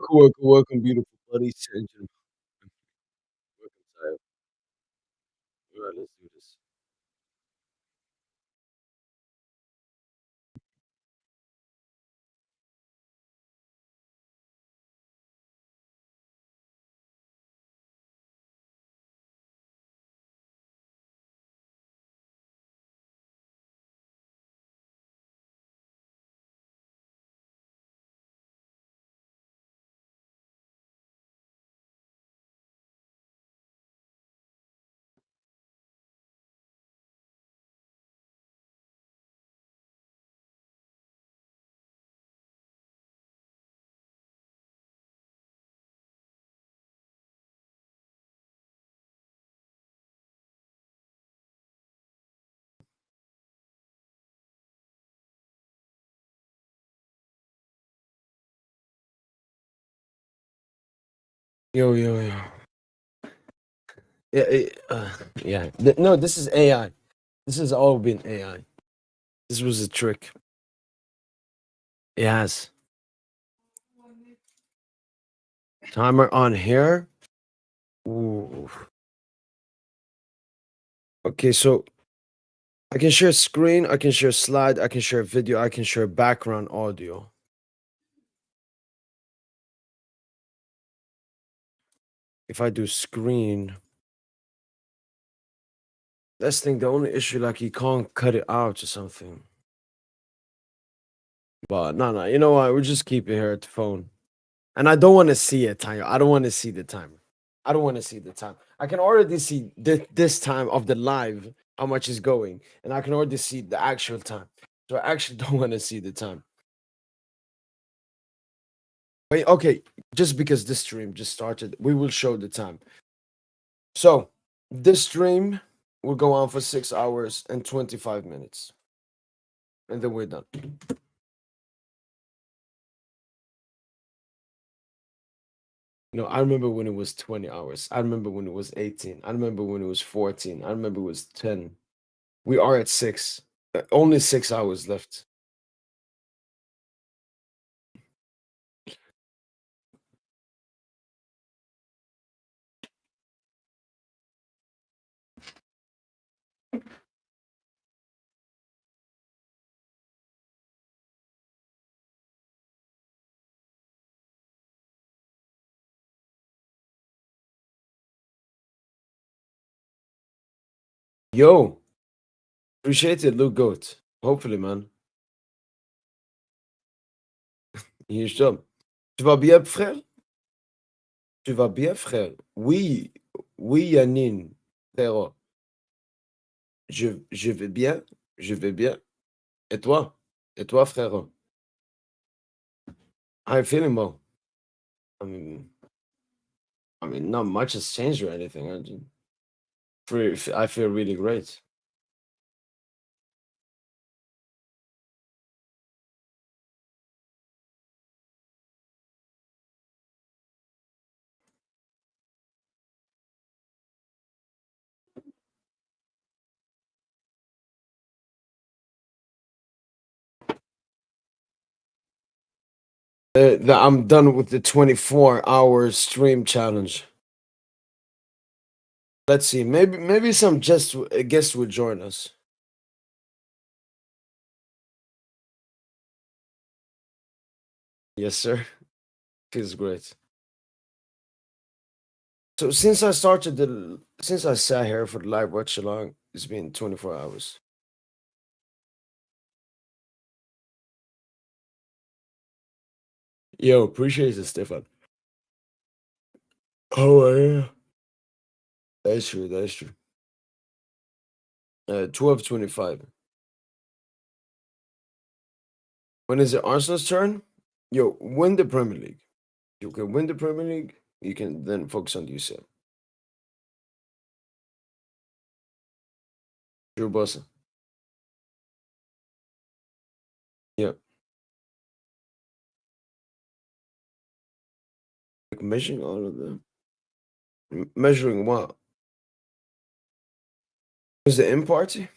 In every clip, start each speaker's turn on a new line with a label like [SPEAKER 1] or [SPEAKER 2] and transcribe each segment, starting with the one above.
[SPEAKER 1] welcome, beautiful Paris Saint Germain. Welcome, Tayo. Alright, let's do this. Yo, yo, yo. Yeah, yeah. No, this is AI. This has all been AI. This was a trick. Yes. Timer on here. Ooh. Okay, so I can share screen, I can share slide, I can share video, I can share background audio. If I do screen, that's the only issue, like you can't cut it out or something. But no, you know what? We'll just keep it here at the phone. And I don't want to see a timer. I don't want to see the timer. I don't want to see the time. I can already see this time of the live, how much is going, and I can already see the actual time. So I actually don't want to see the time. Wait, okay, just because this stream just started, we will show the time. So this stream will go on for 6 hours and 25 minutes. And then we're done. No, I remember when it was 20 hours. I remember when it was 18. I remember when it was 14. I remember it was 10. We are at 6. Only 6 hours left. Yo, appreciate it, Luke Goat. Hopefully, man. Hier is John. Tu vas bien, frère? Tu vas bien, frère? Oui, oui, Yannin, frérot. Je vais bien, je vais bien. Et toi? Et toi, frérot? How you feeling, bro? I mean, not much has changed or anything. I feel really great. I'm done with the 24-hour stream challenge. Let's see. Maybe some just guests would join us. Yes, sir. Feels great. So since I sat here for the live watch along, it's been 24 hours. Yo, appreciate it, Stefan. Oh yeah. That's true. That's true. 12:25. When is it Arsenal's turn? Yo, win the Premier League. You can win the Premier League. You can then focus on the UCL. True, boss. Yeah. Like measuring all of them. Measuring what? Is the in party?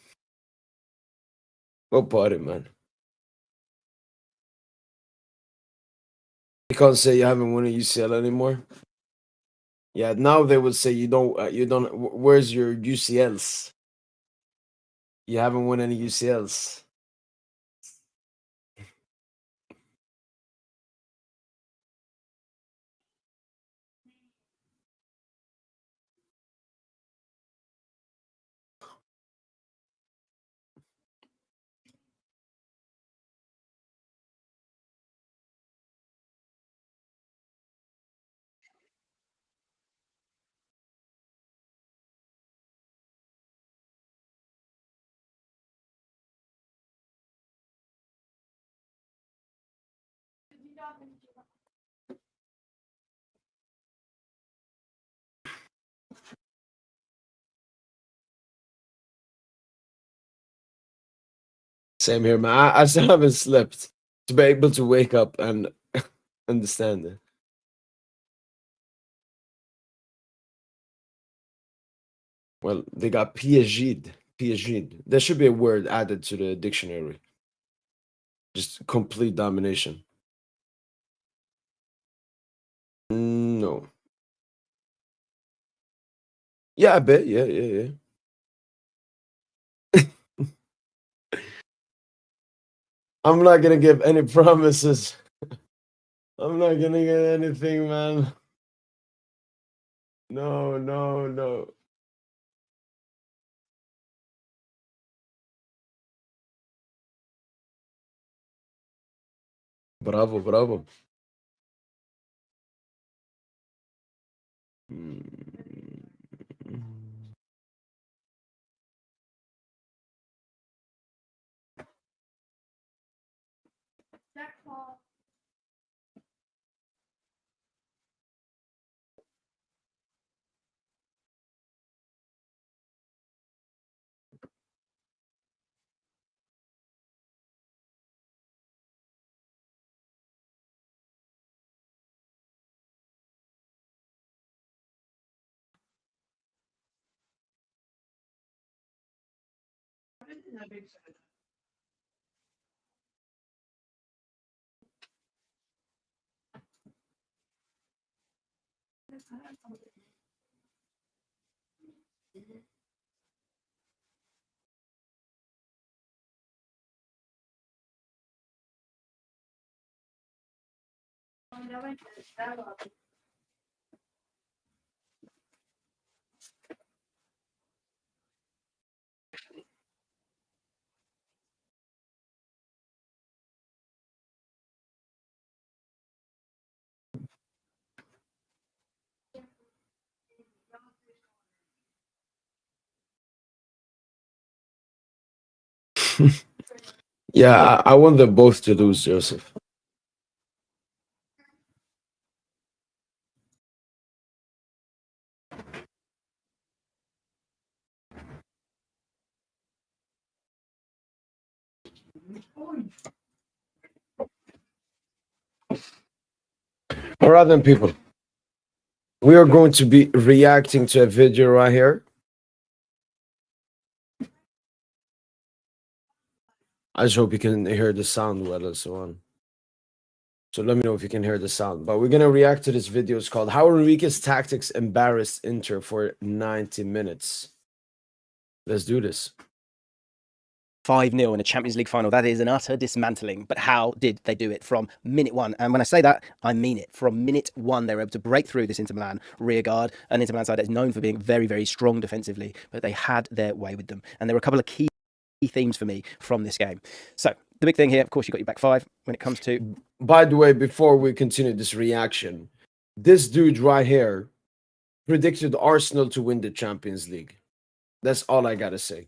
[SPEAKER 1] What party, man? can't say you haven't won a UCL anymore. Yeah, now they would say you don't. You don't. Where's your UCLs? You haven't won any UCLs. Same here, man. I still haven't slept to be able to wake up and understand it. Well, they got PSG'd. PSG'd. There should be a word added to the dictionary. Just complete domination. No. Yeah, I bet. Yeah, yeah, yeah. I'm not gonna give any promises. I'm not gonna get anything, man. No, no, no. Bravo, bravo. Mm. Yeah, I want them both to lose, Joseph. All right, then, people. We are going to be reacting to a video right here. I just hope you can hear the sound well and so on. So let me know if you can hear the sound. But we're gonna react to this video. It's called "How Enrique's Tactics Embarrassed Inter for 90 Minutes." Let's do this.
[SPEAKER 2] 5-0 in a Champions League final. That is an utter dismantling. But how did they do it from minute one? And when I say that, I mean it. From minute one, they were able to break through this Inter Milan rear guard. An Inter Milan side that is known for being very, very strong defensively, but they had their way with them. And there were a couple of key themes for me from this game. So the big thing here, of course, you got your back five when it comes to...
[SPEAKER 1] By the way, before we continue this reaction, this dude right here predicted Arsenal to win the Champions League. That's all I gotta say.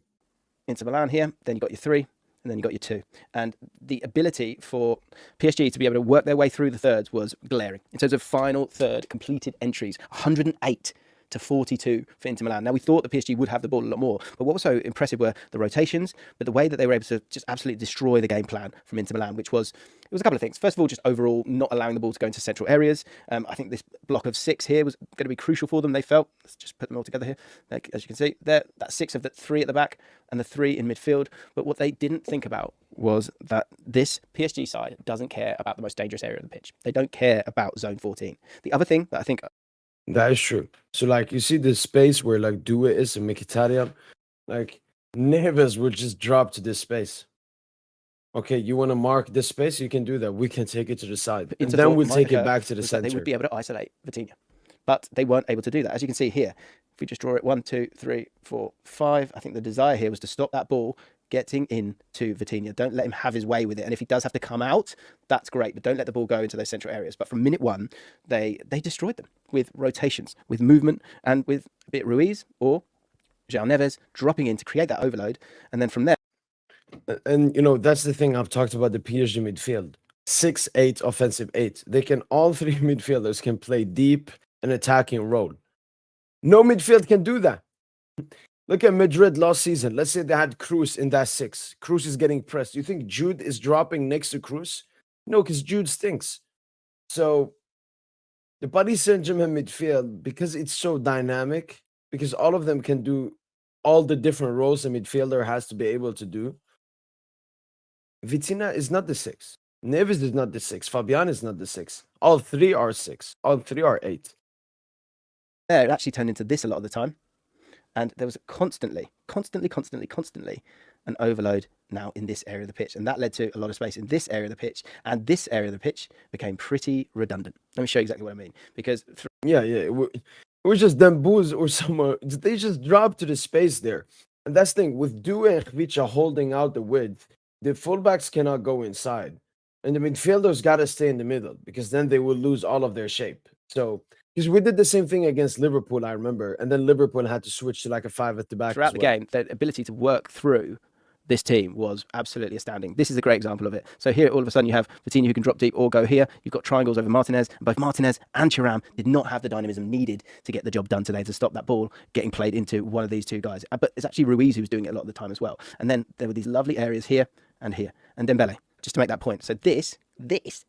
[SPEAKER 2] Inter Milan here, then you got your 3, and then you got your 2. And the ability for PSG to be able to work their way through the thirds was glaring. In terms of final third completed entries, 108 to 42 for Inter Milan. Now, we thought the PSG would have the ball a lot more, but what was so impressive were the rotations, but the way that they were able to just absolutely destroy the game plan from Inter Milan, which was, it was a couple of things. First of all, just overall not allowing the ball to go into central areas. I think this block of 6 here was going to be crucial for them, they felt. Let's just put them all together here. Like, as you can see, there, that 6 of the 3 at the back and the 3 in midfield. But what they didn't think about was that this PSG side doesn't care about the most dangerous area of the pitch. They don't care about zone 14. The other thing that I think...
[SPEAKER 1] That is true. So, like, you see the space where, like, Due is and Mkhitaryan, like, Neves will just drop to this space. Okay, you want to mark this space? You can do that. We can take it to the side. And then we'll take it back to the center.
[SPEAKER 2] They would be able to isolate Vitinia. But they weren't able to do that. As you can see here, if we just draw it 1, 2, 3, 4, 5, I think the desire here was to stop that ball getting into Vitinia. Don't let him have his way with it. And if he does have to come out, that's great. But don't let the ball go into those central areas. But from minute 1, they destroyed them with rotations, with movement, and with a bit Ruiz or João Neves dropping in to create that overload. And then from there...
[SPEAKER 1] And, you know, that's the thing I've talked about the PSG midfield. 6-8, offensive 8. They can, all 3 midfielders can play deep and attacking role. No midfield can do that. Look at Madrid last season. Let's say they had Cruz in that 6. Cruz is getting pressed. You think Jude is dropping next to Cruz? No, because Jude stinks. So the Paris Saint Germain midfield, because it's so dynamic, because all of them can do all the different roles a midfielder has to be able to do. Vitinia is not the 6. Neves is not the 6. Fabian is not the 6. All 3 are 6. All 3 are 8.
[SPEAKER 2] There, it actually turned into this a lot of the time. And there was constantly an overload now in this area of the pitch. And that led to a lot of space in this area of the pitch. And this area of the pitch became pretty redundant. Let me show you exactly what I mean. Because...
[SPEAKER 1] It was just Dembuz or someone. They just dropped to the space there. And that's the thing. With Due and Khvicha holding out the width, the fullbacks cannot go inside. And the midfielders got to stay in the middle because then they will lose all of their shape. So... because we did the same thing against Liverpool, I remember. And then Liverpool had to switch to like a 5 at the back.
[SPEAKER 2] Throughout the game, their ability to work through this team was absolutely astounding. This is a great example of it. So here, all of a sudden, you have Vitinia who can drop deep or go here. You've got triangles over Martinez. And both Martinez and Thuram did not have the dynamism needed to get the job done today to stop that ball getting played into one of these 2 guys. But it's actually Ruiz who was doing it a lot of the time as well. And then there were these lovely areas here and here. And Dembele, just to make that point. So this is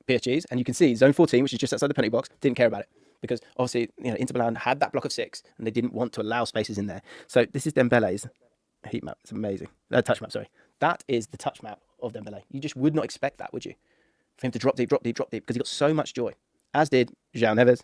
[SPEAKER 2] PSG's. And you can see zone 14, which is just outside the penalty box, didn't care about it. Because obviously, you know, Inter Milan had that block of 6 and they didn't want to allow spaces in there. So this is Dembele's heat map. It's amazing. Touch map, sorry. That is the touch map of Dembele. You just would not expect that, would you? For him to drop deep, because he got so much joy. As did João Neves,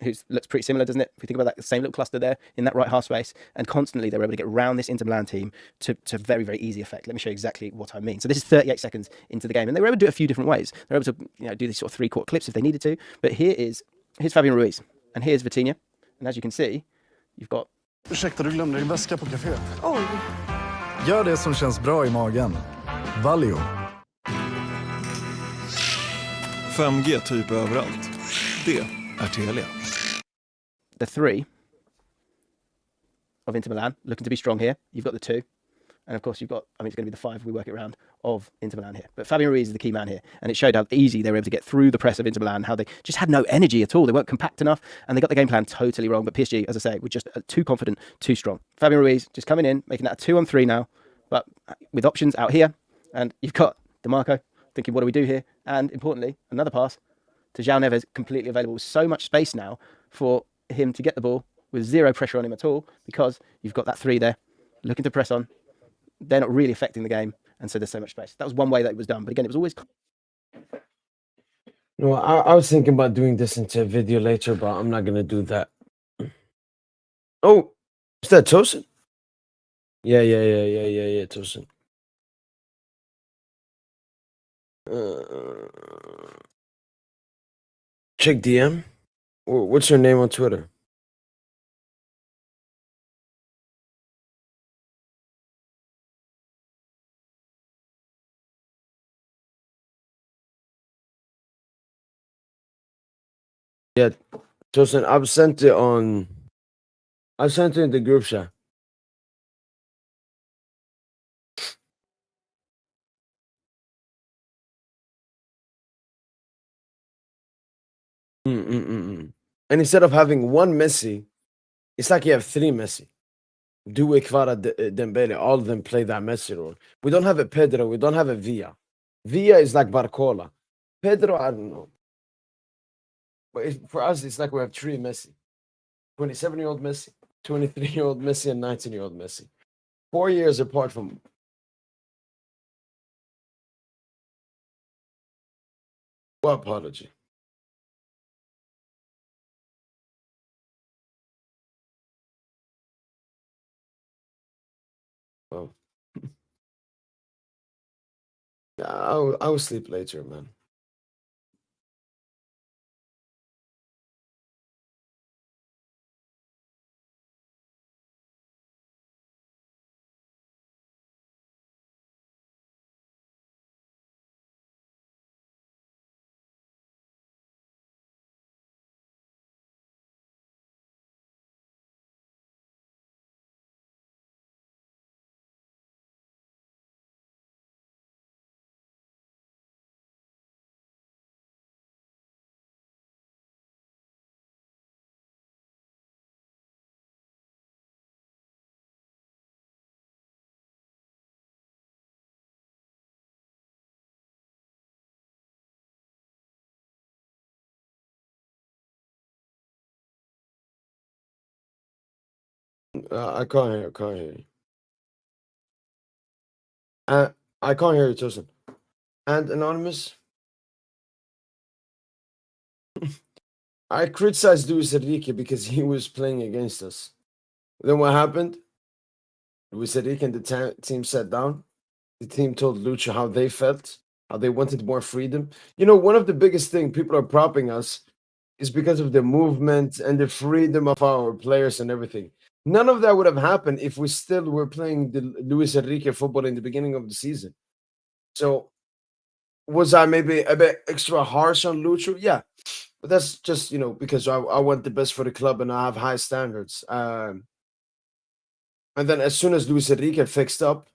[SPEAKER 2] who looks pretty similar, doesn't it? If you think about that same little cluster there in that right half space. And constantly they were able to get around this Inter Milan team to very, very easy effect. Let me show you exactly what I mean. So this is 38 seconds into the game. And they were able to do it a few different ways. They were able to, you know, do these sort of 3-quarter clips if they needed to. But here's Fabian Ruiz. And here's Vitinia. And as you can see, you've got...
[SPEAKER 3] Ursäkta, du glömde din väska på caféet.
[SPEAKER 4] Oj.
[SPEAKER 3] Gör det som känns bra i magen. Valio.
[SPEAKER 5] 5G typ överallt. Det är Telia.
[SPEAKER 2] The 3 of Inter Milan, looking to be strong here. You've got the 2. And of course, you've got, I mean, it's going to be the 5 if we work it around of Inter Milan here. But Fabian Ruiz is the key man here. And it showed how easy they were able to get through the press of Inter Milan, how they just had no energy at all. They weren't compact enough and they got the game plan totally wrong. But PSG, as I say, were just too confident, too strong. Fabian Ruiz just coming in, making that a 2-on-3 now, but with options out here. And you've got DeMarco thinking, what do we do here? And importantly, another pass to João Neves, completely available. So much space now for him to get the ball with 0 pressure on him at all because you've got that 3 there, looking to press on. They're not really affecting the game, and so there's so much space. That was one way that it was done, but again, it was always...
[SPEAKER 1] No, I was thinking about doing this into a video later, but I'm not going to do that. Oh, is that Tosin? Yeah, Tosin. Check DM. What's your name on Twitter? Yeah, Tosin, I've sent it in the group chat. And instead of having one Messi, it's like you have three Messi. Due, Kvara, Dembele, all of them play that Messi role. We don't have a Pedro, we don't have a Villa. Villa is like Barcola. Pedro, I don't know. But for us, it's like we have three Messi. 27-year-old Messi, 23-year-old Messi, and 19-year-old Messi. 4 years apart from. What apology? Oh. Yeah, I will sleep later, man. I can't hear. I can't hear you. I can't hear you, Tosin. And Anonymous, I criticized Luis Enrique because he was playing against us. Then what happened? Luis Enrique and the team sat down. The team told Lucho how they felt, how they wanted more freedom. You know, one of the biggest things people are propping us is because of the movement and the freedom of our players and everything. None of that would have happened if we still were playing the Luis Enrique football in the beginning of the season. So, was I maybe a bit extra harsh on Lucho? Yeah, but that's just, because I want the best for the club and I have high standards. And then as soon as Luis Enrique fixed up,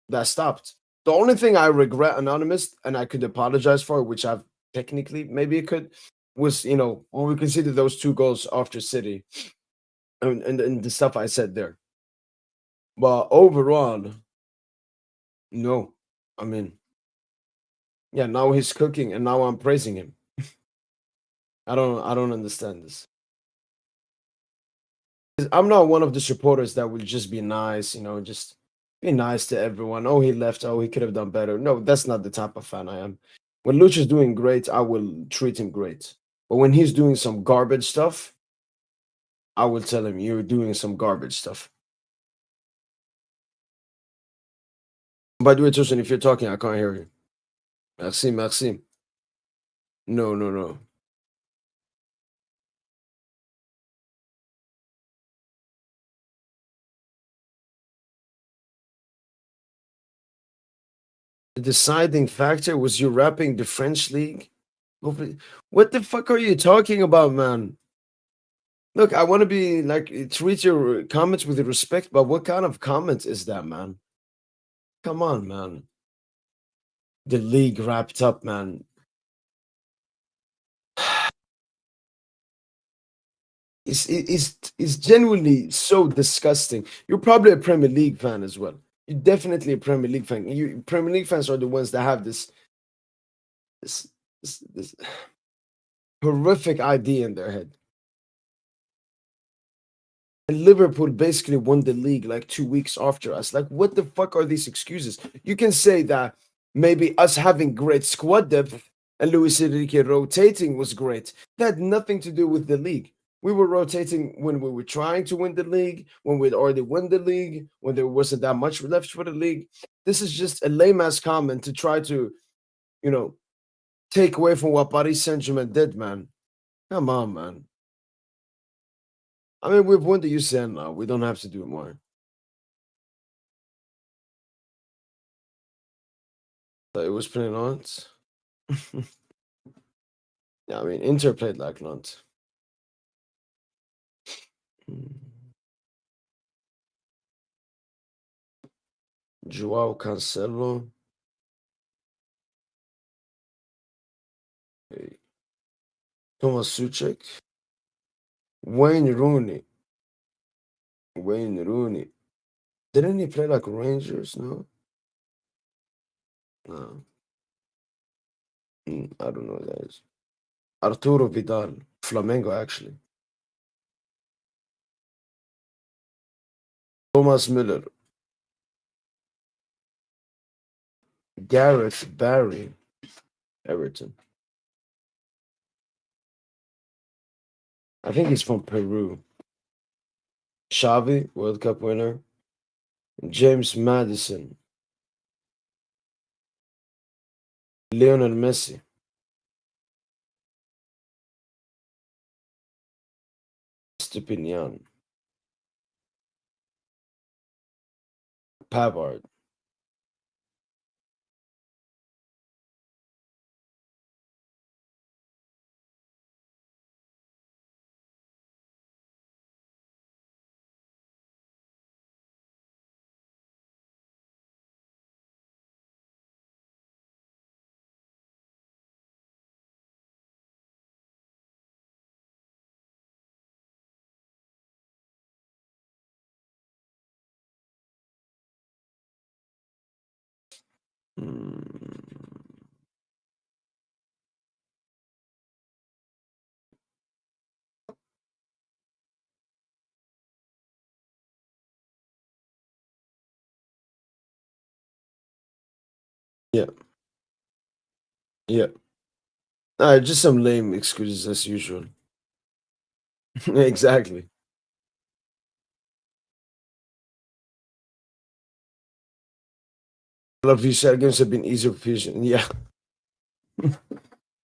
[SPEAKER 1] that stopped. The only thing I regret, Anonymous, and I could apologize for, which I've technically maybe could, was when we conceded those 2 goals after City, and the stuff I said there. But overall, no. I mean, yeah, now he's cooking, and now I'm praising him. I don't understand this. I'm not one of the supporters that will just be nice, just be nice to everyone. Oh, he left. Oh, he could have done better. No, that's not the type of fan I am. When Lucha's doing great, I will treat him great. But when he's doing some garbage stuff, I will tell him, you're doing some garbage stuff. By the way, Tushin, if you're talking, I can't hear you. Merci, merci. No, no, no. The deciding factor was you rapping the French league? What the fuck are you talking about, man? Look, I want to be treat your comments with respect, but what kind of comment is that, man? Come on, man. The league wrapped up, man. It's genuinely so disgusting. You're probably a Premier League fan as well. You're definitely a Premier League fan. Premier League fans are the ones that have this this horrific idea in their head. And Liverpool basically won the league like 2 weeks after us. Like, what the fuck are these excuses? You can say that maybe us having great squad depth and Luis Enrique rotating was great. That had nothing to do with the league. We were rotating when we were trying to win the league, when we'd already won the league, when there wasn't that much left for the league. This is just a lame ass comment to try to, take away from what Paris Saint Germain did, man. Come on, man. I mean, we've won the UCL now. We don't have to do more. It was playing Nantes. Yeah, I mean, Inter played like Nantes. Joao Cancelo. Hey. Thomas Suchek. Wayne Rooney. Wayne Rooney. Didn't he play like Rangers? No. No. I don't know who that is. Arturo Vidal. Flamengo, actually. Thomas Müller. Gareth Barry. Everton. I think he's from Peru. Xavi, World Cup winner. James Madison. Lionel Messi. Stupinian. Pavard. Yeah. Yeah. Just some lame excuses as usual. Exactly. A lot of these games have been easier for Fusion. Yeah.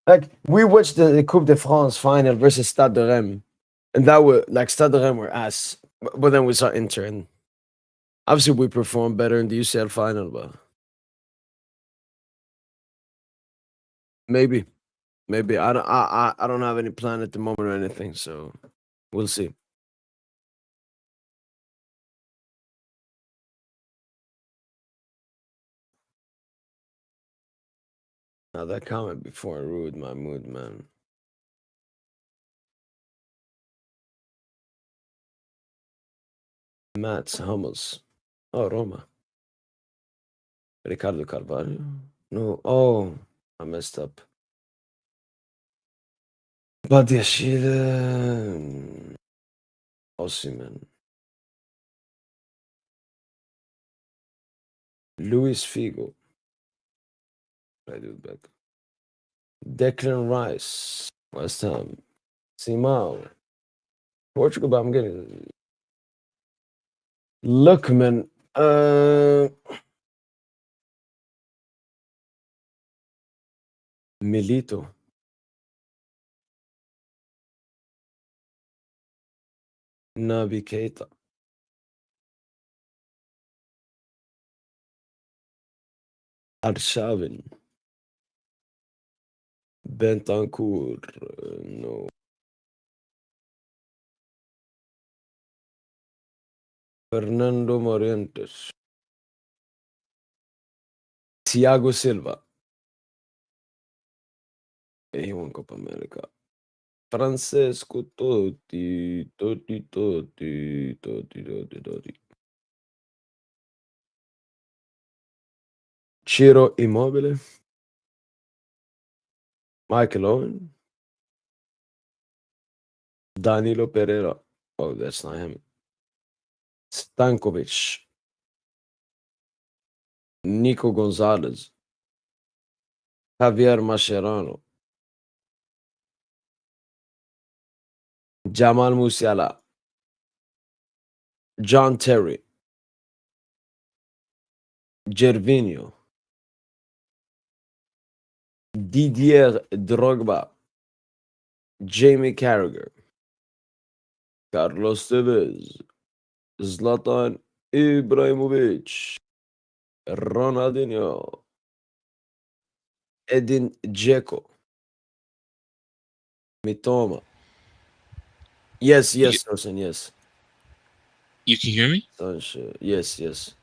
[SPEAKER 1] Like, we watched the Coupe de France final versus Stade de Reims. And that were, like, Stade de Reims were ass. But then we saw Inter. And obviously, we performed better in the UCL final, but maybe. Maybe. I don't have any plan at the moment or anything, so we'll see. Now, that comment before ruined my mood, man. Mats Hummels. Oh, Roma. Ricardo Carvalho. No. Oh, I messed up. Badiashile. Osimhen. Luis Figo. I do it back. Declan Rice. West Ham. Simao. Portugal, but I'm getting. Lookman. Milito. Naby Keita. Arshavin. Bentancur. No. Fernando Morientes. Thiago Silva. He won Copa America. Francesco Totti. Ciro Immobile. Michael Owen. Danilo Pereira. Oh, that's not him. Stankovic. Nico Gonzalez. Javier Mascherano. Jamal Musiala. John Terry. Gervinho. Didier Drogba. Jamie Carragher. Carlos Tevez. Zlatan Ibrahimovic. Ronaldinho. Edin Dzeko. Mitoma. Yes, Thorsten, yes.
[SPEAKER 4] You can hear me?
[SPEAKER 1] Yes.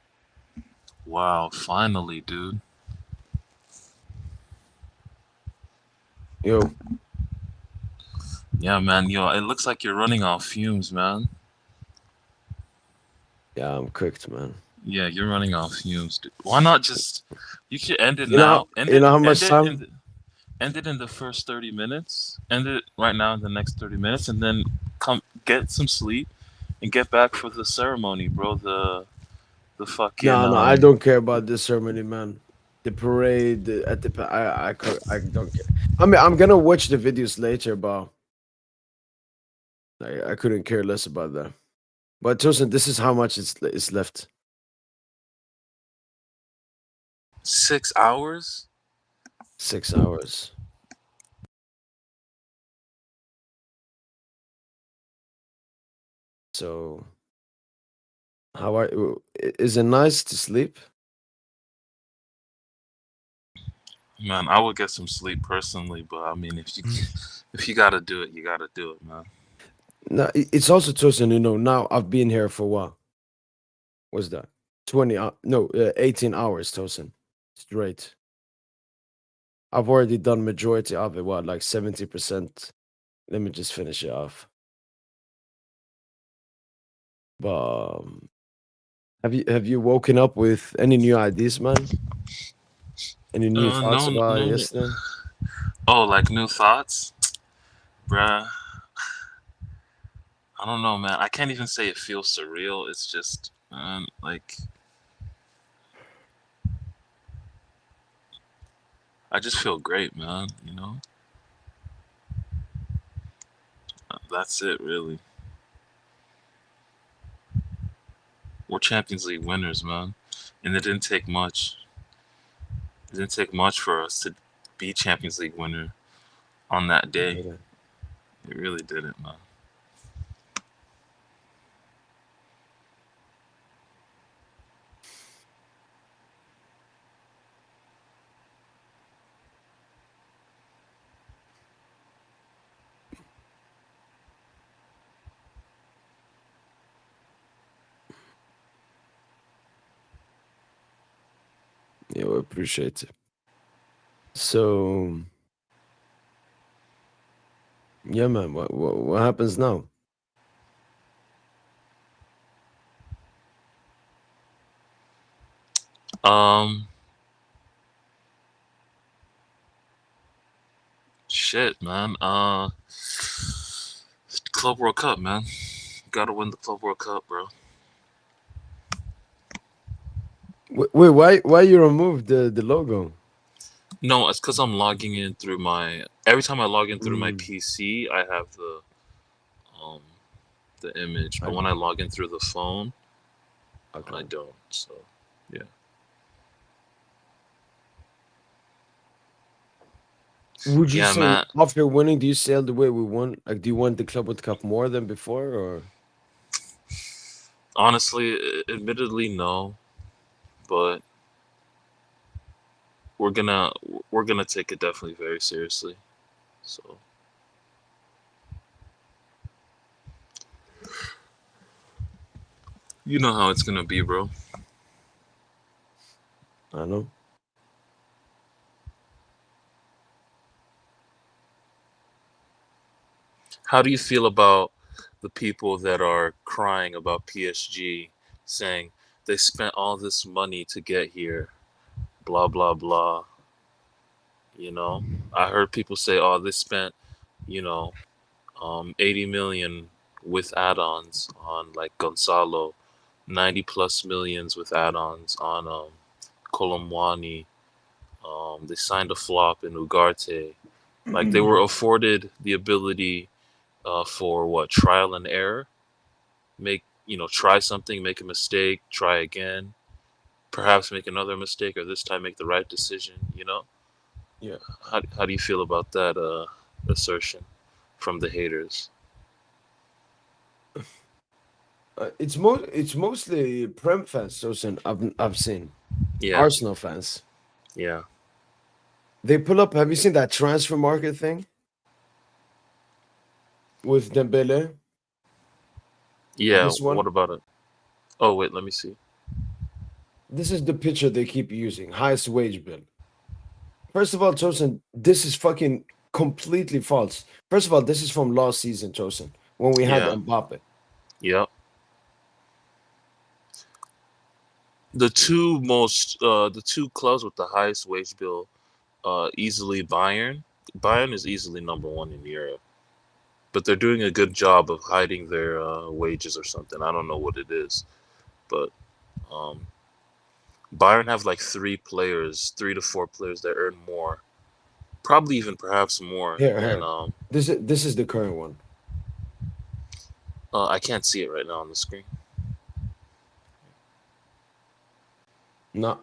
[SPEAKER 4] Wow, finally, dude.
[SPEAKER 1] Yo.
[SPEAKER 4] Yeah, man. Yo, it looks like you're running off fumes, man.
[SPEAKER 1] Yeah, I'm cooked, man.
[SPEAKER 4] Yeah, you're running off fumes, dude. Why not just? You should end it
[SPEAKER 1] You know,
[SPEAKER 4] now. End
[SPEAKER 1] you
[SPEAKER 4] it.
[SPEAKER 1] know how
[SPEAKER 4] End
[SPEAKER 1] much
[SPEAKER 4] it in
[SPEAKER 1] time?
[SPEAKER 4] the. End it in the first 30 minutes. End it right now in the next 30 minutes, and then come get some sleep and get back for the ceremony, bro. The fucking
[SPEAKER 1] No, I don't care about this ceremony, man. The parade at the I don't care. I mean, I'm gonna watch the videos later, but I couldn't care less about that. But Tosin, this is how much is left.
[SPEAKER 4] 6 hours.
[SPEAKER 1] 6 hours. So, how are you? Is it nice to sleep?
[SPEAKER 4] Man, I would get some sleep personally, but I mean, if you gotta do it, you gotta do it, man.
[SPEAKER 1] No, it's also Tosin. You know, now I've been here for what? What's that? 18 hours, Tosin. Straight. I've already done majority of it. What, like 70%? Let me just finish it off. But have you woken up with any new ideas, man? Any new thoughts
[SPEAKER 4] No,
[SPEAKER 1] about
[SPEAKER 4] no.
[SPEAKER 1] yesterday?
[SPEAKER 4] Oh, like new thoughts, bruh. I don't know, man. I can't even say it feels surreal. It's just, man, like I just feel great, man. You know, that's it, really. We're Champions League winners, man, and it didn't take much. It didn't take much for us to be Champions League winner on that day.
[SPEAKER 1] Yeah.
[SPEAKER 4] It really didn't, man.
[SPEAKER 1] Yeah, we appreciate it. So, yeah, man. What happens now?
[SPEAKER 4] Um, shit, man. Club World Cup, man. Gotta win the Club World Cup, bro.
[SPEAKER 1] Wait, why you removed the logo?
[SPEAKER 4] No, it's because I'm logging in through my. Every time I log in through my
[SPEAKER 1] Mm,
[SPEAKER 4] PC, I have um the image, but
[SPEAKER 1] I,
[SPEAKER 4] when I log in through the phone, I
[SPEAKER 1] okay.
[SPEAKER 4] don't. So yeah.
[SPEAKER 1] Would you
[SPEAKER 4] Yeah,
[SPEAKER 1] say
[SPEAKER 4] man.
[SPEAKER 1] after winning, do you sail the way we won? Like, do you want the Club World Cup more than before, or?
[SPEAKER 4] Honestly, admittedly, no, but we're gonna we're gonna take it definitely very seriously. So you know how it's gonna be, bro.
[SPEAKER 1] I know.
[SPEAKER 4] How do you feel about the people that are crying about PSG, saying they spent all this money to get here, blah blah blah? You know, I heard people say, "Oh, they spent, you know, 80 million with add-ons on like Gonzalo, 90 plus millions with add-ons on Colomwani. They signed a flop in Ugarte. Like they were afforded the ability for what trial and error, try something, make a mistake, try again, perhaps make another mistake, or this time make the right decision. You know,
[SPEAKER 1] Yeah.
[SPEAKER 4] how do you feel about that assertion from the haters?
[SPEAKER 1] It's mostly Prem fans, Sosen. I've seen
[SPEAKER 4] Yeah,
[SPEAKER 1] Arsenal fans.
[SPEAKER 4] yeah,
[SPEAKER 1] They pull up. Have you seen that transfer market thing with Dembele?
[SPEAKER 4] yeah.
[SPEAKER 1] This
[SPEAKER 4] What
[SPEAKER 1] one.
[SPEAKER 4] about it? Oh wait, let me see.
[SPEAKER 1] This is the picture they keep using. Highest wage bill. First of all, Sosen, this is fucking completely false. First of all, this is from last season, Tosin, when we had
[SPEAKER 4] Yeah.
[SPEAKER 1] Mbappe.
[SPEAKER 4] Yep. The two clubs with the highest wage bill, easily Bayern. Bayern is easily number one in Europe, but they're doing a good job of hiding their wages or something. I don't know what it is, but um, Bayern have like 3 to 4 players that earn more, probably even perhaps more
[SPEAKER 1] Here,
[SPEAKER 4] than
[SPEAKER 1] here. This is the current one.
[SPEAKER 4] I can't see it right now on the screen.
[SPEAKER 1] No,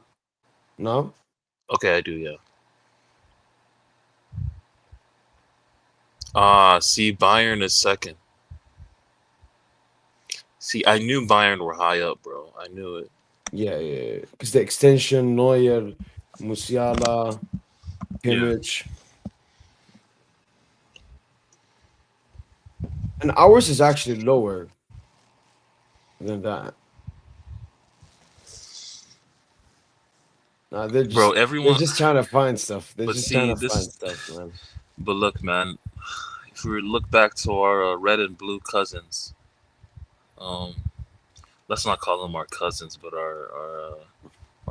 [SPEAKER 1] no.
[SPEAKER 4] Okay, I do, yeah. See, Bayern is second. See, I knew Bayern were high up, bro. I knew it.
[SPEAKER 1] Yeah, yeah. Because the extension, Neuer, Musiala, Kimmich. And ours is actually lower than that. Nah, they're
[SPEAKER 4] Bro, everyone.
[SPEAKER 1] just trying to find stuff. They're
[SPEAKER 4] But
[SPEAKER 1] just
[SPEAKER 4] see,
[SPEAKER 1] trying to find stuff, man.
[SPEAKER 4] But look, man. If we look back to our red and blue cousins, um, let's not call them our cousins, but our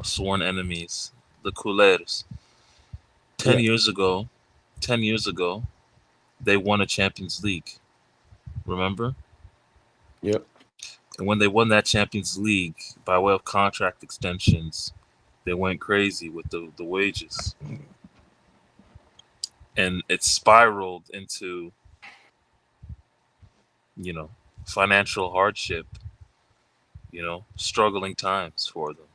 [SPEAKER 4] sworn enemies, the Couleurs. 10
[SPEAKER 1] Yeah.
[SPEAKER 4] years ago, 10 years ago, they won a Champions League. Remember?
[SPEAKER 1] Yep.
[SPEAKER 4] And when they won that Champions League by way of contract extensions, they went crazy with the wages. And it spiraled into, financial hardship, struggling times for them.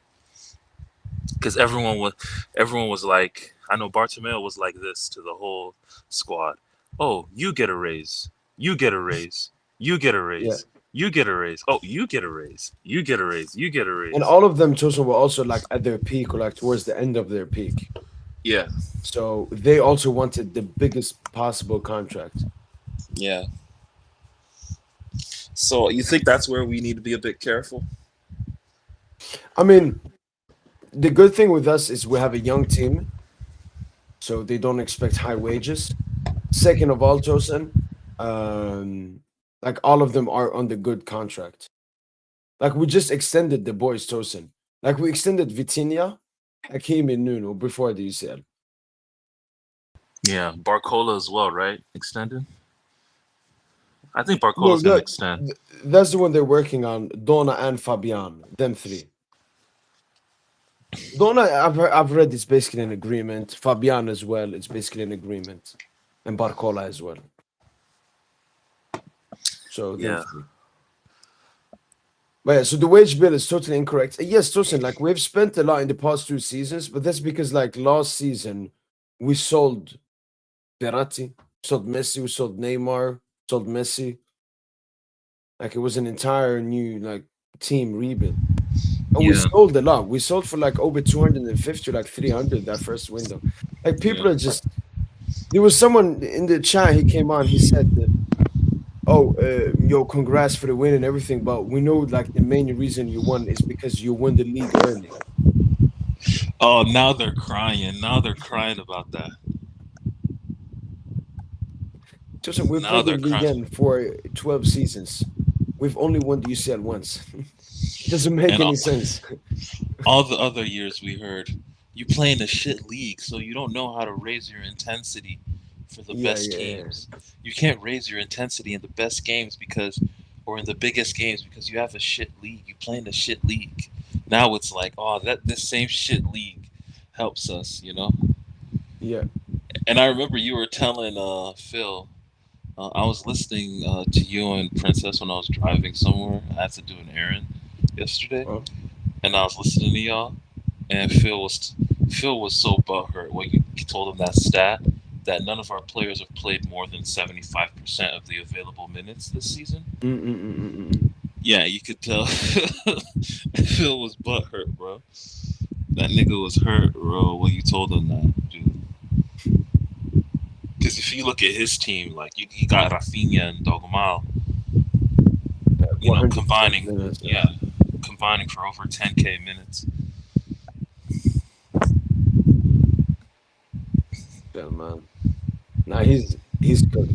[SPEAKER 4] Because everyone was like, I know Bartomeu was like this to the whole squad. Oh, you get a raise. You get a raise. You get a raise.
[SPEAKER 1] Yeah.
[SPEAKER 4] You get a raise. Oh, you get a raise. You get a raise. You get a raise.
[SPEAKER 1] And all of them, Tosin, were also like at their peak or like towards the end of their peak.
[SPEAKER 4] Yeah.
[SPEAKER 1] So they also wanted the biggest possible contract.
[SPEAKER 4] Yeah. So you think that's where we need to be a bit careful?
[SPEAKER 1] I mean, the good thing with us is we have a young team, so they don't expect high wages. Second of all, Tosin, like all of them are on the good contract. Like we just extended the boys, Tosin. Like we extended Vitinia, Hakim and Nuno before the UCL.
[SPEAKER 4] Yeah, Barcola as well, right? Extended. I think Barcola's gonna extend.
[SPEAKER 1] That's the one they're working on. Donna and Fabian, them three. Donna, I've read it's basically an agreement. Fabian as well, it's basically an agreement, and Barcola as well. So
[SPEAKER 4] Yeah.
[SPEAKER 1] But yeah, so the wage bill is totally incorrect. Yes, Tosin, like we've spent a lot in the past 2 seasons, but that's because like last season we sold Verratti, sold Messi, we sold Neymar, sold Messi. Like it was an entire new like team rebuild. And we sold a lot. We sold for like over 250, like 300 that first window. Like people are just. There was someone in the chat. He came on. He said that, "Oh, yo, congrats for the win and everything." But we know like the main reason you won is because you won the league early.
[SPEAKER 4] Oh, now they're crying. Now they're crying about that.
[SPEAKER 1] So we played the league in for 12 seasons. We've only won the UCL once. Doesn't make any sense.
[SPEAKER 4] All the other years we heard, you play in a shit league, so you don't know how to raise your intensity for the best teams. Yeah. You can't raise your intensity in the best games or in the biggest games because you have a shit league. You play in a shit league. Now it's like, this same shit league helps us,
[SPEAKER 1] Yeah.
[SPEAKER 4] And I remember you were telling Phil, I was listening to you and Princess when I was driving somewhere. I had to do an errand yesterday, and I was listening to y'all, and Phil was so butthurt when you told him that stat that none of our players have played more than 75% of the available minutes this season. Yeah, you could tell Phil was butthurt, bro. That nigga was hurt, bro, when you told him that, dude. Because if you look at his team, like he got Rafinha and Dogmal, combining, minutes, combining for over 10K minutes.
[SPEAKER 1] Yeah, man. Nah, he's cooked.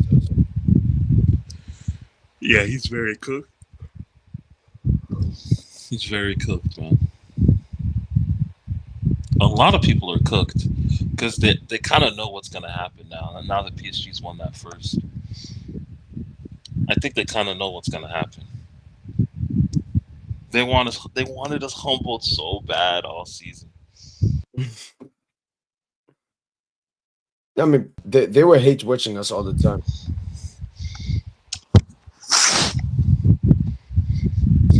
[SPEAKER 4] Yeah, he's very cooked. He's very cooked, man. A lot of people are cooked because they kind of know what's gonna happen now. And now that PSG's won that first, I think they kind of know what's gonna happen. They wanted us humbled so bad all season.
[SPEAKER 1] I mean, they were hate watching us all the time.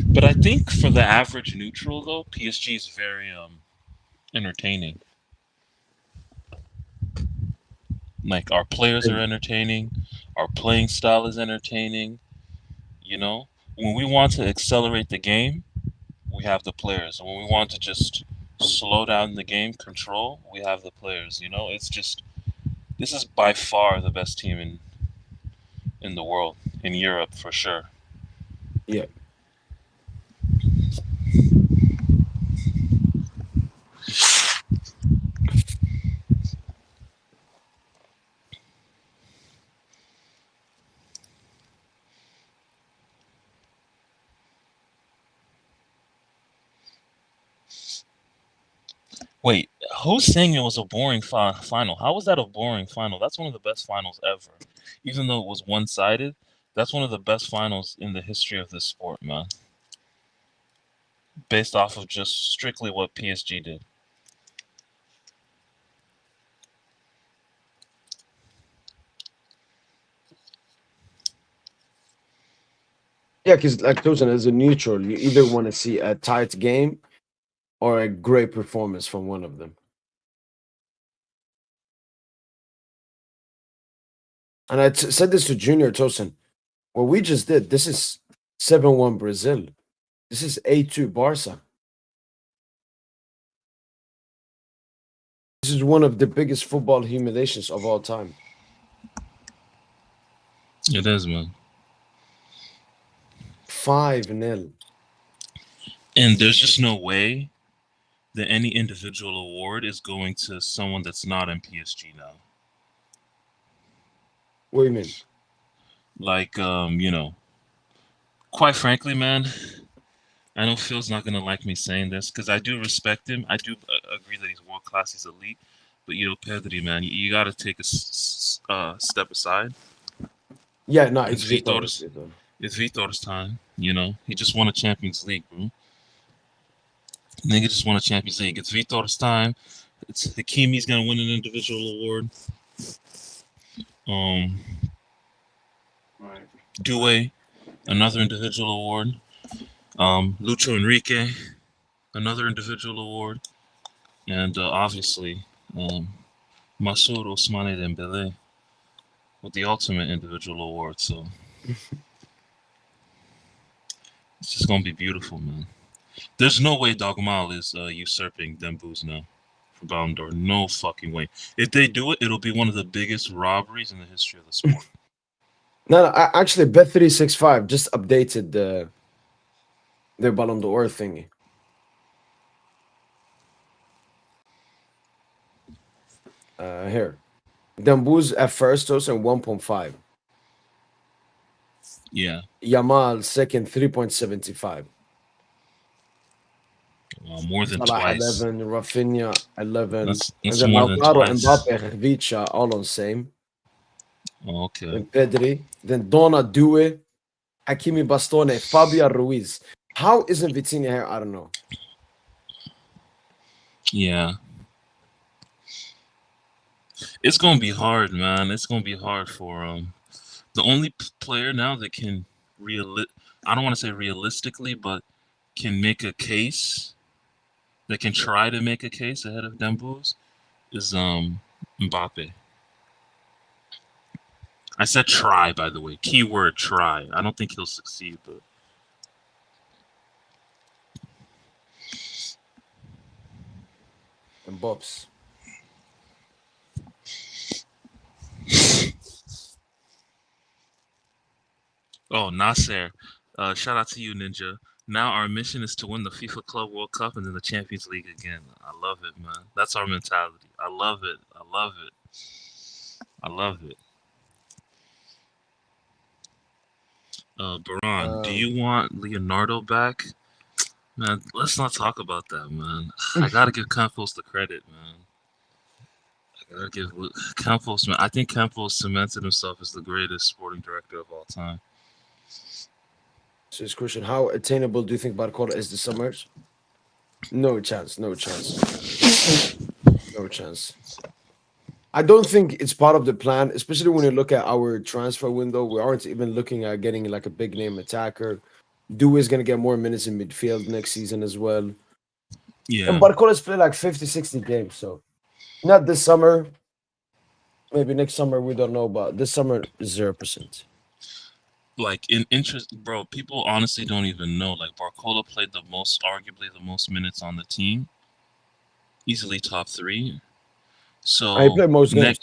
[SPEAKER 4] But I think for the average neutral though, PSG is very entertaining. Like our players are entertaining, our playing style is entertaining. You know, when we want to accelerate the game, we have the players. And when we want to just slow down the game, control, we have the players. You know, it's just this is by far the best team in the world, in Europe for sure.
[SPEAKER 1] Yeah.
[SPEAKER 4] Wait, who's saying it was a boring final? How was that a boring final? That's one of the best finals ever. Even though it was one-sided, that's one of the best finals in the history of this sport, man. Based off of just strictly what PSG did.
[SPEAKER 1] Yeah, because like Tosin, as a neutral, you either want to see a tight game or a great performance from one of them. And I said this to Junior Tosin. What we just did, this is 7-1 Brazil. This is 8-2 Barca. This is one of the biggest football humiliations of all time.
[SPEAKER 4] It is, man.
[SPEAKER 1] 5-0.
[SPEAKER 4] And there's just no way that any individual award is going to someone that's not in PSG now.
[SPEAKER 1] What do you mean?
[SPEAKER 4] Like, you know, quite frankly, man, I know Phil's not gonna like me saying this because I do respect him. I do agree that he's world class, he's elite. But you know, Pedri, man, you got to take a step aside.
[SPEAKER 1] Yeah, no,
[SPEAKER 4] It's
[SPEAKER 1] it's Vitor.
[SPEAKER 4] Vitor's. It's Vitor's time. You know, he just won a Champions League, bro. Nigga just won a Champions League. It's Vitor's time. It's Hakimi's gonna win an individual award. Due, another individual award. Lucho Enrique, another individual award, and obviously Masur Ousmane Dembele with the ultimate individual award. So it's just gonna be beautiful, man. There's no way Dogmal is usurping Dembouz now for Ballon d'Or. No fucking way. If they do it, it'll be one of the biggest robberies in the history of the sport.
[SPEAKER 1] No, actually, Bet365 just updated their Ballon d'Or thingy. Here. Dembouz at first, also 1.5.
[SPEAKER 4] Yeah.
[SPEAKER 1] Yamal second, 3.75.
[SPEAKER 4] More than
[SPEAKER 1] Salah
[SPEAKER 4] twice.
[SPEAKER 1] 11, Rafinha 11.
[SPEAKER 4] That's
[SPEAKER 1] and then
[SPEAKER 4] more than
[SPEAKER 1] Lautaro,
[SPEAKER 4] twice.
[SPEAKER 1] Mbappe, Vicha, all on same.
[SPEAKER 4] Oh, okay.
[SPEAKER 1] Then Pedri. Then Donna Due, Hakimi Bastone, Fabio Ruiz. How isn't Vitinia here? I don't know.
[SPEAKER 4] Yeah. It's gonna be hard, man. It's gonna be hard for the only player now that can I don't want to say realistically, but can make a case, that can try to make a case ahead of Dembouz is Mbappe. I said try, by the way. Keyword try. I don't think he'll succeed, but
[SPEAKER 1] And Bobs.
[SPEAKER 4] oh, Nasser. Shout out to you, Ninja. Now our mission is to win the FIFA Club World Cup and then the Champions League again. I love it, man. That's our mentality. I love it. I love it. I love it. Baran, do you want Leonardo back? Man, let's not talk about that, man. I gotta give Campos the credit, man. I gotta give Campos, man. I think Campos cemented himself as the greatest sporting director of all time.
[SPEAKER 1] So this question: how attainable do you think Barcola is this summer? No chance. No chance. No chance. I don't think it's part of the plan, especially when you look at our transfer window. We aren't even looking at getting like a big name attacker. Due is going to get more minutes in midfield next season as well.
[SPEAKER 4] Yeah.
[SPEAKER 1] And Barcola's played like 50, 60 games. So not this summer. Maybe next summer, we don't know. But this summer, 0%.
[SPEAKER 4] Like in interest, bro, people honestly don't even know. Like Barcola played arguably the most minutes on the team, easily top 3.
[SPEAKER 1] He
[SPEAKER 4] So
[SPEAKER 1] played most games.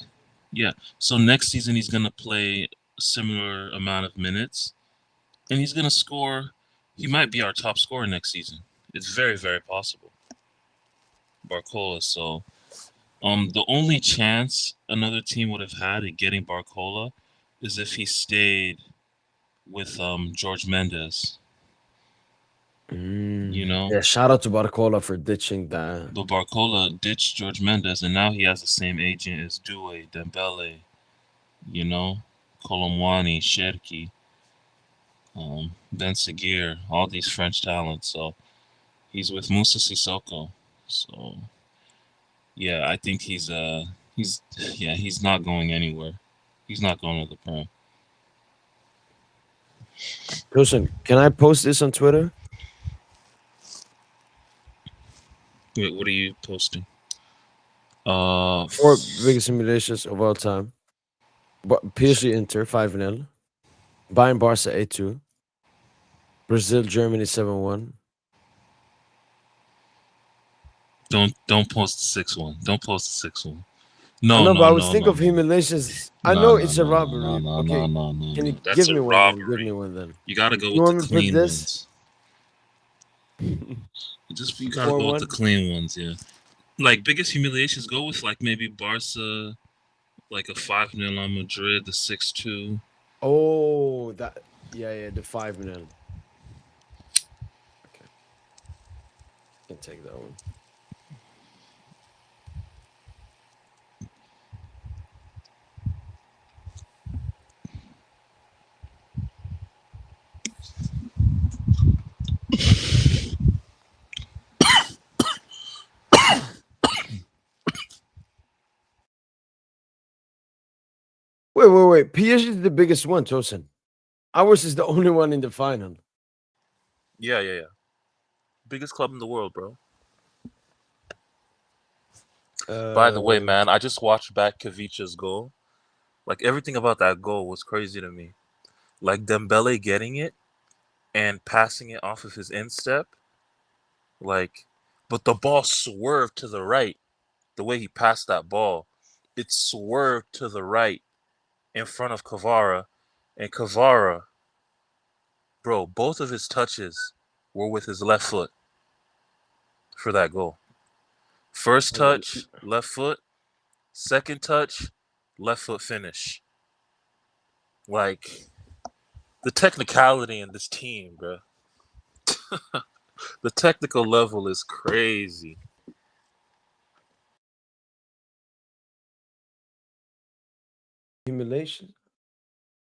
[SPEAKER 4] yeah. So next season he's gonna play a similar amount of minutes, and he's gonna score. He might be our top scorer next season. It's very, very possible. Barcola. So, the only chance another team would have had at getting Barcola is if he stayed with George Mendes. You know,
[SPEAKER 1] Yeah, shout out to Barcola for ditching that.
[SPEAKER 4] but Barcola ditched George Mendes, and now he has the same agent as Doué, Dembele, you know, Colomwani, Cherki, Ben Seguir, all these French talents. So he's with Moussa Sissoko. So yeah, I think he's not going anywhere. He's not going to the Prem.
[SPEAKER 1] Listen, can I post this on Twitter?
[SPEAKER 4] Wait, what are you posting?
[SPEAKER 1] 4 biggest simulations of all time. PSG Inter 5-0. Bayern Barca 8-2. Brazil Germany 7-1.
[SPEAKER 4] Don't post the 6-1. Don't post the 6-1.
[SPEAKER 1] I know, but I was
[SPEAKER 4] No,
[SPEAKER 1] thinking of
[SPEAKER 4] no.
[SPEAKER 1] humiliations. I
[SPEAKER 4] No,
[SPEAKER 1] know
[SPEAKER 4] no,
[SPEAKER 1] it's a
[SPEAKER 4] no, no, no,
[SPEAKER 1] robbery.
[SPEAKER 4] no,
[SPEAKER 1] Okay,
[SPEAKER 4] no, no,
[SPEAKER 1] can
[SPEAKER 4] no.
[SPEAKER 1] you
[SPEAKER 4] That's
[SPEAKER 1] give
[SPEAKER 4] a
[SPEAKER 1] me one then? Give
[SPEAKER 4] robbery.
[SPEAKER 1] me one then.
[SPEAKER 4] You gotta go
[SPEAKER 1] You
[SPEAKER 4] with
[SPEAKER 1] want
[SPEAKER 4] the
[SPEAKER 1] me to put
[SPEAKER 4] clean
[SPEAKER 1] this?
[SPEAKER 4] ones. You gotta go with the
[SPEAKER 1] 4-1?
[SPEAKER 4] clean ones, yeah. Like biggest humiliations, go with like maybe Barca, like a 5-0 on Madrid, the 6-2.
[SPEAKER 1] Oh, yeah, the 5-0. Okay, can take that one. Wait. PSG is the biggest one, Tosin. Ours is the only one in the final.
[SPEAKER 4] Yeah. Biggest club in the world, bro. By the way, man, I just watched back Kavicha's goal. Like everything about that goal was crazy to me. Like Dembele getting it and passing it off of his instep. Like, but the ball swerved to the right. The way he passed that ball, it swerved to the right in front of Kvara, and Kvara, bro, both of his touches were with his left foot for that goal. First touch, left foot. Second touch, left foot finish. Like the technicality in this team, bro. The technical level is crazy.
[SPEAKER 1] Humiliation?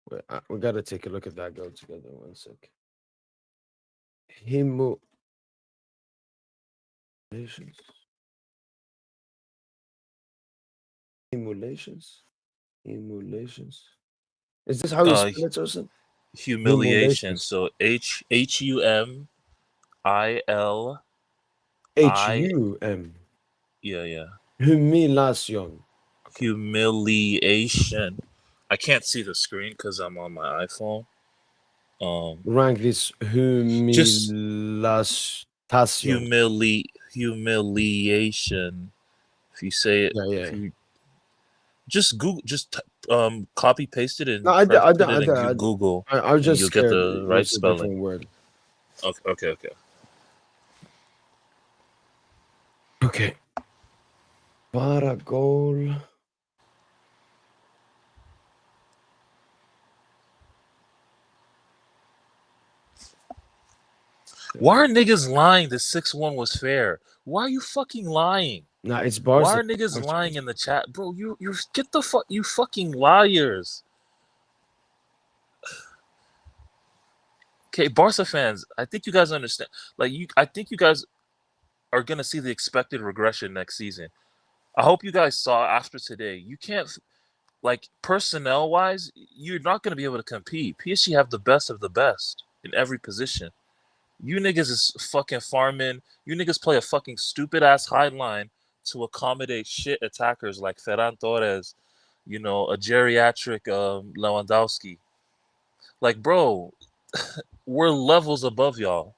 [SPEAKER 1] Wait, we gotta take a look at that go together. One sec. Humiliations. Emulations. Is this how you spell it, Tosin?
[SPEAKER 4] Humiliation. So HUMIL
[SPEAKER 1] HUM.
[SPEAKER 4] Yeah.
[SPEAKER 1] Humiliation.
[SPEAKER 4] Humiliation. I can't see the screen because I'm on my iPhone.
[SPEAKER 1] Rank this
[SPEAKER 4] Just
[SPEAKER 1] humiliation.
[SPEAKER 4] humiliation. If you say it,
[SPEAKER 1] Yeah.
[SPEAKER 4] just Google, copy paste it
[SPEAKER 1] No,
[SPEAKER 4] and
[SPEAKER 1] I did.
[SPEAKER 4] put it in Google,
[SPEAKER 1] I was
[SPEAKER 4] and
[SPEAKER 1] just
[SPEAKER 4] you'll get
[SPEAKER 1] scared.
[SPEAKER 4] the
[SPEAKER 1] It
[SPEAKER 4] right
[SPEAKER 1] was a
[SPEAKER 4] spelling.
[SPEAKER 1] different word.
[SPEAKER 4] Okay.
[SPEAKER 1] Okay. Para goal.
[SPEAKER 4] Why are niggas lying that 6-1 was fair? Why are you fucking lying?
[SPEAKER 1] Nah, it's
[SPEAKER 4] Why
[SPEAKER 1] Barca.
[SPEAKER 4] are niggas lying in the chat, bro? You get the fuck, you fucking liars. Okay, Barca fans, I think you guys understand. Like I think you guys are gonna see the expected regression next season. I hope you guys saw after today. You can't, like, personnel wise, you're not gonna be able to compete. PSG have the best of the best in every position. You niggas is fucking farming. You niggas play a fucking stupid ass high line to accommodate shit attackers like Ferran Torres, a geriatric Lewandowski. Like, bro, we're levels above y'all.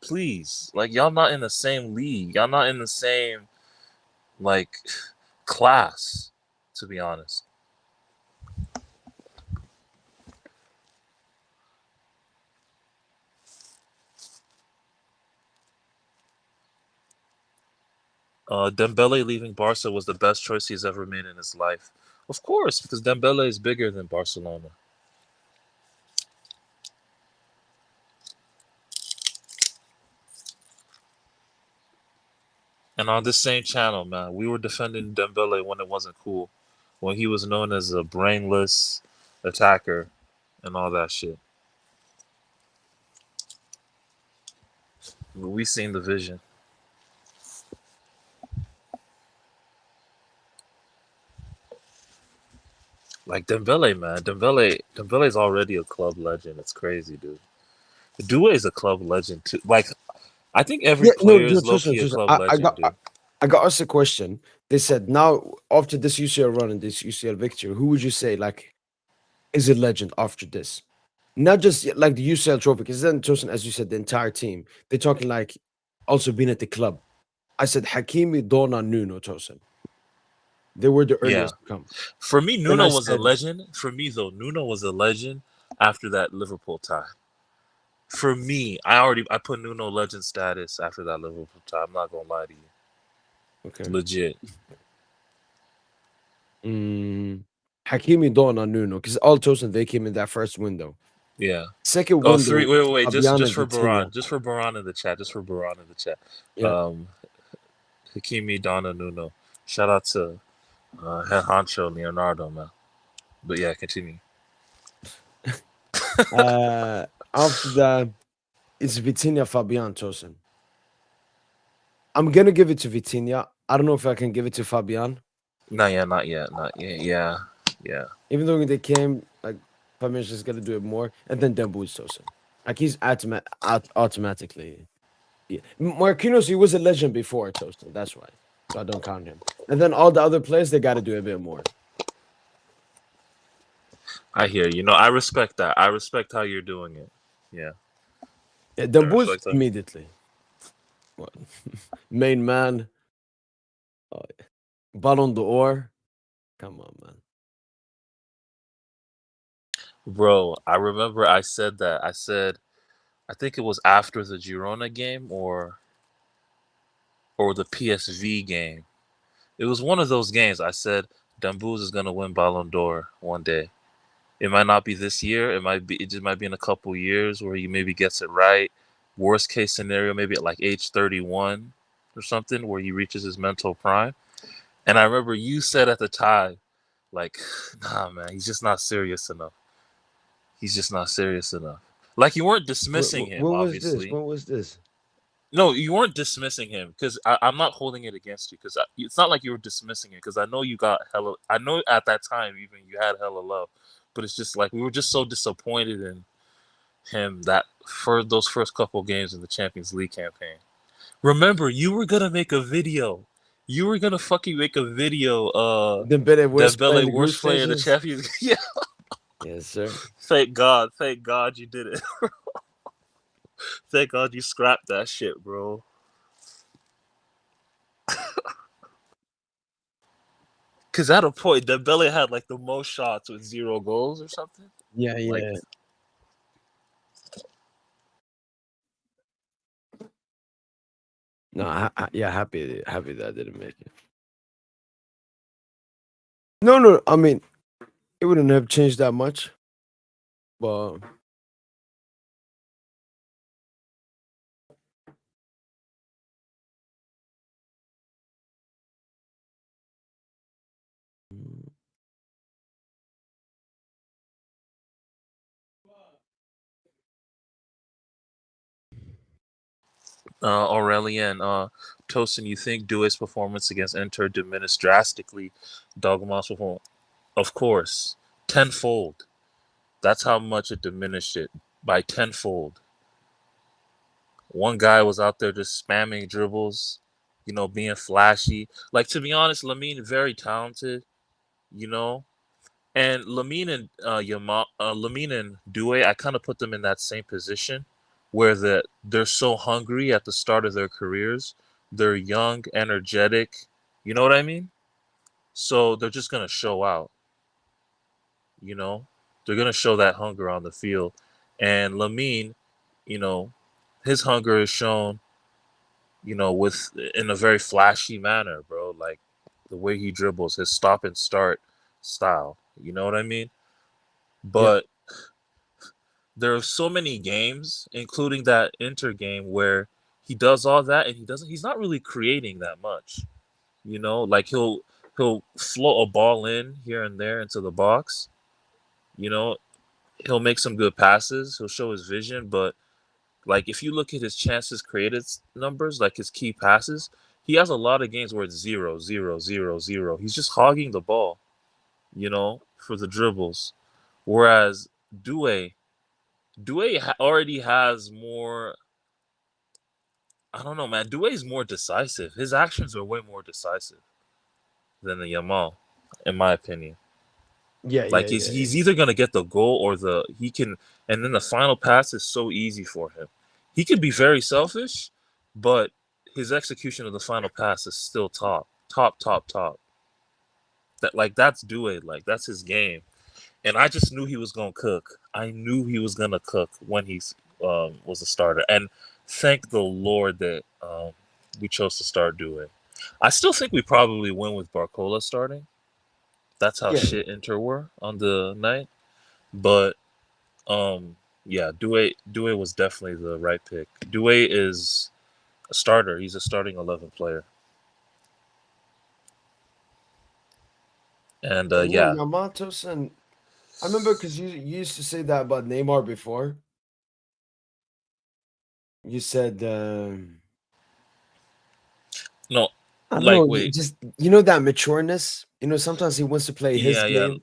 [SPEAKER 4] Please, like, y'all not in the same league. Y'all not in the same, like, class, to be honest. Dembele leaving Barca was the best choice he's ever made in his life. Of course, because Dembele is bigger than Barcelona. And on this same channel, man, we were defending Dembele when it wasn't cool. When he was known as a brainless attacker and all that shit. But we seen the vision. Like Dembele, man. Dembele's already a club legend. It's crazy, dude. Due is a club legend too. Like, I think every player is low-key a club legend, dude.
[SPEAKER 1] I got asked a question. They said, now after this UCL run and this UCL victory, who would you say like is a legend after this? Not just like the UCL trophy, because then chosen, as you said, the entire team. They're talking like also being at the club. I said Hakimi, Dona, Nuno, chosen. They were the earliest to come.
[SPEAKER 4] For me, Nuno was a legend. For me, though, Nuno was a legend after that Liverpool tie. For me, I put Nuno legend status after that Liverpool tie. I'm not gonna lie to you.
[SPEAKER 1] Okay.
[SPEAKER 4] Legit.
[SPEAKER 1] Hakimi, Dona, Nuno, because all chosen they came in that first window.
[SPEAKER 4] Yeah.
[SPEAKER 1] Second window.
[SPEAKER 4] Three. Wait. Just for Baran. Just for Baran in the chat.
[SPEAKER 1] Yeah.
[SPEAKER 4] Hakimi, Donna, Nuno. Shout out to Head Honcho Leonardo, man. But yeah, continue.
[SPEAKER 1] After that, it's Vitinia, Fabian, chosen. I'm gonna give it to Vitinia. I don't know if I can give it to Fabian.
[SPEAKER 4] Not yet. Yeah.
[SPEAKER 1] Even though they came, like Fabian's just gonna do it more, and then Dembo's chosen. Like he's automatically. Yeah. Marquinhos, he was a legend before chosen. That's why. So I don't count him. And then all the other players, they got to do a bit more.
[SPEAKER 4] I hear you. I respect that. I respect how you're doing it. Yeah.
[SPEAKER 1] Dembo's immediately. What? Main man. Oh, yeah. Ballon d'Or. Come on, man.
[SPEAKER 4] Bro, I remember I said that. I think it was after the Girona game or the PSV game. It was one of those games. I said Dembouz is gonna win Ballon d'Or one day. It might not be this year. It just might be in a couple years where he maybe gets it right. Worst case scenario, maybe at like age 31 or something, where he reaches his mental prime. And I remember you said at the time, like, nah, man, he's just not serious enough. Like, you weren't dismissing him, obviously.
[SPEAKER 1] When was this?
[SPEAKER 4] No, you weren't dismissing him, because I'm not holding it against you, because it's not like you were dismissing it, because I know you got hella. I know at that time even you had hella love, but it's just like we were just so disappointed in him that for those first couple games in the Champions League campaign. Remember, you were gonna make a video. You were gonna fucking make a video.
[SPEAKER 1] Dembele worst
[SPEAKER 4] player in the Champions League. Yeah.
[SPEAKER 1] Yes, sir.
[SPEAKER 4] Thank God you did it. Thank God you scrapped that shit, bro. Because at a point, Dembele had like the most shots with 0 goals or something.
[SPEAKER 1] Yeah.
[SPEAKER 4] Like,
[SPEAKER 1] no, happy that I didn't make it. No. I mean, it wouldn't have changed that much, but
[SPEAKER 4] Aurelian, Tosin, you think Doué's performance against Inter diminished drastically Dogma's performance? Of course, tenfold. That's how much it diminished it, by tenfold. One guy was out there just spamming dribbles, being flashy. Like, to be honest, Lamine very talented, you know. And Lamine and Lamine and Doué, I kind of put them in that same position, where they're so hungry at the start of their careers. They're young, energetic. You know what I mean? So they're just gonna show out. You know, they're gonna show that hunger on the field. And Lamine, you know, his hunger is shown, with in a very flashy manner, bro. Like the way he dribbles, his stop and start style. You know what I mean?
[SPEAKER 1] Yeah.
[SPEAKER 4] But there are so many games, including that Inter game, where he does all that and he's not really creating that much. Like he'll float a ball in here and there into the box. You know, he'll make some good passes, he'll show his vision, but like if you look at his chances created numbers, like his key passes, he has a lot of games where it's 0, 0, 0, 0. He's just hogging the ball, for the dribbles. Whereas Doué, already has more. I don't know, man. Doué is more decisive. His actions are way more decisive than the Yamal, in my opinion.
[SPEAKER 1] Yeah,
[SPEAKER 4] Like he's either gonna get the goal or he can, and then the final pass is so easy for him. He can be very selfish, but his execution of the final pass is still top, top, top, top. That's Doué. Like that's his game. And I just knew he was gonna cook. I knew he was gonna cook when he was a starter. And thank the Lord that we chose to start doing. I still think we probably win with Barcola starting. That's how
[SPEAKER 1] yeah.
[SPEAKER 4] shit Inter were on the night. But yeah, Doué was definitely the right pick. Doué is a starter. He's a starting 11 player. And
[SPEAKER 1] And
[SPEAKER 4] yeah,
[SPEAKER 1] Yamatos, and I remember because you used to say that about Neymar before. You said
[SPEAKER 4] no,
[SPEAKER 1] I don't
[SPEAKER 4] like
[SPEAKER 1] know,
[SPEAKER 4] wait,
[SPEAKER 1] just that matureness. Sometimes he wants to play his
[SPEAKER 4] yeah.
[SPEAKER 1] game.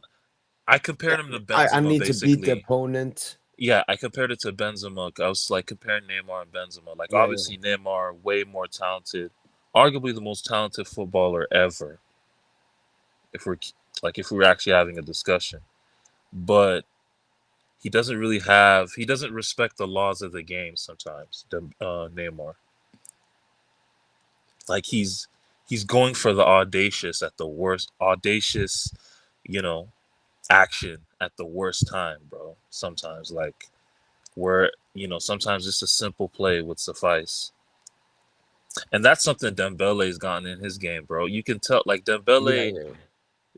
[SPEAKER 4] I compared him to
[SPEAKER 1] I
[SPEAKER 4] Benzema
[SPEAKER 1] need to beat the
[SPEAKER 4] basically.
[SPEAKER 1] opponent.
[SPEAKER 4] Yeah, I compared it to Benzema. I was like comparing Neymar and Benzema. Like
[SPEAKER 1] Yeah, yeah.
[SPEAKER 4] obviously Neymar way more talented, arguably the most talented footballer ever. If we're actually having a discussion, but he doesn't respect the laws of the game sometimes. Neymar, like he's going for the audacious at the worst, you know, action at the worst time, bro. Sometimes like where sometimes just a simple play would suffice. And that's something Dembele's gotten in his game, bro. You can tell, like
[SPEAKER 1] Yeah,
[SPEAKER 4] Dembele,
[SPEAKER 1] yeah.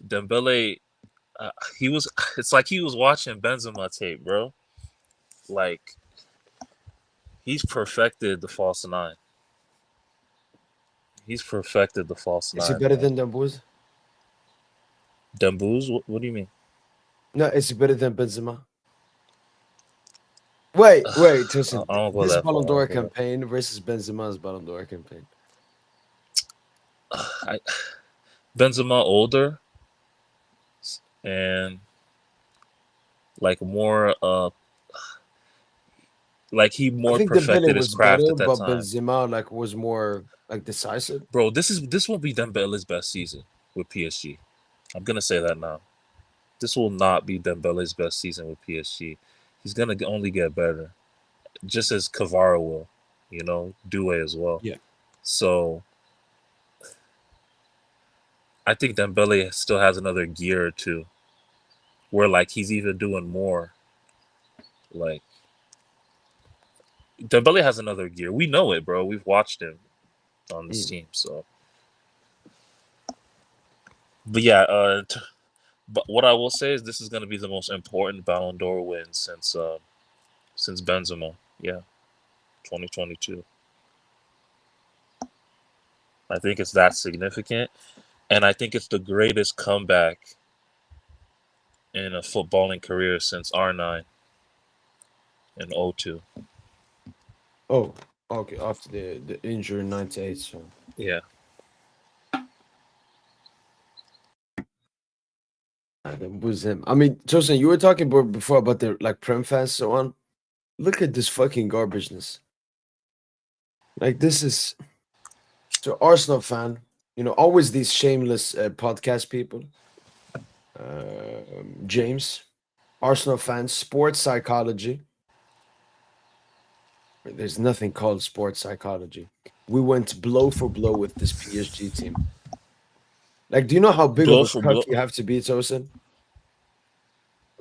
[SPEAKER 4] Dembele, he was. It's like he was watching Benzema tape, bro. Like he's perfected the false nine. He's perfected the false
[SPEAKER 1] Is he
[SPEAKER 4] nine,
[SPEAKER 1] better
[SPEAKER 4] man.
[SPEAKER 1] than Dembouz?
[SPEAKER 4] Dembouz, what do you mean?
[SPEAKER 1] No, is he better than Benzema? Wait,
[SPEAKER 4] I
[SPEAKER 1] Tosin.
[SPEAKER 4] don't go
[SPEAKER 1] His
[SPEAKER 4] that
[SPEAKER 1] Ballon
[SPEAKER 4] far. I
[SPEAKER 1] d'Or
[SPEAKER 4] don't go that
[SPEAKER 1] campaign versus Benzema's Ballon d'Or campaign.
[SPEAKER 4] I, Benzema older and like more like he
[SPEAKER 1] I
[SPEAKER 4] more
[SPEAKER 1] think Dembele
[SPEAKER 4] perfected his
[SPEAKER 1] was
[SPEAKER 4] craft
[SPEAKER 1] better,
[SPEAKER 4] at that
[SPEAKER 1] but
[SPEAKER 4] time.
[SPEAKER 1] Benzema was more decisive.
[SPEAKER 4] Bro, this won't be Dembele's best season with PSG. I'm gonna say that now. This will not be Dembele's best season with PSG. He's gonna only get better, just as Kvara will, Doué as well.
[SPEAKER 1] Yeah.
[SPEAKER 4] So I think Dembele still has another gear or two, where like he's even doing more. Like Dembele has another gear. We know it, bro. We've watched him on this team. So, but yeah, but what I will say is this is going to be the most important Ballon d'Or win since Benzema. Yeah, 2022. I think it's that significant, and I think it's the greatest comeback in a footballing career since R9 in 02.
[SPEAKER 1] Oh, Okay, after the injury in 98. So
[SPEAKER 4] Yeah.
[SPEAKER 1] that was him. I mean, Tosin, you were talking about before about the like Prem fans so on. Look at this fucking garbageness. Like this is so Arsenal fan. You know, always these shameless podcast people. James, Arsenal fans, sports psychology. There's nothing called sports psychology. We went blow for blow with this PSG team. Like, do you know how big of
[SPEAKER 4] Blow
[SPEAKER 1] a
[SPEAKER 4] for
[SPEAKER 1] cuck
[SPEAKER 4] blow.
[SPEAKER 1] you have to be, Tosin?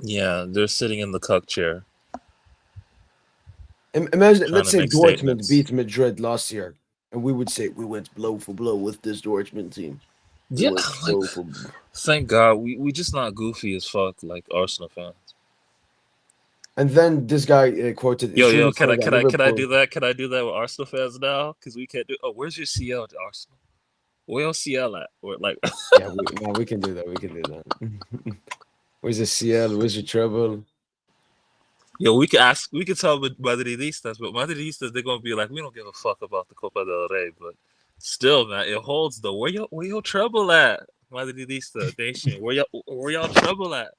[SPEAKER 4] Yeah, they're sitting in the cuck chair
[SPEAKER 1] Imagine,
[SPEAKER 4] trying
[SPEAKER 1] let's
[SPEAKER 4] to
[SPEAKER 1] say
[SPEAKER 4] make
[SPEAKER 1] Dortmund
[SPEAKER 4] statements.
[SPEAKER 1] beat Madrid last year, and we would say we went blow for blow with this Dortmund team. We
[SPEAKER 4] Yeah,
[SPEAKER 1] went
[SPEAKER 4] like
[SPEAKER 1] blow for blow.
[SPEAKER 4] thank God we just not goofy as fuck like Arsenal fans.
[SPEAKER 1] And then this guy quoted, "It's
[SPEAKER 4] Yo,
[SPEAKER 1] really
[SPEAKER 4] can
[SPEAKER 1] funny
[SPEAKER 4] I
[SPEAKER 1] that
[SPEAKER 4] can I can I
[SPEAKER 1] Liverpool."
[SPEAKER 4] do that? Can I do that with Arsenal fans now? Because we can't do. Oh, where's your CL to Arsenal? Where your CL at? Or like,
[SPEAKER 1] Yeah, we can do that. We can do that. Where's the CL? Where's your treble?
[SPEAKER 4] yo, we can ask. We can tell Madridistas, but Madridistas they're gonna be like, we don't give a fuck about the Copa del Rey, but still, man, it holds though. Where your treble at, Madridista nation? Where y'all treble at?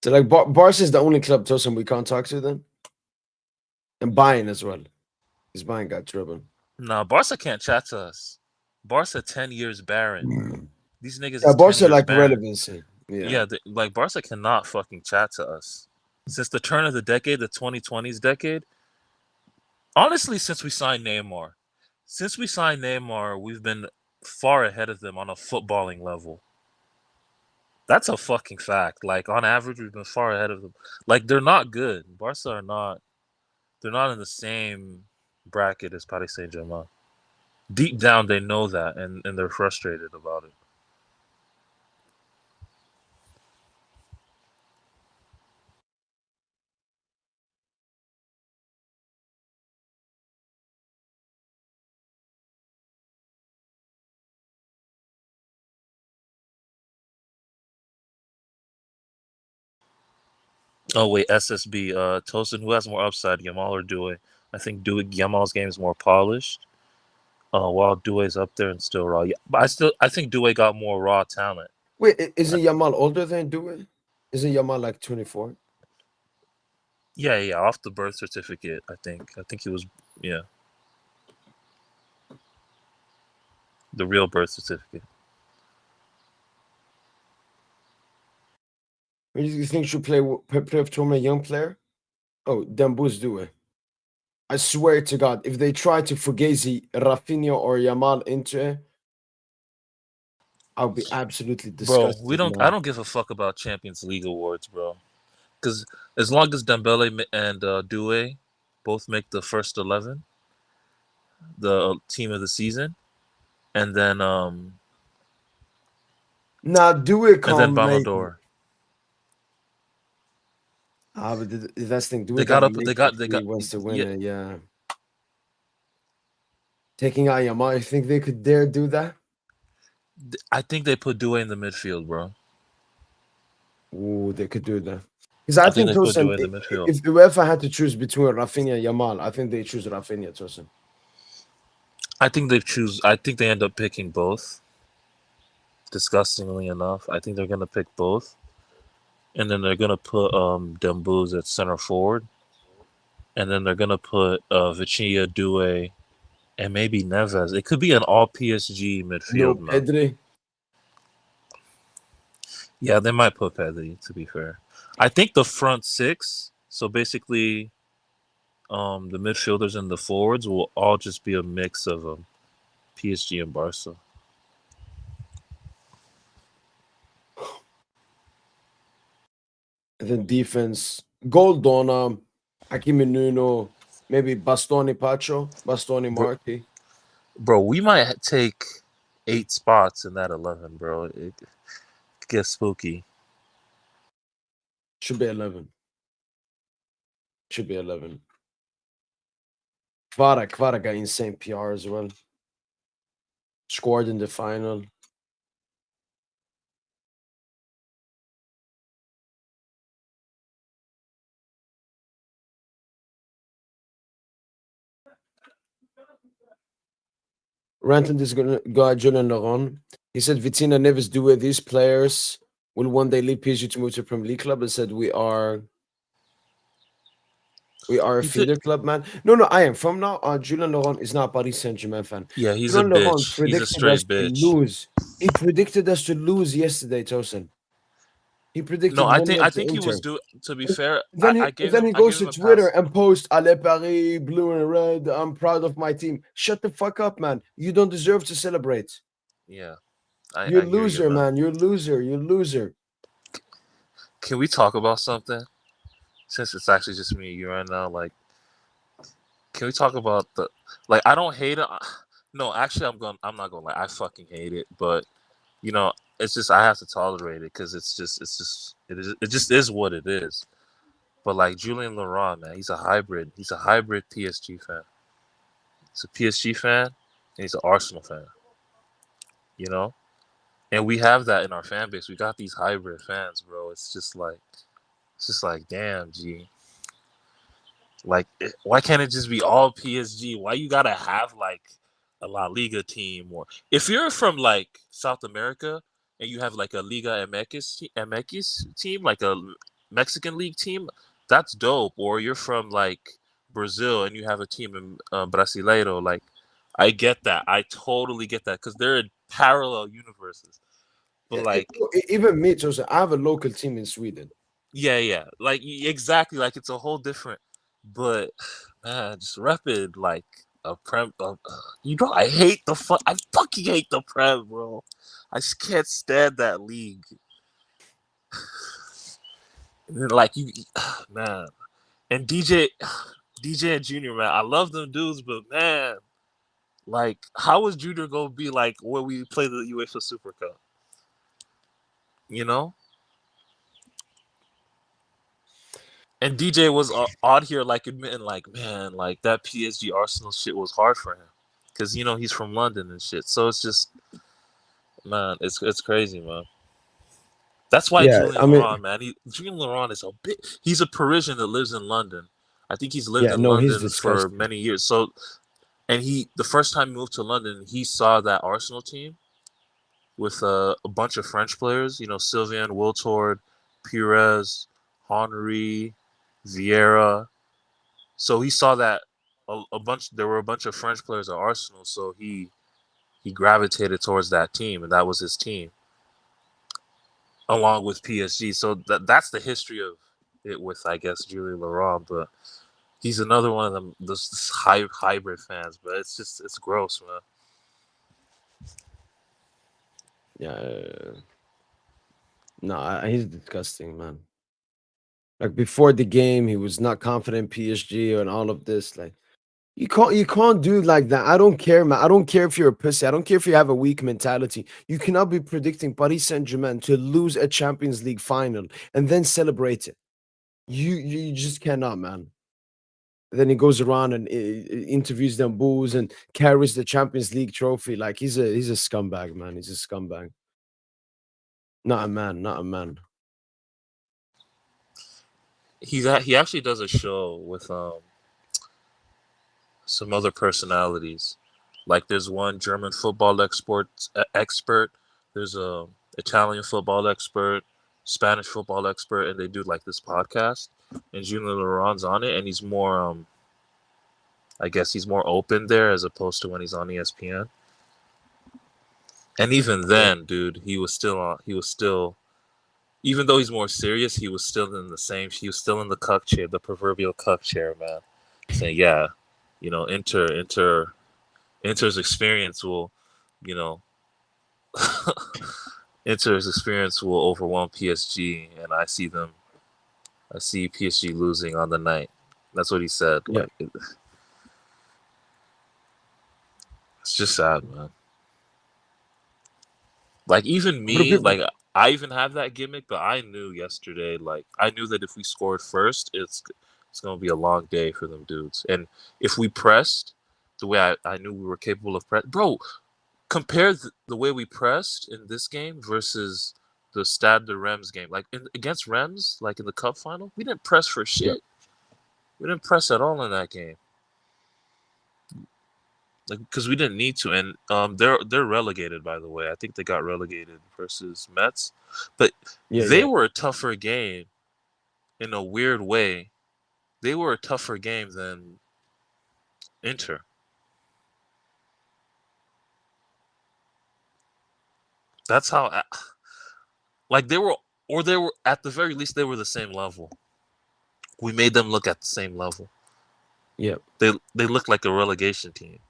[SPEAKER 1] So like Barca is the only club, Tosin, we can't talk to then, and Bayern as well. Because Bayern got treble.
[SPEAKER 4] Nah, Barca can't chat to us. Barca 10 years barren. These niggas
[SPEAKER 1] Yeah,
[SPEAKER 4] is 10
[SPEAKER 1] Barca
[SPEAKER 4] years
[SPEAKER 1] like
[SPEAKER 4] barren.
[SPEAKER 1] relevancy. Yeah.
[SPEAKER 4] Yeah, like Barca cannot fucking chat to us. Since the turn of the decade, the 2020s decade, honestly, since we signed Neymar, we've been far ahead of them on a footballing level. That's a fucking fact. Like on average, we've been far ahead of them. Like they're not good. Barca are not. They're not in the same bracket as Paris Saint Germain. Deep down, they know that, and they're frustrated about it. Oh wait, SSB. Tosin, who has more upside, Yamal or Due? I think Yamal's game is more polished. While Due's up there and still raw. Yeah, but I think Due got more raw talent.
[SPEAKER 1] Wait,
[SPEAKER 4] I
[SPEAKER 1] isn't
[SPEAKER 4] th-
[SPEAKER 1] Yamal older than Due? Isn't Yamal like 24?
[SPEAKER 4] yeah, off the birth certificate. I think he was, yeah, the real birth certificate.
[SPEAKER 1] Who do you think should play with a young player? Oh, Dembuz Due. I swear to God, if they try to Fugazi, Rafinha, or Yamal into it, I'll be absolutely
[SPEAKER 4] Bro,
[SPEAKER 1] disgusted,
[SPEAKER 4] I
[SPEAKER 1] man.
[SPEAKER 4] don't give a fuck about Champions League awards, bro. Because as long as Dembele and Due both make the first 11, the team of the season, and then
[SPEAKER 1] Nah, Due can't
[SPEAKER 4] Ballon
[SPEAKER 1] make it.
[SPEAKER 4] d'Or.
[SPEAKER 1] But that's the thing. Due
[SPEAKER 4] They got
[SPEAKER 1] gotta
[SPEAKER 4] up.
[SPEAKER 1] make it if
[SPEAKER 4] They
[SPEAKER 1] he
[SPEAKER 4] got.
[SPEAKER 1] wants to win
[SPEAKER 4] Yeah,
[SPEAKER 1] it. Yeah. Taking out Yamal, you think they could dare do that?
[SPEAKER 4] I think they put Due in the midfield, bro.
[SPEAKER 1] Ooh, they could do that. Because I
[SPEAKER 4] I think
[SPEAKER 1] think
[SPEAKER 4] they put
[SPEAKER 1] Tosin,
[SPEAKER 4] Due in the midfield.
[SPEAKER 1] if UEFA had to choose between Rafinha and Yamal, I think they choose Rafinha, Tosin.
[SPEAKER 4] I think they choose. I think they end up picking both. Disgustingly enough, I think they're gonna pick both, and then they're gonna put Dembouz at center forward, and then they're gonna put Vitinia, Due, and maybe Neves. It could be an all PSG
[SPEAKER 1] No
[SPEAKER 4] midfield, man.
[SPEAKER 1] Pedri.
[SPEAKER 4] Yeah, they might put Pedri. To be fair, I think the front six. So basically, the midfielders and the forwards will all just be a mix of PSG and Barca.
[SPEAKER 1] And then defense, Goldona, Hakimi Nuno, maybe Bastoni Pacho, Bastoni
[SPEAKER 4] Bro,
[SPEAKER 1] Marchi.
[SPEAKER 4] bro, we might take 8 spots in that 11, bro. It gets spooky.
[SPEAKER 1] Should be 11. Should be 11. Kvara got insane PR as well. Scored in the final. ranting this guy Julian Laurent. He said Vitinia never do it. These players will one day leave PSG to move to a Premier League club, and said we are a
[SPEAKER 4] He did.
[SPEAKER 1] feeder club, man. No, I am. From now on, Julian Laurent is not a Paris Saint Germain fan.
[SPEAKER 4] Yeah, he's a
[SPEAKER 1] Julian Laurent
[SPEAKER 4] bitch. He's a
[SPEAKER 1] predicted us
[SPEAKER 4] straight
[SPEAKER 1] to
[SPEAKER 4] bitch.
[SPEAKER 1] lose. He predicted us to lose yesterday, Tosin. He predicted
[SPEAKER 4] No, I
[SPEAKER 1] 1-0
[SPEAKER 4] think
[SPEAKER 1] to
[SPEAKER 4] he was
[SPEAKER 1] Inter.
[SPEAKER 4] doing. To be fair,
[SPEAKER 1] Then
[SPEAKER 4] I gave
[SPEAKER 1] he
[SPEAKER 4] him
[SPEAKER 1] goes to
[SPEAKER 4] a
[SPEAKER 1] Twitter
[SPEAKER 4] pass.
[SPEAKER 1] and posts "Allez Paris, blue and red. I'm proud of my team." Shut the fuck up, man. You don't deserve to celebrate.
[SPEAKER 4] Yeah,
[SPEAKER 1] You're
[SPEAKER 4] I
[SPEAKER 1] a
[SPEAKER 4] hear you,
[SPEAKER 1] loser,
[SPEAKER 4] man.
[SPEAKER 1] man. You're a loser. You're a loser.
[SPEAKER 4] Can we talk about something? Since it's actually just me and you right now, like, can we talk about the like? I don't hate it. No, actually, I'm not gonna lie. I fucking hate it, but you know, it's just I have to tolerate it because it just is what it is. But like Julian Laurent, man, he's a hybrid. He's a hybrid PSG fan. He's a PSG fan, and he's an Arsenal fan. You know, and we have that in our fan base. We got these hybrid fans, bro. It's just like, damn, G. Like, why can't it just be all PSG? Why you gotta have like a La Liga team? Or if you're from like South America and you have like a Liga MX team, like a Mexican league team, that's dope. Or you're from like Brazil and you have a team in Brasileiro. Like, I get that. I totally get that because they're in parallel universes. But
[SPEAKER 1] Yeah,
[SPEAKER 4] like,
[SPEAKER 1] even me, Jose. I have a local team in Sweden.
[SPEAKER 4] yeah, like exactly, like it's a whole different. But man, just rep it like a prem. You know, I fucking hate the prem, bro. I just can't stand that league. And then, like man, and DJ and Junior, man, I love them dudes, but man, like, how is Junior gonna be like when we play the UEFA Super Cup? You know. And DJ was on here like admitting like, man, like that PSG Arsenal shit was hard for him because you know he's from London and shit. So it's just, man, it's crazy, man. That's why
[SPEAKER 1] Yeah,
[SPEAKER 4] Julian
[SPEAKER 1] I mean,
[SPEAKER 4] Laurent, man, Julian Laurent is a bit. He's a Parisian that lives in London. I think he's lived
[SPEAKER 1] yeah,
[SPEAKER 4] in
[SPEAKER 1] no, he's
[SPEAKER 4] London for
[SPEAKER 1] disgusting.
[SPEAKER 4] many years. So, and the first time he moved to London, he saw that Arsenal team with a bunch of French players. You know, Sylvain Wiltord, Pires, Henry, Vieira. So he saw that a bunch. There were a bunch of French players at Arsenal, so he gravitated towards that team, and that was his team, along with PSG. So that's the history of it with, I guess, Julian Laurent. But he's another one of them, those hybrid fans. But it's gross, man.
[SPEAKER 1] Yeah, no, he's disgusting, man. Like before the game, he was not confident PSG and all of this. Like you can't do like that. I don't care, man. I don't care if you're a pussy. I don't care if you have a weak mentality. You cannot be predicting Paris Saint Germain to lose a Champions League final and then celebrate it. You just cannot, man. Then he goes around and interviews them bulls and carries the Champions League trophy. Like he's a scumbag, man. He's a scumbag. Not a man. Not a man.
[SPEAKER 4] He actually does a show with some other personalities. Like there's one German football expert. There's a Italian football expert, Spanish football expert, and they do like this podcast. And Julian Laurent's on it, and he's more I guess he's more open there as opposed to when he's on ESPN. And even
[SPEAKER 1] Yeah.
[SPEAKER 4] then, dude, he was still on. He was still, even though he's more serious, he was still in the same. He was still in the cuck chair, the proverbial cuck chair, man. Saying, yeah, you know, Inter's experience will, you know, Inter's experience will overwhelm PSG, and I see PSG losing on the night. That's what he said.
[SPEAKER 1] Yeah.
[SPEAKER 4] Like, it's just sad, man. Like even
[SPEAKER 1] What do
[SPEAKER 4] me,
[SPEAKER 1] people?
[SPEAKER 4] like I even have that gimmick, but I knew yesterday, like I knew that if we scored first, it's gonna be a long day for them dudes. And if we pressed the way I knew we were capable of press, bro, compare the way we pressed in this game versus the Stade de Reims game. Like against Reims, like in the cup final, we didn't press for
[SPEAKER 1] Yeah.
[SPEAKER 4] shit. We didn't press at all in that game. like because we didn't need to, and they're relegated, by the way. I think they got relegated versus Mets, but they were a tougher game in a weird way. They were a tougher game than Inter. That's how, like they were, or they were at the very least they were the same level. We made them look at the same level.
[SPEAKER 1] Yep.
[SPEAKER 4] They look like a relegation team.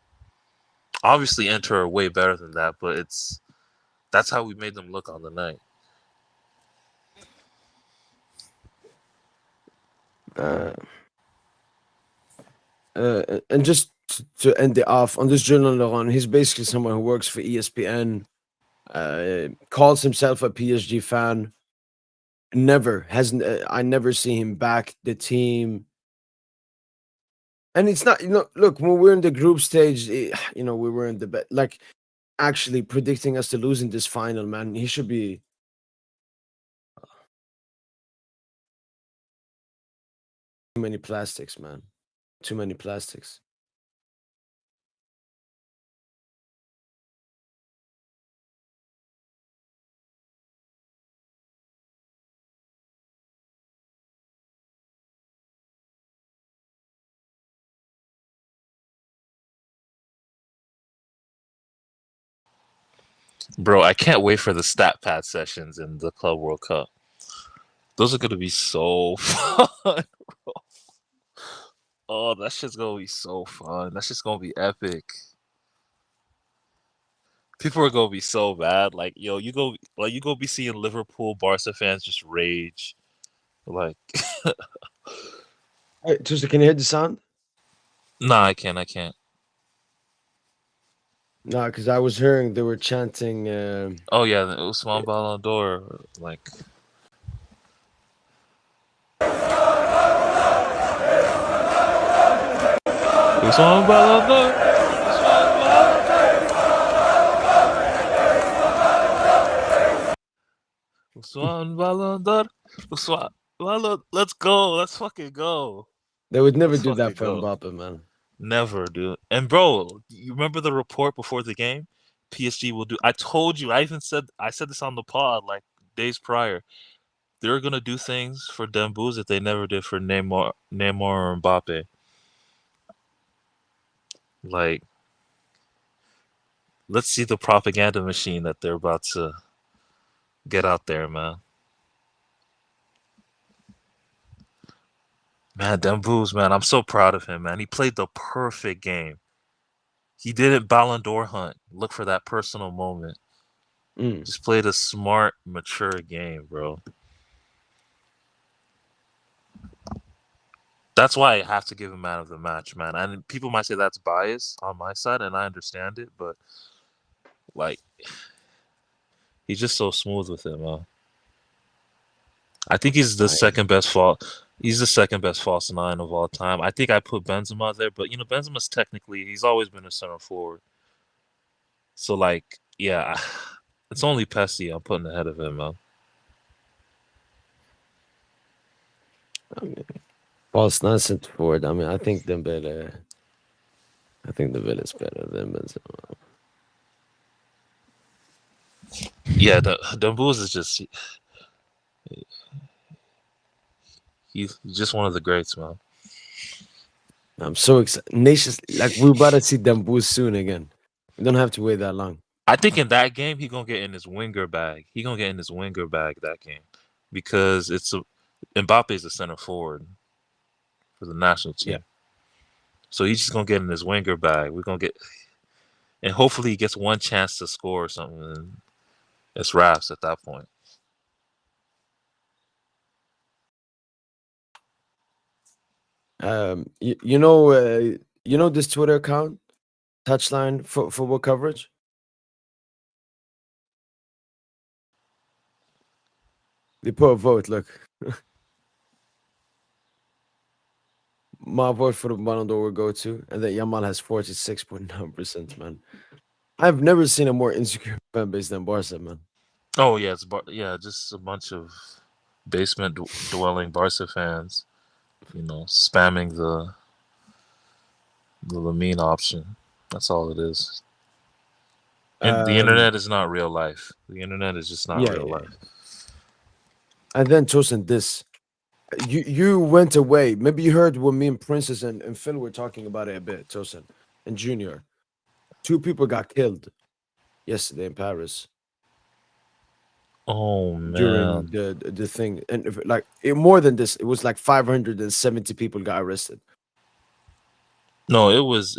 [SPEAKER 4] Obviously, Inter are way better than that, but that's how we made them look on the night.
[SPEAKER 1] And just to end it off on this journal, Laurent, he's basically someone who works for ESPN, calls himself a PSG fan. Never hasn't. I never see him back the team. And it's not, look, when we're in the group stage, we were in the like actually predicting us to lose in this final, man. He should be. Too many plastics, man. Too many plastics.
[SPEAKER 4] Bro, I can't wait for the stat pad sessions in the Club World Cup. Those are gonna be so fun, bro. Oh, that shit's gonna be so fun. That shit's gonna be epic. People are gonna be so bad. Like, yo, you go be seeing Liverpool, Barca fans just rage. Like,
[SPEAKER 1] Hey, Tuesday, can you hear the sound?
[SPEAKER 4] nah, I can't.
[SPEAKER 1] No, because I was hearing they were chanting.
[SPEAKER 4] Oh yeah, the Usman Ballon d'Or, like. Usman Ballon d'Or. Usman Ballon d'Or. Usman Ballon. Let's go. Let's fucking go.
[SPEAKER 1] They would never
[SPEAKER 4] Let's
[SPEAKER 1] do that
[SPEAKER 4] fucking
[SPEAKER 1] for
[SPEAKER 4] go.
[SPEAKER 1] Mbappe, man.
[SPEAKER 4] Never, dude. And bro, you remember the report before the game? PSG will do. I told you. I said this on the pod like days prior. They're gonna do things for Dembouz that they never did for Neymar or Mbappe. Like, let's see the propaganda machine that they're about to get out there, man. Man, Dembouz, man, I'm so proud of him, man. He played the perfect game. He didn't Ballon d'Or hunt. Look for that personal moment. Just played a smart, mature game, bro. That's why I have to give him man of the match, man. And people might say that's bias on my side, and I understand it, but like, he's just so smooth with it, man. I think he's the second best He's the second best false nine of all time. I think I put Benzema there, but Benzema's technically he's always been a center forward. So like, yeah, it's only Pessi I'm putting ahead of him, man.
[SPEAKER 1] I mean, false nine center forward. I mean, I think Dembele is better than Benzema.
[SPEAKER 4] Yeah, Dembouz is just he's just one of the greats, man.
[SPEAKER 1] I'm so excited. Nations, like we're about to see Dembouz soon again. We don't have to wait that long.
[SPEAKER 4] I think in that game he gonna get in his winger bag. He gonna get in his winger bag that game because Mbappe is a center forward for the national team.
[SPEAKER 1] Yeah.
[SPEAKER 4] So he's just gonna get in his winger bag. We're gonna get, and hopefully he gets one chance to score or something. And it's wraps at that point.
[SPEAKER 1] You know this Twitter account, Touchline for football coverage. They put a vote. Look, my vote for the Ballon d'Or will go to, and then Yamal has 46.9%. Man, I've never seen a more insecure fan base than Barca, man.
[SPEAKER 4] Oh yeah, just a bunch of basement dwelling Barca fans, spamming the Lamine option. That's all it is. And the internet is not real life. The internet is just not real life.
[SPEAKER 1] And then Tosin, this. You went away. Maybe you heard when me and Princess and Phil were talking about it a bit, Tosin and Junior. 2 people got killed yesterday in Paris.
[SPEAKER 4] Oh man.
[SPEAKER 1] During the thing. And more than this, it was like 570 people got arrested.
[SPEAKER 4] No, it was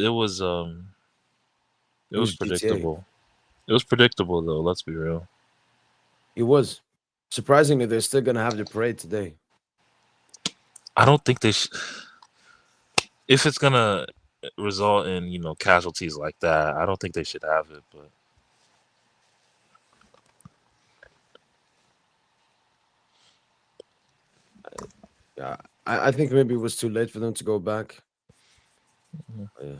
[SPEAKER 4] predictable.
[SPEAKER 1] GTA.
[SPEAKER 4] It was predictable though, let's be real.
[SPEAKER 1] It was. Surprisingly, they're still gonna have the parade today.
[SPEAKER 4] I don't think they should. If it's gonna result in, casualties like that, I don't think they should have it, but
[SPEAKER 1] Yeah, I think maybe it was too late for them to go back. Yeah.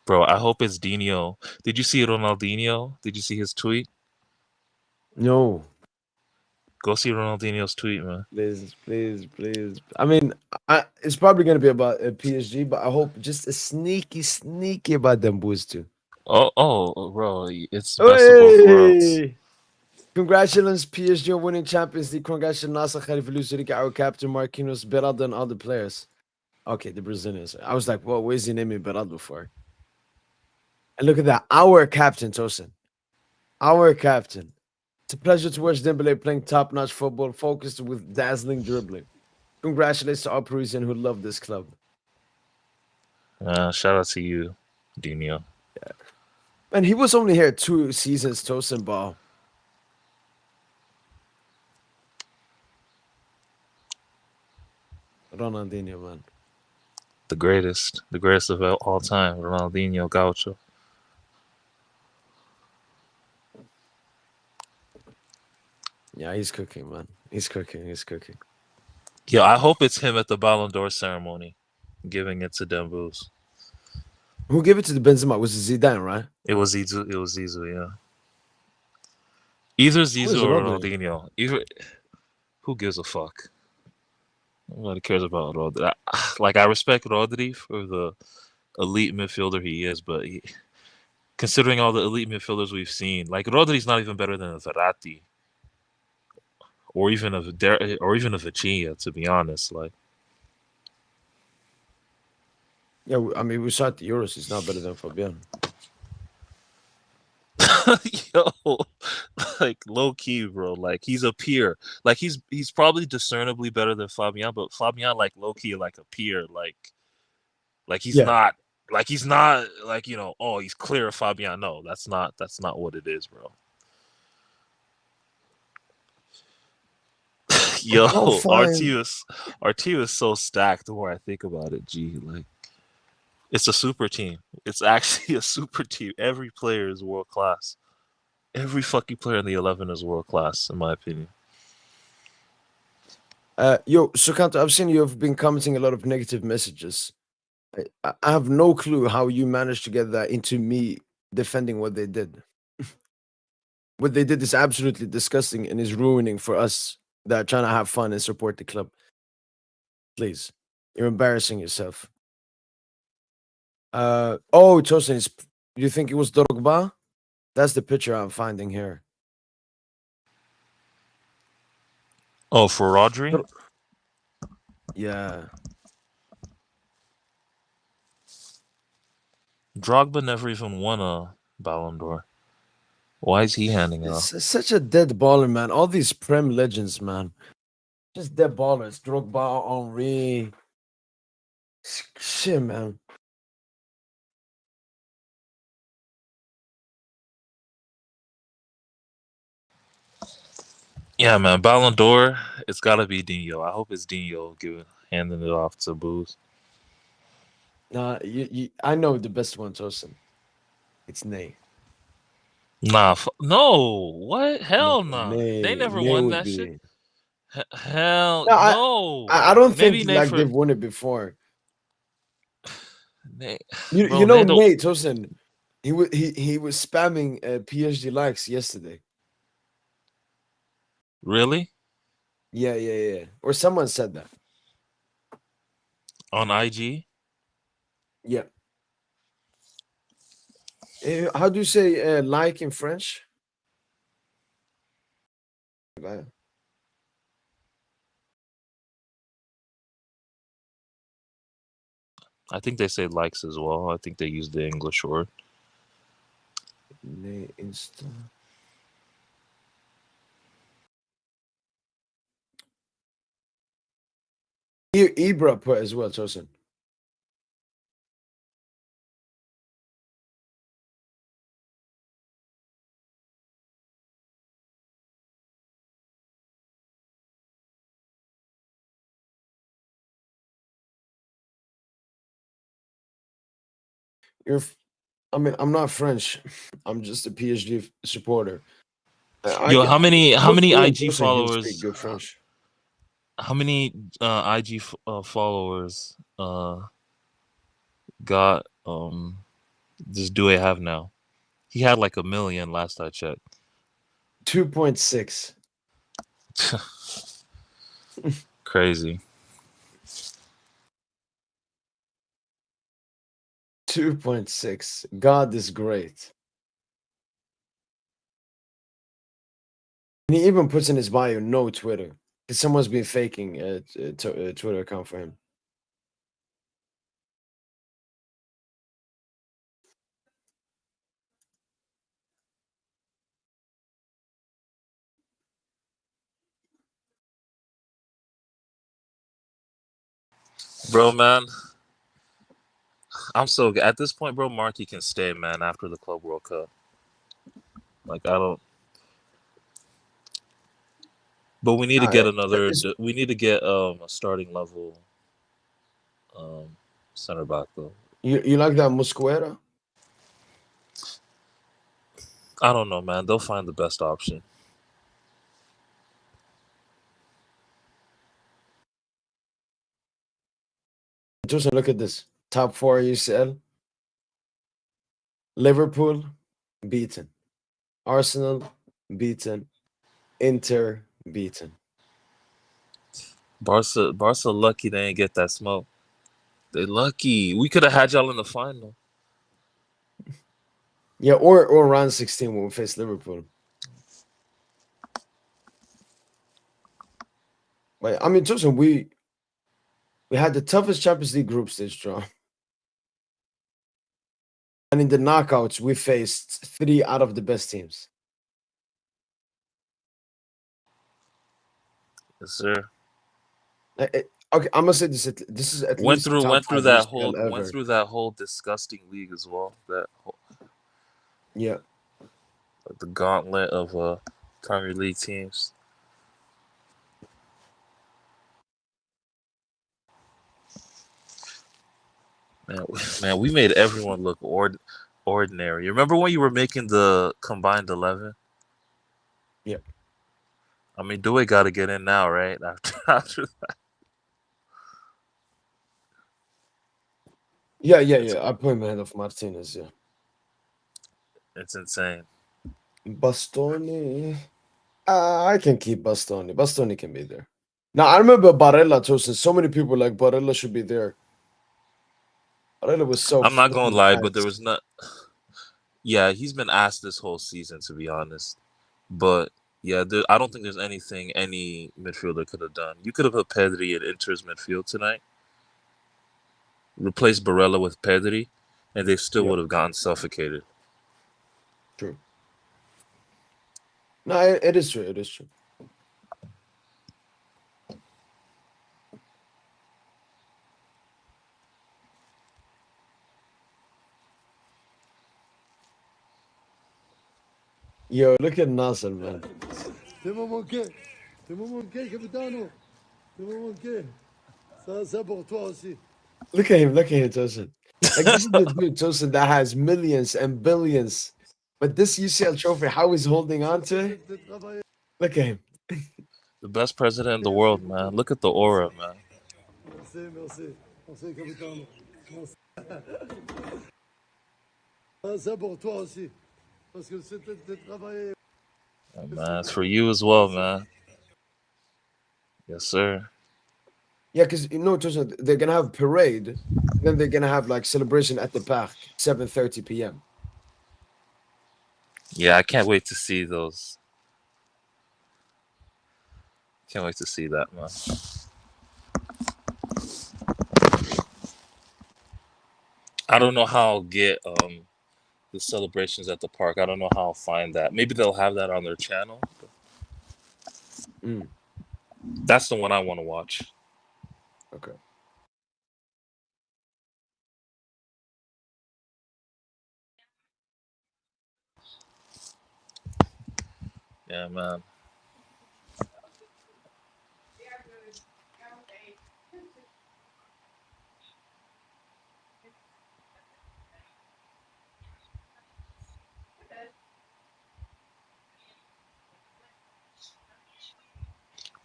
[SPEAKER 4] bro, I hope it's Dino. Did you see Ronaldinho? Did you see his tweet?
[SPEAKER 1] No.
[SPEAKER 4] Go see Ronaldinho's tweet, man.
[SPEAKER 1] Please. I mean, it's probably going to be about PSG, but I hope just a sneaky about them boys too.
[SPEAKER 4] Oh, bro, it's best of both worlds.
[SPEAKER 1] Congratulations, PSG on winning Champions League. Congratulations, Lucho Enrique, our captain, Marquinhos, Beraldo, and other players. Okay, the Brazilians. I was like, well, where's he naming Beraldo for? And look at that. Our captain, Tosin. Our captain. It's a pleasure to watch Dembele playing top-notch football, focused with dazzling dribbling. Congratulations to all Parisians who love this club.
[SPEAKER 4] Shout out to you, Dino.
[SPEAKER 1] Yeah. And he was only here 2 seasons, Tosin Ball. Ronaldinho, man.
[SPEAKER 4] The greatest of all time, Ronaldinho Gaucho.
[SPEAKER 1] Yeah, he's cooking, man. He's cooking.
[SPEAKER 4] Yeah, I hope it's him at the Ballon d'Or ceremony, giving it to Dembus.
[SPEAKER 1] Who gave it to the Benzema? Was it Zidane, right?
[SPEAKER 4] It was Zizou, yeah. Either Zizou or Ronaldinho. Who gives a fuck? Nobody cares about Rodri. I respect Rodri for the elite midfielder he is, but considering all the elite midfielders we've seen, Rodri's not even better than a Verratti. Or even a Vitinia, to be honest.
[SPEAKER 1] Yeah, I mean, we saw at the Euros. He's not better than Fabian.
[SPEAKER 4] Yo, low key, bro. He's a peer. He's probably discernibly better than Fabian, but Fabian low key a peer. He's not. He's not oh, he's clear of Fabian. No, that's not what it is, bro. Yo, RT is so stacked the more I think about it, G. It's a super team. It's actually a super team. Every player is world class. Every fucking player in the 11 is world class, in my opinion.
[SPEAKER 1] Yo, Sukanto, I've seen you have been commenting a lot of negative messages. I have no clue how you managed to get that into me defending what they did. What they did is absolutely disgusting and is ruining for us that are trying to have fun and support the club. Please, you're embarrassing yourself. Tosin, you think it was Drogba? That's the picture I'm finding here.
[SPEAKER 4] Oh, for Rodri?
[SPEAKER 1] Yeah.
[SPEAKER 4] Drogba never even won a Ballon d'Or. Why is he handing it off?
[SPEAKER 1] Such a dead baller, man. All these Prem legends, man. Just dead ballers. Drogba, Henry. Shit, man.
[SPEAKER 4] Yeah, man. Ballon d'Or, it's got to be Dino. I hope it's Dino handing it off to Booze.
[SPEAKER 1] Nah, I know the best one, Tosin. It's Ney.
[SPEAKER 4] Nah, no. What? Hell no.
[SPEAKER 1] Ney,
[SPEAKER 4] They never
[SPEAKER 1] Ney
[SPEAKER 4] won
[SPEAKER 1] would
[SPEAKER 4] that
[SPEAKER 1] be.
[SPEAKER 4] shit. Hell
[SPEAKER 1] no. I don't think they've won it before.
[SPEAKER 4] Ney,
[SPEAKER 1] you know Ney, Tosin. He was spamming PSG likes yesterday.
[SPEAKER 4] Really?
[SPEAKER 1] Yeah. Or someone said that.
[SPEAKER 4] On IG?
[SPEAKER 1] Yeah. How do you say like in French?
[SPEAKER 4] I think they say likes as well. I think they use the English word.
[SPEAKER 1] Insta. Ibra put as well, Tosin. I'm not French. I'm just a PSG supporter.
[SPEAKER 4] Yo, how many IG
[SPEAKER 1] Tosin can speak
[SPEAKER 4] followers?
[SPEAKER 1] good French.
[SPEAKER 4] How many IG followers got does Due have now? He had like 1 million last I checked.
[SPEAKER 1] 2.6.
[SPEAKER 4] Crazy.
[SPEAKER 1] 2.6. God is great. And he even puts in his bio no Twitter. Because someone's been faking a Twitter account for him.
[SPEAKER 4] Bro, man. I'm so good. At this point, bro, Marky can stay, man, after the Club World Cup. Like, I don't. But we need to get another. We need to get a starting level center back, though.
[SPEAKER 1] You like that Mosquera?
[SPEAKER 4] I don't know, man. They'll find the best option.
[SPEAKER 1] Just look at this. Top 4 UCL. Liverpool, beaten. Arsenal, beaten. Inter, beaten.
[SPEAKER 4] Barca lucky they ain't get that smoke. They lucky. We could have had y'all in the final.
[SPEAKER 1] Yeah, or round 16 when we face Liverpool. But I mean, Tosin, we had the toughest Champions League group stage draw. And in the knockouts, we faced 3 out of the best teams.
[SPEAKER 4] Yes, sir.
[SPEAKER 1] Okay, I'm gonna say this. This is at
[SPEAKER 4] Went
[SPEAKER 1] least
[SPEAKER 4] through
[SPEAKER 1] top
[SPEAKER 4] that
[SPEAKER 1] 5 UCL
[SPEAKER 4] went
[SPEAKER 1] ever.
[SPEAKER 4] through that whole disgusting league as well.
[SPEAKER 1] Yeah.
[SPEAKER 4] Like the gauntlet of Premier League teams. Man, we made everyone look ordinary. Remember when you were making the combined 11?
[SPEAKER 1] Yeah.
[SPEAKER 4] I mean, Due got to get in now, right? After that.
[SPEAKER 1] Yeah. I put him ahead of Martinez. Yeah.
[SPEAKER 4] It's insane.
[SPEAKER 1] Bastoni. I can keep Bastoni. Bastoni can be there. Now I remember Barella, Tosin. So many people like Barella should be there. Barella was so.
[SPEAKER 4] I'm not gonna lie, but
[SPEAKER 1] fast.
[SPEAKER 4] there was not. Yeah, he's been asked this whole season, to be honest. But yeah, I don't think there's anything any midfielder could have done. You could have put Pedri in Inter's midfield tonight, replaced Barella with Pedri, and they still would have gotten suffocated.
[SPEAKER 1] True. No, it is true. It is true. Yo, look at Nasser, man. Look at him, Tosin. Like this is the dude, Tosin, that has millions and billions. But this UCL trophy, how he's holding on to it? Look at him.
[SPEAKER 4] The best president in the world, man. Look at the aura, man. Man, it's for you as well, man. Yes, sir.
[SPEAKER 1] Yeah, because they're gonna have parade, then they're gonna have like celebration at the park, 7:30 p.m.
[SPEAKER 4] Yeah, I can't wait to see those. Can't wait to see that, man. I don't know how I'll get the celebrations at the park. I don't know how I'll find that. Maybe they'll have that on their channel.
[SPEAKER 1] Mm,
[SPEAKER 4] That's the one I want to watch.
[SPEAKER 1] okay.
[SPEAKER 4] Yeah, man.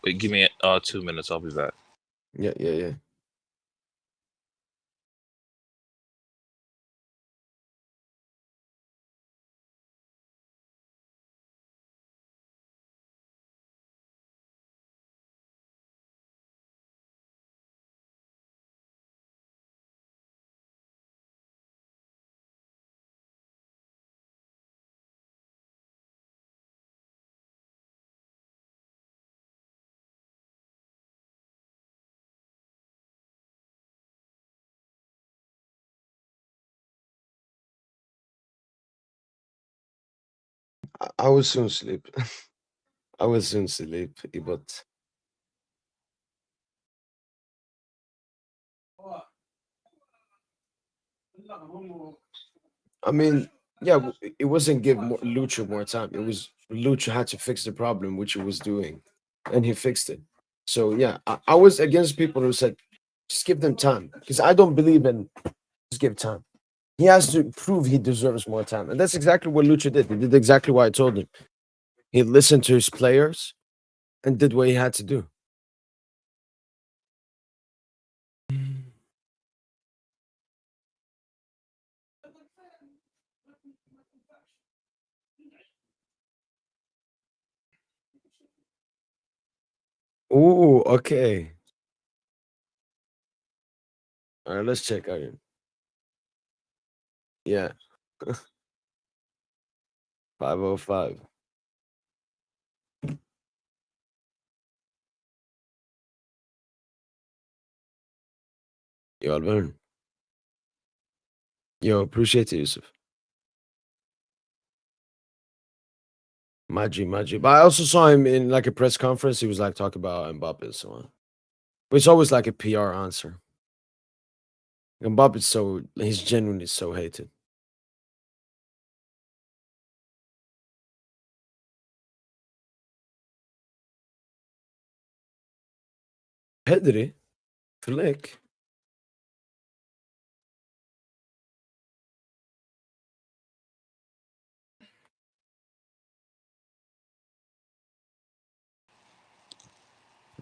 [SPEAKER 4] Wait, give me 2 minutes. I'll be back.
[SPEAKER 1] Yeah. I will soon sleep. I will soon sleep, but I mean, yeah, it wasn't give Lucho more time. It was Lucho had to fix the problem, which he was doing, and he fixed it. So yeah, I was against people who said just give them time because I don't believe in just give time. He has to prove he deserves more time, and that's exactly what Lucho did. He did exactly what I told him. He listened to his players and did what he had to do. Oh, okay. All right, let's check out. Yeah, 505. Yo, Alvin. Yo, appreciate it, Yusuf. Maji. But I also saw him in like a press conference. He was like talking about Mbappe and so on. But it's always like a PR answer. Mbappe's he's genuinely so hated. Pedri, Flick.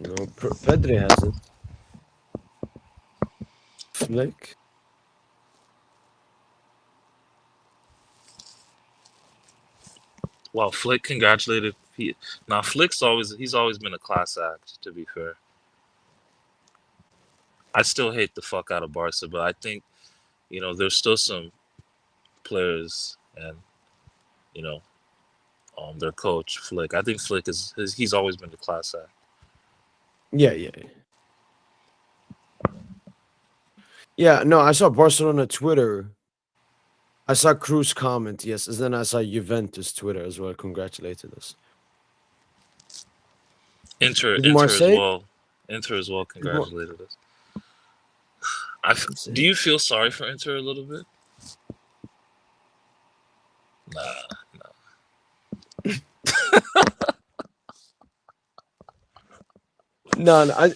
[SPEAKER 1] No, Pedri hasn't. Flick.
[SPEAKER 4] Well, Flick congratulated. Now Flick's he's always been a class act. To be fair, I still hate the fuck out of Barca, but I think there's still some players and you know their coach Flick. I think Flick he's always been the class act.
[SPEAKER 1] Yeah. Yeah, no, I saw Barcelona Twitter. I saw Cruz comment, yes, and then I saw Juventus Twitter as well. Congratulated us.
[SPEAKER 4] Inter
[SPEAKER 1] Did
[SPEAKER 4] as
[SPEAKER 1] Marseille?
[SPEAKER 4] well. Inter as well congratulated us. Do you feel sorry for Inter a little bit? Nah.
[SPEAKER 1] No, I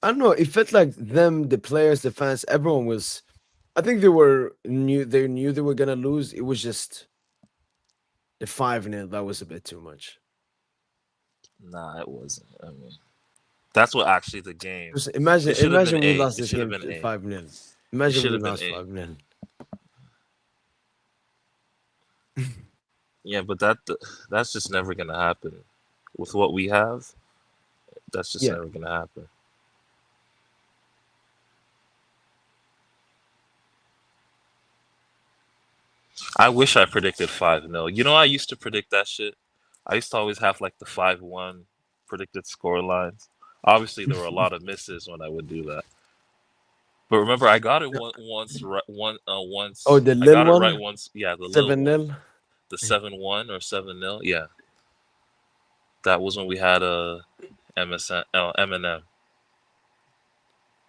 [SPEAKER 1] don't know. It felt like them, the players, the fans, everyone was. I think they knew they were gonna lose. It was just the 5-0 that was a bit too much.
[SPEAKER 4] Nah, it wasn't. I mean, that's what actually the game.
[SPEAKER 1] Imagine we lost
[SPEAKER 4] It
[SPEAKER 1] this
[SPEAKER 4] should have
[SPEAKER 1] game
[SPEAKER 4] been 8.
[SPEAKER 1] 5-0.
[SPEAKER 4] It
[SPEAKER 1] Imagine
[SPEAKER 4] should
[SPEAKER 1] we
[SPEAKER 4] have been
[SPEAKER 1] lost
[SPEAKER 4] 8.
[SPEAKER 1] 5-0.
[SPEAKER 4] Yeah, but that's just never gonna happen. With what we have, that's just
[SPEAKER 1] Yeah.
[SPEAKER 4] never gonna happen. I wish I predicted 5-0. You know, I used to predict that shit. I used to always have like the 5-1 predicted score lines. Obviously, there were a lot of misses when I would do that. But remember, I got it once.
[SPEAKER 1] Oh,
[SPEAKER 4] Once
[SPEAKER 1] the
[SPEAKER 4] I
[SPEAKER 1] little
[SPEAKER 4] got it right
[SPEAKER 1] one,
[SPEAKER 4] once. Yeah, the little one,
[SPEAKER 1] 7-0.
[SPEAKER 4] the 7-1 or 7-0. Yeah, that was when we had a Eminem.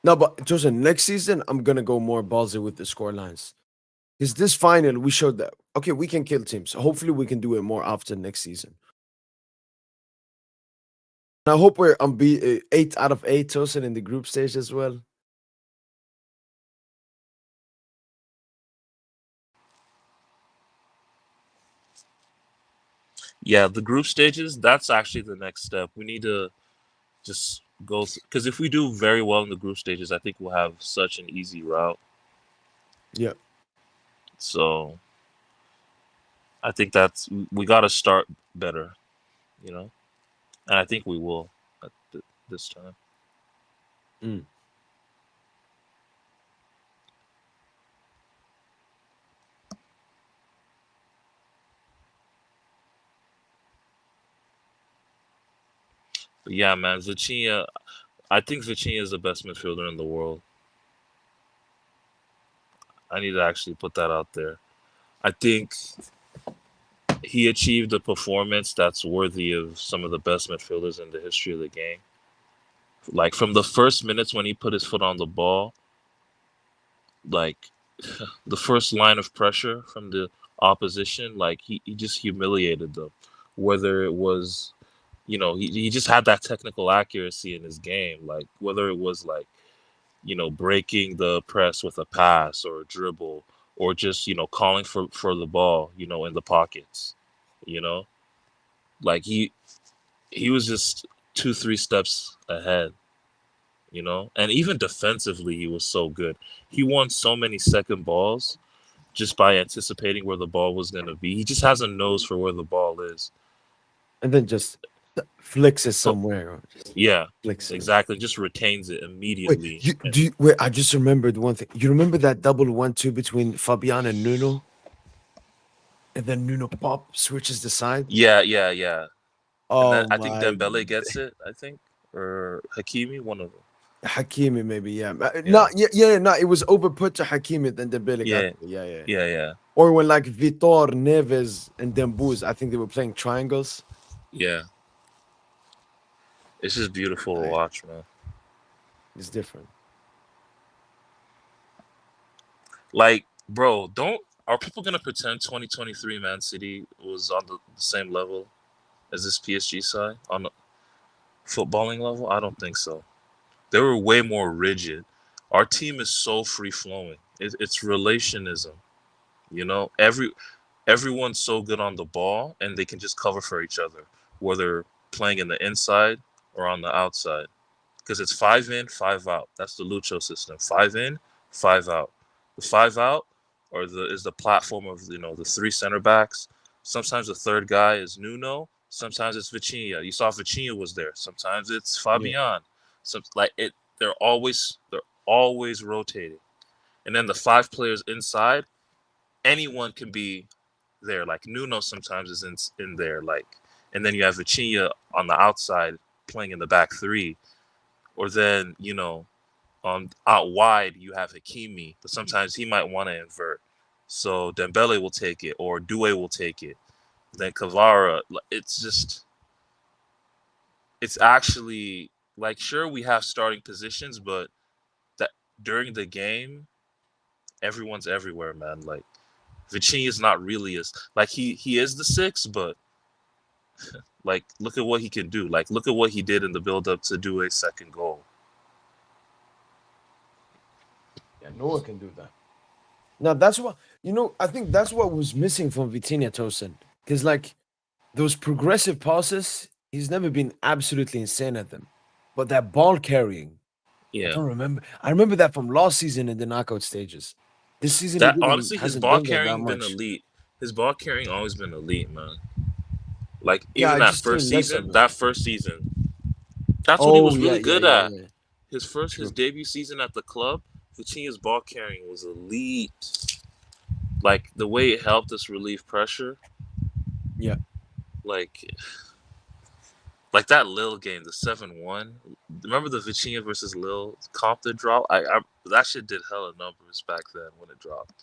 [SPEAKER 1] No, but Joseph, next season I'm gonna go more ballsy with the score lines. Because this final we showed that okay, we can kill teams. Hopefully we can do it more often next season. And I hope we're 8 out of 8 Tosin in the group stage as well.
[SPEAKER 4] Yeah, the group stages. That's actually the next step. We need to just go because if we do very well in the group stages, I think we'll have such an easy route.
[SPEAKER 1] Yeah.
[SPEAKER 4] So I think we got to start better, you know, and I think we will at this time.
[SPEAKER 1] Mm.
[SPEAKER 4] But yeah, man, Vitinia. I think Vitinia is the best midfielder in the world. I need to actually put that out there. I think he achieved a performance that's worthy of some of the best midfielders in the history of the game. Like from the first minutes when he put his foot on the ball, like the first line of pressure from the opposition, like he just humiliated them. Whether it was, he just had that technical accuracy in his game. Like whether it was like, breaking the press with a pass or a dribble or just, calling for the ball, in the pockets, you know, like he was just 2, 3 steps ahead, and even defensively, he was so good. He won so many second balls just by anticipating where the ball was going to be. He just has a nose for where the ball is.
[SPEAKER 1] And then just flicks it
[SPEAKER 4] So,
[SPEAKER 1] somewhere. Or just
[SPEAKER 4] yeah,
[SPEAKER 1] flicks it.
[SPEAKER 4] exactly. Just retains it immediately.
[SPEAKER 1] Wait, I just remembered one thing. You remember that double 1-2 between Fabian and Nuno? And then Nuno switches the side.
[SPEAKER 4] Yeah, yeah, yeah. And then
[SPEAKER 1] Oh
[SPEAKER 4] I think
[SPEAKER 1] my,
[SPEAKER 4] Dembele gets it, I think, or Hakimi, one of them.
[SPEAKER 1] Hakimi maybe, yeah.
[SPEAKER 4] Yeah.
[SPEAKER 1] No, it was over put to Hakimi, then Dembele got
[SPEAKER 4] Yeah,
[SPEAKER 1] it. Yeah.
[SPEAKER 4] yeah, yeah,
[SPEAKER 1] Or when like Vitor, Neves, and Dembuz, I think they were playing triangles.
[SPEAKER 4] yeah. It's just beautiful to watch, man.
[SPEAKER 1] It's different.
[SPEAKER 4] Like, bro, are people gonna pretend 2023 Man City was on the same level as this PSG side on the footballing level? I don't think so. They were way more rigid. Our team is so free flowing. It's relationism, everyone's so good on the ball and they can just cover for each other, whether playing in the inside or on the outside. Because it's 5 in, 5 out. That's the Lucho system. 5 in, 5 out. The 5 out is the platform of the 3 center backs. Sometimes the third guy is Nuno. Sometimes it's Vitinia. You saw Vitinia was there. Sometimes it's Fabian. They're always rotating. And then the 5 players inside, anyone can be there. Like Nuno sometimes is in there. And then you have Vitinia on the outside playing in the back 3. Or then, out wide you have Hakimi, but sometimes he might want to invert. So Dembele will take it, or Doué will take it. Then Kvara. It's actually like, sure, we have starting positions, but that during the game, everyone's everywhere, man. Like Vicinia is not really like he is the 6, but like look at what he can do. Like look at what he did in the build up to do a second goal.
[SPEAKER 1] Yeah, no one can do that. Now that's what I think that's what was missing from Vitinha Tosin. Because like those progressive passes, he's never been absolutely insane at them. But that ball carrying, I
[SPEAKER 4] Yeah.
[SPEAKER 1] don't remember. I remember that from last season in the knockout stages. This season
[SPEAKER 4] That
[SPEAKER 1] he
[SPEAKER 4] honestly, his
[SPEAKER 1] hasn't
[SPEAKER 4] ball
[SPEAKER 1] done that
[SPEAKER 4] carrying been
[SPEAKER 1] much.
[SPEAKER 4] elite. His ball carrying always been elite, man. Like
[SPEAKER 1] Yeah,
[SPEAKER 4] even
[SPEAKER 1] I
[SPEAKER 4] that
[SPEAKER 1] just
[SPEAKER 4] first
[SPEAKER 1] seen less of
[SPEAKER 4] season,
[SPEAKER 1] him.
[SPEAKER 4] that's what he
[SPEAKER 1] Oh
[SPEAKER 4] was
[SPEAKER 1] yeah,
[SPEAKER 4] really
[SPEAKER 1] yeah,
[SPEAKER 4] good
[SPEAKER 1] yeah,
[SPEAKER 4] at.
[SPEAKER 1] yeah.
[SPEAKER 4] His
[SPEAKER 1] True.
[SPEAKER 4] debut season at the club, Vitinia's ball carrying was elite. Like the way it helped us relieve pressure.
[SPEAKER 1] Yeah.
[SPEAKER 4] Like that Lille game, the 7-1. Remember the Vitinia versus Lille Compton drop? I that shit did hella numbers back then when it dropped.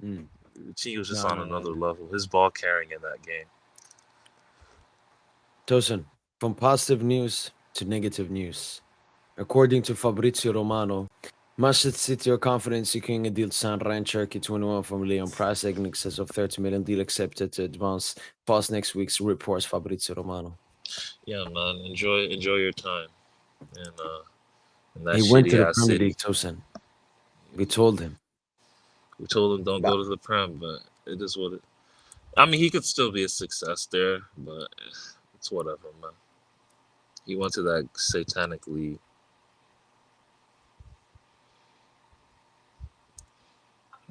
[SPEAKER 1] Mm.
[SPEAKER 4] Vitinia was just
[SPEAKER 1] No,
[SPEAKER 4] on
[SPEAKER 1] no, no,
[SPEAKER 4] another
[SPEAKER 1] no.
[SPEAKER 4] level. His ball carrying in that game.
[SPEAKER 1] Tosin, from positive news to negative news. According to Fabrizio Romano, Manchester City are confident securing a deal to sign Ryan Cherky 21 from Leon price in excess of 30 million, deal accepted to advance past next week's reports, Fabrizio Romano.
[SPEAKER 4] Yeah, man. Enjoy your time in that
[SPEAKER 1] He went to
[SPEAKER 4] shitty
[SPEAKER 1] the
[SPEAKER 4] ass
[SPEAKER 1] Premier
[SPEAKER 4] city.
[SPEAKER 1] League, Tosin. We told him.
[SPEAKER 4] We told him don't go to the Prem, but it is what it. I mean, he could still be a success there, but it's whatever, man. He went to that satanic league.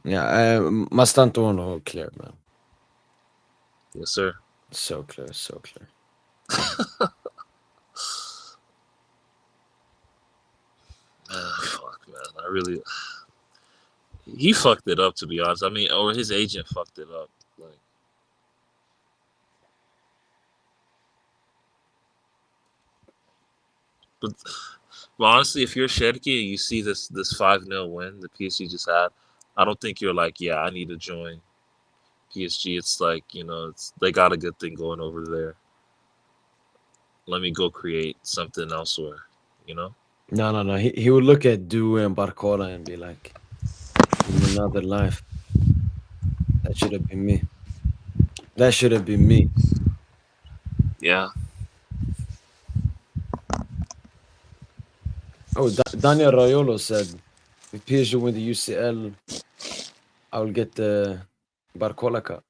[SPEAKER 1] Yeah, Mastantuono clear, man.
[SPEAKER 4] Yes, sir.
[SPEAKER 1] So clear, so clear.
[SPEAKER 4] Fuck, man. I really. He fucked it up, to be honest. I mean, or his agent fucked it up. Like, but honestly, if you're Shedky and you see this 5-0 win the PSG just had, I don't think you're like, yeah, I need to join PSG. It's like, they got a good thing going over there. Let me go create something elsewhere, you know?
[SPEAKER 1] No. He would look at Due and Barcola and be like, in another life, that should have been me. That should have been me.
[SPEAKER 4] Yeah.
[SPEAKER 1] Oh, Daniel Raiolo said, if PSG win the UCL, I will get the Barcola Cup.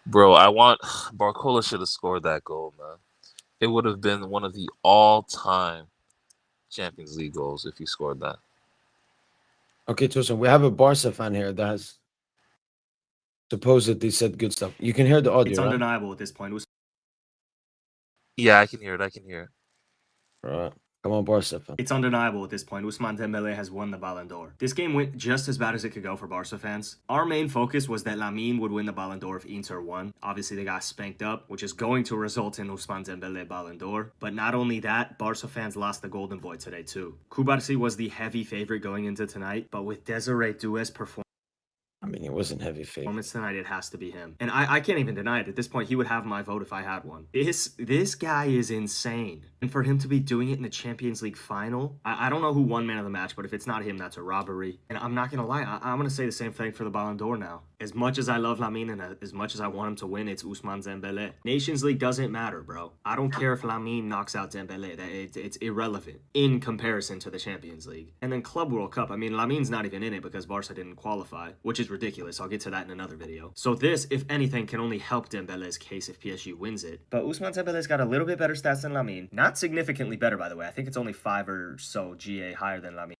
[SPEAKER 4] Bro, Barcola should have scored that goal, man. It would have been one of the all-time Champions League goals if he scored that.
[SPEAKER 1] Okay, Tosin, we have a Barca fan here that has supposedly said good stuff. You can hear the audio,
[SPEAKER 6] It's
[SPEAKER 1] right?
[SPEAKER 6] undeniable at this point.
[SPEAKER 4] Yeah, I can hear it.
[SPEAKER 1] Right. Come on, Barca fan.
[SPEAKER 6] It's undeniable at this point. Ousmane Dembele has won the Ballon d'Or. This game went just as bad as it could go for Barca fans. Our main focus was that Lamine would win the Ballon d'Or if Inter won. Obviously, they got spanked up, which is going to result in Ousmane Dembele Ballon d'Or. But not only that, Barca fans lost the Golden Boy today too. Kubarsi was the heavy favorite going into tonight, but with Desiree Doué's performance
[SPEAKER 1] I mean, it wasn't heavy favorite.
[SPEAKER 6] tonight, it has to be him. And I can't even deny it. At this point, he would have my vote if I had one. This guy is insane. And for him to be doing it in the Champions League final, I don't know who won man of the match, but if it's not him, that's a robbery. And I'm not going to lie, I'm going to say the same thing for the Ballon d'Or now. As much as I love Lamine and as much as I want him to win, it's Ousmane Dembele. Nations League doesn't matter, bro. I don't care if Lamine knocks out Dembele. It's irrelevant in comparison to the Champions League. And then Club World Cup, I mean, Lamine's not even in it because Barca didn't qualify, which is ridiculous. I'll get to that in another video. So this, if anything, can only help Dembele's case if PSG wins it. But Ousmane Dembele's got a little bit better stats than Lamine. Not significantly better, by the way. I think it's only 5 or so GA higher than Lamine.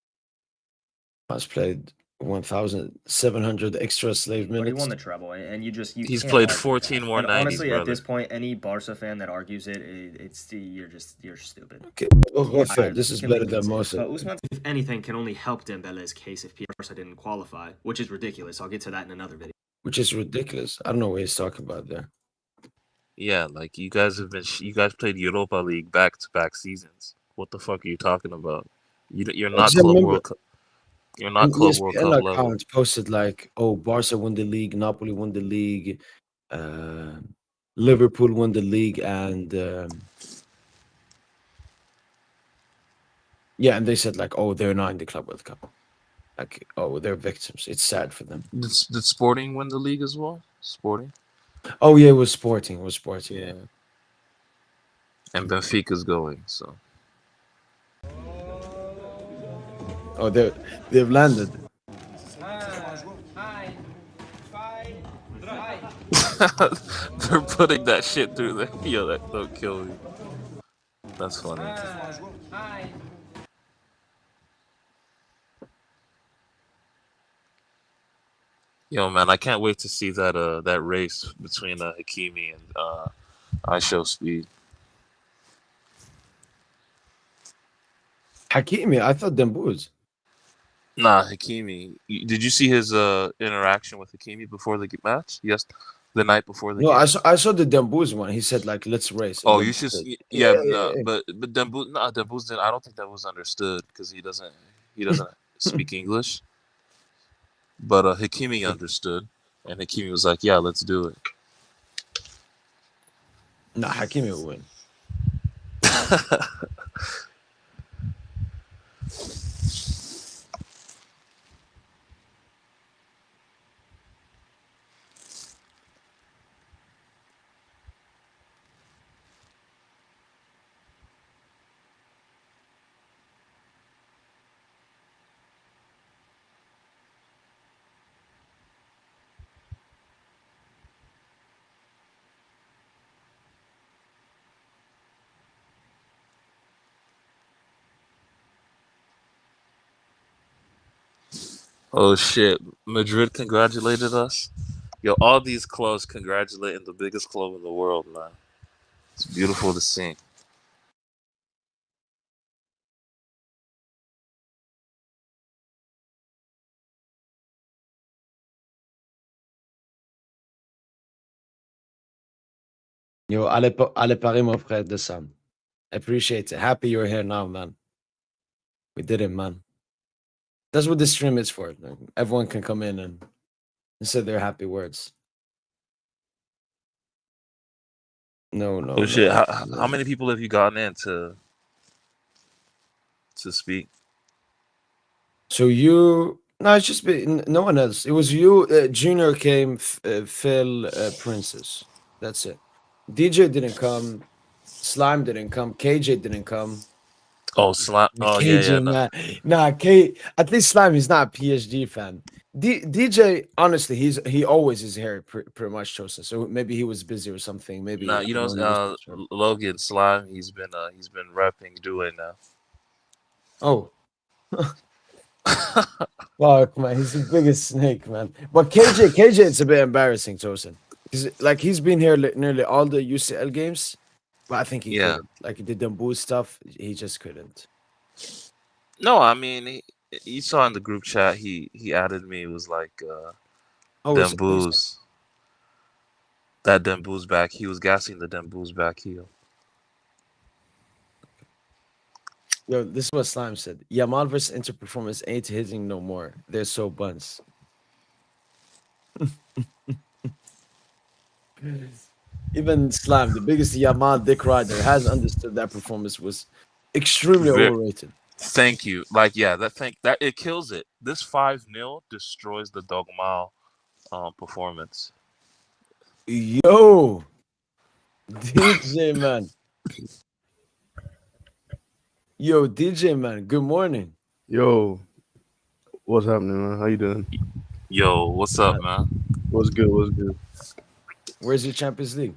[SPEAKER 1] Has played 1,700 extra slave minutes.
[SPEAKER 6] But he won the treble, and
[SPEAKER 4] He's
[SPEAKER 6] can't
[SPEAKER 4] played
[SPEAKER 6] argue
[SPEAKER 4] 14
[SPEAKER 6] that.
[SPEAKER 4] more
[SPEAKER 6] And
[SPEAKER 4] 90s,
[SPEAKER 6] honestly,
[SPEAKER 4] brother.
[SPEAKER 6] at this point, any Barca fan that argues you're stupid.
[SPEAKER 1] Okay, well, fair. This is better than most of
[SPEAKER 6] But Ousmane, if anything, can only help Dembele's case if Barca didn't qualify, which is ridiculous. I'll get to that in another video.
[SPEAKER 1] which is ridiculous. I don't know what he's talking about there.
[SPEAKER 4] Yeah, like you guys played Europa League back-to-back seasons. What the fuck are you talking about? You're not
[SPEAKER 1] Just remember,
[SPEAKER 4] You're not
[SPEAKER 1] an
[SPEAKER 4] Club World
[SPEAKER 1] ESPN
[SPEAKER 4] Cup level.
[SPEAKER 1] account posted like, "Oh, Barca won the league, Napoli won the league, Liverpool won the league, and yeah." And they said like, "Oh, they're not in the Club World Cup. Like, oh, they're victims. It's sad for them."
[SPEAKER 4] Did Sporting win the league as well? Sporting?
[SPEAKER 1] Oh yeah, it was Sporting. It was Sporting.
[SPEAKER 4] Yeah. And Benfica's going, so.
[SPEAKER 1] Oh, they've landed.
[SPEAKER 4] They're putting that shit through there. Yo, that don't kill me. That's funny. Yo, man, I can't wait to see that race between Hakimi and I Show Speed.
[SPEAKER 1] Hakimi, I thought Dembouz.
[SPEAKER 4] Nah, Hakimi. Did you see his interaction with Hakimi before the match? Yes, the night before the
[SPEAKER 1] No,
[SPEAKER 4] game.
[SPEAKER 1] I saw the Dembouz one. He said like, "Let's race." And
[SPEAKER 4] Oh,
[SPEAKER 1] then
[SPEAKER 4] you should.
[SPEAKER 1] said,
[SPEAKER 4] Yeah,
[SPEAKER 1] yeah.
[SPEAKER 4] but Dembouz, nah, Dembouz didn't. I don't think Dembouz understood because he doesn't speak English. But Hakimi understood, and Hakimi was like, "Yeah, let's do it."
[SPEAKER 1] Nah, Hakimi will win.
[SPEAKER 4] Oh shit! Madrid congratulated us. Yo, all these clubs congratulating the biggest club in the world, man. It's beautiful to see.
[SPEAKER 1] Yo, allez Paris, mon frère de Sam. Appreciate it. Happy you're here now, man. We did it, man. That's what this stream is for. Like, everyone can come in and say their happy words. No.
[SPEAKER 4] Oh shit! How many people have you gotten in to speak?
[SPEAKER 1] So no, it's just no one else. It was you, Junior came, Phil, Princess. That's it. DJ didn't come. Slime didn't come. KJ didn't come.
[SPEAKER 4] Oh, Slime. Oh,
[SPEAKER 1] KJ,
[SPEAKER 4] No.
[SPEAKER 1] man. Nah, at least Slime, he's not a PSG fan. DJ, honestly, he always is here pretty much, chosen. So maybe he was busy or something. Maybe
[SPEAKER 4] Nah, Logan Slime. He's been repping doing now.
[SPEAKER 1] Oh. Fuck, man, he's the biggest snake, man. But KJ, it's a bit embarrassing, chosen. He's been here nearly all the UCL games, but I think he couldn't. Like, he did the boost stuff, he just couldn't.
[SPEAKER 4] No, I mean, you saw in the group chat, he added me. It was like, Dembouz. That Dembouz back. He was gassing the Dembouz back heel.
[SPEAKER 1] Yo, this is what Slime said. Yamal versus Inter performance ain't hitting no more. They're so buns. Even Slime, the biggest Yamal dick rider, has understood that performance was extremely overrated.
[SPEAKER 4] Thank you. Like, yeah, that it kills it. This 5-0 destroys the Dogmal performance.
[SPEAKER 1] Yo, DJ man. Yo, DJ man. Good morning.
[SPEAKER 7] Yo, what's happening, man? How you doing?
[SPEAKER 4] Yo, what's up, man?
[SPEAKER 7] What's good? What's good?
[SPEAKER 1] Where's your Champions League?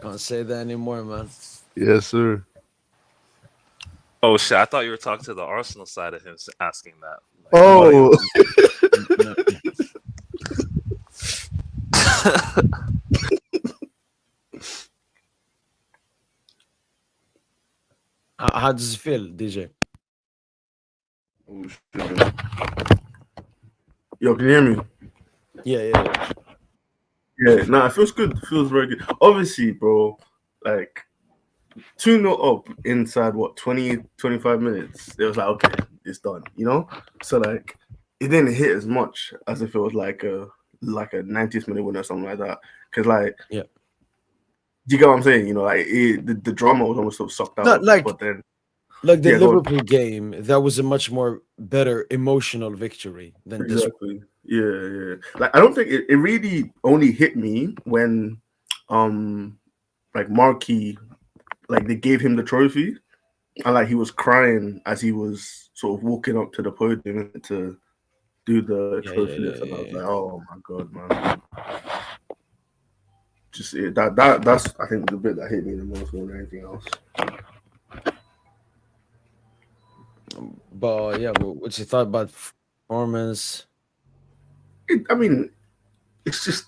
[SPEAKER 1] Can't say that anymore, man.
[SPEAKER 7] Yes, sir.
[SPEAKER 4] Oh shit! I thought you were talking to the Arsenal side of him asking that.
[SPEAKER 7] Oh.
[SPEAKER 1] How does it feel, DJ?
[SPEAKER 7] Oh shit. Yo, can you hear me?
[SPEAKER 1] Yeah.
[SPEAKER 7] Yeah, nah, it feels good. It feels very good. Obviously, bro, like 2-0 up inside 20, 25 minutes. It was like, okay, it's done, you know? So like it didn't hit as much as if it was like a 90th minute win or something like that. Cause like,
[SPEAKER 1] yeah.
[SPEAKER 7] Do you get what I'm saying? You know, like the drama was almost so sucked out. But then
[SPEAKER 1] like the Liverpool game, that was a much more better emotional victory than this one.
[SPEAKER 7] Yeah. Like I don't think it really only hit me when like Marquis, like they gave him the trophy and like he was crying as he was sort of walking up to the podium to do the trophy lift. And I was like, oh my god, man. Just that's I think the bit that hit me the most more than anything else.
[SPEAKER 1] But yeah, what you thought about performance?
[SPEAKER 7] I mean, it's just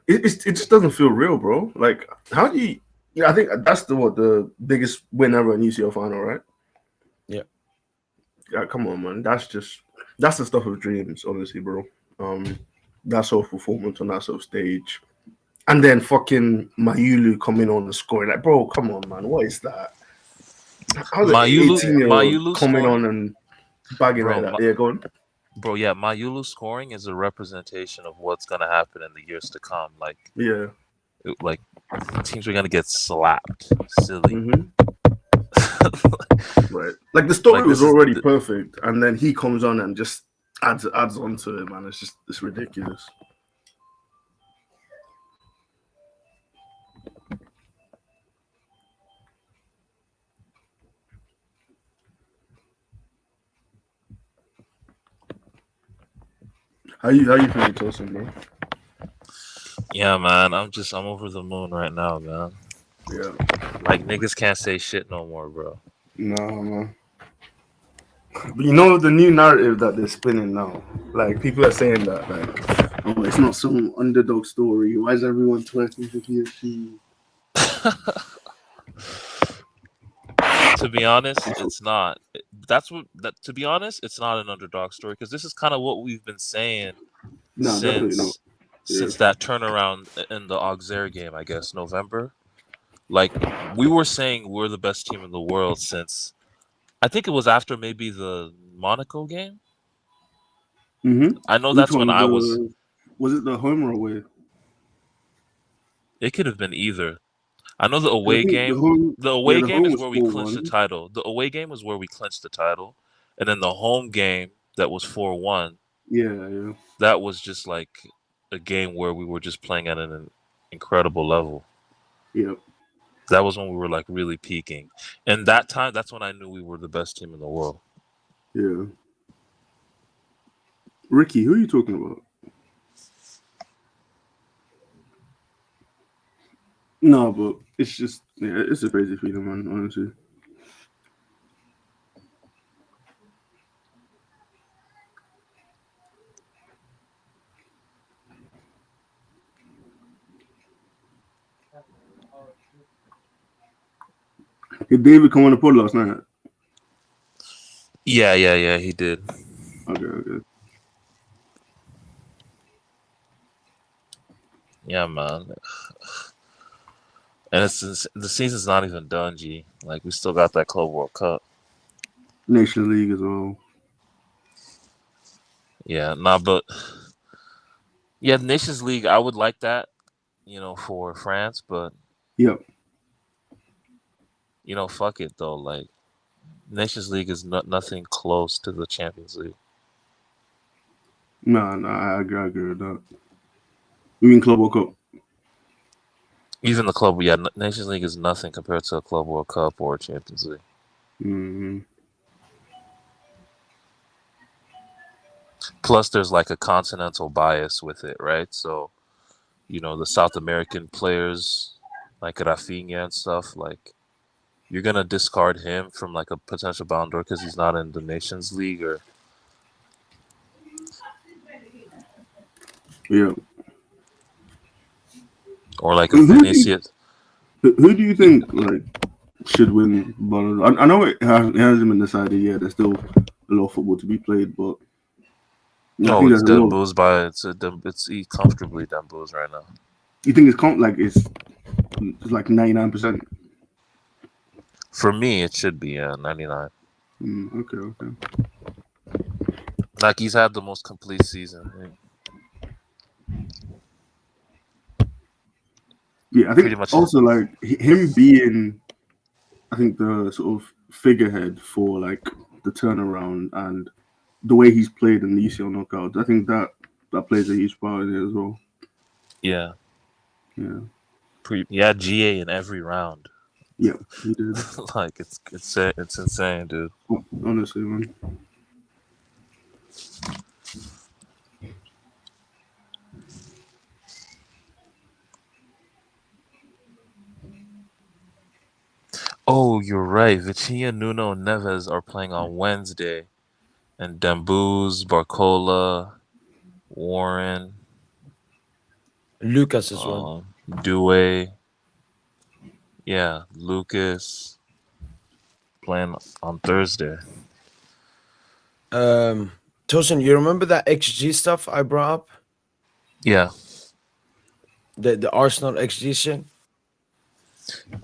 [SPEAKER 7] it just doesn't feel real, bro. Like, how do you? Yeah, I think that's the biggest win ever in UCL final, right?
[SPEAKER 1] Yeah.
[SPEAKER 7] Yeah, come on, man. That's the stuff of dreams, honestly, bro. That sort of performance on that sort of stage, and then fucking Mayulu coming on and scoring. Like, bro, come on, man. What is that? How's an
[SPEAKER 4] Mayulu
[SPEAKER 7] 18-year-old coming
[SPEAKER 4] scoring,
[SPEAKER 7] on and bagging like
[SPEAKER 4] bro.
[SPEAKER 7] that? Yeah, go on.
[SPEAKER 4] Bro, yeah, Mayulu scoring is a representation of what's gonna happen in the years to come.
[SPEAKER 7] Yeah.
[SPEAKER 4] Like teams are gonna get slapped. Silly.
[SPEAKER 7] Mm-hmm. Right. Like the story
[SPEAKER 4] Like,
[SPEAKER 7] was
[SPEAKER 4] this is
[SPEAKER 7] already
[SPEAKER 4] the-
[SPEAKER 7] perfect, and then he comes on and just adds on to it, man. It's ridiculous. How you feeling, Tosin, bro?
[SPEAKER 4] Yeah, man. I'm over the moon right now, man.
[SPEAKER 7] Yeah.
[SPEAKER 4] Like, niggas can't say shit no more, bro.
[SPEAKER 7] No, man. But you know the new narrative that they're spinning now. Like people are saying that, like, oh, it's not some underdog story. Why is everyone twerking for PSG?
[SPEAKER 4] To be honest, it's not. To be honest, it's not an underdog story because this is kind of what we've been saying
[SPEAKER 7] No, definitely not.
[SPEAKER 4] since that turnaround in the Auxerre game, I guess, November. Like, we were saying we're the best team in the world since, I think it was after maybe the Monaco game.
[SPEAKER 7] Mm-hmm.
[SPEAKER 4] I know
[SPEAKER 7] Which
[SPEAKER 4] that's
[SPEAKER 7] one?
[SPEAKER 4] when I was.
[SPEAKER 7] Was it the home or away?
[SPEAKER 4] It could have been either. I know the
[SPEAKER 7] 'Cause I
[SPEAKER 4] away
[SPEAKER 7] think
[SPEAKER 4] game. The away
[SPEAKER 7] the
[SPEAKER 4] game
[SPEAKER 7] home
[SPEAKER 4] is
[SPEAKER 7] was
[SPEAKER 4] where we clinched the
[SPEAKER 7] 4-1.
[SPEAKER 4] title. The away game was where we clinched the title, and then the home game that was 4-1.
[SPEAKER 7] Yeah.
[SPEAKER 4] That was just like a game where we were just playing at an incredible level.
[SPEAKER 7] Yep.
[SPEAKER 4] That was when we were like really peaking, and that time, that's when I knew we were the best team in the world.
[SPEAKER 7] Yeah. Ricky, who are you talking about? No, but it's just it's a crazy feeling, man. Honestly. Did David come on the pod last night?
[SPEAKER 4] Yeah, he did.
[SPEAKER 7] Okay.
[SPEAKER 4] Yeah, man. And the season's not even done, G. Like, we still got that Club World Cup.
[SPEAKER 7] Nations League as well.
[SPEAKER 4] Yeah, nah, but yeah, Nations League, I would like that, for France, but
[SPEAKER 7] Yep.
[SPEAKER 4] fuck it though. Like, Nations League is nothing close to the Champions League.
[SPEAKER 7] No, I agree with that. You mean Club World Cup?
[SPEAKER 4] Even the club, yeah, Nations League is nothing compared to a Club World Cup or Champions League.
[SPEAKER 7] Mm-hmm.
[SPEAKER 4] Plus, there's like a continental bias with it, right? So, the South American players like Rafinha and stuff, like, you're gonna discard him from like a potential Ballon d'Or because he's not in the Nations League, or
[SPEAKER 7] Yeah.
[SPEAKER 4] like a Vinicius.
[SPEAKER 7] Who do you think like should win Ballon d'Or? I know it hasn't been decided yet. There's still a lot of football to be played, but I think
[SPEAKER 4] It's
[SPEAKER 7] there's a lot.
[SPEAKER 4] Dembo's by it's comfortably Dembo's right now.
[SPEAKER 7] You think it's like 99%?
[SPEAKER 4] For me, it should be 99.
[SPEAKER 7] Okay.
[SPEAKER 4] Like, he's had the most complete season.
[SPEAKER 7] Yeah, I
[SPEAKER 4] Pretty
[SPEAKER 7] think
[SPEAKER 4] much.
[SPEAKER 7] also like him being, I think the sort of figurehead for like the turnaround and the way he's played in the UCL knockouts. I think that plays a huge part in it as well.
[SPEAKER 4] Yeah.
[SPEAKER 7] Yeah.
[SPEAKER 4] He had GA in every round.
[SPEAKER 7] Yeah, he did.
[SPEAKER 4] Like, it's insane, dude.
[SPEAKER 7] Honestly, man.
[SPEAKER 4] Oh, you're right. Vitinia, Nuno, and Neves are playing on Wednesday, and Dembuz, Barcola, Warren,
[SPEAKER 1] Lucas as well.
[SPEAKER 4] Due, yeah, Lucas playing on Thursday.
[SPEAKER 1] Tosin, you remember that XG stuff I brought up?
[SPEAKER 4] Yeah,
[SPEAKER 1] The Arsenal XG shit?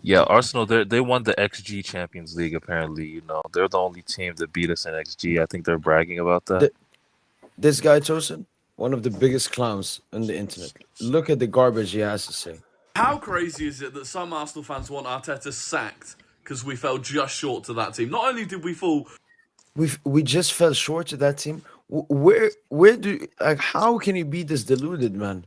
[SPEAKER 4] yeah. Arsenal, they won the XG Champions League. Apparently, they're the only team that beat us in XG. I think they're bragging about that.
[SPEAKER 1] This guy, Tosin, one of the biggest clowns on the internet. Look at the garbage he has to say.
[SPEAKER 8] How crazy is it that some Arsenal fans want Arteta sacked because we fell just short to that team? Not only did we fall
[SPEAKER 1] We just fell short to that team. Where do like how can you be this deluded, man?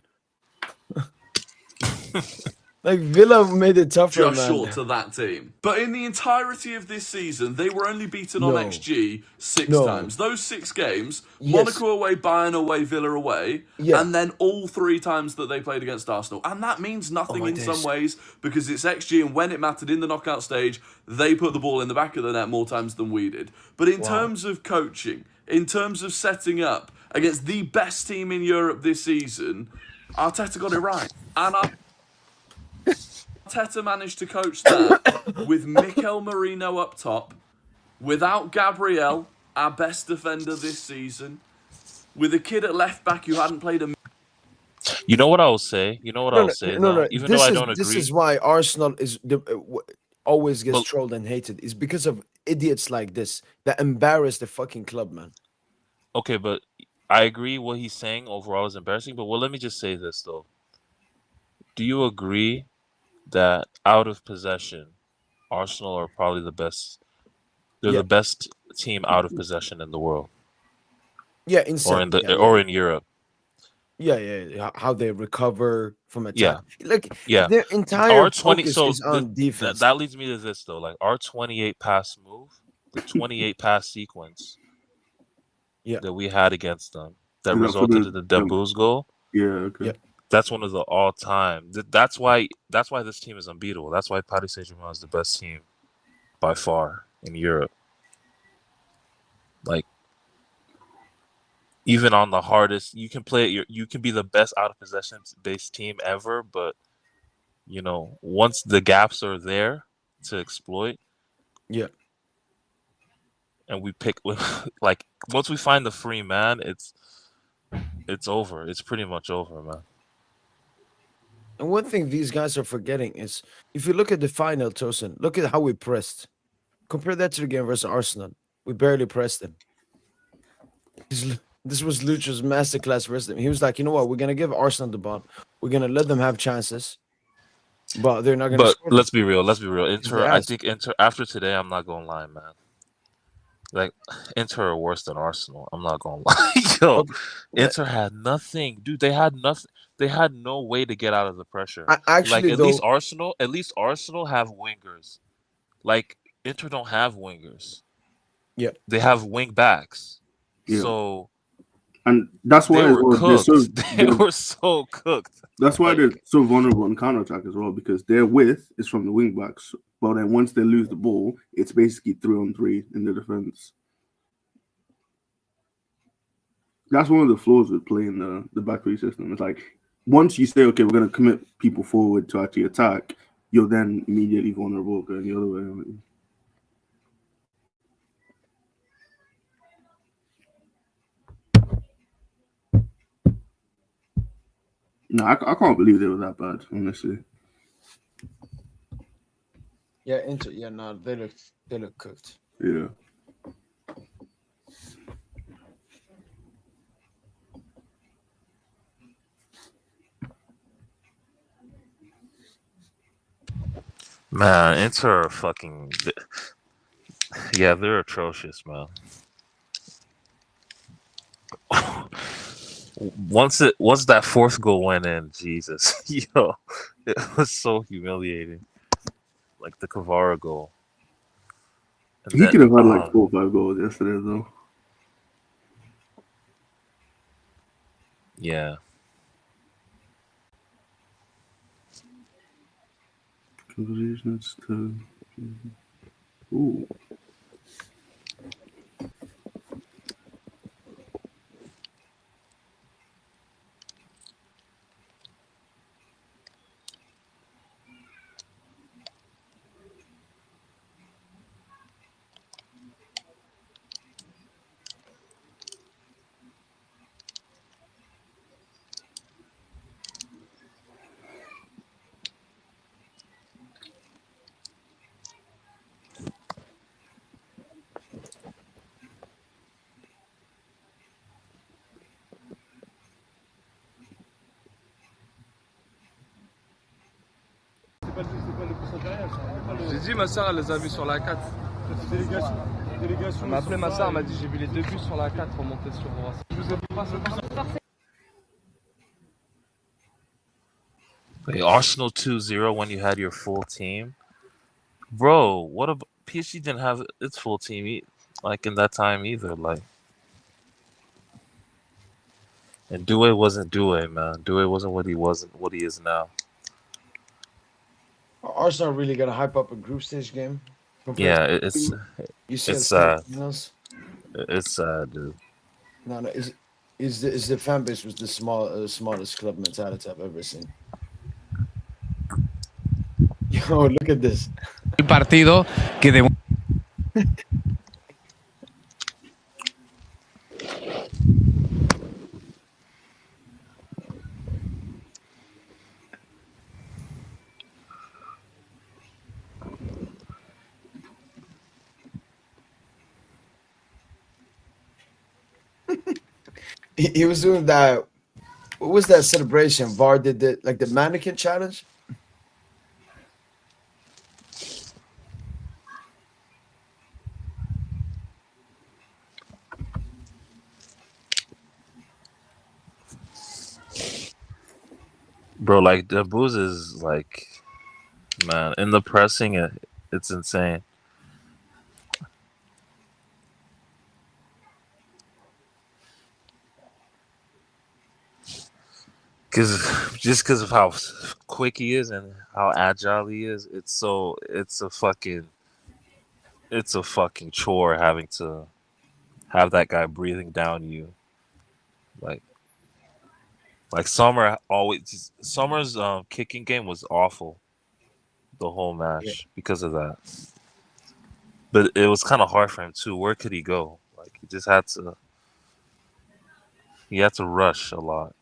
[SPEAKER 1] Like Villa made it tougher,
[SPEAKER 8] just
[SPEAKER 1] man.
[SPEAKER 8] short to that team. But in the entirety of this season, they were only beaten on
[SPEAKER 1] No.
[SPEAKER 8] XG 6
[SPEAKER 1] No.
[SPEAKER 8] times. Those 6 games,
[SPEAKER 1] Yes.
[SPEAKER 8] Monaco away, Bayern away, Villa away,
[SPEAKER 1] Yeah.
[SPEAKER 8] and then all 3 times that they played against Arsenal. And that means nothing
[SPEAKER 1] my
[SPEAKER 8] in
[SPEAKER 1] days.
[SPEAKER 8] some ways because it's XG, and when it mattered in the knockout stage, they put the ball in the back of the net more times than we did. But in terms of coaching, in terms of setting up against the best team in Europe this season, Arteta got it right. And Arteta managed to coach that with Mikel Merino up top, without Gabriel, our best defender this season, with a kid at left back who hadn't played a.
[SPEAKER 4] You know what I'll say? Even though I don't agree.
[SPEAKER 1] This is why Arsenal is always gets
[SPEAKER 4] But-
[SPEAKER 1] trolled and hated. Is because of idiots like this that embarrass the fucking club, man.
[SPEAKER 4] Okay, but I agree what he's saying overall is embarrassing. But let me just say this though. Do you agree that out of possession, Arsenal are probably the best? They're
[SPEAKER 1] Yeah.
[SPEAKER 4] the best team out of possession in the world,
[SPEAKER 1] Yeah, insane.
[SPEAKER 4] or in Europe.
[SPEAKER 1] Yeah. How they recover from attack. Like
[SPEAKER 4] Yeah.
[SPEAKER 1] their entire
[SPEAKER 4] Our 20
[SPEAKER 1] focus
[SPEAKER 4] so
[SPEAKER 1] is on defense.
[SPEAKER 4] that leads me to this though. Like our 28 pass move, the 28 pass sequence
[SPEAKER 1] Yeah.
[SPEAKER 4] that we had against them that
[SPEAKER 7] Is that for
[SPEAKER 4] resulted
[SPEAKER 7] the-
[SPEAKER 4] in the Dembuz goal.
[SPEAKER 7] Yeah, okay.
[SPEAKER 1] Yeah.
[SPEAKER 4] That's one of the all-time. That's why this team is unbeatable. That's why Paris Saint Germain is the best team by far in Europe. Like even on the hardest, you can play it. You can be the best out of possession based team ever, but once the gaps are there to exploit,
[SPEAKER 1] Yeah.
[SPEAKER 4] and we pick like once we find the free man, it's over. It's pretty much over, man.
[SPEAKER 1] And one thing these guys are forgetting is if you look at the final, Tosin, look at how we pressed. Compare that to the game versus Arsenal. We barely pressed them. This was Lucho's masterclass versus them. He was like, you know what? We're gonna give Arsenal the ball. We're gonna let them have chances, but they're not gonna.
[SPEAKER 4] But
[SPEAKER 1] score them.
[SPEAKER 4] let's be real. Inter. I
[SPEAKER 1] ass.
[SPEAKER 4] think Inter. After today, I'm not gonna lie, man. Like Inter are worse than Arsenal. I'm not gonna lie. Yo,
[SPEAKER 1] Okay.
[SPEAKER 4] Inter had nothing, dude. They had nothing. They had no way to get out of the pressure.
[SPEAKER 1] Actually,
[SPEAKER 4] Like
[SPEAKER 1] though,
[SPEAKER 4] at least Arsenal have wingers. Like Inter don't have wingers.
[SPEAKER 1] Yeah.
[SPEAKER 4] They have wing backs.
[SPEAKER 7] Yeah.
[SPEAKER 4] So
[SPEAKER 7] And that's why
[SPEAKER 4] they
[SPEAKER 7] as
[SPEAKER 4] were
[SPEAKER 7] well, they're
[SPEAKER 4] cooked.
[SPEAKER 7] so,
[SPEAKER 4] They were so cooked.
[SPEAKER 7] that's why
[SPEAKER 4] like-
[SPEAKER 7] they're so vulnerable in counter attack as well, because their width is from the wing backs. But then once they lose the ball, it's basically 3-on-3 in the defense. That's one of the flaws with playing the back three system. It's like once you say, okay, we're going to commit people forward to actually attack, you're then immediately vulnerable going the other way. aren't you? No, I can't believe they were that bad, honestly.
[SPEAKER 1] yeah, Inter. Yeah, no, they look cooked.
[SPEAKER 7] Yeah.
[SPEAKER 4] Man, Inter are fucking. Yeah, they're atrocious, man. Once that fourth goal went in, Jesus, yo, it was so humiliating. Like the Kvara goal. And
[SPEAKER 7] He
[SPEAKER 4] then,
[SPEAKER 7] could have had like 4 or 5 goals yesterday, though.
[SPEAKER 4] yeah.
[SPEAKER 7] Congratulations to Ooh.
[SPEAKER 9] J'ai dit, ma soeur, elle les a vus sur la 4. Elle m'a appelé ma soeur, elle m'a dit, j'ai vu les 2 buts sur la 4 remonter sur Rouen. Je vous ai dit,
[SPEAKER 4] Wait, Arsenal 2-0 when you had your full team? Bro, what about PSG didn't have its full team like in that time either. Like, and Doué wasn't Doué, man. Doué wasn't what he is now.
[SPEAKER 1] Arsenal really got to hype up a group stage game.
[SPEAKER 4] Yeah, it's sad. It's sad, dude.
[SPEAKER 1] No, is the fan base was the smallest club mentality I've ever seen. Yo, look at this.
[SPEAKER 10] Partido que de
[SPEAKER 1] He was doing that. What was that celebration? VAR did the mannequin challenge.
[SPEAKER 4] Bro, like the booze is like, man, in the pressing, it's insane. Because of how quick he is and how agile he is, it's a fucking chore having to have that guy breathing down you. Like Summer's kicking game was awful the whole match because of that. But it was kind of hard for him too. Where could he go? Like he had to rush a lot.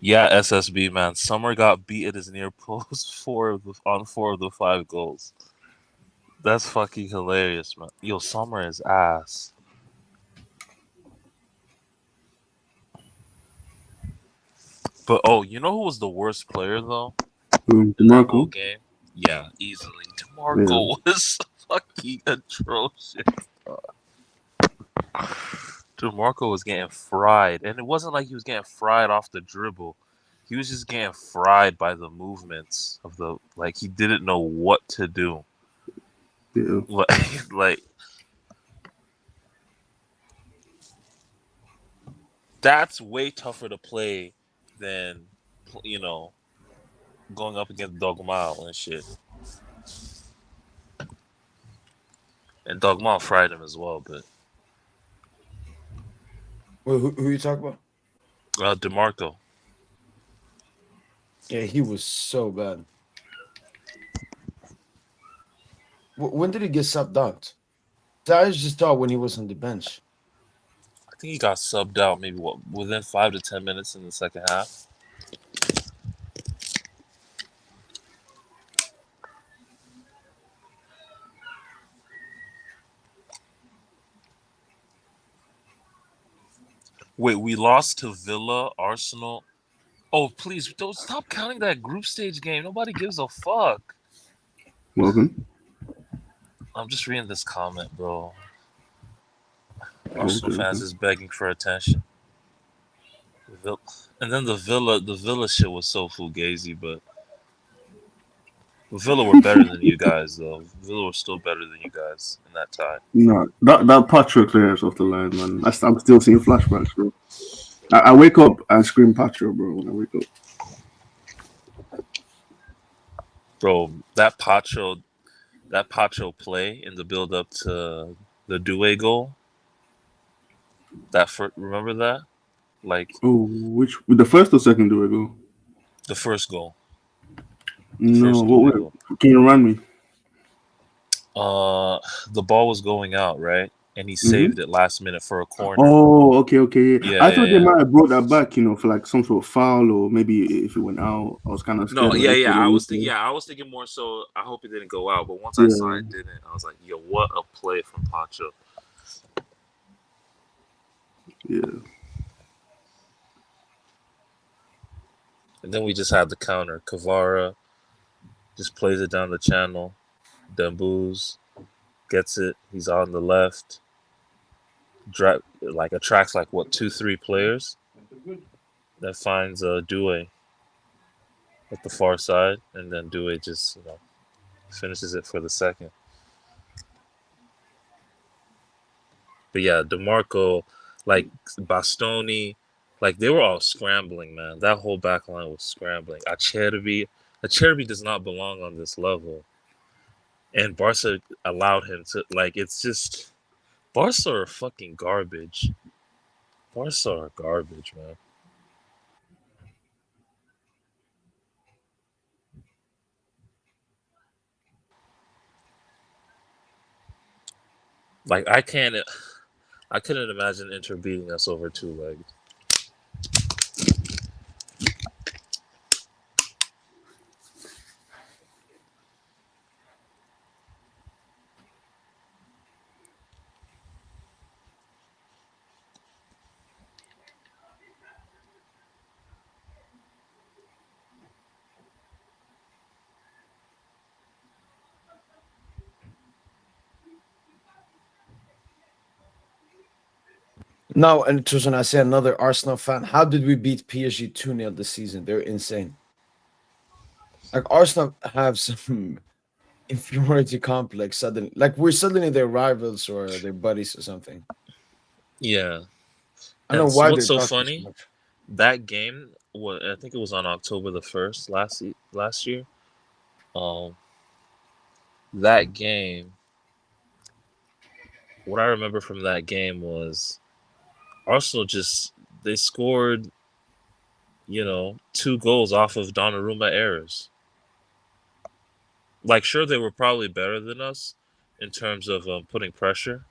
[SPEAKER 4] Yeah, SSB, man. Summer got beat at his near post 4 of the 5 goals. That's fucking hilarious, man. Yo, Summer is ass. But you know who was the worst player though?
[SPEAKER 7] DeMarco.
[SPEAKER 4] Game? Yeah, easily. DeMarco was fucking atrocious. DeMarco was getting fried, and it wasn't like he was getting fried off the dribble. He was just getting fried by the movements of he didn't know what to do.
[SPEAKER 7] Yeah.
[SPEAKER 4] Like that's way tougher to play than going up against Dogmal and shit. And Dogmal fried him as well, but
[SPEAKER 1] Wait, who you talking about?
[SPEAKER 4] DeMarco.
[SPEAKER 1] Yeah, he was so bad. When did he get subbed out? I just thought when he was on the bench.
[SPEAKER 4] I think he got subbed out maybe within 5 to 10 minutes in the second half. Wait, we lost to Villa, Arsenal. Oh, please, don't stop counting that group stage game. Nobody gives a fuck.
[SPEAKER 7] Welcome.
[SPEAKER 4] I'm just reading this comment, bro. Arsenal fans is begging for attention. And then the Villa shit was so fugazi, but Villa were better than you guys though. Villa were still better than you guys in that tie.
[SPEAKER 7] No, that Patra clearance off the line, man. I'm still seeing flashbacks, bro. I wake up and scream Patra, bro, when I wake up.
[SPEAKER 4] Bro, that Pacho play in the build up to the Doué goal. Remember that? Like
[SPEAKER 7] with the first or second do I go?
[SPEAKER 4] the first goal.
[SPEAKER 7] No, can you run me?
[SPEAKER 4] The ball was going out, right? And he saved it last minute for a corner.
[SPEAKER 7] Oh, okay.
[SPEAKER 4] Yeah,
[SPEAKER 7] I thought they might have brought that back, for like some sort of foul, or maybe if it went out. I was kind of scared.
[SPEAKER 4] I was thinking more so. I hope it didn't go out, but once I saw it didn't, I was like, "Yo, what a play from Pacho!"
[SPEAKER 7] Yeah.
[SPEAKER 4] And then we just had the counter. Kvara just plays it down the channel. Dembouz gets it. He's on the left. Attracts 2-3 players. That finds Doué at the far side, and then Doué just finishes it for the second. But yeah, DeMarco, Bastoni, they were all scrambling, man. That whole back line was scrambling. Acerbi does not belong on this level. And Barca allowed him to, it's just, Barca are fucking garbage. Barca are garbage, man. I couldn't imagine Inter beating us over 2 legs.
[SPEAKER 1] Now, and Tusan, I say another Arsenal fan. How did we beat PSG 2-0 this season? They're insane. Arsenal have some inferiority complex suddenly. We're suddenly their rivals or their buddies or something.
[SPEAKER 4] Yeah.
[SPEAKER 1] I don't know why.
[SPEAKER 4] What's so funny? That game, I think it was on October the 1st last year. That game, what I remember from that game was Arsenal they scored, 2 goals off of Donnarumma errors. Sure, they were probably better than us in terms of putting pressure.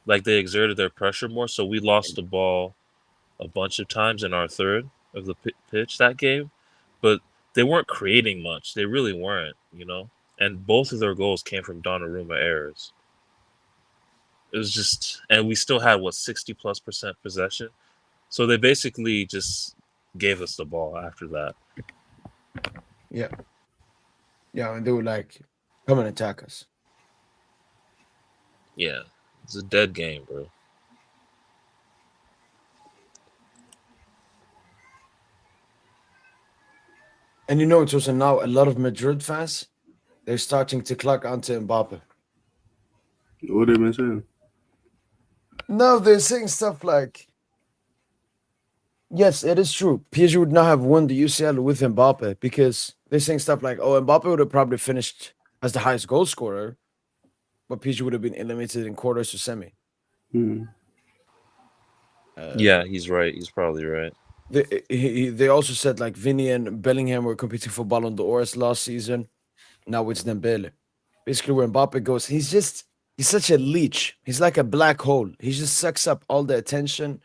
[SPEAKER 4] They exerted their pressure more, so we lost the ball a bunch of times in our third of the pitch that game. But they weren't creating much. They really weren't, And both of their goals came from Donnarumma errors. It was just, and we still had 60+% possession. So they basically just gave us the ball after that.
[SPEAKER 1] Yeah. Yeah, and they were come and attack us.
[SPEAKER 4] Yeah, it's a dead game, bro.
[SPEAKER 1] And it's also now a lot of Madrid fans, they're starting to clock onto Mbappe.
[SPEAKER 7] What have they been saying?
[SPEAKER 1] No, they're saying stuff like, yes, it is true. PSG would not have won the UCL with Mbappe because they're saying stuff like, oh, Mbappe would have probably finished as the highest goal scorer, but PSG would have been eliminated in quarters or semi.
[SPEAKER 4] Yeah, he's right. He's probably right.
[SPEAKER 1] They also said Vini and Bellingham were competing for Ballon d'Or last season. Now it's Dembele. Basically, where Mbappe goes, he's such a leech. He's like a black hole. He just sucks up all the attention.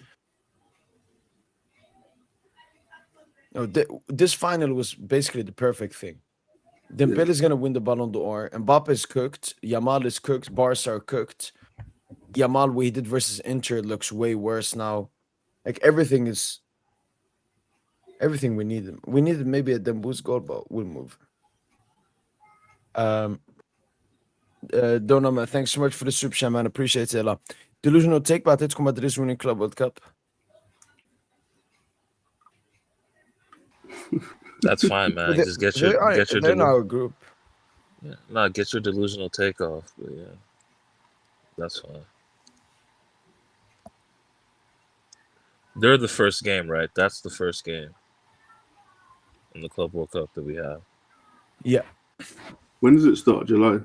[SPEAKER 1] This final was basically the perfect thing. Dembele is going to win the Ballon d'Or. Mbappe is cooked. Yamal is cooked. Barca are cooked. Yamal, what he did versus Inter looks way worse now. Everything we needed. We needed maybe a Dembouz goal, but we'll move. Donama, thanks so much for the super chat, man. Appreciate it. Delusional take by Atletico Madrid's winning Club World Cup.
[SPEAKER 4] That's fine, man.
[SPEAKER 1] They,
[SPEAKER 4] Just get your
[SPEAKER 1] they're in our group.
[SPEAKER 4] Yeah, no, get your delusional take off. But yeah, that's fine. They're the first game, right? That's the first game in the Club World Cup that we have.
[SPEAKER 1] Yeah.
[SPEAKER 7] When does it start? July?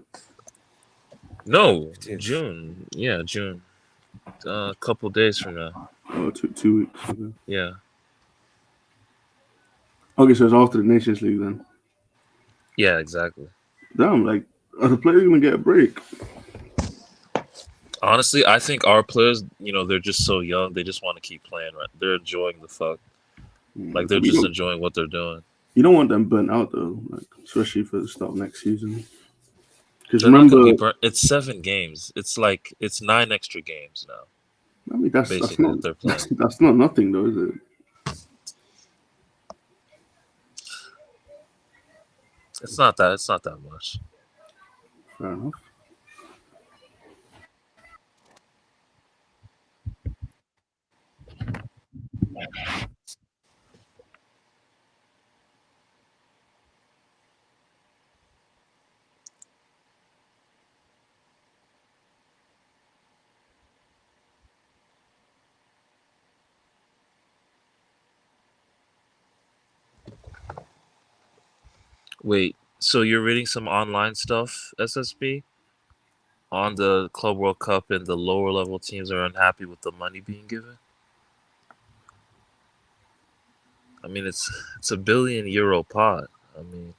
[SPEAKER 4] No, June. Yeah, June. A couple days from now.
[SPEAKER 7] Oh, 2 weeks. Okay.
[SPEAKER 4] Yeah.
[SPEAKER 7] Okay, so it's after the Nations League then.
[SPEAKER 4] Yeah, exactly.
[SPEAKER 7] Damn, like, are the players gonna get a break?
[SPEAKER 4] Honestly, I think our players, they're just so young. They just want to keep playing, right? They're enjoying the fuck. Like, they're just enjoying what they're doing.
[SPEAKER 7] You don't want them burnt out, though, like, especially for the start of next season. Because
[SPEAKER 4] remember, it's 7 games. It's 9 extra games now.
[SPEAKER 7] I mean, that's not nothing, though, is it?
[SPEAKER 4] It's not that much.
[SPEAKER 7] Fair enough.
[SPEAKER 4] Wait, so you're reading some online stuff, SSB? On the Club World Cup, and the lower level teams are unhappy with the money being given? I mean, it's a €1 billion pot. I mean,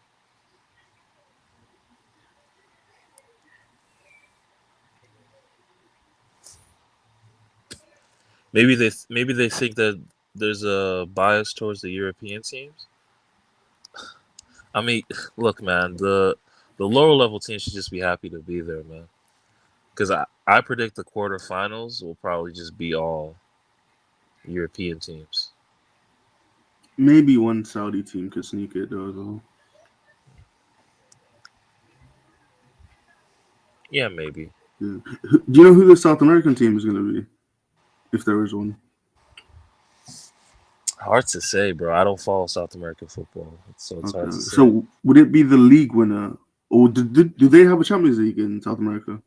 [SPEAKER 4] maybe they think that there's a bias towards the European teams. I mean, look, man, the lower level teams should just be happy to be there, man. Because I predict the quarterfinals will probably just be all European teams.
[SPEAKER 7] Maybe one Saudi team could sneak it, though, as well.
[SPEAKER 4] Yeah, maybe.
[SPEAKER 7] Yeah. Do you know who the South American team is going to be? If there is one.
[SPEAKER 4] Hard to say, bro. I don't follow South American football, so it's hard to say.
[SPEAKER 7] So would it be the league winner, or do they have a Champions League in South America?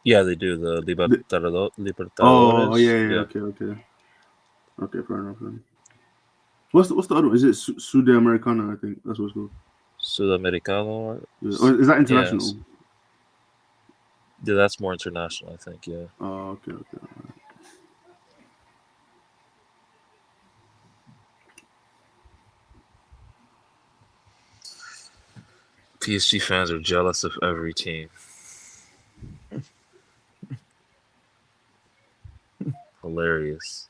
[SPEAKER 4] Yeah, they do. The Libertadores.
[SPEAKER 7] Oh, yeah. Okay, fair enough. Then. What's the other one? Is it Sudamericana? I think that's what it's called.
[SPEAKER 4] Sudamericano.
[SPEAKER 7] Yeah. Or is that international?
[SPEAKER 4] Yes. Yeah, that's more international, I think. Yeah.
[SPEAKER 7] Oh, okay.
[SPEAKER 4] PSG fans are jealous of every team. Hilarious.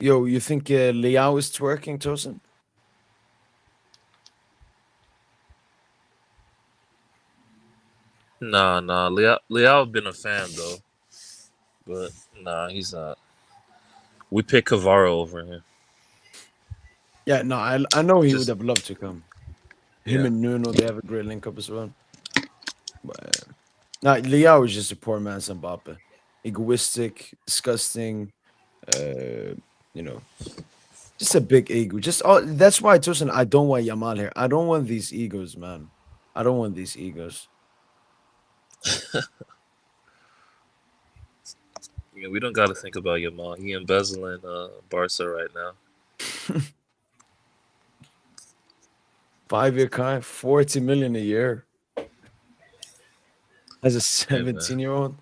[SPEAKER 1] Yo, you think Leao is twerking, Tosin?
[SPEAKER 4] Nah. Leao been a fan though, but nah, he's not. We pick Cavaro over him.
[SPEAKER 1] Yeah, no, I know he would have loved to come. Him and Nuno, they have a great link up as well. But Leao is just a poor man's Mbappe. Egoistic, disgusting, just a big ego. That's why, Tosin, I don't want Yamal here. I don't want these egos, man. I don't want these egos.
[SPEAKER 4] Yeah, we don't got to think about Yamal. He embezzling Barca right now.
[SPEAKER 1] 5-year contract, 40 million a year. As a 17-year-old.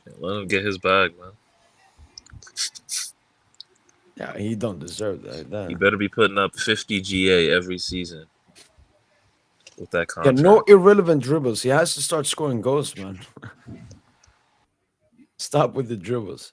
[SPEAKER 4] Yeah, let him get his bag, man.
[SPEAKER 1] Yeah, he don't deserve that.
[SPEAKER 4] He better be putting up 50 GA every season with that contract.
[SPEAKER 1] Yeah, no irrelevant dribbles. He has to start scoring goals, man. Stop with the dribbles.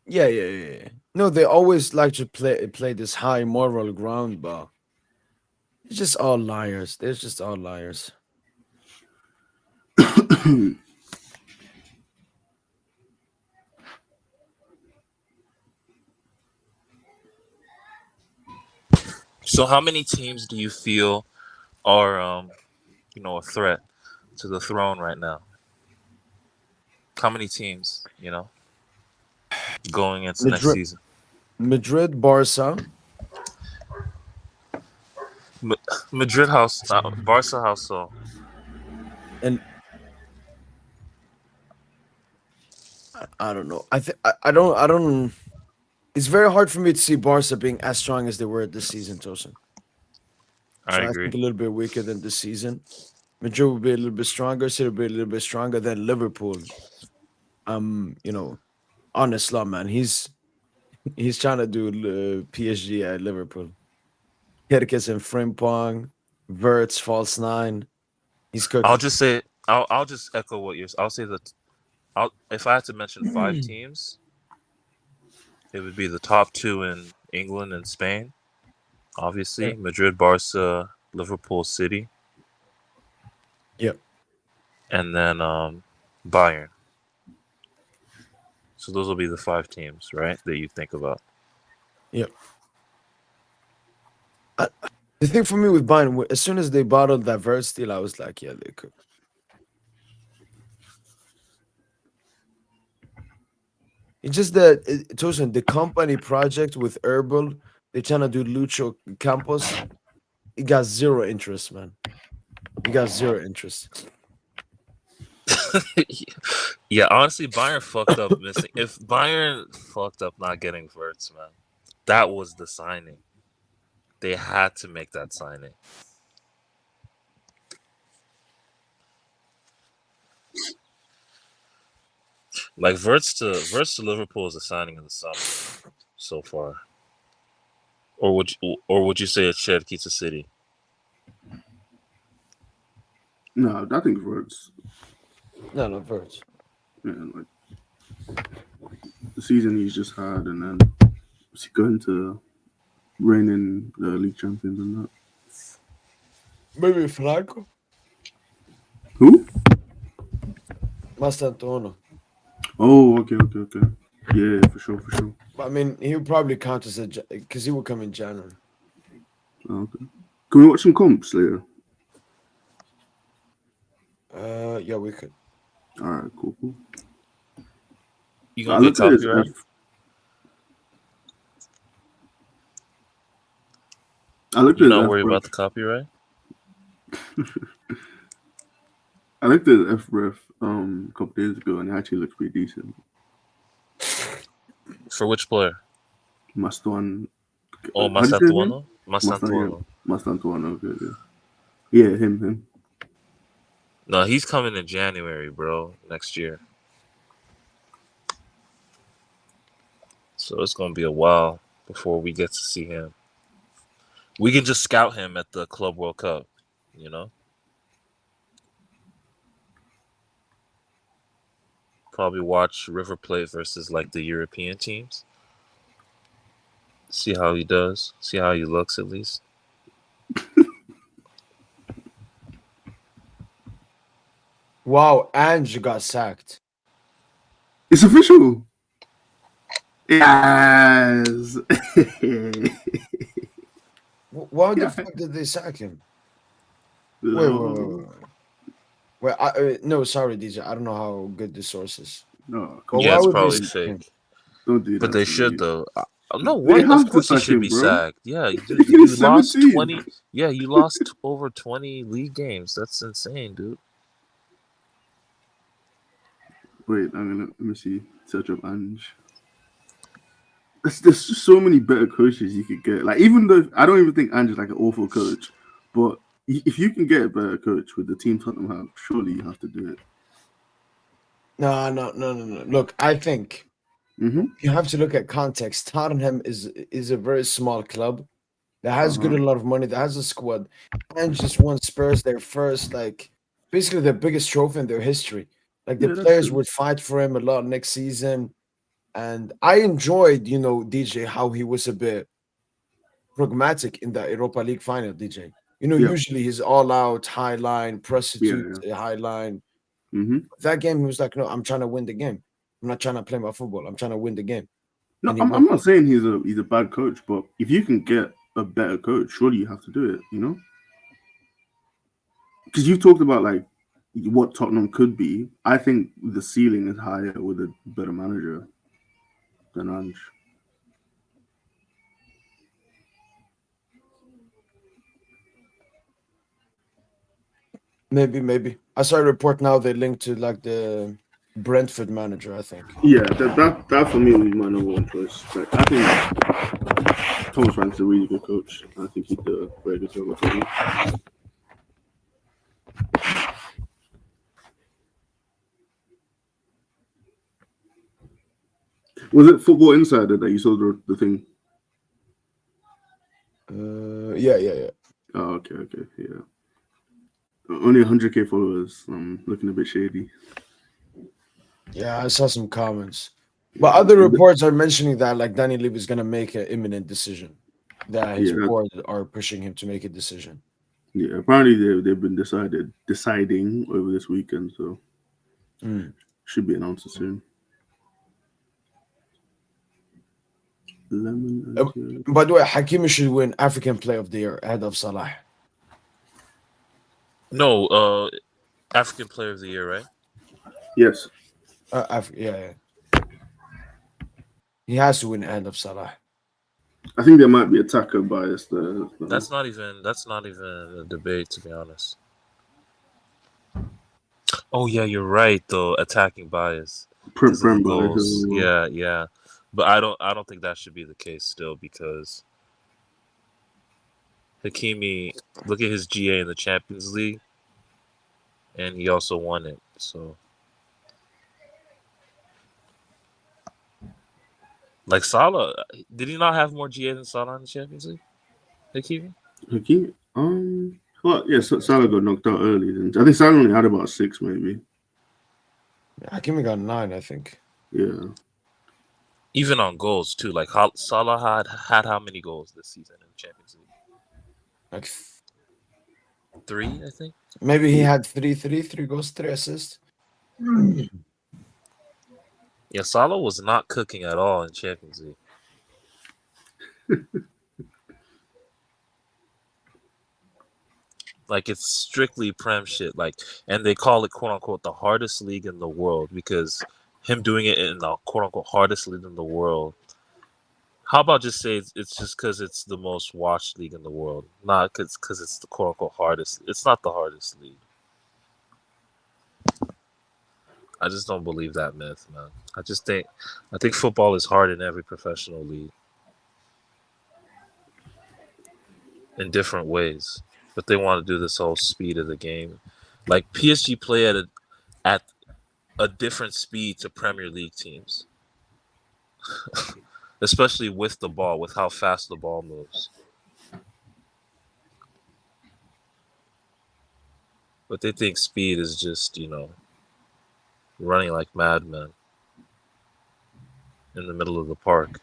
[SPEAKER 1] Yeah. No, they always like to play this high moral ground, but it's just all liars. They're just all liars.
[SPEAKER 4] So how many teams do you feel are a threat to the throne right now? How many teams, going into next season?
[SPEAKER 1] Madrid, Barca.
[SPEAKER 4] Madrid house, Barca house, so.
[SPEAKER 1] And I don't know. I don't. It's very hard for me to see Barca being as strong as they were this season, Tosin.
[SPEAKER 4] I
[SPEAKER 1] I
[SPEAKER 4] agree.
[SPEAKER 1] think a little bit weaker than this season. Madrid will be a little bit stronger. City will be a little bit stronger than Liverpool. On Islam, man. He's trying to do PSG at Liverpool. Kirkis and Frimpong, Verts, false nine. He's cooking.
[SPEAKER 4] I'll just say, I'll just echo what you're. I'll say that. If I had to mention 5 teams, it would be the top 2 in England and Spain. Obviously,
[SPEAKER 1] Yeah.
[SPEAKER 4] Madrid, Barca, Liverpool, City.
[SPEAKER 1] Yep.
[SPEAKER 4] And then Bayern. So those will be the 5 teams, right, that you think about.
[SPEAKER 1] Yep. The thing for me with Bayern, as soon as they bottled that Verts deal, I was like, yeah, they could. It's just that Tosin, the company project with Herbal, they're trying to do Lucho Campos. He got zero interest, man. He got zero interest.
[SPEAKER 4] Yeah, honestly, Bayern fucked up missing. If Bayern fucked up not getting Verts, man, that was the signing. They had to make that signing. Like Verts to Liverpool is a signing of the summer so far. Or would you say it's Cherki to City?
[SPEAKER 7] No, I think Verts.
[SPEAKER 1] No, Verts.
[SPEAKER 7] Yeah, like the season he's just had, and then is he going to reigning league champions and that?
[SPEAKER 1] Maybe Franco.
[SPEAKER 7] Who?
[SPEAKER 1] Mastantuono.
[SPEAKER 7] Oh, okay. Yeah, for sure.
[SPEAKER 1] I mean, he would probably count as because he will come in January.
[SPEAKER 7] Oh, okay. Can we watch some comps later?
[SPEAKER 1] Yeah, we could.
[SPEAKER 7] All right, cool.
[SPEAKER 4] You gonna get copyright?
[SPEAKER 7] You're
[SPEAKER 4] not worried about the copyright?
[SPEAKER 7] I looked at FREF a couple days ago, and it actually looks pretty decent.
[SPEAKER 4] For which player?
[SPEAKER 7] Mastuan.
[SPEAKER 4] Oh, Mastantuono?
[SPEAKER 7] Mastantuono, okay, yeah. Yeah, him.
[SPEAKER 4] No, he's coming in January, bro, next year. So it's going to be a while before we get to see him. We can just scout him at the Club World Cup, Probably watch River Plate versus like the European teams. See how he does. See how he looks at least.
[SPEAKER 1] Wow, Ange got sacked.
[SPEAKER 7] It's official. Yes.
[SPEAKER 1] Why the fuck did they sack him? Wait. No, sorry, DJ. I don't know how good the source is.
[SPEAKER 7] No,
[SPEAKER 4] yeah, it's probably fake.
[SPEAKER 7] Don't do that.
[SPEAKER 4] But they should though. No,
[SPEAKER 7] what?
[SPEAKER 4] Of course he should be sacked. Yeah, you lost 20. Yeah, you lost over 20 league games. That's insane, dude.
[SPEAKER 7] Wait, let me see. Search up Ange. There's just so many better coaches you could get. Like, even though I don't even think Ange is like an awful coach, but if you can get a better coach with the team Tottenham have, surely you have to do it.
[SPEAKER 1] No. Look, I think
[SPEAKER 7] you
[SPEAKER 1] have to look at context. Tottenham is a very small club that has a lot of money, that has a squad, and just won Spurs their first, basically their biggest trophy in their history. So I think if you have to look at context, Tottenham is a very small club that has good a lot of money, that has a squad, and just won Spurs their first, basically their biggest trophy in their history. So I think if you have to look at context, Tottenham is a very small club that has a good a lot of money, that has a squad, and just won Spurs their first, Like the
[SPEAKER 7] Yeah, that's
[SPEAKER 1] players
[SPEAKER 7] true.
[SPEAKER 1] would fight for him a lot next season. And I enjoyed, DJ, how he was a bit pragmatic in the Europa League final, DJ.
[SPEAKER 7] Yeah.
[SPEAKER 1] Usually he's all out, high line, prostitute, high line.
[SPEAKER 7] Mm-hmm.
[SPEAKER 1] That game, he was like, no, I'm trying to win the game. I'm not trying to play my football. I'm trying to win the game.
[SPEAKER 7] No,
[SPEAKER 1] And he
[SPEAKER 7] I'm
[SPEAKER 1] won.
[SPEAKER 7] not saying he's a bad coach, but if you can get a better coach, surely you have to do it, Because you've talked about like what Tottenham could be. I think the ceiling is higher with a better manager than Ange.
[SPEAKER 1] Maybe. I saw a report now they linked to like the Brentford manager, I think.
[SPEAKER 7] Yeah, that for me would be my number one choice. Like, I think Thomas Frank's a really good coach. I think he'd do a very good job with him. Was it Football Insider that you saw the thing?
[SPEAKER 1] Yeah.
[SPEAKER 7] Oh, okay, yeah. Only 100K followers. Looking a bit shady.
[SPEAKER 1] Yeah, I saw some comments. But other reports are mentioning that like Danny Levy is going to make an imminent decision. That his board are pushing him to make a decision.
[SPEAKER 7] Yeah, apparently they've been deciding over this weekend, so should be announced soon.
[SPEAKER 1] By the way, Hakimi should win African Player of the Year ahead of Salah.
[SPEAKER 4] No, African Player of the Year, right?
[SPEAKER 7] Yes.
[SPEAKER 1] Yeah. He has to win ahead of Salah.
[SPEAKER 7] I think there might be attacker bias there.
[SPEAKER 4] That's not even a debate, to be honest. Oh yeah, you're right though. Attacking bias.
[SPEAKER 7] Prem bias.
[SPEAKER 4] Yeah. But I don't think that should be the case still, because Hakimi, look at his GA in the Champions League, and he also won it. So, like Salah, did he not have more GA than Salah in the Champions League? Hakimi?
[SPEAKER 7] Well, yeah, Salah got knocked out early. I think Salah only had about 6, maybe.
[SPEAKER 1] Hakimi got 9, I think.
[SPEAKER 7] Yeah.
[SPEAKER 4] Even on goals too. Like Salah had how many goals this season in the Champions League?
[SPEAKER 1] Like
[SPEAKER 4] 3, I think.
[SPEAKER 1] Maybe he had 3 goals, 3 assists.
[SPEAKER 4] Yeah, Salah was not cooking at all in Champions League. Like, it's strictly Prem shit. Like, and they call it quote unquote the hardest league in the world because him doing it in the quote unquote hardest league in the world. How about just say it's just because it's the most watched league in the world, not because it's the quote unquote hardest. It's not the hardest league. I just don't believe that myth, man. I think football is hard in every professional league in different ways, but they want to do this whole speed of the game. Like PSG play at a different speed to Premier League teams, especially with the ball, with how fast the ball moves. But they think speed is just, running like madmen in the middle of the park.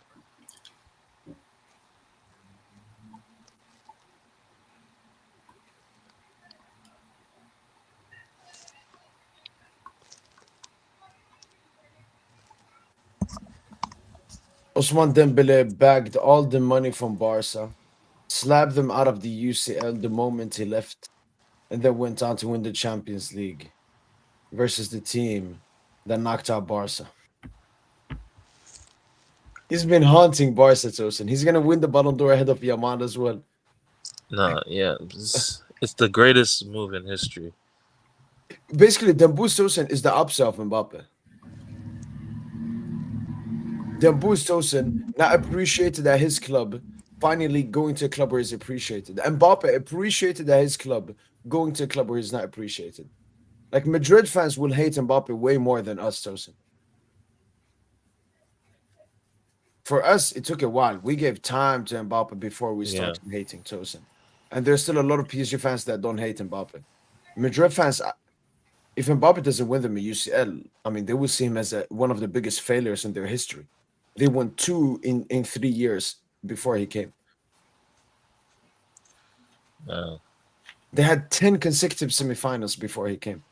[SPEAKER 1] Ousmane Dembele bagged all the money from Barca, slapped them out of the UCL the moment he left, and then went on to win the Champions League versus the team that knocked out Barca. He's been haunting Barca, Tosin. He's going to win the Ballon d'Or ahead of Yamal as well.
[SPEAKER 4] No, yeah. It's the greatest move in history.
[SPEAKER 1] Basically, Dembouz Tosin is the opposite of Mbappe. Dembouz Tosin not appreciated at his club, finally going to a club where he's appreciated. Mbappe appreciated at his club, going to a club where he's not appreciated. Like, Madrid fans will hate Mbappe way more than us, Tosin. For us, it took a while. We gave time to Mbappe before we started hating Tosin. And there's still a lot of PSG fans that don't hate Mbappe. Madrid fans, if Mbappe doesn't win them at UCL, I mean, they will see him as one of the biggest failures in their history. They won 2 in 3 years before he came. They had 10 consecutive semifinals before he came.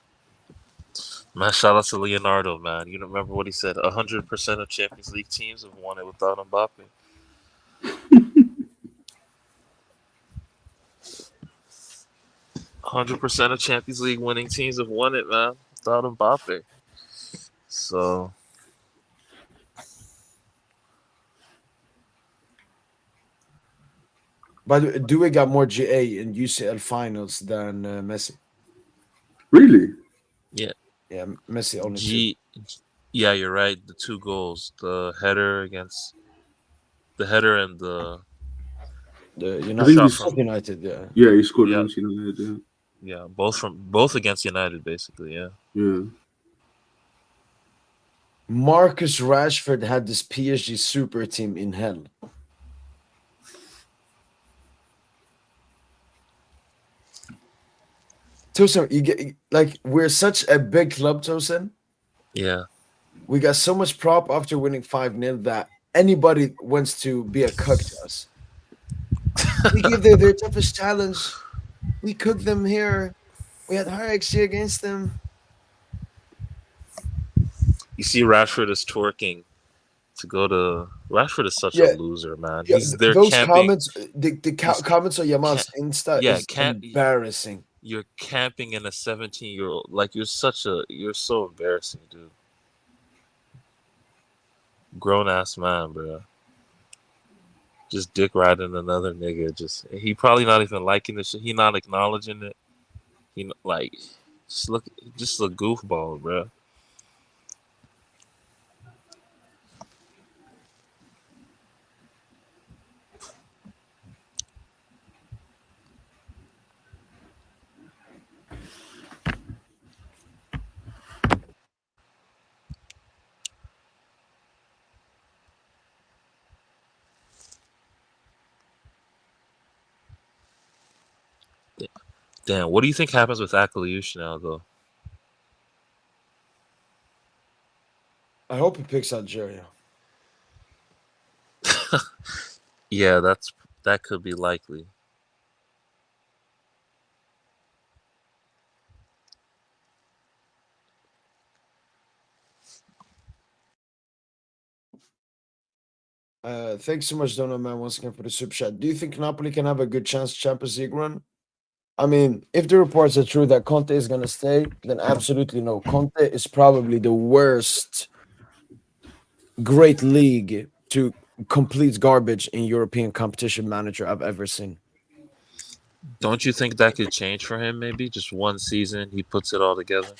[SPEAKER 4] Man, shout out to Leonardo, man. You remember what he said? 100% of Champions League teams have won it without Mbappe. 100% of Champions League winning teams have won it, man, without Mbappe. So,
[SPEAKER 1] But Dewey got more GA in UCL finals than Messi.
[SPEAKER 7] Really?
[SPEAKER 4] yeah.
[SPEAKER 1] Yeah, Messi only 2.
[SPEAKER 4] Yeah, you're right. The 2 goals, the header and the
[SPEAKER 1] United, yeah.
[SPEAKER 7] Yeah, he scored against United.
[SPEAKER 4] Yeah, both against United, basically. Yeah.
[SPEAKER 7] Yeah.
[SPEAKER 1] Marcus Rashford had this PSG super team in hell. Tosin, you get like we're such a big club, Tosin.
[SPEAKER 4] Yeah.
[SPEAKER 1] We got so much prop after winning 5-0 that anybody wants to be a cook to us. We give them their toughest challenge. We cooked them here. We had high XG against them.
[SPEAKER 4] You see, Rashford is twerking to go to. Rashford is such a loser, man.
[SPEAKER 1] Yeah,
[SPEAKER 4] He's there
[SPEAKER 1] those
[SPEAKER 4] camping.
[SPEAKER 1] comments, comments on Yamal's Insta is embarrassing.
[SPEAKER 4] You're camping in a 17-year-old. Like you're so embarrassing, dude. Grown ass man, bro. Just dick riding another nigga. He probably not even liking this shit. He not acknowledging it. He like just a goofball, bro. Damn, what do you think happens with Ucl now, though?
[SPEAKER 1] I hope he picks Algeria.
[SPEAKER 4] Yeah, that could be likely.
[SPEAKER 1] Thanks so much, Donald, man, once again for the super chat. Do you think Napoli can have a good chance Champions League run? I mean, if the reports are true that Conte is going to stay, then absolutely no. Conte is probably the worst great league to complete garbage in European competition manager I've ever seen.
[SPEAKER 4] Don't you think that could change for him? Maybe just one season, he puts it all together.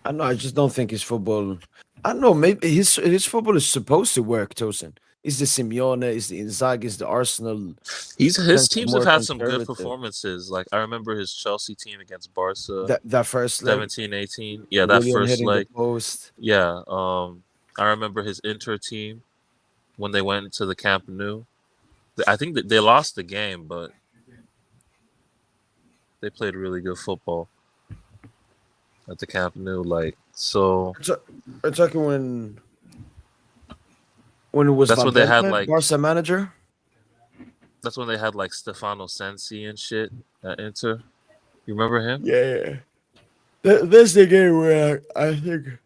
[SPEAKER 1] I know. I just don't think his football. I don't know. Maybe his football is supposed to work. Tosin. Is the Simeone? Is the Inzaghi? Is the Arsenal?
[SPEAKER 4] His teams have had some good performances. Like I remember his Chelsea team against Barca.
[SPEAKER 1] That first leg,
[SPEAKER 4] 17-18. Yeah, that first leg.
[SPEAKER 1] Post.
[SPEAKER 4] Yeah. I remember his Inter team when they went to the Camp Nou. I think that they lost the game, but they played really good football at the Camp Nou. Like so.
[SPEAKER 1] We're talking when it was.
[SPEAKER 4] That's when they had like
[SPEAKER 1] Barca manager.
[SPEAKER 4] That's when they had like Stefano Sensi and shit at Inter. You remember him?
[SPEAKER 1] Yeah. That's the game where I think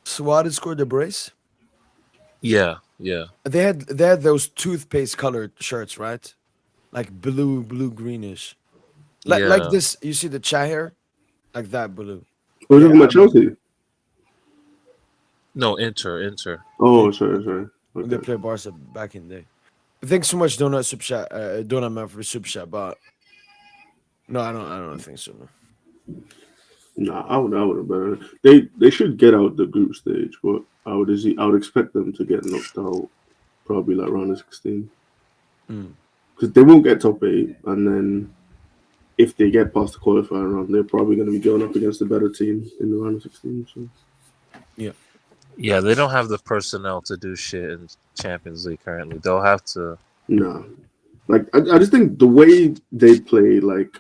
[SPEAKER 1] Suarez scored the brace.
[SPEAKER 4] Yeah.
[SPEAKER 1] They had those toothpaste colored shirts, right? Like blue greenish. Like this, you see the chai hair? Like that blue.
[SPEAKER 7] Was it my Chelsea?
[SPEAKER 4] No, Inter.
[SPEAKER 7] Oh, sorry.
[SPEAKER 1] When they played Barca back in the day. Thanks so much, Donut Super Chat, Donut Man for the Super Chat, but no, I don't think so. No.
[SPEAKER 7] Nah, I would have better. They should get out the group stage, but I would expect them to get knocked out probably like round of 16. Because they won't get top 8, and then if they get past the qualifying round, they're probably going to be going up against a better team in the round of 16. So.
[SPEAKER 4] Yeah, they don't have the personnel to do shit in Champions League currently. They'll have to.
[SPEAKER 7] No, like I just think the way they play, like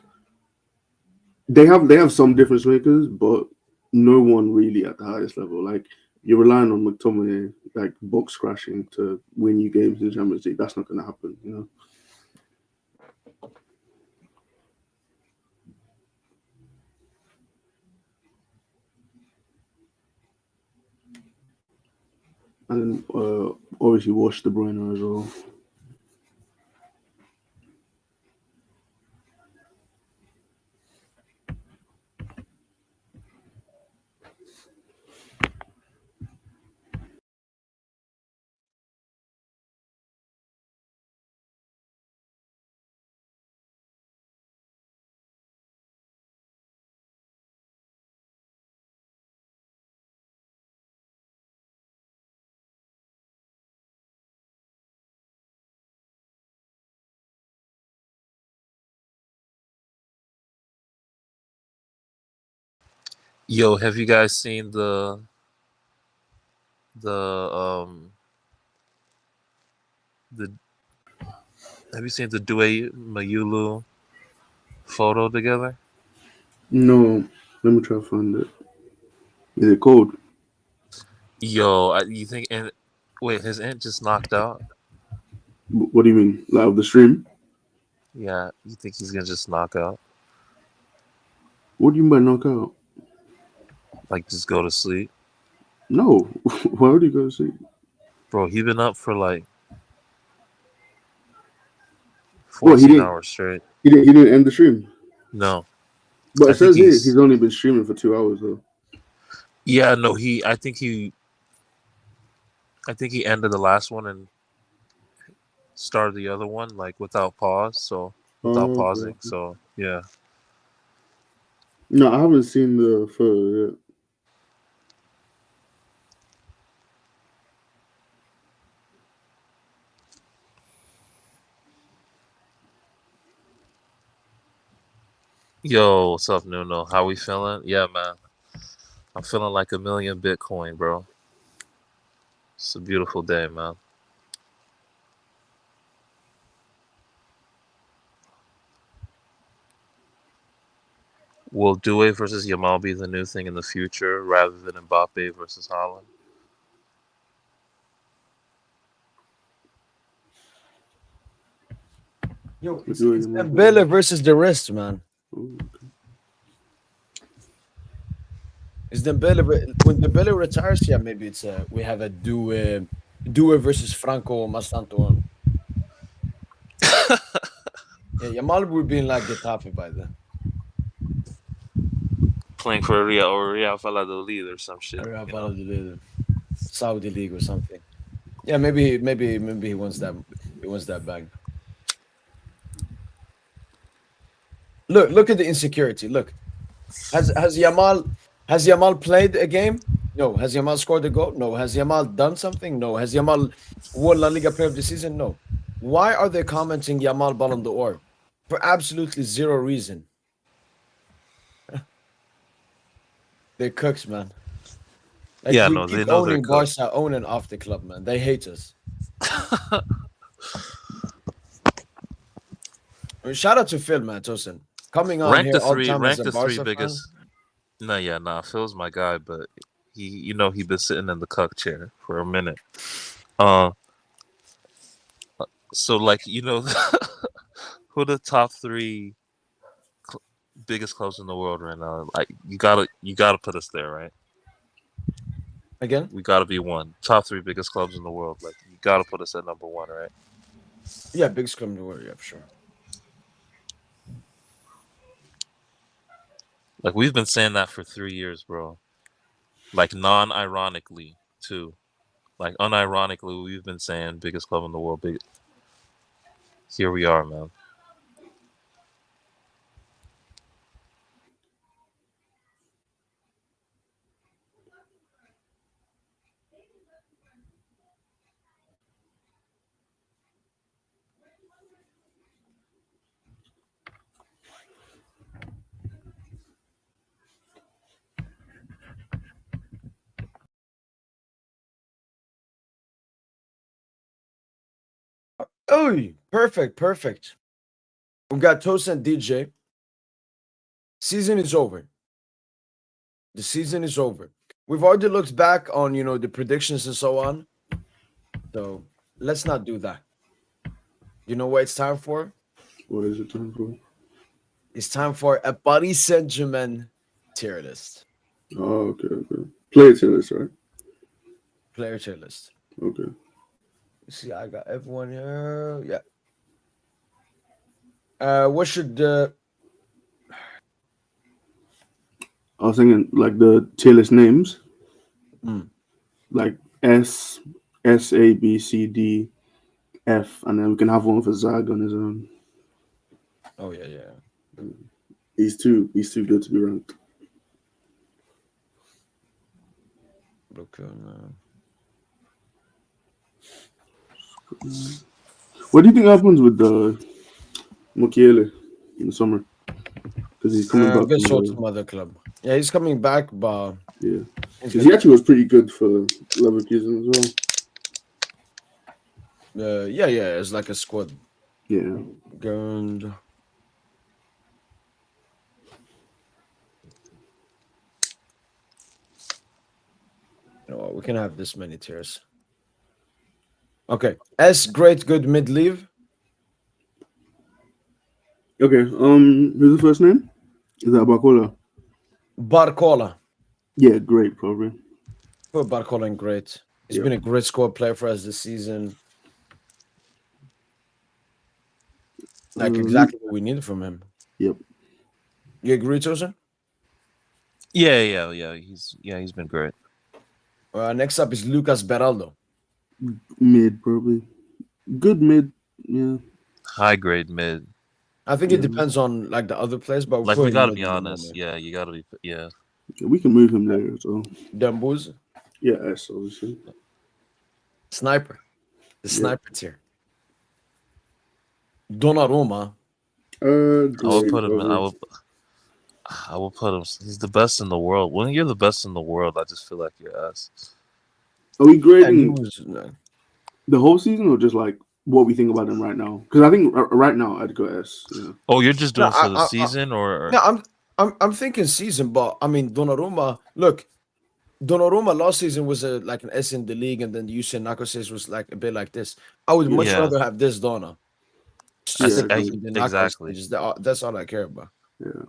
[SPEAKER 7] They have some difference makers, but no one really at the highest level. Like you're relying on McTominay, like box crashing to win you games in the Champions League. That's not going to happen, you know. And obviously watch De Bruyne as well.
[SPEAKER 4] Yo, have you guys seen the have you seen the Due Mayulu photo together?
[SPEAKER 7] No, let me try to find it. Is it cold?
[SPEAKER 4] Yo, you think and wait, his int just knocked out?
[SPEAKER 7] What do you mean? Like of the stream?
[SPEAKER 4] Yeah, you think he's gonna just knock out?
[SPEAKER 7] What do you mean by knockout?
[SPEAKER 4] Like just go to sleep?
[SPEAKER 7] No. Why would you go to sleep?
[SPEAKER 4] Bro, he been up for like
[SPEAKER 7] What,
[SPEAKER 4] 14 hours straight.
[SPEAKER 7] He didn't end the stream.
[SPEAKER 4] No.
[SPEAKER 7] But
[SPEAKER 4] I
[SPEAKER 7] it says
[SPEAKER 4] think
[SPEAKER 7] here he's only been streaming for 2 hours though.
[SPEAKER 4] Yeah, no, I think he ended the last one and started the other one like without pause, so without pausing.
[SPEAKER 7] Okay.
[SPEAKER 4] So yeah.
[SPEAKER 7] No, I haven't seen the photo yet.
[SPEAKER 4] Yo, what's up, Nuno? How we feeling? Yeah, man. I'm feeling like a million Bitcoin, bro. It's a beautiful day, man. Will Due versus Yamal be the new thing in the future rather than Mbappe versus Haaland?
[SPEAKER 1] Yo, it's Dembele versus the rest, man. Is Dembele when Dembele retires? Yeah, maybe it's we have a Due versus Franco Mastantuan. Yeah, Yamal would be in like Getafe by then.
[SPEAKER 4] Playing for Real Valladolid or some shit.
[SPEAKER 1] Real Valladolid, Saudi League or something. Yeah, maybe he wants that. He wants that bag. Look at the insecurity. Look, has Yamal played a game? No. Has Yamal scored a goal? No. Has Yamal done something? No. Has Yamal won La Liga Player of the Season? No. Why are they commenting Yamal Ballon d'Or? For absolutely zero reason. They're cooks, man. Like,
[SPEAKER 4] yeah,
[SPEAKER 1] we
[SPEAKER 4] no,
[SPEAKER 1] keep
[SPEAKER 4] they know
[SPEAKER 1] owning
[SPEAKER 4] they're cooks.
[SPEAKER 1] Barca, owning off the club, man. They hate us. I mean, shout out to Phil, man, Tosin. Coming on here all the time as a Barca
[SPEAKER 4] biggest.
[SPEAKER 1] fan.
[SPEAKER 4] No, Phil's my guy, but he been sitting in the cuck chair for a minute. So like who the top three biggest clubs in the world right now? Like you gotta put us there, right?
[SPEAKER 1] Again,
[SPEAKER 4] we gotta be one. Top three biggest clubs in the world. Like you gotta put us at number one, right?
[SPEAKER 1] Yeah, biggest club in the world. Yeah, for sure.
[SPEAKER 4] Like we've been saying that for 3 years, bro. Like non-ironically too. Like unironically, we've been saying biggest club in the world. Here we are, man.
[SPEAKER 1] Oh, perfect. We got Tosin DJ. Season is over. The season is over. We've already looked back on, the predictions and so on. So let's not do that. You know what it's time for?
[SPEAKER 7] What is it time for?
[SPEAKER 1] It's time for a Paris Saint Germain tier list.
[SPEAKER 7] Oh, okay. Player tier list, right?
[SPEAKER 1] Player tier list.
[SPEAKER 7] Okay.
[SPEAKER 1] See, I got everyone here. Yeah. What should
[SPEAKER 7] I was thinking like the tier list names, like S, A, B, C, D, F, and then we can have one for Zag on his own.
[SPEAKER 1] Oh yeah.
[SPEAKER 7] He's too good to be ranked.
[SPEAKER 1] Look on.
[SPEAKER 7] What do you think happens with the Mukiele in the summer? Because he's coming back.
[SPEAKER 1] I guess so to other club. Yeah, he's coming back, but
[SPEAKER 7] yeah, because he actually was pretty good for Leverkusen as
[SPEAKER 1] well. Yeah, it's like a squad.
[SPEAKER 7] Yeah.
[SPEAKER 1] And you know what, we can have this many tiers. Okay. S, great, good, mid, leave.
[SPEAKER 7] Okay. Who's the first name? Is that Barcola?
[SPEAKER 1] Barcola.
[SPEAKER 7] Yeah, great, probably.
[SPEAKER 1] Put Barcola in great. He's been a great squad player for us this season. Like exactly what we needed from him.
[SPEAKER 7] Yep.
[SPEAKER 1] You agree, Tosin?
[SPEAKER 4] Yeah. He's been great.
[SPEAKER 1] Next up is Lucas Beraldo.
[SPEAKER 7] Mid, probably. Good mid. Yeah.
[SPEAKER 4] High grade mid.
[SPEAKER 1] I think it depends on like the other players, but
[SPEAKER 4] like we gotta be honest. Yeah, you gotta be. Yeah.
[SPEAKER 7] We can move him later. So.
[SPEAKER 1] Dembuz.
[SPEAKER 7] Yeah, S obviously.
[SPEAKER 1] Sniper. The sniper tier. Donnarumma.
[SPEAKER 4] I will put him. I will put him. He's the best in the world. When you're the best in the world, I just feel like you're ass.
[SPEAKER 7] Are we grading the whole season or just like what we think about him right now? Because I think right now I'd go S. Yeah.
[SPEAKER 4] Oh, you're just doing for the season, or?
[SPEAKER 1] No, I'm thinking season, but I mean Donnarumma. Look, Donnarumma last season was like an S in the league, and then the UCL Narcoses was like a bit like this. I would much rather have this Donna.
[SPEAKER 4] Exactly.
[SPEAKER 1] That's all I care about.
[SPEAKER 7] Yeah.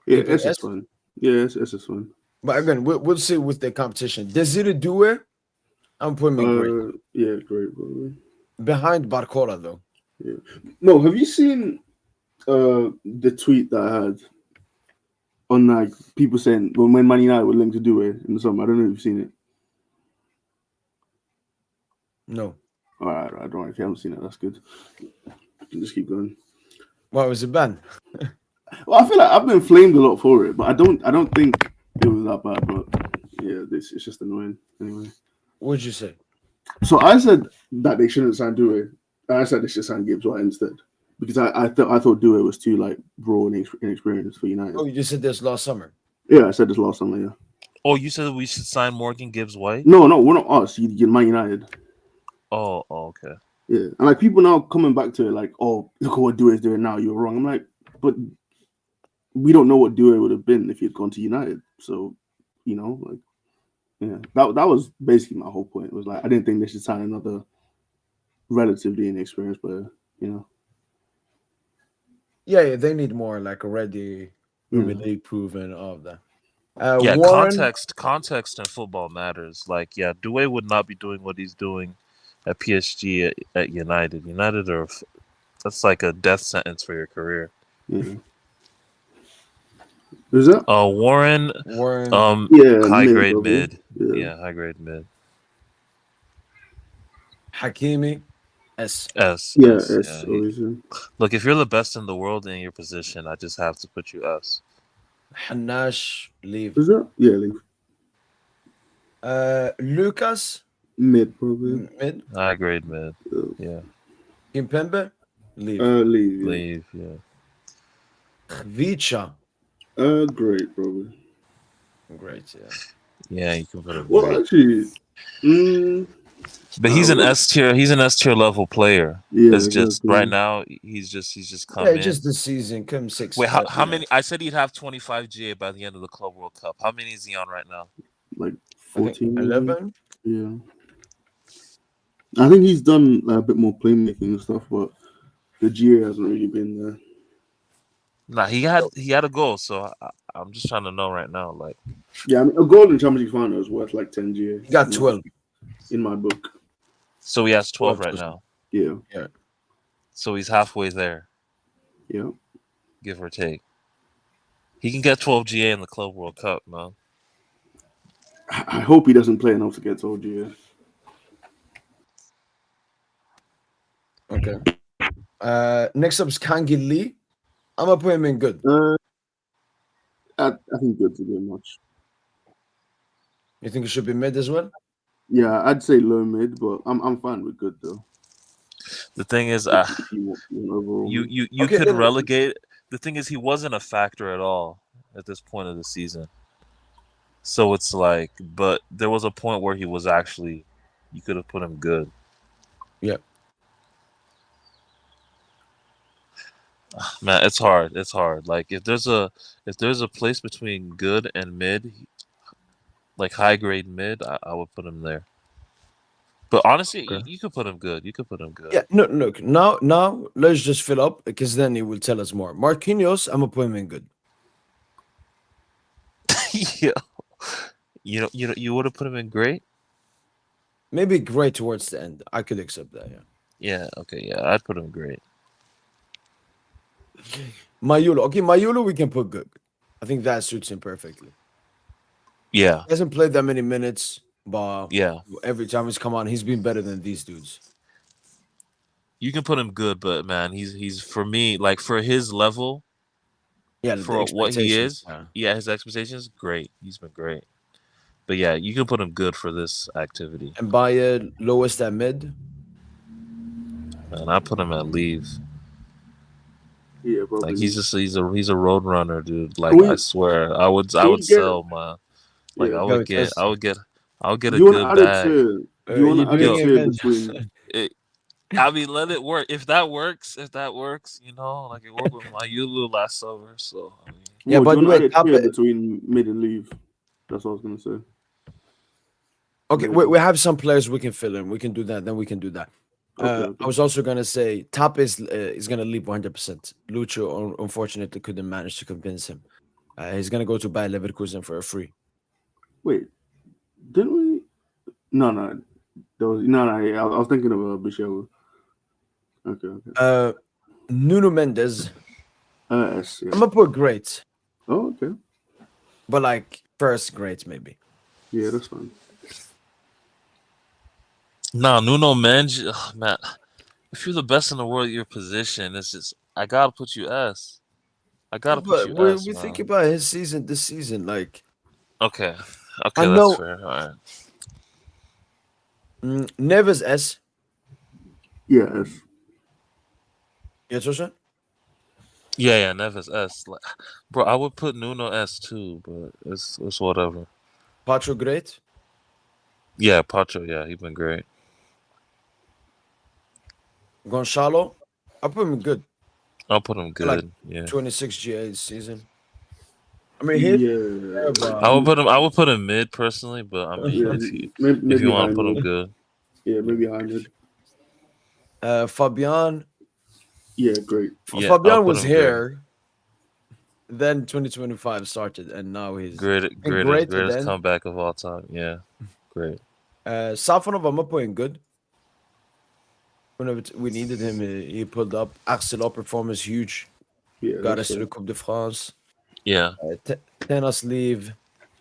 [SPEAKER 7] Yeah, S is fun. Yeah, S is fun.
[SPEAKER 1] But again, we'll see with the competition. Desire Doué, I'm putting me great.
[SPEAKER 7] Yeah, great, probably.
[SPEAKER 1] Behind Barcola, though.
[SPEAKER 7] Yeah. No, have you seen the tweet that I had on like people saying when Man United were linked to Doué in the summer? I don't know if you've seen it.
[SPEAKER 1] No.
[SPEAKER 7] All right. I don't know if you haven't seen it. That's good. You can just keep going.
[SPEAKER 1] What was it, Ben?
[SPEAKER 7] Well, I feel like I've been flamed a lot for it, but I don't think it was that bad. But yeah, it's just annoying. Anyway,
[SPEAKER 1] what'd you say?
[SPEAKER 7] So I said that they shouldn't sign Doué. I said they should sign Gibbs White instead because I thought Doué was too like raw and inexperienced for United.
[SPEAKER 1] Oh, you just said this last summer.
[SPEAKER 7] Yeah, I said this last summer. Yeah.
[SPEAKER 4] Oh, you said we should sign Morgan Gibbs White?
[SPEAKER 7] No, we're not us. You Man United.
[SPEAKER 4] Oh, okay.
[SPEAKER 7] Yeah, and like people now coming back to it, like, oh, look at what Doué is doing now. You're wrong. I'm like, but we don't know what Doué would have been if he had gone to United. So, like, yeah, that was basically my whole point. It was like I didn't think they should sign another relatively inexperienced player.
[SPEAKER 1] Yeah, they need more like already really proven of that.
[SPEAKER 4] Warren, context in football matters. Like, yeah, Doué would not be doing what he's doing at PSG at United. United that's like a death sentence for your career.
[SPEAKER 7] Yeah. Who's that?
[SPEAKER 4] Warren. High grade mid. Yeah, high grade mid.
[SPEAKER 1] Hakimi, S.
[SPEAKER 7] Yeah, S.
[SPEAKER 4] Look, if you're the best in the world in your position, I just have to put you S.
[SPEAKER 1] Hanash, leave.
[SPEAKER 7] Who's that? Yeah, leave.
[SPEAKER 1] Lucas,
[SPEAKER 7] mid probably.
[SPEAKER 1] Mid.
[SPEAKER 4] High grade mid. Yeah.
[SPEAKER 1] Kimpembe, leave.
[SPEAKER 4] Leave. Yeah.
[SPEAKER 1] Vicha.
[SPEAKER 7] Great, probably.
[SPEAKER 1] Great, yeah.
[SPEAKER 4] Yeah, you can put it.
[SPEAKER 7] Well, actually,
[SPEAKER 4] But he's an S tier. He's an S tier level player.
[SPEAKER 11] Yeah,
[SPEAKER 4] It's just
[SPEAKER 11] exactly.
[SPEAKER 4] right now he's just come
[SPEAKER 1] Yeah,
[SPEAKER 4] in.
[SPEAKER 1] just this season, come six.
[SPEAKER 4] Wait, how many? I said he'd have 25 GA by the end of the Club World Cup. How many is he on right now?
[SPEAKER 11] Like
[SPEAKER 1] I think
[SPEAKER 11] 14,
[SPEAKER 1] 11.
[SPEAKER 11] Yeah. I think he's done a bit more playmaking and stuff, but the GA hasn't really been there.
[SPEAKER 4] Nah, he had a goal, so I'm just trying to know right now. Like,
[SPEAKER 11] Yeah, I mean, a goal in Champions League final is worth like 10 GA.
[SPEAKER 1] He got 12.
[SPEAKER 11] In my book.
[SPEAKER 4] so he has 12 right now.
[SPEAKER 11] Yeah.
[SPEAKER 4] So he's halfway there,
[SPEAKER 11] Yeah.
[SPEAKER 4] give or take. He can get 12 GA in the Club World Cup, man.
[SPEAKER 11] I hope he doesn't play enough to get 12 GA.
[SPEAKER 1] Okay. Next up is Kangi Lee. I'm gonna put him in good.
[SPEAKER 11] I think good's a bit much.
[SPEAKER 1] You think it should be mid as well?
[SPEAKER 11] Yeah, I'd say low mid, but I'm fine with good though.
[SPEAKER 4] The thing is,
[SPEAKER 11] If you want overall.
[SPEAKER 4] you
[SPEAKER 1] Okay,
[SPEAKER 4] could
[SPEAKER 1] then-
[SPEAKER 4] relegate. The thing is, he wasn't a factor at all at this point of the season. So it's like, but there was a point where he was actually, you could have put him good.
[SPEAKER 1] Yeah.
[SPEAKER 4] Man, it's hard. It's hard. Like if there's a place between good and mid, like high grade mid, I would put him there. But honestly, you could put him good. You could put him good.
[SPEAKER 1] Yeah, no, look, now let's just fill up because then he will tell us more. Marquinhos, I'm gonna put him in good.
[SPEAKER 4] Yeah. You would have put him in great?
[SPEAKER 1] Maybe great towards the end. I could accept that, yeah.
[SPEAKER 4] Yeah, okay, yeah. I'd put him great.
[SPEAKER 1] Mayulu. Okay, Mayulu we can put good. I think that suits him perfectly.
[SPEAKER 4] Yeah.
[SPEAKER 1] He hasn't played that many minutes, but
[SPEAKER 4] Yeah.
[SPEAKER 1] every time he's come on, he's been better than these dudes.
[SPEAKER 4] You can put him good, but man, he's for me, like for his level,
[SPEAKER 1] Yeah,
[SPEAKER 4] for what he
[SPEAKER 1] expectations,
[SPEAKER 4] is, yeah, his expectations, great. He's been great. But yeah, you can put him good for this activity.
[SPEAKER 1] And by lowest at mid.
[SPEAKER 4] And I put him at leave.
[SPEAKER 11] Yeah, probably.
[SPEAKER 4] Like he's a road runner, dude. Like
[SPEAKER 11] we-
[SPEAKER 4] I swear, I would
[SPEAKER 11] we get-
[SPEAKER 4] sell my, like
[SPEAKER 11] Yeah,
[SPEAKER 4] I would get a
[SPEAKER 11] Do you want
[SPEAKER 4] good
[SPEAKER 11] to add it
[SPEAKER 4] bag.
[SPEAKER 11] to? Do you want to add
[SPEAKER 1] doing
[SPEAKER 11] it
[SPEAKER 1] it
[SPEAKER 11] to
[SPEAKER 1] then?
[SPEAKER 11] between?
[SPEAKER 4] I mean, let it work. If that works, you know, like it worked with my Yulu last summer. So I mean,
[SPEAKER 1] Yeah,
[SPEAKER 11] Well,
[SPEAKER 1] by
[SPEAKER 11] do
[SPEAKER 1] the
[SPEAKER 11] you
[SPEAKER 1] way,
[SPEAKER 11] want to add
[SPEAKER 1] top
[SPEAKER 11] it
[SPEAKER 1] it-
[SPEAKER 11] between mid and leave? That's what I was gonna say.
[SPEAKER 1] Okay, we have some players we can fill in. We can do that. Then we can do that.
[SPEAKER 11] Okay.
[SPEAKER 1] I was also gonna say top is gonna leave 100%. Lucho unfortunately couldn't manage to convince him. He's gonna go to Bayer Leverkusen for a free.
[SPEAKER 11] Wait, didn't we? No. There was no. Yeah, I was thinking of Bichel. Okay.
[SPEAKER 1] Nuno Mendes.
[SPEAKER 11] S. Yeah.
[SPEAKER 1] I'm gonna put great,
[SPEAKER 11] Oh, okay.
[SPEAKER 1] but like first great maybe.
[SPEAKER 11] Yeah, that's fine.
[SPEAKER 4] no, Nuno Mendes, man. If you're the best in the world at your position, it's just I gotta put you S. I gotta put
[SPEAKER 1] But
[SPEAKER 4] you S.
[SPEAKER 1] we
[SPEAKER 4] man.
[SPEAKER 1] think about his season this season. Like
[SPEAKER 4] Okay,
[SPEAKER 1] I
[SPEAKER 4] that's
[SPEAKER 1] know-
[SPEAKER 4] fair. All right.
[SPEAKER 1] Neves S.
[SPEAKER 11] Yeah, S.
[SPEAKER 1] Yeah, Joshua?
[SPEAKER 4] Yeah, Neves S. Like, bro, I would put Nuno S too, but it's whatever.
[SPEAKER 1] Pacho great.
[SPEAKER 4] Yeah, Pacho. Yeah, he's been great.
[SPEAKER 1] Gonçalo. I put him good.
[SPEAKER 4] I'll put him good.
[SPEAKER 1] Like,
[SPEAKER 4] yeah,
[SPEAKER 1] 26 GA this season. I mean, hit.
[SPEAKER 11] Yeah.
[SPEAKER 1] But
[SPEAKER 4] I would put him mid personally, but I mean,
[SPEAKER 11] Yeah,
[SPEAKER 4] if
[SPEAKER 11] maybe
[SPEAKER 4] you want
[SPEAKER 11] high
[SPEAKER 4] to put him
[SPEAKER 11] mid.
[SPEAKER 4] good,
[SPEAKER 11] Yeah, maybe high mid.
[SPEAKER 1] Fabian.
[SPEAKER 11] Yeah, great.
[SPEAKER 4] Yeah, I'll
[SPEAKER 1] Fabian
[SPEAKER 4] put
[SPEAKER 1] was
[SPEAKER 4] him good.
[SPEAKER 1] here. Then 2025 started, and now he's
[SPEAKER 4] greatest
[SPEAKER 1] then.
[SPEAKER 4] comeback of all time. Yeah, great.
[SPEAKER 1] Safonov, I'm gonna put in good. Whenever we needed him, he pulled up. Axel performance huge.
[SPEAKER 11] Yeah,
[SPEAKER 1] Got
[SPEAKER 11] that's
[SPEAKER 1] us to the
[SPEAKER 11] fair.
[SPEAKER 1] Coupe de France.
[SPEAKER 4] Yeah,
[SPEAKER 1] Tenas leave.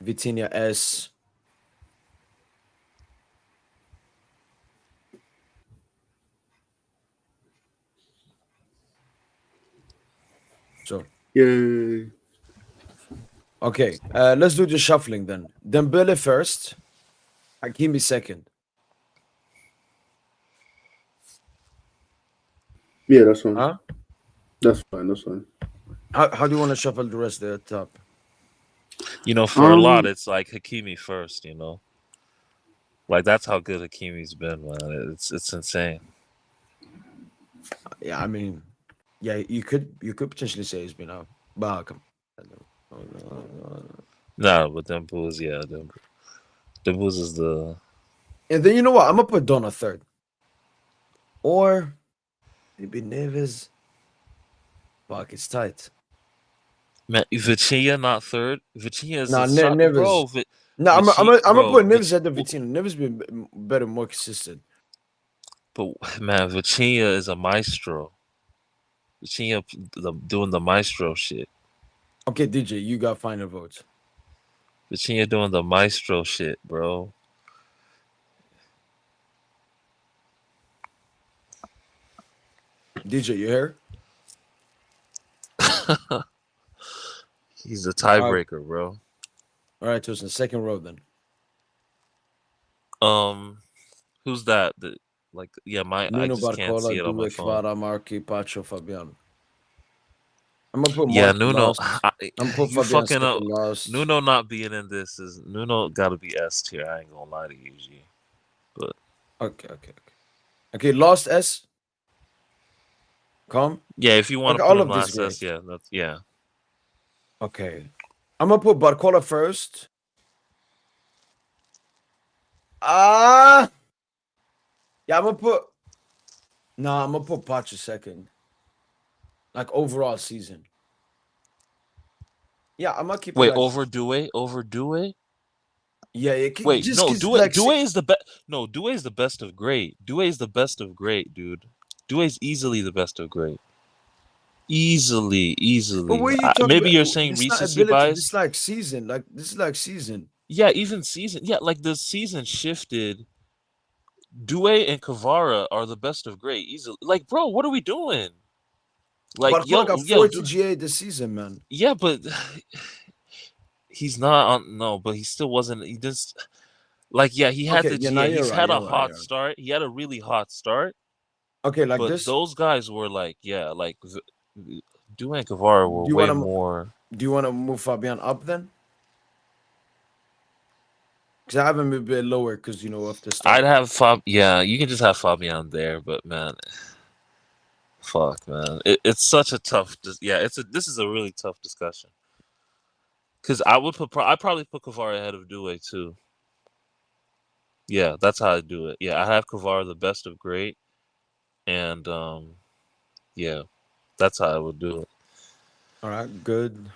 [SPEAKER 1] Vitinia S. So
[SPEAKER 11] Yay.
[SPEAKER 1] okay, let's do the shuffling then. Dembele first. Hakimi second.
[SPEAKER 11] Yeah, that's fine.
[SPEAKER 1] Huh?
[SPEAKER 11] That's fine.
[SPEAKER 1] How do you want to shuffle the rest of the top?
[SPEAKER 4] you know, for a lot,
[SPEAKER 11] Um,
[SPEAKER 4] it's like Hakimi first. You know, Like that's how good Hakimi's been, man. It's insane.
[SPEAKER 1] Yeah, I mean, yeah, you could potentially say he's been out. But come.
[SPEAKER 4] No, but Demboo's, yeah, Demboo's is the.
[SPEAKER 1] And then you know what? I'm gonna put Donna third, or maybe Neves. Fuck, it's tight.
[SPEAKER 4] Man, Vitinia not third. Vitinia is
[SPEAKER 1] Nah,
[SPEAKER 4] a shot,
[SPEAKER 1] Neves.
[SPEAKER 4] bro.
[SPEAKER 1] No, I'm gonna
[SPEAKER 4] Bro,
[SPEAKER 1] put Neves at the Vitinia. Neves been better, more consistent.
[SPEAKER 4] But man, Vitinia is a maestro. Vitinia doing the maestro shit.
[SPEAKER 1] Okay, DJ, you got final votes.
[SPEAKER 4] Vitinia doing the maestro shit, bro.
[SPEAKER 1] DJ, you here?
[SPEAKER 4] He's the tiebreaker, bro.
[SPEAKER 1] All right, Tosin, second row then.
[SPEAKER 4] Who's that? I
[SPEAKER 1] Nuno
[SPEAKER 4] just can't see
[SPEAKER 1] Barcola,
[SPEAKER 4] it on my
[SPEAKER 1] Due,
[SPEAKER 4] phone.
[SPEAKER 1] Kvara, Marchi, Pacho, Fabian. I'm gonna put
[SPEAKER 4] Yeah,
[SPEAKER 1] Marchi
[SPEAKER 4] Nuno.
[SPEAKER 1] last. I'm gonna put
[SPEAKER 4] You
[SPEAKER 1] Fabian
[SPEAKER 4] fucking up.
[SPEAKER 1] second last.
[SPEAKER 4] Nuno not being in this is Nuno got to be S tier. I ain't gonna lie to you, G. But
[SPEAKER 1] Okay, last S. Calm.
[SPEAKER 4] yeah, if you want to
[SPEAKER 1] Okay,
[SPEAKER 4] put
[SPEAKER 1] all
[SPEAKER 4] him
[SPEAKER 1] of this
[SPEAKER 4] last
[SPEAKER 1] great.
[SPEAKER 4] S, yeah.
[SPEAKER 1] Okay, I'm gonna put Barcola first. Yeah, I'm gonna put. Nah, I'm gonna put Pacho second. Like overall season. Yeah, I'm gonna keep it
[SPEAKER 4] Wait,
[SPEAKER 1] like.
[SPEAKER 4] over Due?
[SPEAKER 1] Yeah,
[SPEAKER 4] Wait,
[SPEAKER 1] just
[SPEAKER 4] no,
[SPEAKER 1] cause
[SPEAKER 4] Due
[SPEAKER 1] like
[SPEAKER 4] Due is the best. No, Due is the best of great. Due is the best of great, dude. Due is easily the best of great. Easily.
[SPEAKER 1] But what are you talking
[SPEAKER 4] Maybe
[SPEAKER 1] about?
[SPEAKER 4] you're saying
[SPEAKER 1] This not
[SPEAKER 4] recency
[SPEAKER 1] ability.
[SPEAKER 4] bias.
[SPEAKER 1] This like season. Like this is like season.
[SPEAKER 4] Yeah, even season. Yeah, like the season shifted. Due and Kvara are the best of great. Easily. Like, bro, what are we doing? Like,
[SPEAKER 1] Barcola got
[SPEAKER 4] yo,
[SPEAKER 1] 40 GA this season, man.
[SPEAKER 4] yeah, but he's not on. No, but he still wasn't. He just like, yeah, he had
[SPEAKER 1] Okay,
[SPEAKER 4] the
[SPEAKER 1] yeah, now
[SPEAKER 4] GA.
[SPEAKER 1] you're
[SPEAKER 4] He's
[SPEAKER 1] right.
[SPEAKER 4] had a
[SPEAKER 1] You're right.
[SPEAKER 4] hot start. He had a really hot start.
[SPEAKER 1] Okay, like
[SPEAKER 4] But
[SPEAKER 1] this.
[SPEAKER 4] those guys were like, yeah, like Due and Kvara were way more.
[SPEAKER 1] Do you want to move Fabian up then? Because I have him a bit lower because you know of the start.
[SPEAKER 4] I'd have Yeah, you can just have Fabian there, but man, fuck, man, it's such a tough. This is a really tough discussion. Because I probably put Kvara ahead of Due too. Yeah, that's how I do it. Yeah, I have Kvara the best of great, and yeah, that's how I would do it.
[SPEAKER 1] All right, good.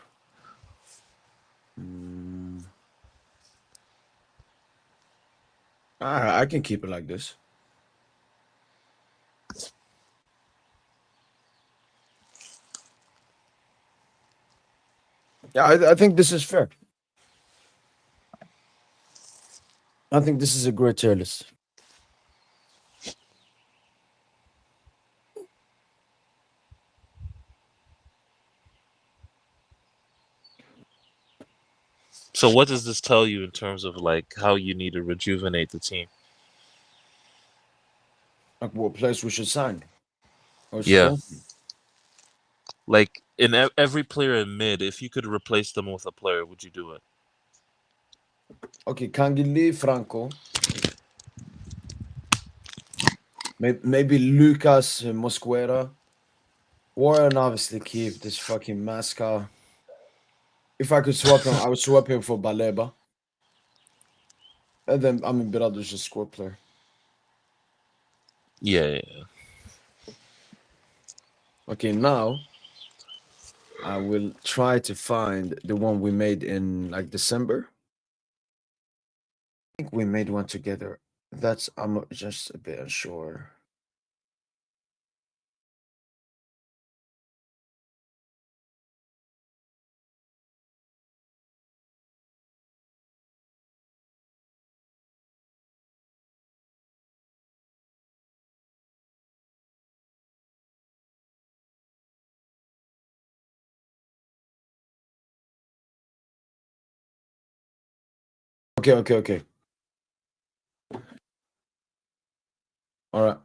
[SPEAKER 1] All right, I can keep it like this. Yeah, I think this is fair. I think this is a great tier list.
[SPEAKER 4] So what does this tell you in terms of like how you need to rejuvenate the team?
[SPEAKER 1] Like what place we should sign?
[SPEAKER 4] Yeah. Like in every player in mid, if you could replace them with a player, would you do it?
[SPEAKER 1] Okay, Kangili, Franco. Maybe Lucas Mosquera. Warren obviously keep this fucking mascot. If I could swap him, I would swap him for Baleba. And then Birado's just squad player.
[SPEAKER 4] Yeah.
[SPEAKER 1] Okay, now I will try to find the one we made in like December. I think we made one together. I'm just a bit unsure. Okay. All right.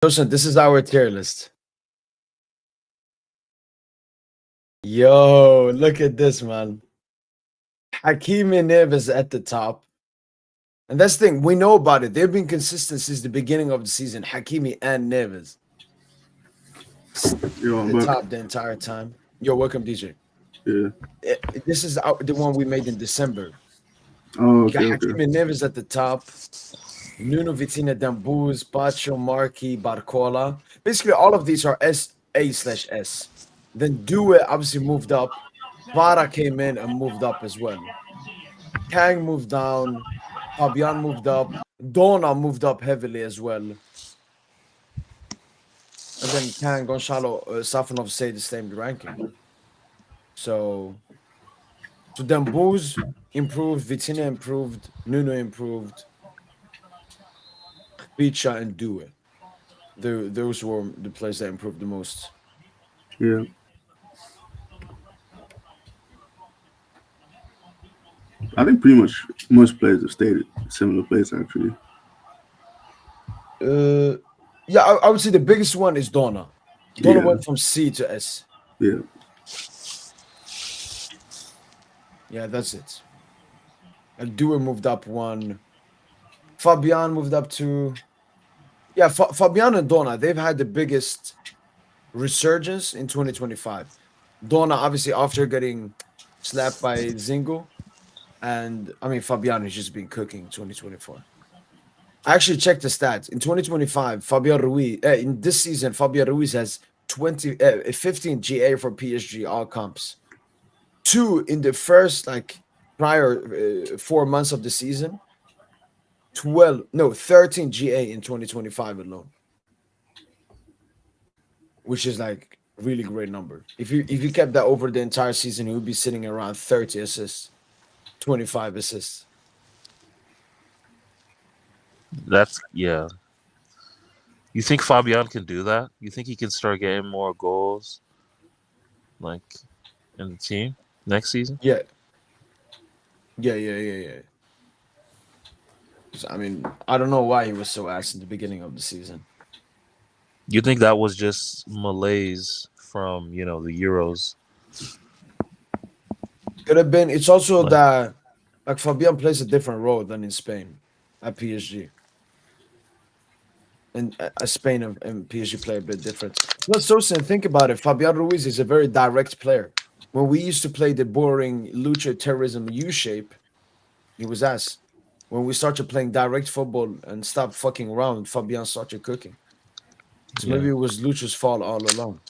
[SPEAKER 1] Listen, this is our tier list. Yo, look at this, man. Hakimi and Neves at the top. And that's the thing. We know about it. They've been consistent since the beginning of the season. Hakimi and Neves. The top the entire time. You're welcome, DJ.
[SPEAKER 11] Yeah.
[SPEAKER 1] This is the one we made in December.
[SPEAKER 11] Oh,
[SPEAKER 1] Got Hakimi and Neves at the top. Nuno, Vitinia, Dambuz, Pacho, Marchi, Barcola. Basically, all of these are A/S. Then Due obviously moved up. Vara came in and moved up as well. Kang moved down. Fabian moved up. Dona moved up heavily as well. And then Kang, Gonzalo, Safanov stayed the same ranking. So Dambuz improved. Vitinia improved. Nuno improved. Picha and Due. Those were the players that improved the most.
[SPEAKER 11] Yeah. I think pretty much most players have stayed at similar place, actually.
[SPEAKER 1] Yeah, I would say the biggest one is Donna. Donna went from C to S.
[SPEAKER 11] Yeah.
[SPEAKER 1] Yeah, that's it. And Due moved up one. Fabian moved up two. Yeah, Fabian and Donna, they've had the biggest resurgence in 2025. Donna, obviously, after getting slapped by Zingo. And, I mean, Fabian has just been cooking in 2024. I actually checked the stats. In 2025, Fabian Ruiz, in this season, Fabian Ruiz has 15 GA for PSG, all comps. 2 in the first, prior 4 months of the season. 13 GA in 2025 alone. Which is, really great number. If you kept that over the entire season, he would be sitting around 30 assists. 25 assists.
[SPEAKER 4] Yeah. You think Fabian can do that? You think he can start getting more goals, in the team next season?
[SPEAKER 1] Yeah. I mean, I don't know why he was so ass in the beginning of the season.
[SPEAKER 4] You think that was just malaise from, the Euros?
[SPEAKER 1] Could have been. It's also that Fabian plays a different role than in Spain at PSG. And Spain and PSG play a bit different. Plus, Tosin, think about it. Fabian Ruiz is a very direct player. When we used to play the boring Lucho terrorism U-shape, he was ass. When we started playing direct football and stopped fucking around, Fabian started cooking. So maybe it was Lucho's fault all along.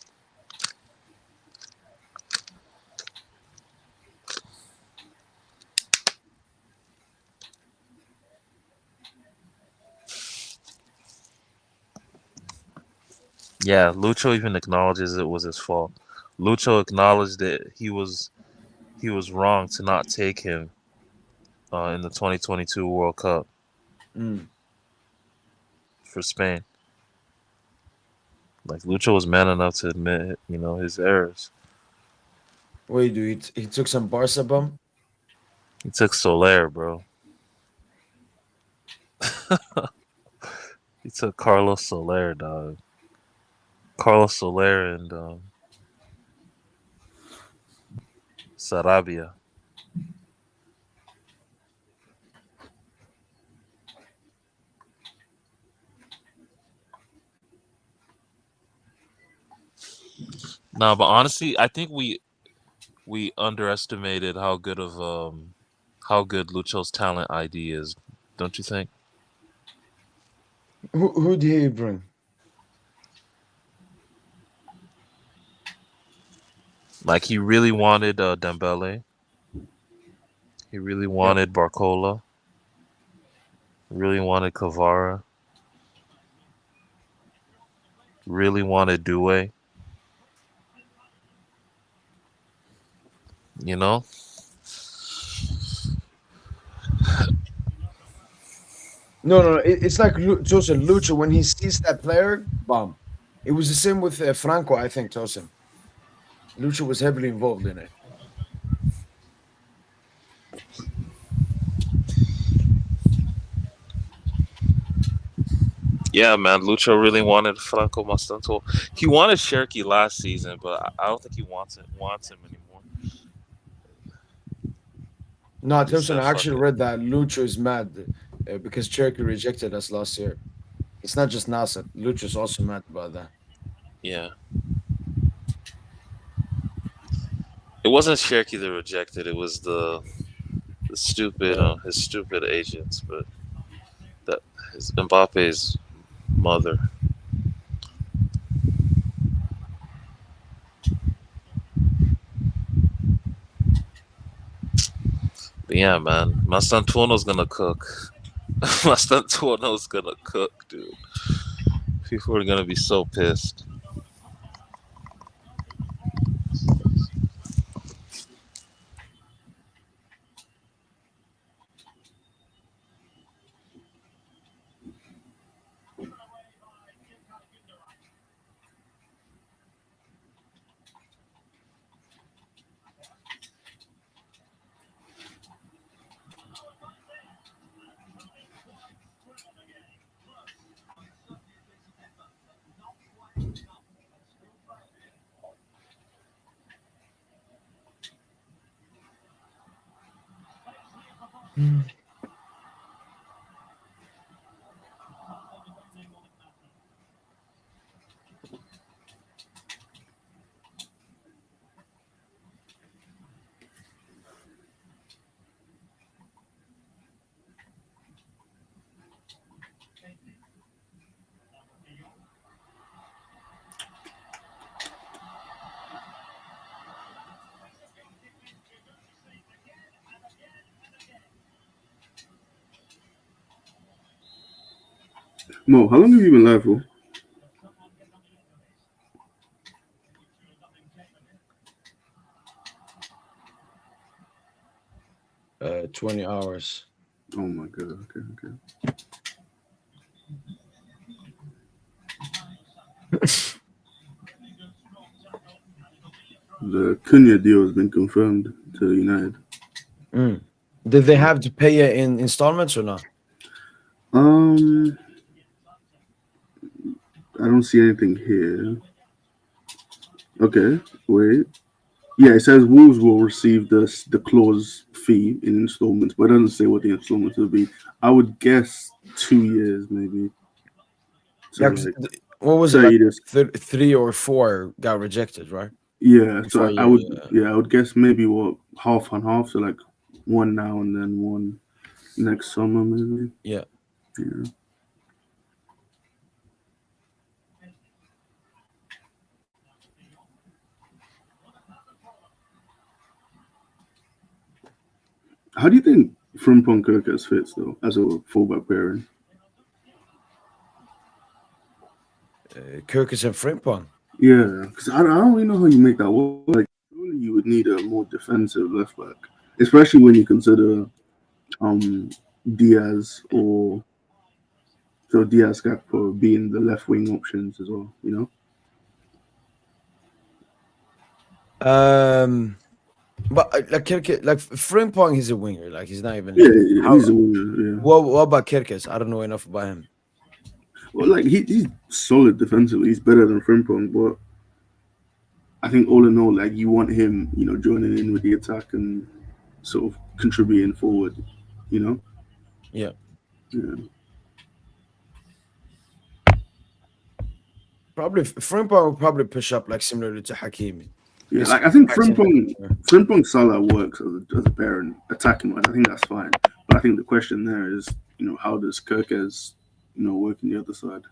[SPEAKER 4] Yeah, Lucho even acknowledges it was his fault. Lucho acknowledged that he was wrong to not take him in the 2022 World Cup for Spain. Lucho was man enough to admit, his errors.
[SPEAKER 1] Wait, dude, he took some Barca bum?
[SPEAKER 4] He took Soler, bro. He took Carlos Soler, dog. Carlos Soler and Sarabia. No, but honestly, I think we underestimated how good Lucho's talent ID is. Don't you think?
[SPEAKER 1] Who did he bring?
[SPEAKER 4] He really wanted Dembele. He really wanted Barcola. Really wanted Kvara. Really wanted Due.
[SPEAKER 1] No, it's like Tosin Lucho, when he sees that player, bomb. It was the same with Franco, I think, Tosin. Lucho was heavily involved in it.
[SPEAKER 4] Yeah, man. Lucho really wanted Franco Mastanto. He wanted Cherki last season, but I don't think he wants him anymore.
[SPEAKER 1] No,
[SPEAKER 4] He
[SPEAKER 1] Thompson,
[SPEAKER 4] said,
[SPEAKER 1] I
[SPEAKER 4] "Fuck
[SPEAKER 1] actually
[SPEAKER 4] it."
[SPEAKER 1] read that Lucho is mad because Cherky rejected us last year. It's not just Nasser. Lucho's also mad about that.
[SPEAKER 4] Yeah, it wasn't Cherky that rejected. It was the stupid his stupid agents, but that is Mbappe's mother. But yeah, man, Mastantuono's gonna cook. Mastantuono's gonna cook, dude. People are gonna be so pissed.
[SPEAKER 11] Mo, how long have you been live for?
[SPEAKER 1] Uh, 20 hours.
[SPEAKER 11] Oh my god. Okay. The Cunha deal has been confirmed to United.
[SPEAKER 1] Did they have to pay it in installments or not?
[SPEAKER 11] I don't see anything here. Okay, wait. Yeah, it says Wolves will receive the clause fee in installments, but it doesn't say what the installments will be. I would guess 2 years, maybe. So
[SPEAKER 1] Yeah, 'cause
[SPEAKER 11] like,
[SPEAKER 1] what was
[SPEAKER 11] so
[SPEAKER 1] it like?
[SPEAKER 11] you just
[SPEAKER 1] 3 or 4 got rejected, right?
[SPEAKER 11] yeah.
[SPEAKER 1] Before
[SPEAKER 11] So I
[SPEAKER 1] you,
[SPEAKER 11] would I would guess maybe what half and half. So like one now and then one next summer, maybe.
[SPEAKER 1] yeah.
[SPEAKER 11] Yeah. How do you think Frimpong Kirkes fits though as a fullback pairing?
[SPEAKER 1] Kirkus and Frimpong.
[SPEAKER 11] Yeah, because I don't really know how you make that work. Like, surely you would need a more defensive left back, especially when you consider Diaz or so Diaz Gakpo being the left wing options as well. You know.
[SPEAKER 1] But like Kirkus, like Frimpong, he's a winger. Like he's not even.
[SPEAKER 11] Yeah,
[SPEAKER 1] How,
[SPEAKER 11] he's a winger. Yeah.
[SPEAKER 1] what about Kirkus? I don't know enough about him.
[SPEAKER 11] Well, like he's solid defensively. He's better than Frimpong, but I think all in all, like you want him, joining in with the attack and sort of contributing forward. You know.
[SPEAKER 1] Yeah.
[SPEAKER 11] Yeah.
[SPEAKER 1] Probably Frimpong will probably push up like similarly to Hakimi.
[SPEAKER 11] Yeah,
[SPEAKER 1] He's
[SPEAKER 11] like I think
[SPEAKER 1] passing
[SPEAKER 11] Frimpong Salah works as a pair and attacking wise. I think that's fine. But I think the question there is, how does Kirkes, work on the other side?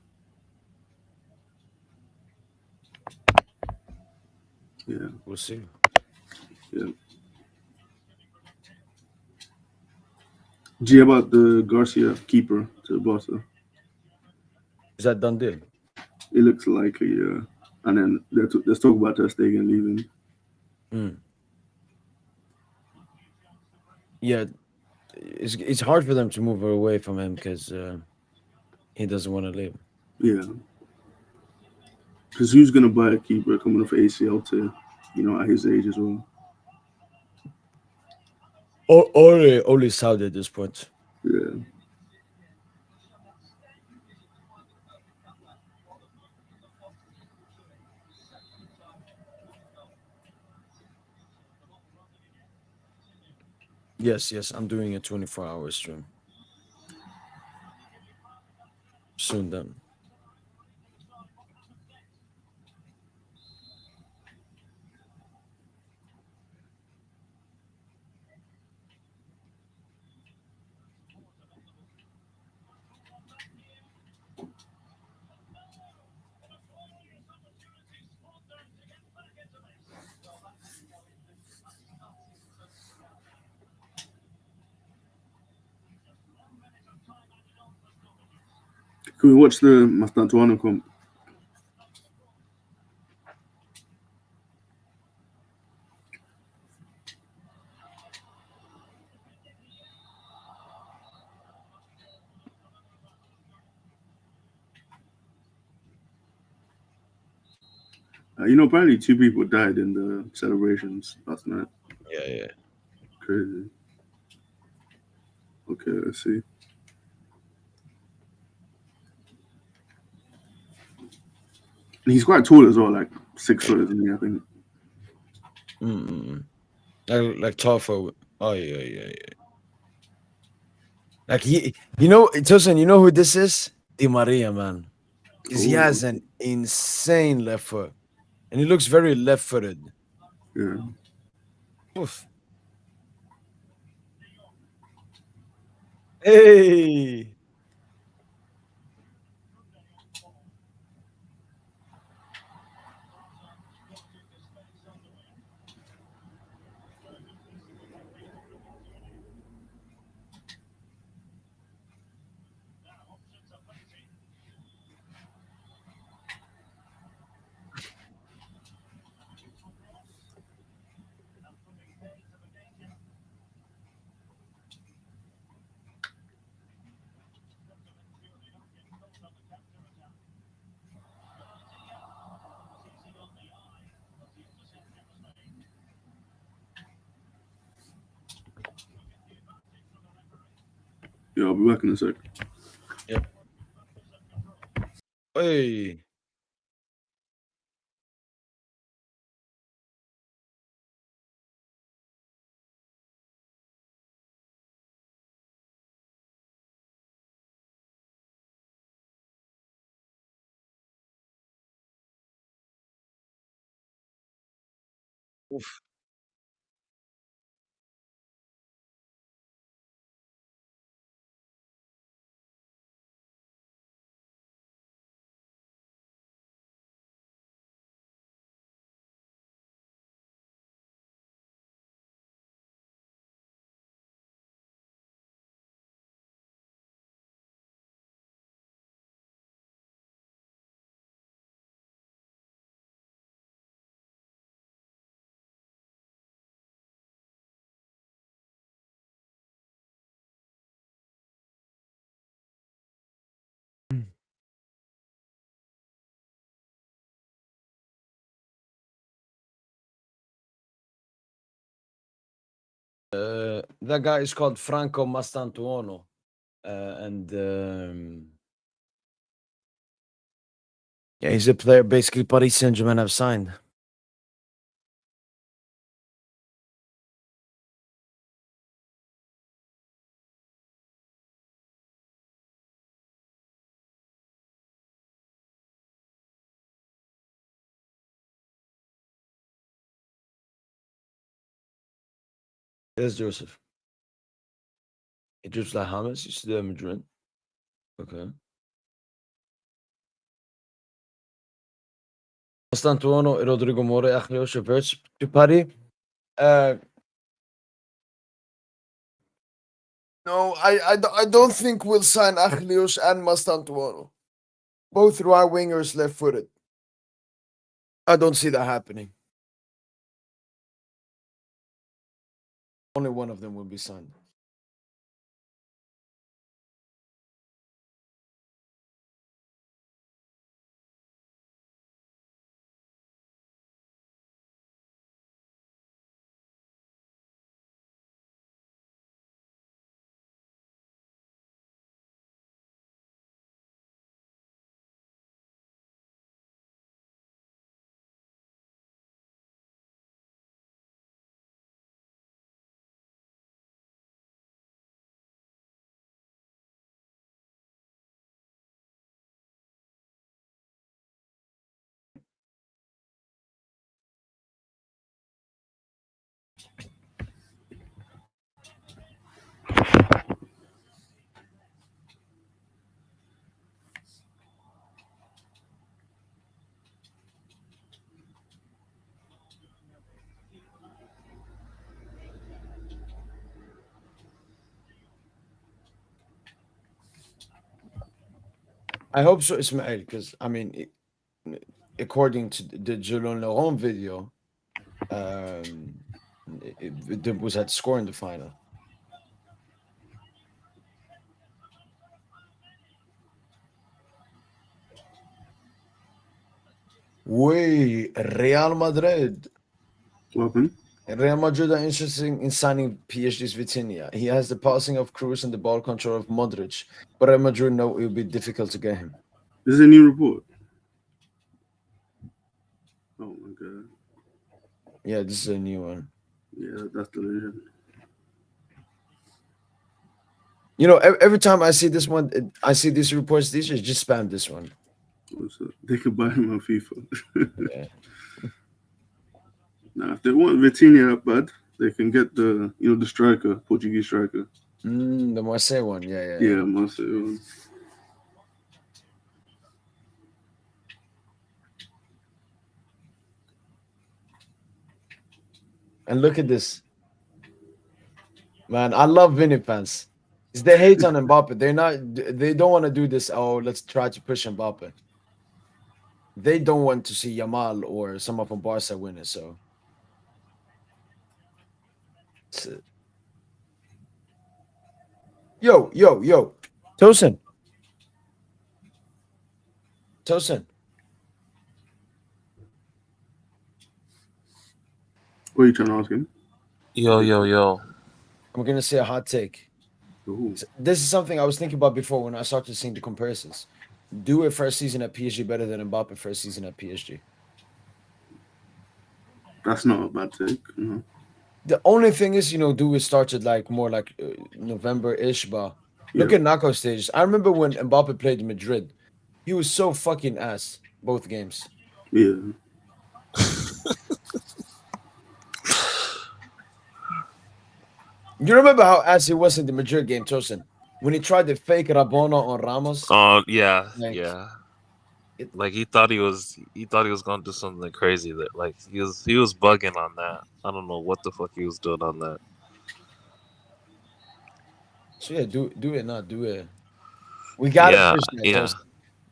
[SPEAKER 11] Yeah,
[SPEAKER 1] We'll see.
[SPEAKER 11] yeah. G about the Garcia keeper to Barca.
[SPEAKER 1] Is that done deal?
[SPEAKER 11] It looks likely, yeah. And then let's talk about Ter Stegen leaving.
[SPEAKER 1] Yeah, it's hard for them to move away from him because he doesn't want to leave.
[SPEAKER 11] Yeah. Because who's gonna buy a keeper coming off ACL to, at his age as well?
[SPEAKER 1] Only Saudi at this point.
[SPEAKER 11] Yeah.
[SPEAKER 1] Yes, I'm doing a 24-hour stream. Soon done.
[SPEAKER 11] Can we watch the Mastantuono comp? Apparently 2 people died in the celebrations last night.
[SPEAKER 1] Yeah.
[SPEAKER 11] Crazy. Okay, let's see. And he's quite tall as well, like 6 foot, isn't he? I think.
[SPEAKER 1] Like tall forward. Oh yeah. Like Tosin, you know who this is? Di Maria, man. Because he has an insane left foot. And he looks very left-footed.
[SPEAKER 11] Yeah.
[SPEAKER 1] Oof. Hey.
[SPEAKER 11] Yeah, I'll be back in a sec.
[SPEAKER 1] Yep. Hey. Oof. That guy is called Franco Mastantuono. And yeah, he's a player basically Paris Saint Germain have signed. Yes, Joseph. He drips like Hamas. You see that Madrid. Okay. Mastantuono, Rodrigo More, Achilles Verts to Paris. No, I don't think we'll sign Achilles and Mastantuono. Both right wingers, left-footed. I don't see that happening. Only one of them will be signed. I hope so, Ismail, because I mean, according to the Julien Laurent video, it was at score in the final. Way Real Madrid.
[SPEAKER 11] What happened?
[SPEAKER 1] Real Madrid are interested in signing PSG's Vitinia. He has the passing of Cruz and the ball control of Modric, but Real Madrid know it will be difficult to get him.
[SPEAKER 11] This is a new report. Oh my god.
[SPEAKER 1] Yeah, this is a new one.
[SPEAKER 11] Yeah, that's delusion.
[SPEAKER 1] You know, every time I see this one, I see these reports. These just spam this one.
[SPEAKER 11] They could buy him on FIFA.
[SPEAKER 1] Yeah.
[SPEAKER 11] Now, if they want Vitinia up bad, they can get the the striker, Portuguese striker.
[SPEAKER 1] The Marseille one, yeah.
[SPEAKER 11] Yeah, Marseille one.
[SPEAKER 1] And look at this, man. I love Vini fans. They hate on Mbappe. They don't want to do this. Oh, let's try to push Mbappe. They don't want to see Yamal or someone from Barca win it. So, yo, Tosin.
[SPEAKER 11] What are you trying to ask him?
[SPEAKER 4] Yo.
[SPEAKER 1] I'm gonna say a hot take.
[SPEAKER 11] Ooh.
[SPEAKER 1] This is something I was thinking about before when I started seeing the comparisons. Do it first season at PSG better than Mbappe first season at PSG.
[SPEAKER 11] That's not a bad take. No.
[SPEAKER 1] The only thing is, do it started more like November-ish, but look at knockout stages. I remember when Mbappe played in Madrid. He was so fucking ass both games.
[SPEAKER 11] Yeah.
[SPEAKER 1] You remember how ass he was in the Madrid game, Tosin? When he tried to fake Rabona on Ramos?
[SPEAKER 4] Yeah. Like he thought he was gonna do something crazy. That he was bugging on that. I don't know what the fuck he was doing on that.
[SPEAKER 1] So yeah, do it, not do it. We gotta push that.
[SPEAKER 4] Yeah.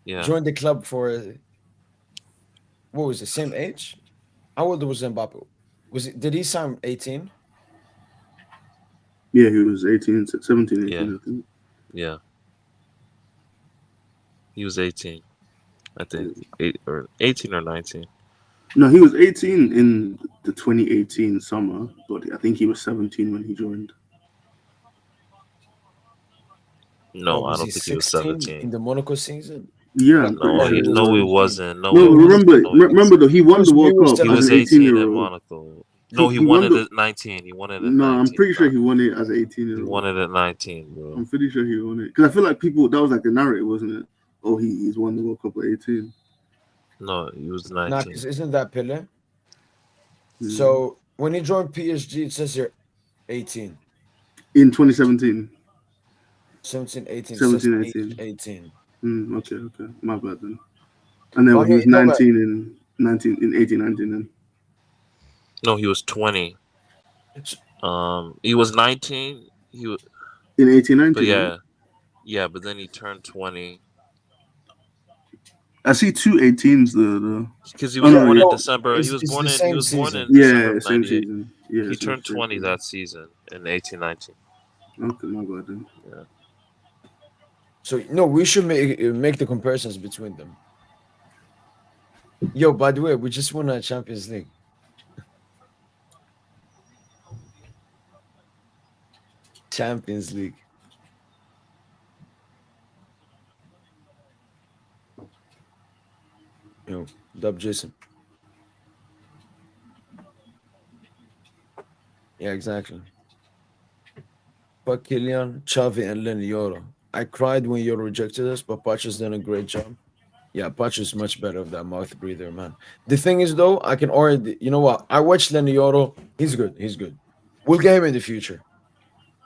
[SPEAKER 1] Yeah. Join the club for what was it? Same age? How old was Mbappe? Did he sign 18?
[SPEAKER 11] Yeah, he was 18, 17, 18,
[SPEAKER 4] Yeah.
[SPEAKER 11] I think.
[SPEAKER 4] Yeah. He was 18. I think 18 or 19.
[SPEAKER 11] No, he was 18 in the 2018 summer, but I think he was 17 when he joined.
[SPEAKER 4] No, I don't think he was 17
[SPEAKER 1] in the Monaco season.
[SPEAKER 11] Yeah,
[SPEAKER 4] no, he wasn't. No,
[SPEAKER 11] remember though, he won the World Cup.
[SPEAKER 4] He was 18 in Monaco. No, he won it at 19. He won it at 19.
[SPEAKER 11] No, I'm pretty sure he won it as 18.
[SPEAKER 4] He won it at 19, bro.
[SPEAKER 11] I'm pretty sure he won it because I feel like that was like the narrative, wasn't it? Oh, he's won the World Cup at 18.
[SPEAKER 4] No, he was 19.
[SPEAKER 1] Nah, isn't that Pele? So when he joined PSG, it says here 18.
[SPEAKER 11] In 2017.
[SPEAKER 1] 17, 18.
[SPEAKER 11] 17,
[SPEAKER 1] 18.
[SPEAKER 11] Okay. My bad then. And then he was 19 in 18, 19 then.
[SPEAKER 4] No, he was 20. He was 19. He was
[SPEAKER 11] in 18, 19.
[SPEAKER 4] But yeah, but then he turned 20.
[SPEAKER 11] I see two 18s
[SPEAKER 4] because he was born in December. He was born in December of 98.
[SPEAKER 11] Same season. Yeah,
[SPEAKER 4] he turned 20 that season in 18-19.
[SPEAKER 11] Okay, my bad then.
[SPEAKER 4] Yeah.
[SPEAKER 1] So no, we should make the comparisons between them. Yo, by the way, we just won a Champions League. Champions League. Yo, dub Jason. Yeah, exactly. Fuck Kylian, Xavi, and Lenioro. I cried when you rejected us, but Pacho's done a great job. Yeah, Pacho's much better with that mouth breather, man. The thing is, though, I can already, you know what? I watched Lenioro. He's good. He's good. We'll get him in the future.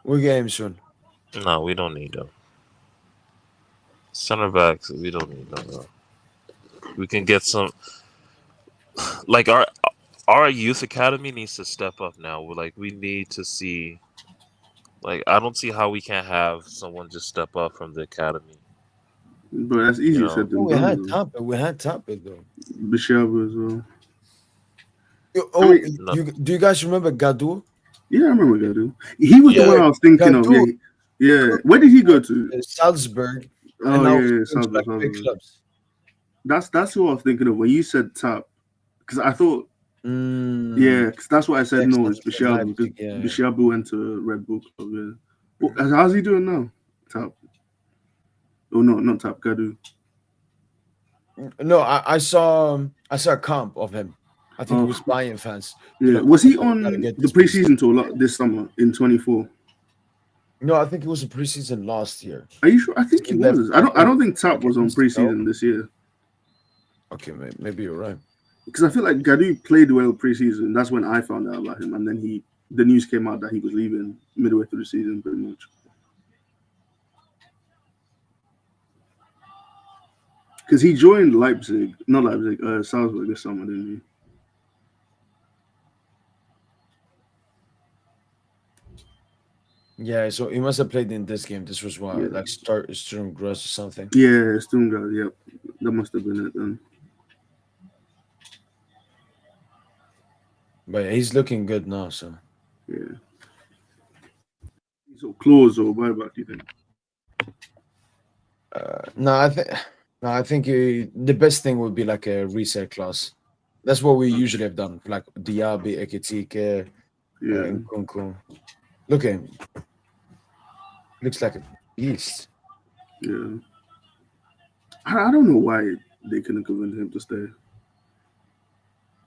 [SPEAKER 1] We'll get him soon.
[SPEAKER 4] No, we don't need them. Center backs, we don't need them, bro. We can get some. Like our youth academy needs to step up now. We need to see. I don't see how we can't have someone just step up from the academy.
[SPEAKER 11] But that's easier said than
[SPEAKER 1] We had
[SPEAKER 11] done.
[SPEAKER 1] Tapet. We had Tapet though.
[SPEAKER 11] Bishaba as well.
[SPEAKER 1] Oh,
[SPEAKER 11] mean-
[SPEAKER 1] do you guys remember Gadou?
[SPEAKER 11] Yeah, I remember Gadu. He was the
[SPEAKER 4] Yeah.
[SPEAKER 11] one I was thinking of.
[SPEAKER 1] Gadou.
[SPEAKER 11] Yeah. Where did he go to?
[SPEAKER 1] Salzburg.
[SPEAKER 11] Oh
[SPEAKER 1] and now
[SPEAKER 11] yeah,
[SPEAKER 1] he's going to, like,
[SPEAKER 11] Salzburg.
[SPEAKER 1] big clubs.
[SPEAKER 11] That's who I was thinking of when you said Tap, because I thought yeah, because that's what I said.
[SPEAKER 1] Yeah,
[SPEAKER 11] No, it's Bishabu.
[SPEAKER 1] Leipzig, yeah.
[SPEAKER 11] Bishabu went to Red Bull Club. Yeah. Well, how's he doing now? Tap. Oh no, not Tap. Gadu.
[SPEAKER 1] No, I saw a comp of him. I think it was Bayern fans.
[SPEAKER 11] Yeah, was he on the preseason tour this summer in 24?
[SPEAKER 1] No, I think it was a preseason last year.
[SPEAKER 11] Are you sure? I think he
[SPEAKER 1] left,
[SPEAKER 11] was. I don't think Tap was on preseason this year.
[SPEAKER 1] Okay, maybe you're right.
[SPEAKER 11] Because I feel like Gadu played well preseason. That's when I found out about him, and then the news came out that he was leaving midway through the season, pretty much. Because he joined Salzburg this summer, didn't he?
[SPEAKER 1] Yeah, so he must have played in this game. This was why, like Sturm Graz or something.
[SPEAKER 11] Yeah, Sturm Graz. Yep, that must have been it then.
[SPEAKER 1] But yeah, he's looking good now. So
[SPEAKER 11] yeah. So close or buyback, do you think?
[SPEAKER 1] No, I think the best thing would be like a reset class. That's what we usually have done, like Diaby, Ekitike, Nkunku. Look at him. Looks like a beast.
[SPEAKER 11] Yeah. I don't know why they couldn't convince him to stay.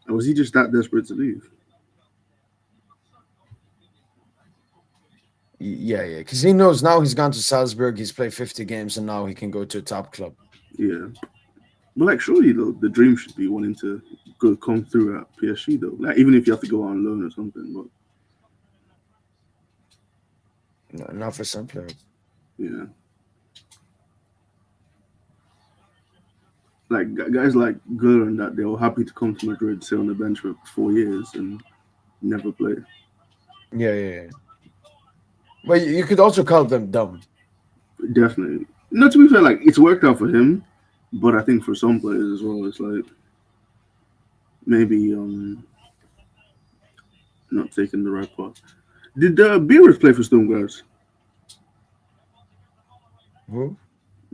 [SPEAKER 11] Or was he just that desperate to leave?
[SPEAKER 1] Yeah, because he knows now he's gone to Salzburg, he's played 50 games, and now he can go to a top club.
[SPEAKER 11] Yeah. But like, surely the dream should be wanting to come through at PSG though. Like, even if you have to go on loan or something. But
[SPEAKER 1] no, not for some players.
[SPEAKER 11] Yeah. Like guys like Gur and that, they were happy to come to Madrid, sit on the bench for 4 years and never play.
[SPEAKER 1] Yeah. But you could also call them dumb.
[SPEAKER 11] Definitely. No, to be fair, like, it's worked out for him, but I think for some players as well, it's like maybe not taking the right path. Did Beereth play for Sturm Graz?
[SPEAKER 1] Who?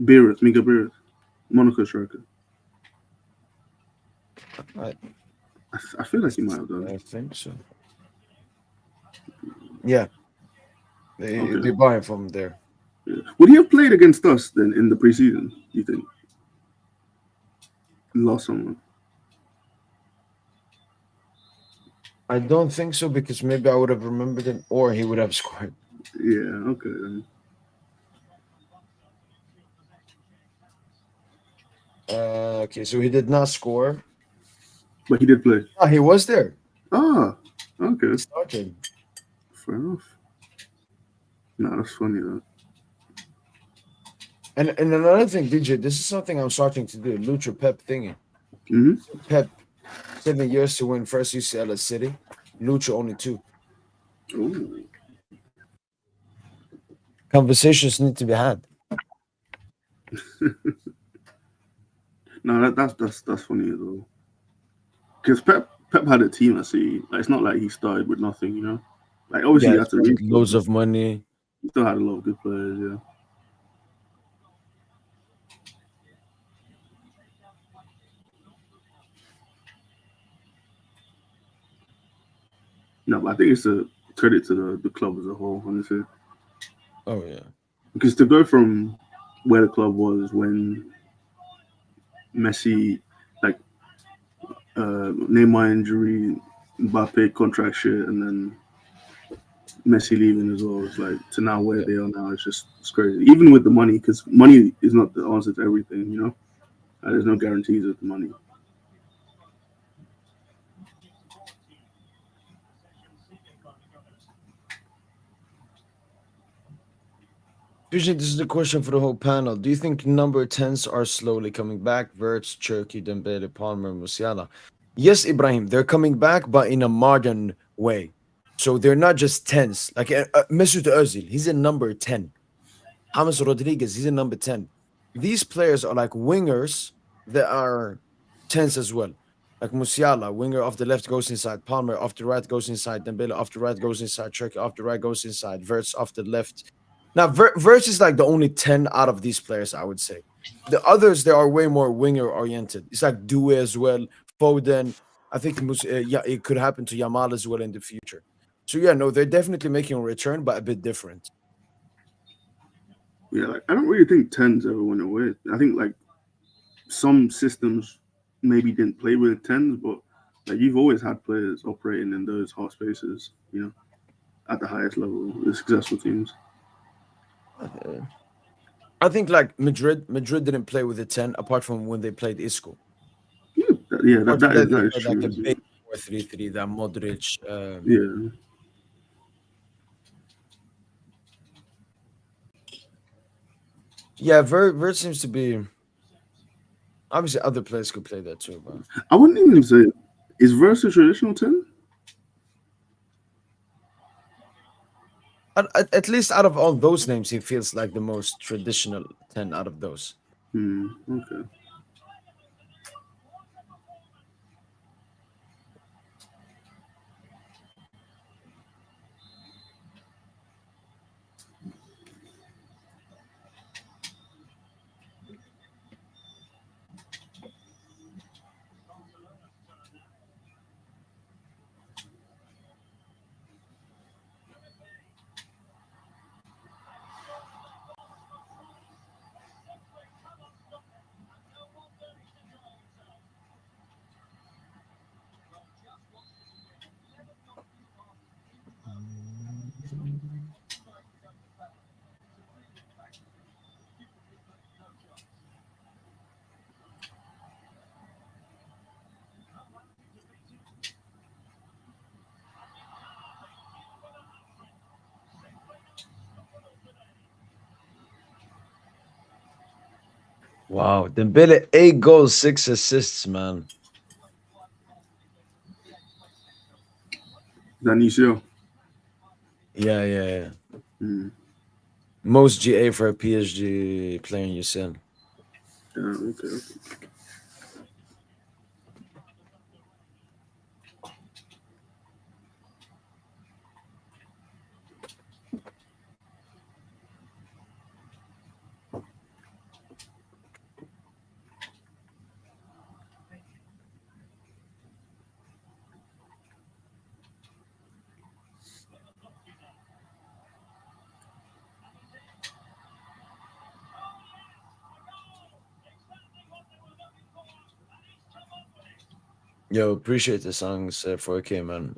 [SPEAKER 11] Beereth, Mika Beereth, Monaco striker. I feel like he might have done.
[SPEAKER 1] I think so. Yeah. They buy him from there.
[SPEAKER 11] Yeah. Would he have played against us then in the preseason, you think? Lost someone.
[SPEAKER 1] I don't think so, because maybe I would have remembered him, or he would have scored.
[SPEAKER 11] Yeah, okay.
[SPEAKER 1] Okay, so he did not score.
[SPEAKER 11] But he did play.
[SPEAKER 1] Oh, he was there.
[SPEAKER 11] Ah, okay.
[SPEAKER 1] He started.
[SPEAKER 11] Fair enough. No, that's funny though.
[SPEAKER 1] And another thing, DJ, this is something I'm starting to do. Lucho Pep thingy.
[SPEAKER 11] Mm-hmm.
[SPEAKER 1] Pep, 7 years to win first UCL at City. Lucho only 2.
[SPEAKER 11] Ooh.
[SPEAKER 1] Conversations need to be had.
[SPEAKER 11] No, that's funny as well. Because Pep had a team at City. Like, it's not like he started with nothing, you know. Like, obviously he had to reach
[SPEAKER 1] loads of money.
[SPEAKER 11] He still had a lot of good players, yeah. No, but I think it's a credit to the club as a whole, honestly.
[SPEAKER 1] Oh, yeah.
[SPEAKER 11] Because to go from where the club was when Messi, like, Neymar injury, Mbappe contract shit, and then Messi leaving as well, it's like, to now where they are now, it's crazy. Even with the money, because money is not the answer to everything, you know? There's no guarantees with the money.
[SPEAKER 1] Usually, this is the question for the whole panel. Do you think number 10s are slowly coming back? Wirtz, Cherki, Dembele, Palmer, Musiala. Yes, Ibrahim, they're coming back, but in a modern way. So they're not just 10s. Like Mesut Özil, he's a number 10. James Rodriguez, he's a number 10. these players are like wingers that are 10s as well. Like Musiala, winger off the left goes inside, Palmer off the right goes inside, Dembele off the right goes inside, Turkey off the right goes inside, Verts off the left. Now, Verts is like the only 10 out of these players, I would say. The others, they are way more winger oriented. It's like Due as well, Foden. I think yeah, it could happen to Yamal as well in the future. So yeah, no, they're definitely making a return, but a bit different.
[SPEAKER 11] Yeah, like, I don't really think tens ever went away. I think like some systems maybe didn't play with tens, but like you've always had players operating in those hot spaces, you know, at the highest level, the successful teams.
[SPEAKER 1] I think like Madrid didn't play with a 10 apart from when they played Isco.
[SPEAKER 11] Yeah, that is
[SPEAKER 1] like
[SPEAKER 11] true.
[SPEAKER 1] a big 4-3-3 that Modric.
[SPEAKER 11] Yeah.
[SPEAKER 1] Yeah, Vert seems to be. Obviously, other players could play that too, but
[SPEAKER 11] I wouldn't even say is Verse a traditional 10?
[SPEAKER 1] at least out of all those names, he feels like the most traditional 10 out of those.
[SPEAKER 11] Okay.
[SPEAKER 1] Wow, Dembele 8 goals, 6 assists, man.
[SPEAKER 11] That UCL.
[SPEAKER 1] Yeah. Most GA for a PSG player in UCL.
[SPEAKER 11] Okay.
[SPEAKER 1] Yo, appreciate the songs, 4K, man.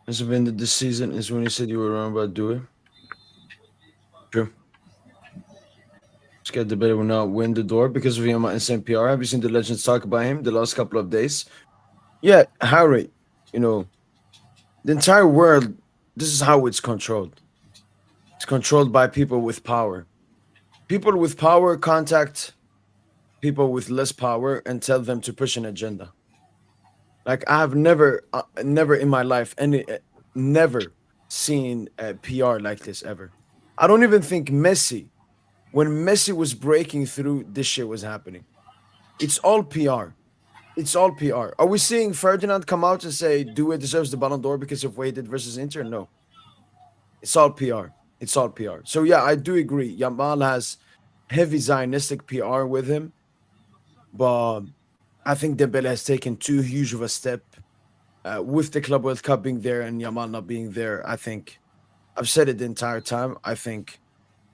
[SPEAKER 1] Has it been that this season is when you said you were wrong about Dewey? True. Scared the better will not win the door because of him and Saint PR. Have you seen the legends talk about him the last couple of days? Yeah, Harry, the entire world, this is how it's controlled. It's controlled by people with power. People with power contact people with less power and tell them to push an agenda. Like I have never in my life never seen a PR like this ever. I don't even think Messi, when Messi was breaking through, this shit was happening. It's all PR. It's all PR. Are we seeing Ferdinand come out and say Due deserves the Ballon d'Or because of what he did versus Inter? No. It's all PR. It's all PR. So yeah, I do agree. Yamal has heavy Zionistic PR with him, but I think Dembele has taken too huge of a step with the Club World Cup being there and Yamal not being there. I think I've said it the entire time. I think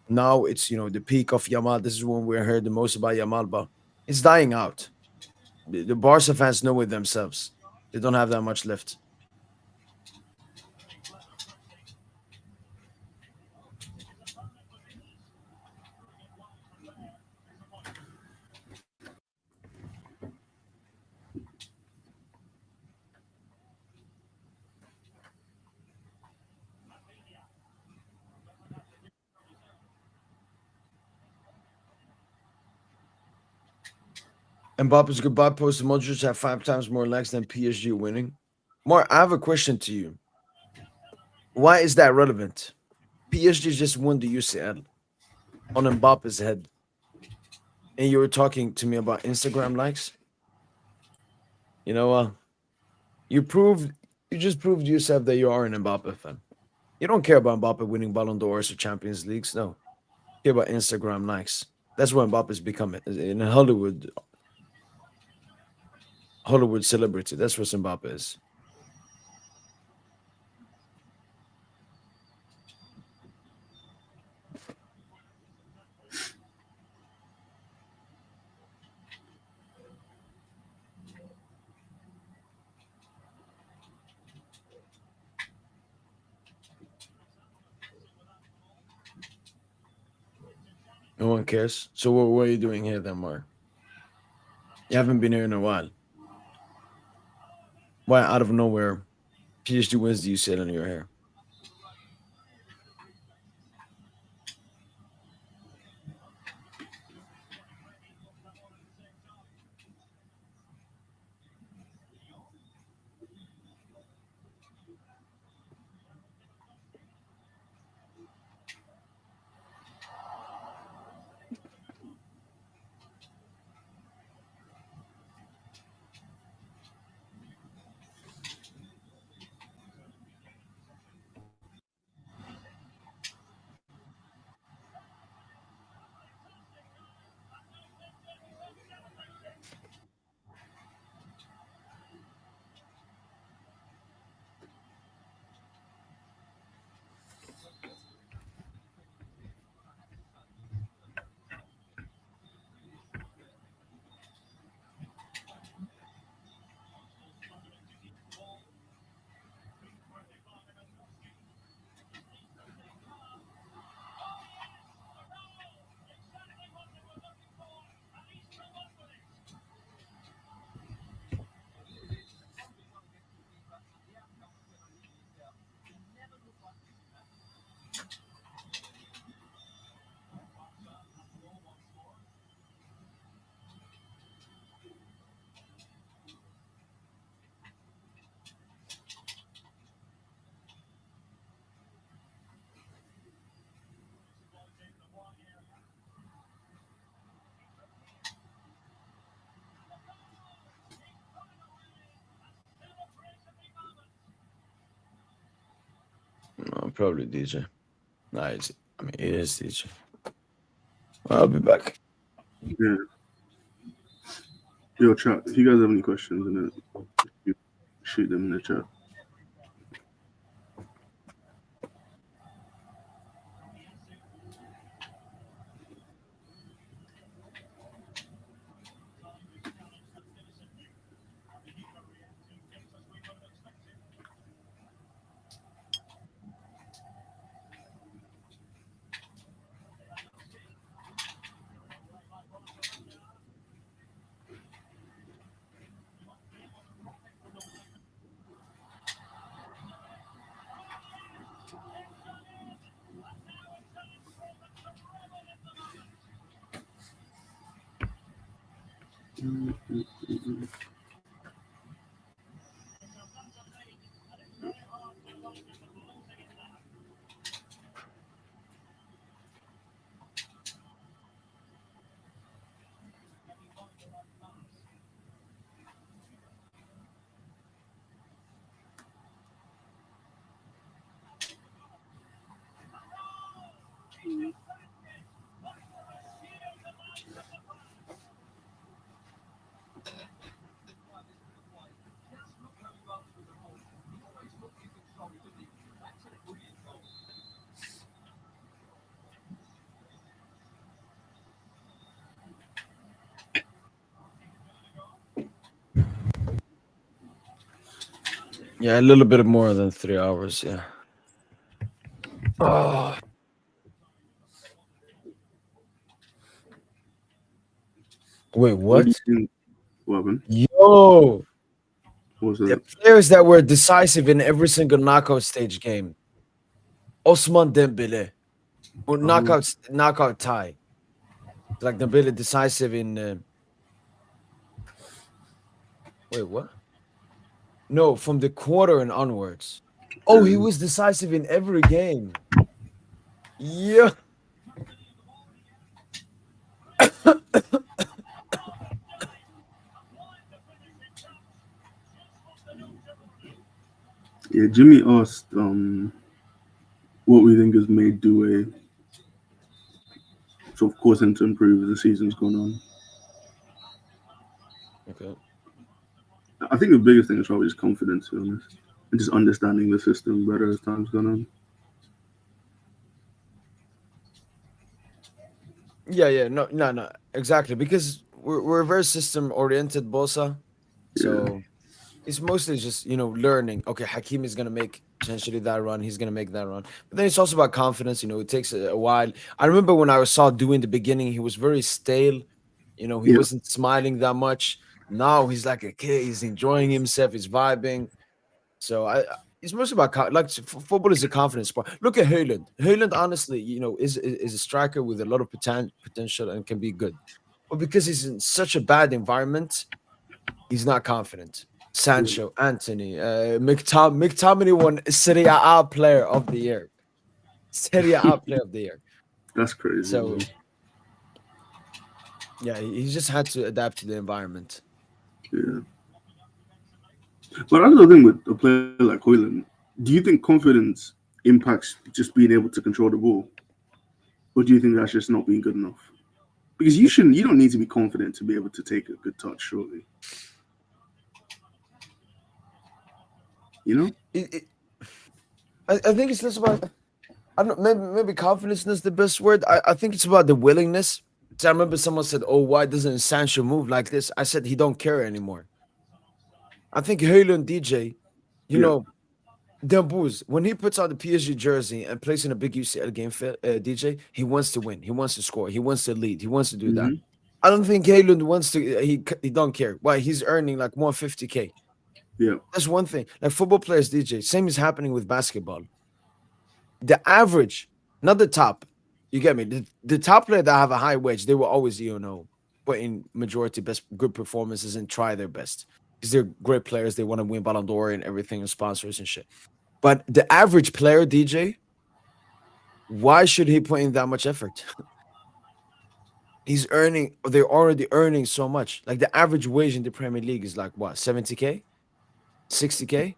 [SPEAKER 1] now it's the peak of Yamal. This is when we heard the most about Yamal, but it's dying out. The Barca fans know it themselves. They don't have that much left. Mbappe's goodbye post emojis have 5 times more likes than PSG winning. Mark, I have a question to you. Why is that relevant? PSG just won the UCL on Mbappe's head. And you were talking to me about Instagram likes. You just proved yourself that you are an Mbappe fan. You don't care about Mbappe winning Ballon d'Ors or Champions Leagues. No. You care about Instagram likes. That's what Mbappe's become in Hollywood celebrity. That's what Mbappe is. No one cares. So what are you doing here then, Mark? You haven't been here in a while. Why out of nowhere PSG wins the UCL in your hair? No, probably DJ. It is DJ. I'll be back.
[SPEAKER 11] Yeah. Yo, chat. If you guys have any questions, you shoot them in the chat.
[SPEAKER 1] Yeah, a little bit more than 3 hours. Yeah. Oh. Wait,
[SPEAKER 11] What do
[SPEAKER 1] what?
[SPEAKER 11] you think, Robin?
[SPEAKER 1] Yo,
[SPEAKER 11] What's
[SPEAKER 1] the
[SPEAKER 11] that?
[SPEAKER 1] players that were decisive in every single knockout stage game. Osman Dembele, or knockout tie. Like Dembele decisive in. Wait, what? No, from the quarter and onwards. Oh, he was decisive in every game. Yeah.
[SPEAKER 11] Yeah, Jimmy asked what we think has made Due so of course him to improve as the season's gone on.
[SPEAKER 1] Okay.
[SPEAKER 11] I think the biggest thing is probably just confidence, to be honest, and just understanding the system better as time's gone on.
[SPEAKER 1] Yeah. No. Exactly. Because we're very system oriented, Bosa. So it's mostly just, learning. Okay, Hakim is gonna make potentially that run. He's gonna make that run. But then it's also about confidence. It takes a while. I remember when I saw Dewey in the beginning, he was very stale. He
[SPEAKER 11] Yeah.
[SPEAKER 1] wasn't smiling that much. Now he's like a kid. He's enjoying himself. He's vibing. So it's mostly about football is a confidence sport. Look at Haaland. Haaland, honestly, is a striker with a lot of potential and can be good. But because he's in such a bad environment, he's not confident. Sancho, Anthony, McTominay won Serie A Player of the Year. Serie A Player of the Year.
[SPEAKER 11] That's crazy.
[SPEAKER 1] So,
[SPEAKER 11] man.
[SPEAKER 1] yeah, he just had to adapt to the environment.
[SPEAKER 11] Yeah. But another thing with a player like Hoyland, do you think confidence impacts just being able to control the ball? Or do you think that's just not being good enough? Because you don't need to be confident to be able to take a good touch, surely.
[SPEAKER 1] I think it's less about, I don't know, maybe confidence is the best word. I think it's about the willingness. So I remember someone said, "Oh, why doesn't Sancho move like this?" I said he don't care anymore. I think Haaland DJ, Dembouz, when he puts on the PSG jersey and plays in a big UCL game, DJ, he wants to win. He wants to score. He wants to lead. He wants to do that. I don't think Haaland wants to. He don't care. Why? He's earning like 150K.
[SPEAKER 11] Yeah.
[SPEAKER 1] That's one thing. Like football players, DJ, same is happening with basketball. The average, not the top. You get me? The top player that have a high wage, they will always, put in majority best good performances and try their best. Because they're great players. They want to win Ballon d'Or and everything and sponsors and shit. But the average player, DJ, why should he put in that much effort? They're already earning so much. Like the average wage in the Premier League is like what, 70K? 60K?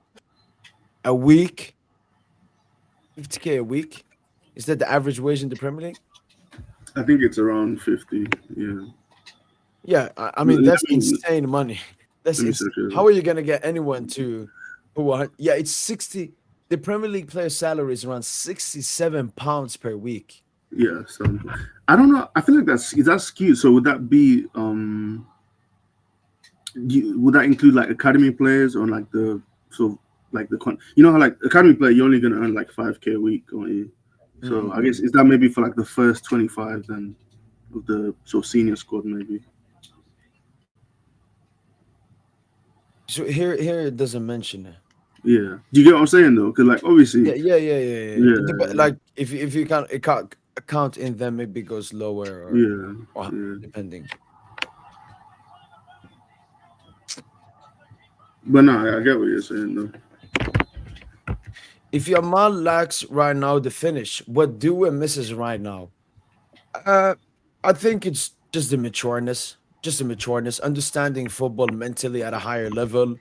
[SPEAKER 1] A week? 50K a week? Is that the average wage in the Premier League?
[SPEAKER 11] I think it's around 50. Yeah.
[SPEAKER 1] Yeah, I mean that's insane money. How are you gonna get anyone yeah, it's 60. The Premier League player salary is around £67 per week.
[SPEAKER 11] Yeah, so I don't know. I feel like that's skewed. So would that be would that include like academy players or like the how like academy player you're only gonna earn like 5K a week, aren't you? So I guess is that maybe for like the first 25 then of the sort of senior squad maybe.
[SPEAKER 1] So here it doesn't mention it.
[SPEAKER 11] Yeah, do you get what I'm saying though? Because like obviously,
[SPEAKER 1] yeah. Like if you can't account in them, maybe it goes lower or depending.
[SPEAKER 11] But no, I get what you're saying though.
[SPEAKER 1] If Yamal lacks right now the finish, what Due misses right now? I think it's just the matureness. Understanding football mentally at a higher level,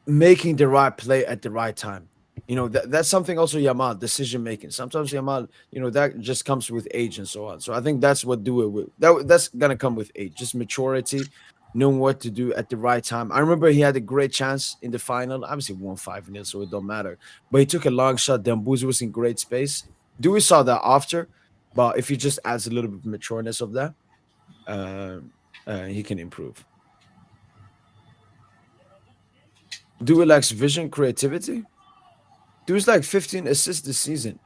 [SPEAKER 1] making the right play at the right time. That's something also Yamal, decision making. Sometimes Yamal, that just comes with age and so on. So I think that's what that's gonna come with age, just maturity, knowing what to do at the right time. I remember he had a great chance in the final. Obviously won 5-0, so it don't matter. But he took a long shot. Dembouz was in great space. Dewey saw that after, but if he just adds a little bit of matureness of that, he can improve. Do it lacks vision, creativity. Dude's like 15 assists this season.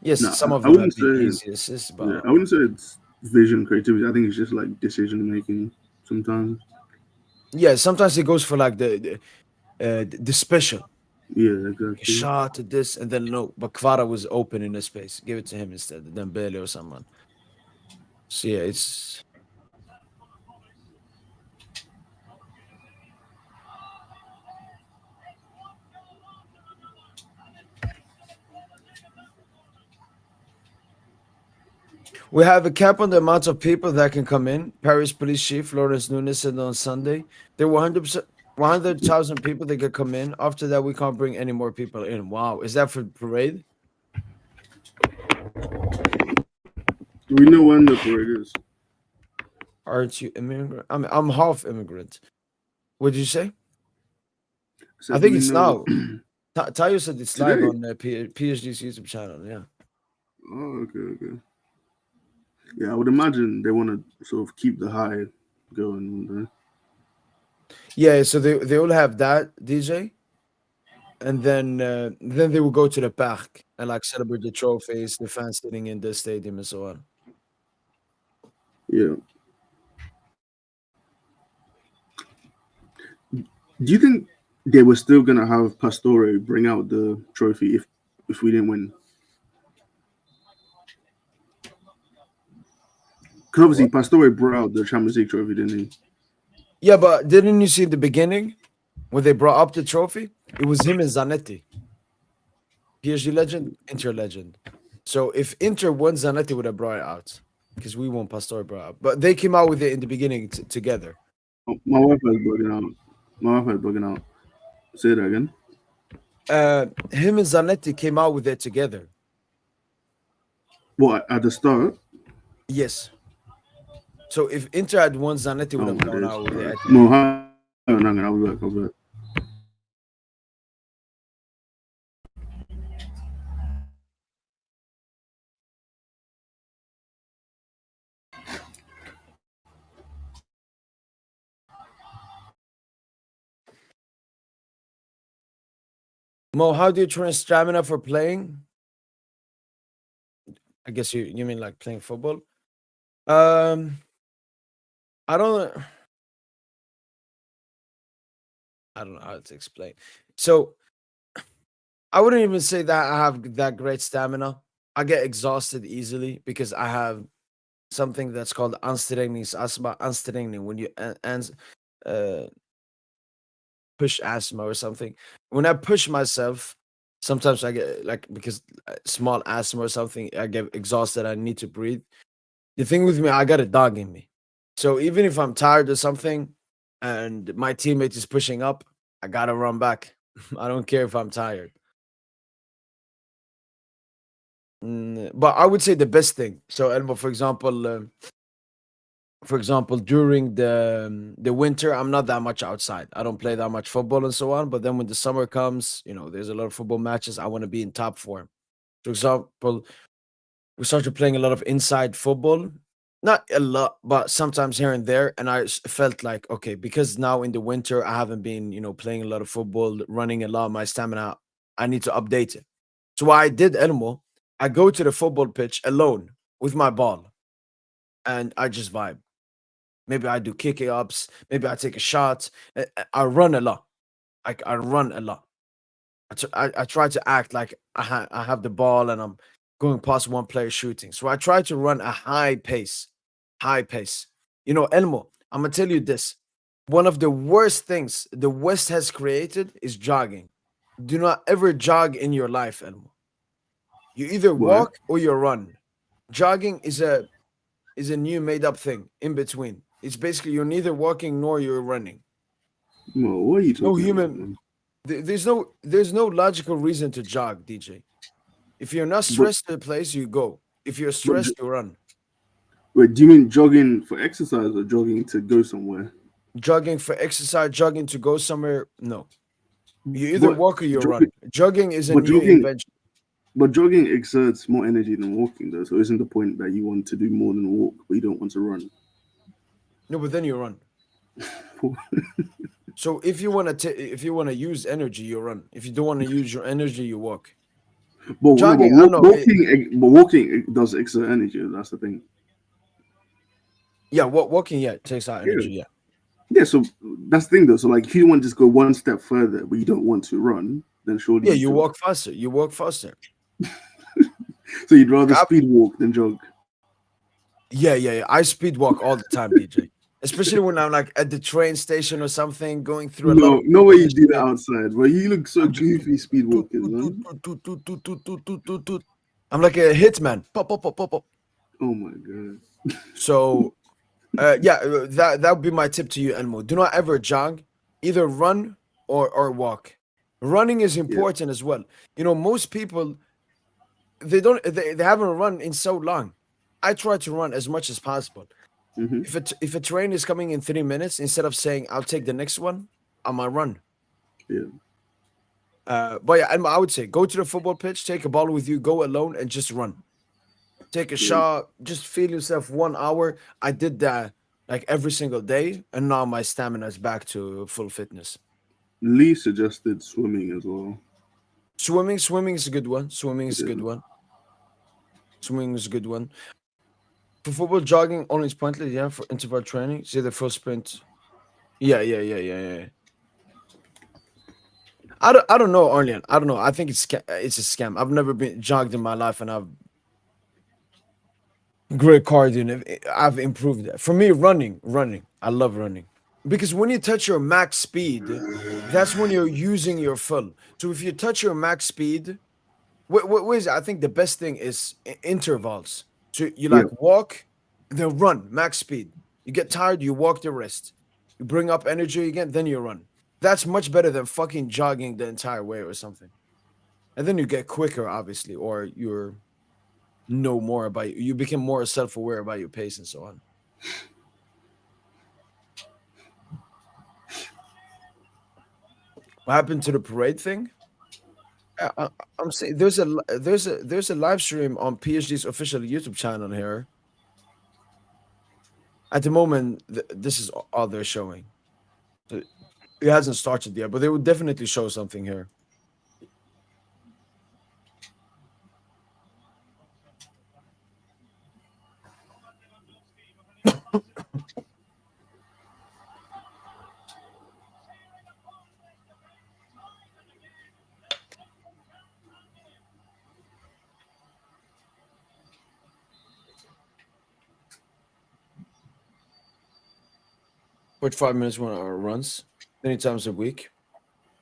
[SPEAKER 1] Yes,
[SPEAKER 11] No,
[SPEAKER 1] some of
[SPEAKER 11] I
[SPEAKER 1] them have
[SPEAKER 11] wouldn't
[SPEAKER 1] been
[SPEAKER 11] say.
[SPEAKER 1] easy assists, but
[SPEAKER 11] Yeah, I wouldn't say it's vision creativity. I think it's just like decision making sometimes.
[SPEAKER 1] yeah, sometimes he goes for like the special.
[SPEAKER 11] Yeah,
[SPEAKER 1] A
[SPEAKER 11] exactly.
[SPEAKER 1] shot at this, and then no, but Kvara was open in the space. Give it to him instead, than Bailey or someone. So yeah, it's we have a cap on the amount of people that can come in. Paris Police Chief Lawrence Nunes said on Sunday there were 100,000 people that could come in. After that, we can't bring any more people in. Wow, is that for parade?
[SPEAKER 11] Do we know when the parade is?
[SPEAKER 1] Aren't you immigrant? I'm half immigrant. What did you say?
[SPEAKER 11] So
[SPEAKER 1] I
[SPEAKER 11] do
[SPEAKER 1] think
[SPEAKER 11] we
[SPEAKER 1] it's
[SPEAKER 11] know-
[SPEAKER 1] now. Tayo said it's
[SPEAKER 11] Today?
[SPEAKER 1] live on PSG's YouTube channel. Yeah.
[SPEAKER 11] Oh, okay. Yeah, I would imagine they want to sort of keep the high going.
[SPEAKER 1] Yeah, so they will have that DJ, and then they will go to the park and like celebrate the trophies, the fans sitting in the stadium and so on.
[SPEAKER 11] Yeah. Do you think they were still gonna have Pastore bring out the trophy if we didn't win? Because obviously Pastore brought out the Champions League trophy, didn't he?
[SPEAKER 1] Yeah, but didn't you see in the beginning when they brought up the trophy? It was him and Zanetti. PSG legend, Inter legend. So if Inter won, Zanetti would have brought it out because we won. Pastore brought it out, but they came out with it in the beginning together.
[SPEAKER 11] My Wi-Fi is bugging out. Say that again.
[SPEAKER 1] Him and Zanetti came out with it together.
[SPEAKER 11] What, at the start?
[SPEAKER 1] Yes. So if Inter had won, Zanetti would
[SPEAKER 11] Oh
[SPEAKER 1] have
[SPEAKER 11] my
[SPEAKER 1] gone
[SPEAKER 11] days.
[SPEAKER 1] out with it.
[SPEAKER 11] No, I'll be back.
[SPEAKER 1] Mo, how do you train stamina for playing? I guess you mean like playing football. I don't know how to explain. So I wouldn't even say that I have that great stamina. I get exhausted easily because I have something that's called ansträngningsasthma. Ansträngning when you push asthma or something. When I push myself, sometimes I get like because small asthma or something, I get exhausted. I need to breathe. The thing with me, I got a dog in me. So even if I'm tired or something and my teammate is pushing up, I gotta run back. I don't care if I'm tired. But I would say the best thing. So Elmo, for example, during the winter, I'm not that much outside. I don't play that much football and so on. But then when the summer comes, there's a lot of football matches. I want to be in top form. For example, we started playing a lot of inside football. Not a lot, but sometimes here and there. And I felt like, okay, because now in the winter, I haven't been, playing a lot of football, running a lot, my stamina, I need to update it. So what I did, Elmo, I go to the football pitch alone with my ball and I just vibe. Maybe I do kick ups, maybe I take a shot. I run a lot. I run a lot. I try to act like I have the ball and I'm going past one player shooting. So I try to run a high pace. Elmo, I'm going to tell you this. One of the worst things the West has created is jogging. Do not ever jog in your life, Elmo. You either walk or you run. Jogging is a new made up thing in between. It's basically you're neither walking nor you're running.
[SPEAKER 11] No, what are you talking
[SPEAKER 1] No human.
[SPEAKER 11] about, man?
[SPEAKER 1] There's no logical reason to jog, DJ. If you're not stressed to the place, you go. If you're stressed, you run.
[SPEAKER 11] Wait, do you mean jogging for exercise or jogging to go somewhere?
[SPEAKER 1] Jogging for exercise, jogging to go somewhere. No. You either walk or you run. Jogging is a new invention.
[SPEAKER 11] But jogging exerts more energy than walking, though. So isn't the point that you want to do more than walk, but you don't want to run?
[SPEAKER 1] No, but then you run. So if you want to use energy, you run. If you don't want to use your energy, you walk.
[SPEAKER 11] But,
[SPEAKER 1] Jogging,
[SPEAKER 11] no,
[SPEAKER 1] I know.
[SPEAKER 11] walking does exert energy. That's the thing.
[SPEAKER 1] Yeah, walking, yeah, takes out energy. Yeah.
[SPEAKER 11] Yeah, so that's the thing though. So like, if you want to just go one step further, but you don't want to run, then surely
[SPEAKER 1] Yeah, you
[SPEAKER 11] jog.
[SPEAKER 1] walk faster. You walk faster.
[SPEAKER 11] So you'd rather speed walk than jog.
[SPEAKER 1] Yeah. I speed walk all the time, DJ. Especially when I'm like at the train station or something, going through a lot of
[SPEAKER 11] No
[SPEAKER 1] people
[SPEAKER 11] way
[SPEAKER 1] on
[SPEAKER 11] you
[SPEAKER 1] the
[SPEAKER 11] do that
[SPEAKER 1] street.
[SPEAKER 11] outside, bro. You look so
[SPEAKER 1] I'm just
[SPEAKER 11] goofy speed walking, man.
[SPEAKER 1] I'm like a hitman. Pop, pop, pop, pop, pop.
[SPEAKER 11] Oh my god.
[SPEAKER 1] So, that would be my tip to you, Elmo. Do not ever jog. Either run or walk. Running is important as well. You know, most people they haven't run in so long. I try to run as much as possible.
[SPEAKER 11] Mm-hmm.
[SPEAKER 1] If a train is coming in 3 minutes, instead of saying I'll take the next one, I might run.
[SPEAKER 11] Yeah.
[SPEAKER 1] But yeah, I would say go to the football pitch, take a ball with you, go alone, and just run. Take a shot, just feel yourself 1 hour. I did that like every single day, and now my stamina is back to full fitness.
[SPEAKER 11] Lee suggested swimming as well.
[SPEAKER 1] Swimming is a good one. Swimming is a good one. For football, jogging only is pointless. Yeah, for interval training, see the full sprint. Yeah. I don't know, Arlian. I don't know. I think it's a scam. I've never been jogged in my life, and I've great cardio. And I've improved that. For me, running. I love running because when you touch your max speed, that's when you're using your full. So if you touch your max speed, what is it? I think the best thing is intervals. So you like walk, then run max speed. You get tired, you walk the rest. You bring up energy again, then you run. That's much better than fucking jogging the entire way or something. And then you get quicker, obviously, or you become more self-aware about your pace and so on. What happened to the parade thing? I'm saying there's a live stream on PSG's official YouTube channel here. At the moment, this is all they're showing. It hasn't started yet, but they would definitely show something here. Which 5 minutes 1 hour runs many times a week.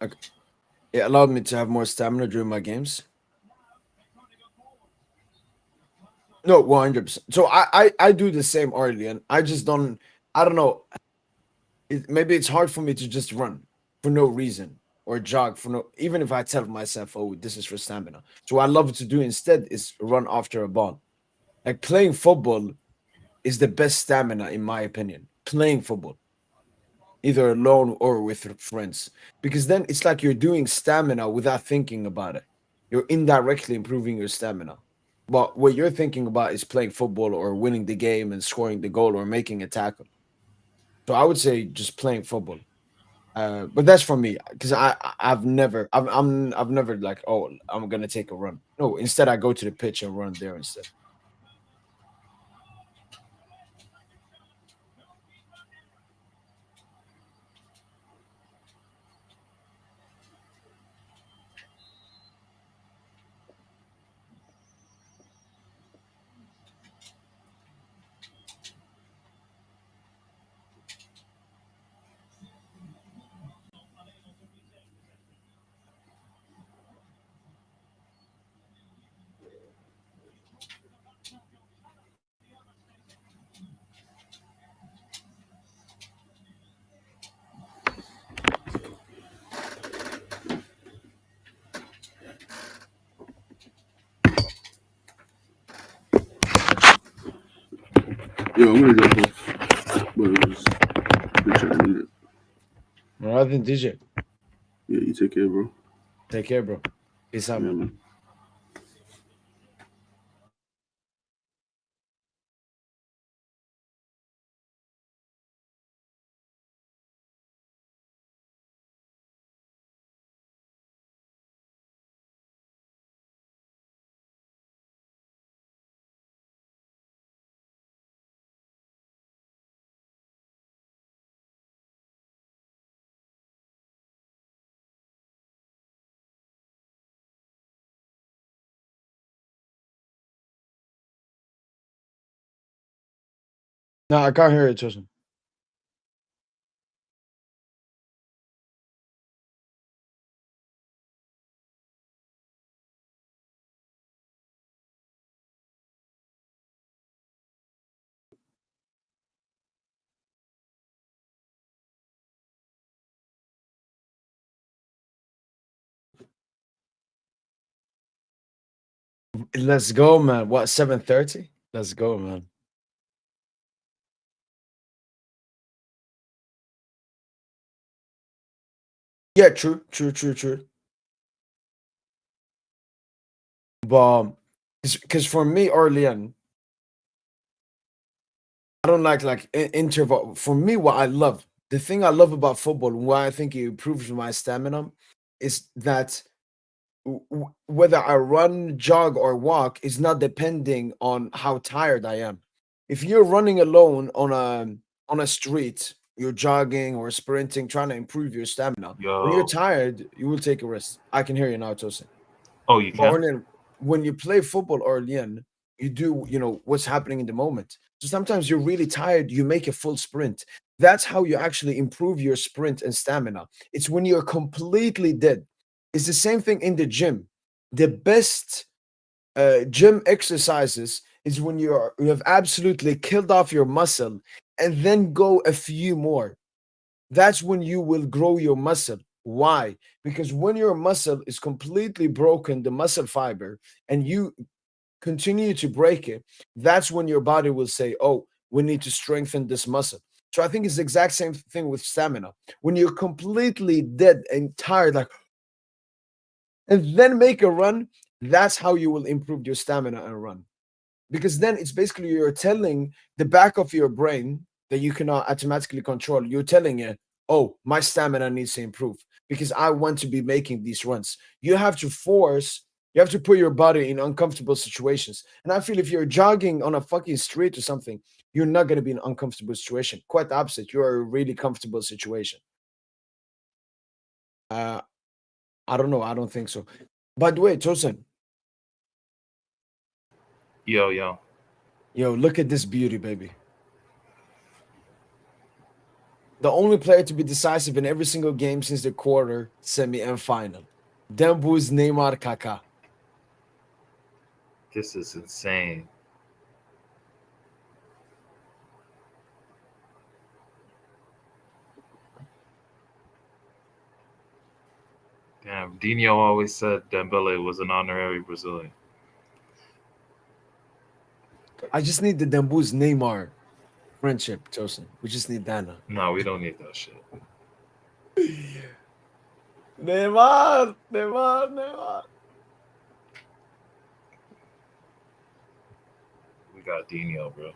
[SPEAKER 1] It allowed me to have more stamina during my games. No, 100%. So I do the same, Arlian. I just don't. I don't know. Maybe it's hard for me to just run for no reason or jog for no. Even if I tell myself, "Oh, this is for stamina." So what I love to do instead is run after a ball. Like playing football is the best stamina, in my opinion. Playing football, either alone or with friends, because then it's like you're doing stamina without thinking about it. You're indirectly improving your stamina. But what you're thinking about is playing football or winning the game and scoring the goal or making a tackle. So I would say just playing football. But that's for me because I've never like, oh, I'm gonna take a run. No, instead I go to the pitch and run there instead.
[SPEAKER 11] Yo, I'm gonna drop off. But it was good chatting, innit?
[SPEAKER 1] All right, then, DJ.
[SPEAKER 11] Yeah, you take care, bro.
[SPEAKER 1] Take care, bro. Peace out, man.
[SPEAKER 11] Man.
[SPEAKER 1] No, I can't hear it, Justin. Let's go, man. What, 7:30? Let's go, man. Yeah, true. But because for me, early on, I don't like interval. For me, what I love, the thing I love about football, and why I think it improves my stamina, is that whether I run, jog, or walk is not depending on how tired I am. If you're running alone on a street, you're jogging or sprinting, trying to improve your stamina. When you're
[SPEAKER 4] Yo.
[SPEAKER 1] tired, you will take a rest. I can hear you now, Tosin.
[SPEAKER 4] Oh, you
[SPEAKER 1] But
[SPEAKER 4] can?
[SPEAKER 1] early on, when you play football early on, you do, what's happening in the moment. So sometimes you're really tired, you make a full sprint. That's how you actually improve your sprint and stamina. It's when you're completely dead. It's the same thing in the gym. The best gym exercises is when you have absolutely killed off your muscle and then go a few more. That's when you will grow your muscle. Why? Because when your muscle is completely broken, the muscle fiber, and you continue to break it, that's when your body will say, oh, we need to strengthen this muscle. So I think it's the exact same thing with stamina. When you're completely dead and tired, like, and then make a run, that's how you will improve your stamina and run. Because then it's basically you're telling the back of your brain that you cannot automatically control. You're telling it, oh, my stamina needs to improve because I want to be making these runs. You have to put your body in uncomfortable situations. And I feel if you're jogging on a fucking street or something, you're not going to be in an uncomfortable situation. Quite the opposite. You're a really comfortable situation. I don't know. I don't think so. By the way, Tosin,
[SPEAKER 4] Yo.
[SPEAKER 1] yo, look at this beauty, baby. The only player to be decisive in every single game since the quarter, semi, and final. Dembo's Neymar Kaká.
[SPEAKER 4] This is insane. Damn, Dino always said Dembele was an honorary Brazilian.
[SPEAKER 1] I just need the Dembo's Neymar friendship, Tosin. We just need that now.
[SPEAKER 4] No, we don't need that shit.
[SPEAKER 1] Neymar.
[SPEAKER 4] We got Dino, bro.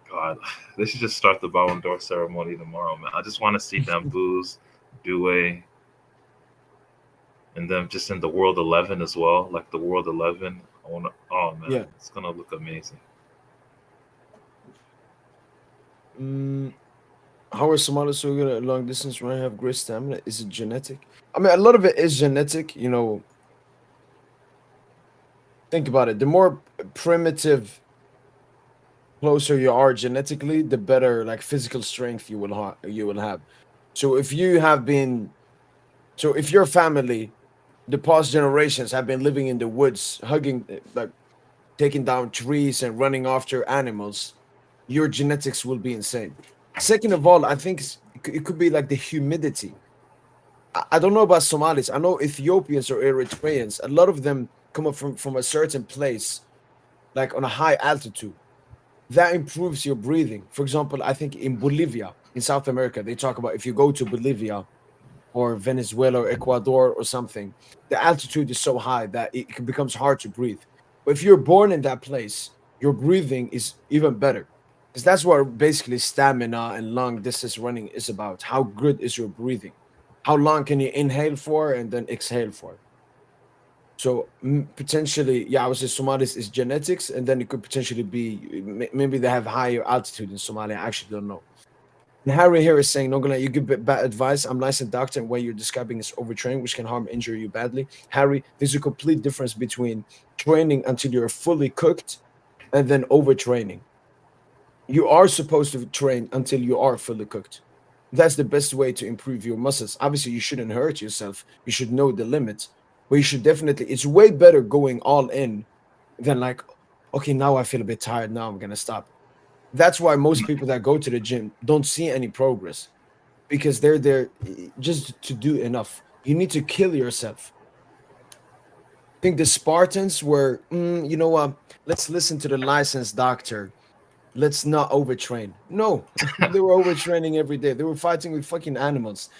[SPEAKER 4] God, they should just start the Ballon d'Or ceremony tomorrow, man. I just want to see them booze, Due, and then just in the World 11 as well, like the World 11. Oh man,
[SPEAKER 1] Yeah.
[SPEAKER 4] it's gonna look amazing.
[SPEAKER 1] How are Somalis so good at long distance running? Have great stamina? Is it genetic? I mean, a lot of it is genetic. Think about it. The more primitive, closer you are genetically, the better like physical strength you will have. So if your family, the past generations have been living in the woods, hugging, like taking down trees and running after animals, your genetics will be insane. Second of all, I think it could be like the humidity. I don't know about Somalis. I know Ethiopians or Eritreans. A lot of them come up from a certain place, like on a high altitude. That improves your breathing. For example, I think in Bolivia, in South America, they talk about if you go to Bolivia or Venezuela or Ecuador or something, the altitude is so high that it becomes hard to breathe. But if you're born in that place, your breathing is even better. Because that's what basically stamina and long distance running is about. How good is your breathing? How long can you inhale for and then exhale for? So potentially, yeah, I would say Somalis is genetics, and then it could potentially be maybe they have higher altitude in Somalia. I actually don't know. And Harry here is saying, "Not gonna let you give bad advice. I'm licensed doctor, and what you're describing is overtraining, which can harm, injure you badly." Harry, there's a complete difference between training until you're fully cooked and then overtraining. You are supposed to train until you are fully cooked. That's the best way to improve your muscles. Obviously, you shouldn't hurt yourself. You should know the limits, but you should definitely. It's way better going all in than like, okay, now I feel a bit tired. Now I'm gonna stop. That's why most people that go to the gym don't see any progress because they're there just to do enough. You need to kill yourself. I think the Spartans were, you know what? Let's listen to the licensed doctor. Let's not overtrain. No, they were overtraining every day. They were fighting with fucking animals.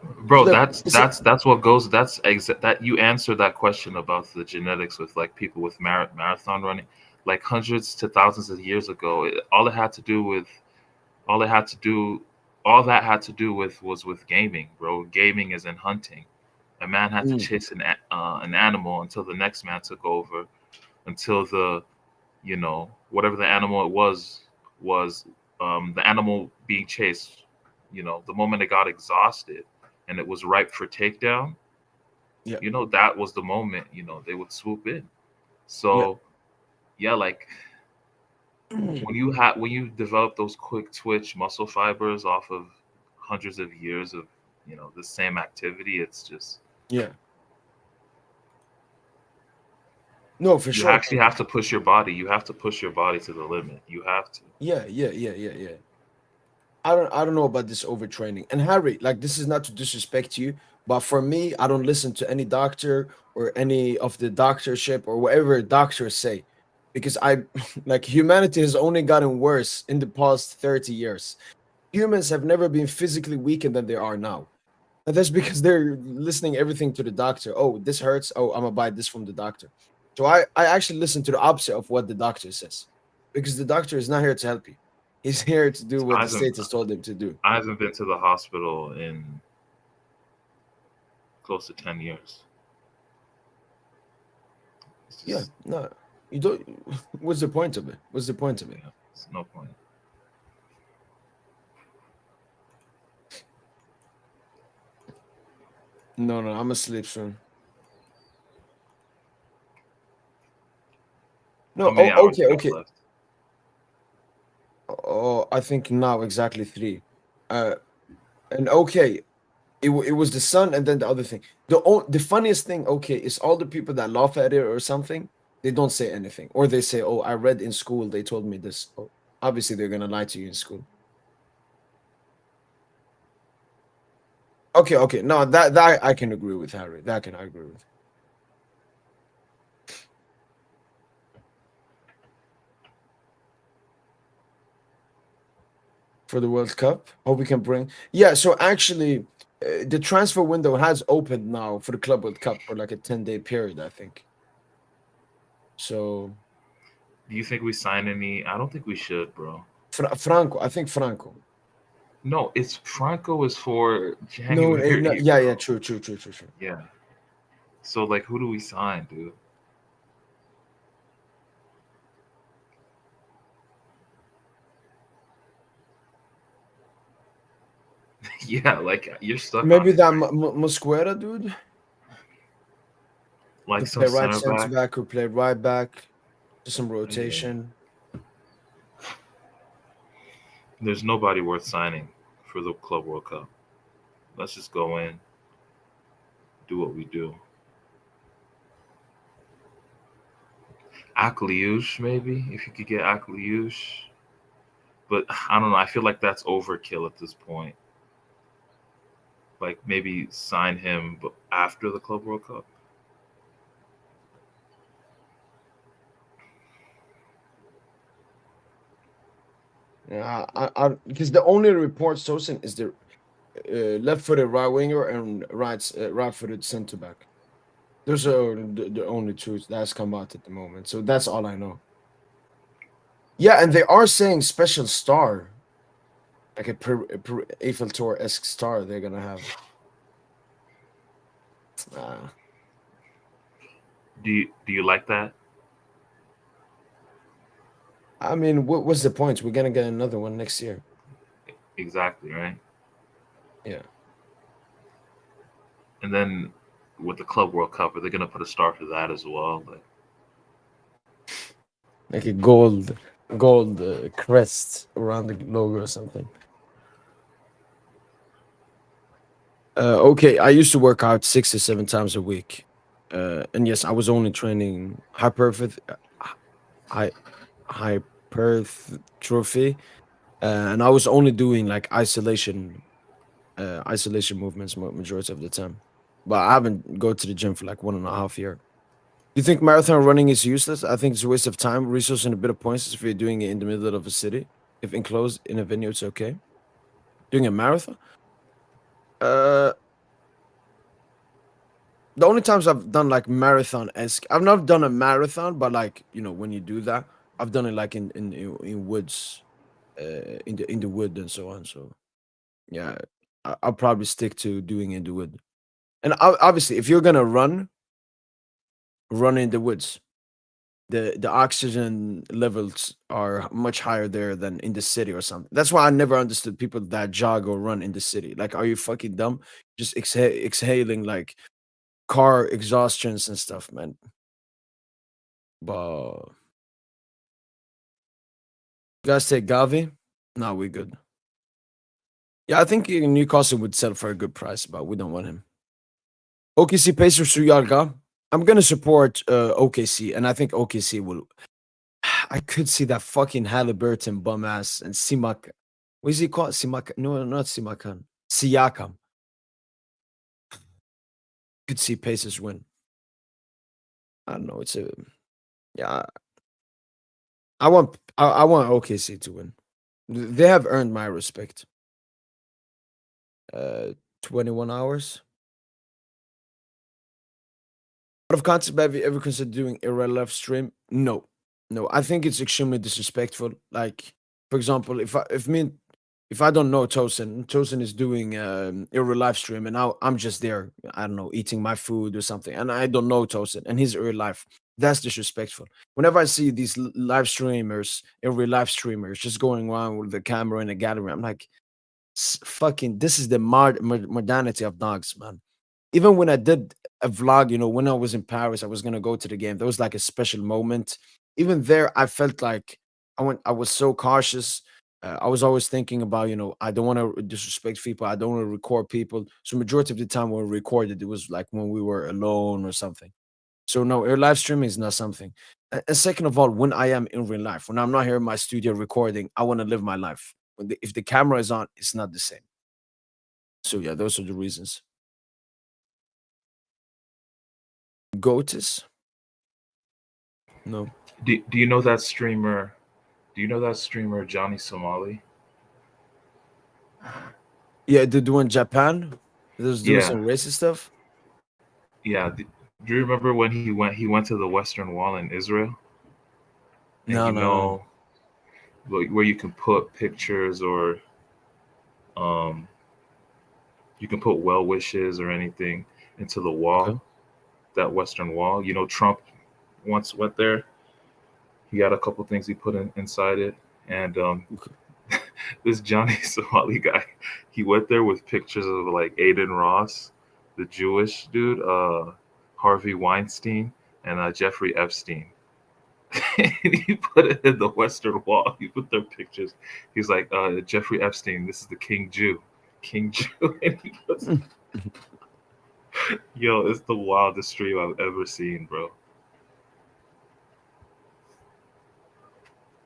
[SPEAKER 4] Bro,
[SPEAKER 1] Look,
[SPEAKER 4] that's what goes. That you answered that question about the genetics with like people with marathon running, like hundreds to thousands of years ago. All it had to do with, all it had to do, all that had to do with was with gaming, bro. Gaming is in hunting. A man had to chase an animal until the next man took over, until the, you know, whatever the animal it was the animal being chased. You know, the moment it got exhausted and it was ripe for takedown,
[SPEAKER 1] yeah,
[SPEAKER 4] you know, that was the moment, you know, they would swoop in. So yeah, like when you develop those quick twitch muscle fibers off of hundreds of years of, you know, the same activity, it's just,
[SPEAKER 1] yeah. No, for
[SPEAKER 4] you
[SPEAKER 1] sure.
[SPEAKER 4] actually have to push your body. You have to push your body to the limit. You have to.
[SPEAKER 1] Yeah. I don't know about this overtraining. And Harry, like this is not to disrespect you, but for me, I don't listen to any doctor or any of the doctorship or whatever doctors say. Because I like humanity has only gotten worse in the past 30 years. Humans have never been physically weakened than they are now. And that's because they're listening everything to the doctor. Oh, this hurts. Oh, I'm gonna buy this from the doctor. So I actually listen to the opposite of what the doctor says. Because the doctor is not here to help you. He's here to do what
[SPEAKER 4] I
[SPEAKER 1] the state
[SPEAKER 4] haven't
[SPEAKER 1] has told him to do.
[SPEAKER 4] I haven't been to the hospital in close to 10 years. It's
[SPEAKER 1] Yeah,
[SPEAKER 4] just,
[SPEAKER 1] no. You don't what's the point of it? What's the point of it?
[SPEAKER 4] yeah, it's no point.
[SPEAKER 1] No, I'm asleep soon.
[SPEAKER 4] How
[SPEAKER 1] No,
[SPEAKER 4] many hours
[SPEAKER 1] okay,
[SPEAKER 4] you got
[SPEAKER 1] okay.
[SPEAKER 4] left?
[SPEAKER 1] Oh, I think now exactly 3. Uh, and okay, it was the sun and then the other thing. The funniest thing, okay, is all the people that laugh at it or something, they don't say anything. Or they say, "Oh, I read in school, they told me this." Oh, obviously they're gonna lie to you in school. Okay. No, that I can agree with Harry. That can I agree with. For the World Cup. Hope we can bring. Yeah, so actually, the transfer window has opened now for the Club World Cup for like a 10-day period, I think. So
[SPEAKER 4] Do you think we sign any? I don't think we should, bro.
[SPEAKER 1] Franco, I think Franco.
[SPEAKER 4] No, it's Franco is for
[SPEAKER 1] No,
[SPEAKER 4] January,
[SPEAKER 1] yeah,
[SPEAKER 4] bro.
[SPEAKER 1] true.
[SPEAKER 4] Yeah. So like, who do we sign, dude? Yeah, like you're stuck on
[SPEAKER 1] Maybe
[SPEAKER 4] it.
[SPEAKER 1] that Mosquera dude
[SPEAKER 4] Like
[SPEAKER 1] to
[SPEAKER 4] some
[SPEAKER 1] play right
[SPEAKER 4] center
[SPEAKER 1] center
[SPEAKER 4] back.
[SPEAKER 1] back, who played right back, just some
[SPEAKER 4] Yeah.
[SPEAKER 1] rotation.
[SPEAKER 4] There's nobody worth signing for the Club World Cup. Let's just go in, do what we do. Akliush, maybe if you could get Akliush, but I don't know. I feel like that's overkill at this point. Like maybe sign him, but after the Club World Cup.
[SPEAKER 1] Yeah, I because the only report Sosin is the left-footed right winger and right-footed center back. Those are the only two that's come out at the moment. So that's all I know. Yeah, and they are saying special star, like a Eiffel Tower-esque star they're gonna have.
[SPEAKER 4] Do you like that?
[SPEAKER 1] I mean, what's the point? We're gonna get another one next year.
[SPEAKER 4] Exactly, right?
[SPEAKER 1] Yeah.
[SPEAKER 4] And then with the Club World Cup, are they gonna put a star for that as well?
[SPEAKER 1] Like a gold crest around the logo or something. Okay, I used to work out 6 to 7 times a week. And yes, I was only training hy- hypertrophy, and I was only doing like isolation movements majority of the time. But I haven't go to the gym for like 1.5 year. Do you think marathon running is useless? I think it's a waste of time, resource, and a bit of points if you're doing it in the middle of a city. If enclosed in a venue, it's okay. Doing a marathon? Uh, the only times I've done like marathon-esque, I've not done a marathon, but like, you know, when you do that, I've done it like in woods, in the wood and so on. So yeah, I'll probably stick to doing in the wood. And obviously, if you're gonna run in the woods, the oxygen levels are much higher there than in the city or something. That's why I never understood people that jog or run in the city. Like, are you fucking dumb? Just exhaling like car exhaustions and stuff, man. But you guys take Gavi? No, we good. Yeah, I think Newcastle would sell for a good price, but we don't want him. OKC Pacers through Yarga. I'm gonna support OKC, and I think OKC will. I could see that fucking Halliburton bum ass and Simak. What is he called? Simak? No, not Simakan. Siakam. Could see Pacers win. I don't know. It's a yeah. I want OKC to win. They have earned my respect. 21 hours. Out of concept, have you ever considered doing a real life stream? No, no. I think it's extremely disrespectful. Like, for example, if I don't know Tosin is doing a real live stream, and I'm just there, I don't know, eating my food or something, and I don't know Tosin and his real life. That's disrespectful. Whenever I see these live streamers, real live streamers, just going around with the camera in a gallery, I'm like, fucking, this is the modernity of dogs, man. Even when I did a vlog, you know, when I was in Paris, I was gonna go to the game. There was like a special moment. Even there, I felt like I was so cautious. I was always thinking about, you know, I don't want to disrespect people. I don't want to record people. So majority of the time when we recorded, it was like when we were alone or something. So no, air live streaming is not something. And second of all, when I am in real life, when I'm not here in my studio recording, I want to live my life. If the camera is on, it's not the same. So yeah, those are the reasons. Goatis? No.
[SPEAKER 4] Do you know that streamer? Do you know that streamer Johnny Somali?
[SPEAKER 1] Yeah, the one in Japan. There's doing
[SPEAKER 4] Yeah,
[SPEAKER 1] some racist stuff.
[SPEAKER 4] yeah. Do you remember when he went? He went to the Western Wall in Israel, and
[SPEAKER 1] No,
[SPEAKER 4] you
[SPEAKER 1] no, no.
[SPEAKER 4] know, where you can put pictures or um, you can put well wishes or anything into the
[SPEAKER 1] Okay.
[SPEAKER 4] wall. That Western Wall. You know, Trump once went there. He got a couple things he put inside it, and
[SPEAKER 1] Okay.
[SPEAKER 4] this Johnny Somali guy, he went there with pictures of like Aiden Ross, the Jewish dude, Harvey Weinstein, and Jeffrey Epstein. And he put it in the Western Wall. He put their pictures. He's like, Jeffrey Epstein, this is the King Jew. King Jew. And he puts, yo, it's the wildest stream I've ever seen, bro.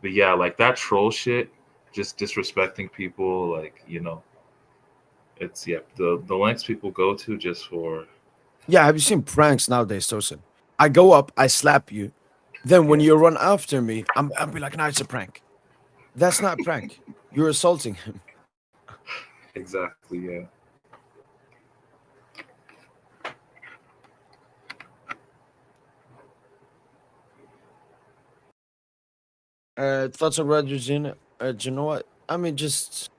[SPEAKER 4] But yeah, like that troll shit, just disrespecting people, like, you know, it's yeah, the lengths people go to just for
[SPEAKER 1] Yeah, have you seen pranks nowadays, Tosin? I go up, I slap you. Then when
[SPEAKER 4] yeah,
[SPEAKER 1] you run after me, I'll be like, no, it's a prank. That's not a prank. You're assaulting him.
[SPEAKER 4] exactly, yeah.
[SPEAKER 1] Thoughts on Rodriguez? Do you know what? I mean, just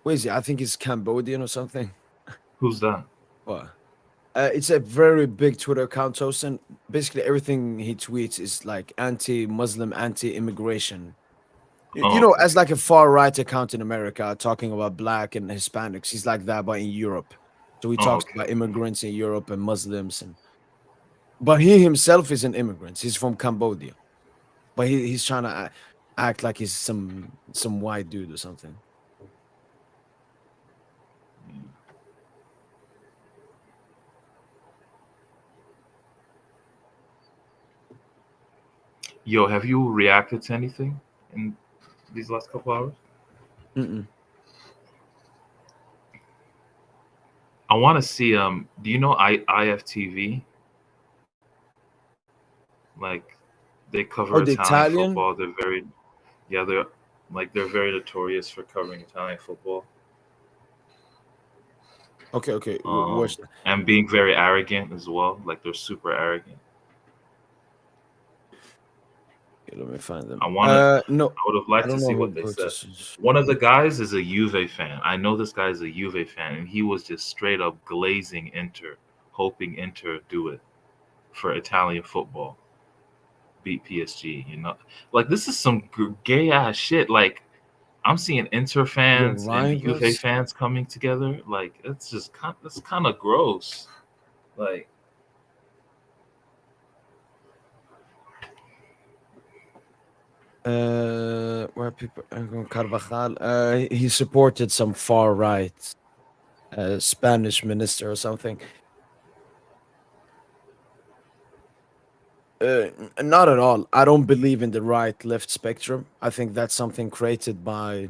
[SPEAKER 1] where is he? I think he's Cambodian or something.
[SPEAKER 4] Who's that?
[SPEAKER 1] What? It's a very big Twitter account, Tosin. Basically, everything he tweets is like anti-Muslim, anti-immigration. You know, as like a far right account in America talking about black and Hispanics, he's like that, but in Europe. So he talks about immigrants in Europe and Muslims, but he himself is an immigrant. He's from Cambodia, but he's trying to act like he's some white dude or something.
[SPEAKER 4] Yo, have you reacted to anything in these last couple hours? I want to see. Do you know IFTV? Like, they cover
[SPEAKER 1] the
[SPEAKER 4] Italian
[SPEAKER 1] Italian?
[SPEAKER 4] football. They're very, they're very notorious for covering Italian football.
[SPEAKER 1] Okay. Watch that.
[SPEAKER 4] And being very arrogant as well. Like, they're super arrogant.
[SPEAKER 1] Okay, let me find them.
[SPEAKER 4] I want to.
[SPEAKER 1] No,
[SPEAKER 4] I would have liked to see what they said. One of the guys is a Juve fan. I know this guy is a Juve fan, and he was just straight up glazing Inter, hoping Inter do it for Italian football, beat PSG. You know, like, this is some gay ass shit. Like, I'm seeing Inter fans and Juve fans coming together. Like, it's just that's kind of gross. Like,
[SPEAKER 1] where people Carvajal, he supported some far right Spanish minister or something. Not at all. I don't believe in the right-left spectrum. I think that's something created by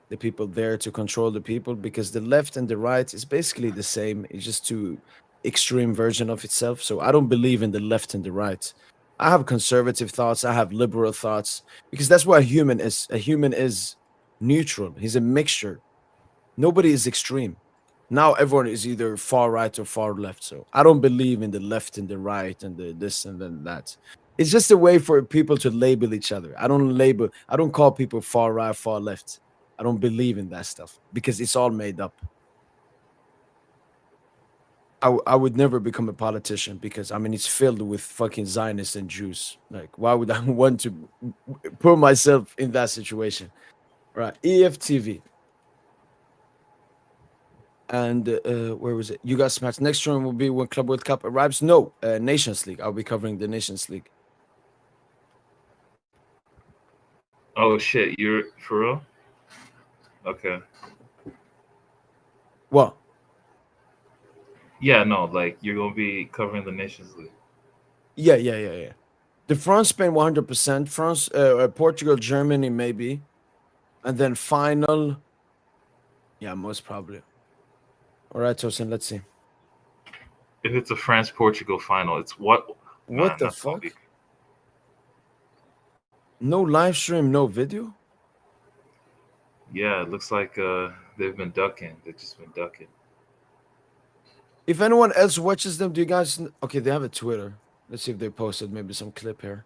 [SPEAKER 1] the people there to control the people, because the left and the right is basically the same. It's just two extreme version of itself. So I don't believe in the left and the right. I have conservative thoughts. I have liberal thoughts, because that's what a human is. A human is neutral. He's a mixture. Nobody is extreme. Now everyone is either far right or far left. So I don't believe in the left and the right and the this and then that. It's just a way for people to label each other. I don't call people far right, far left. I don't believe in that stuff because it's all made up. I would never become a politician because, I mean, it's filled with fucking Zionists and Jews. Like, why would I want to put myself in that situation? Right. EFTV. And where was it? You got smacked. Next round will be when Club World Cup arrives. No, Nations League. I'll be covering the Nations League.
[SPEAKER 4] oh shit, you're for real? Okay.
[SPEAKER 1] What?
[SPEAKER 4] Yeah, no, like, you're gonna be covering the Nations League.
[SPEAKER 1] Yeah. The France, Spain, 100%. France, Portugal, Germany, maybe. And then final. Yeah, most probably. All right, Tosin, let's see.
[SPEAKER 4] If it's a France-Portugal final, it's what?
[SPEAKER 1] What the fuck? No live stream, no video?
[SPEAKER 4] Yeah, it looks like they've been ducking. They've just been ducking.
[SPEAKER 1] If anyone else watches them, do you guys... Okay, they have a Twitter. Let's see if they posted maybe some clip here.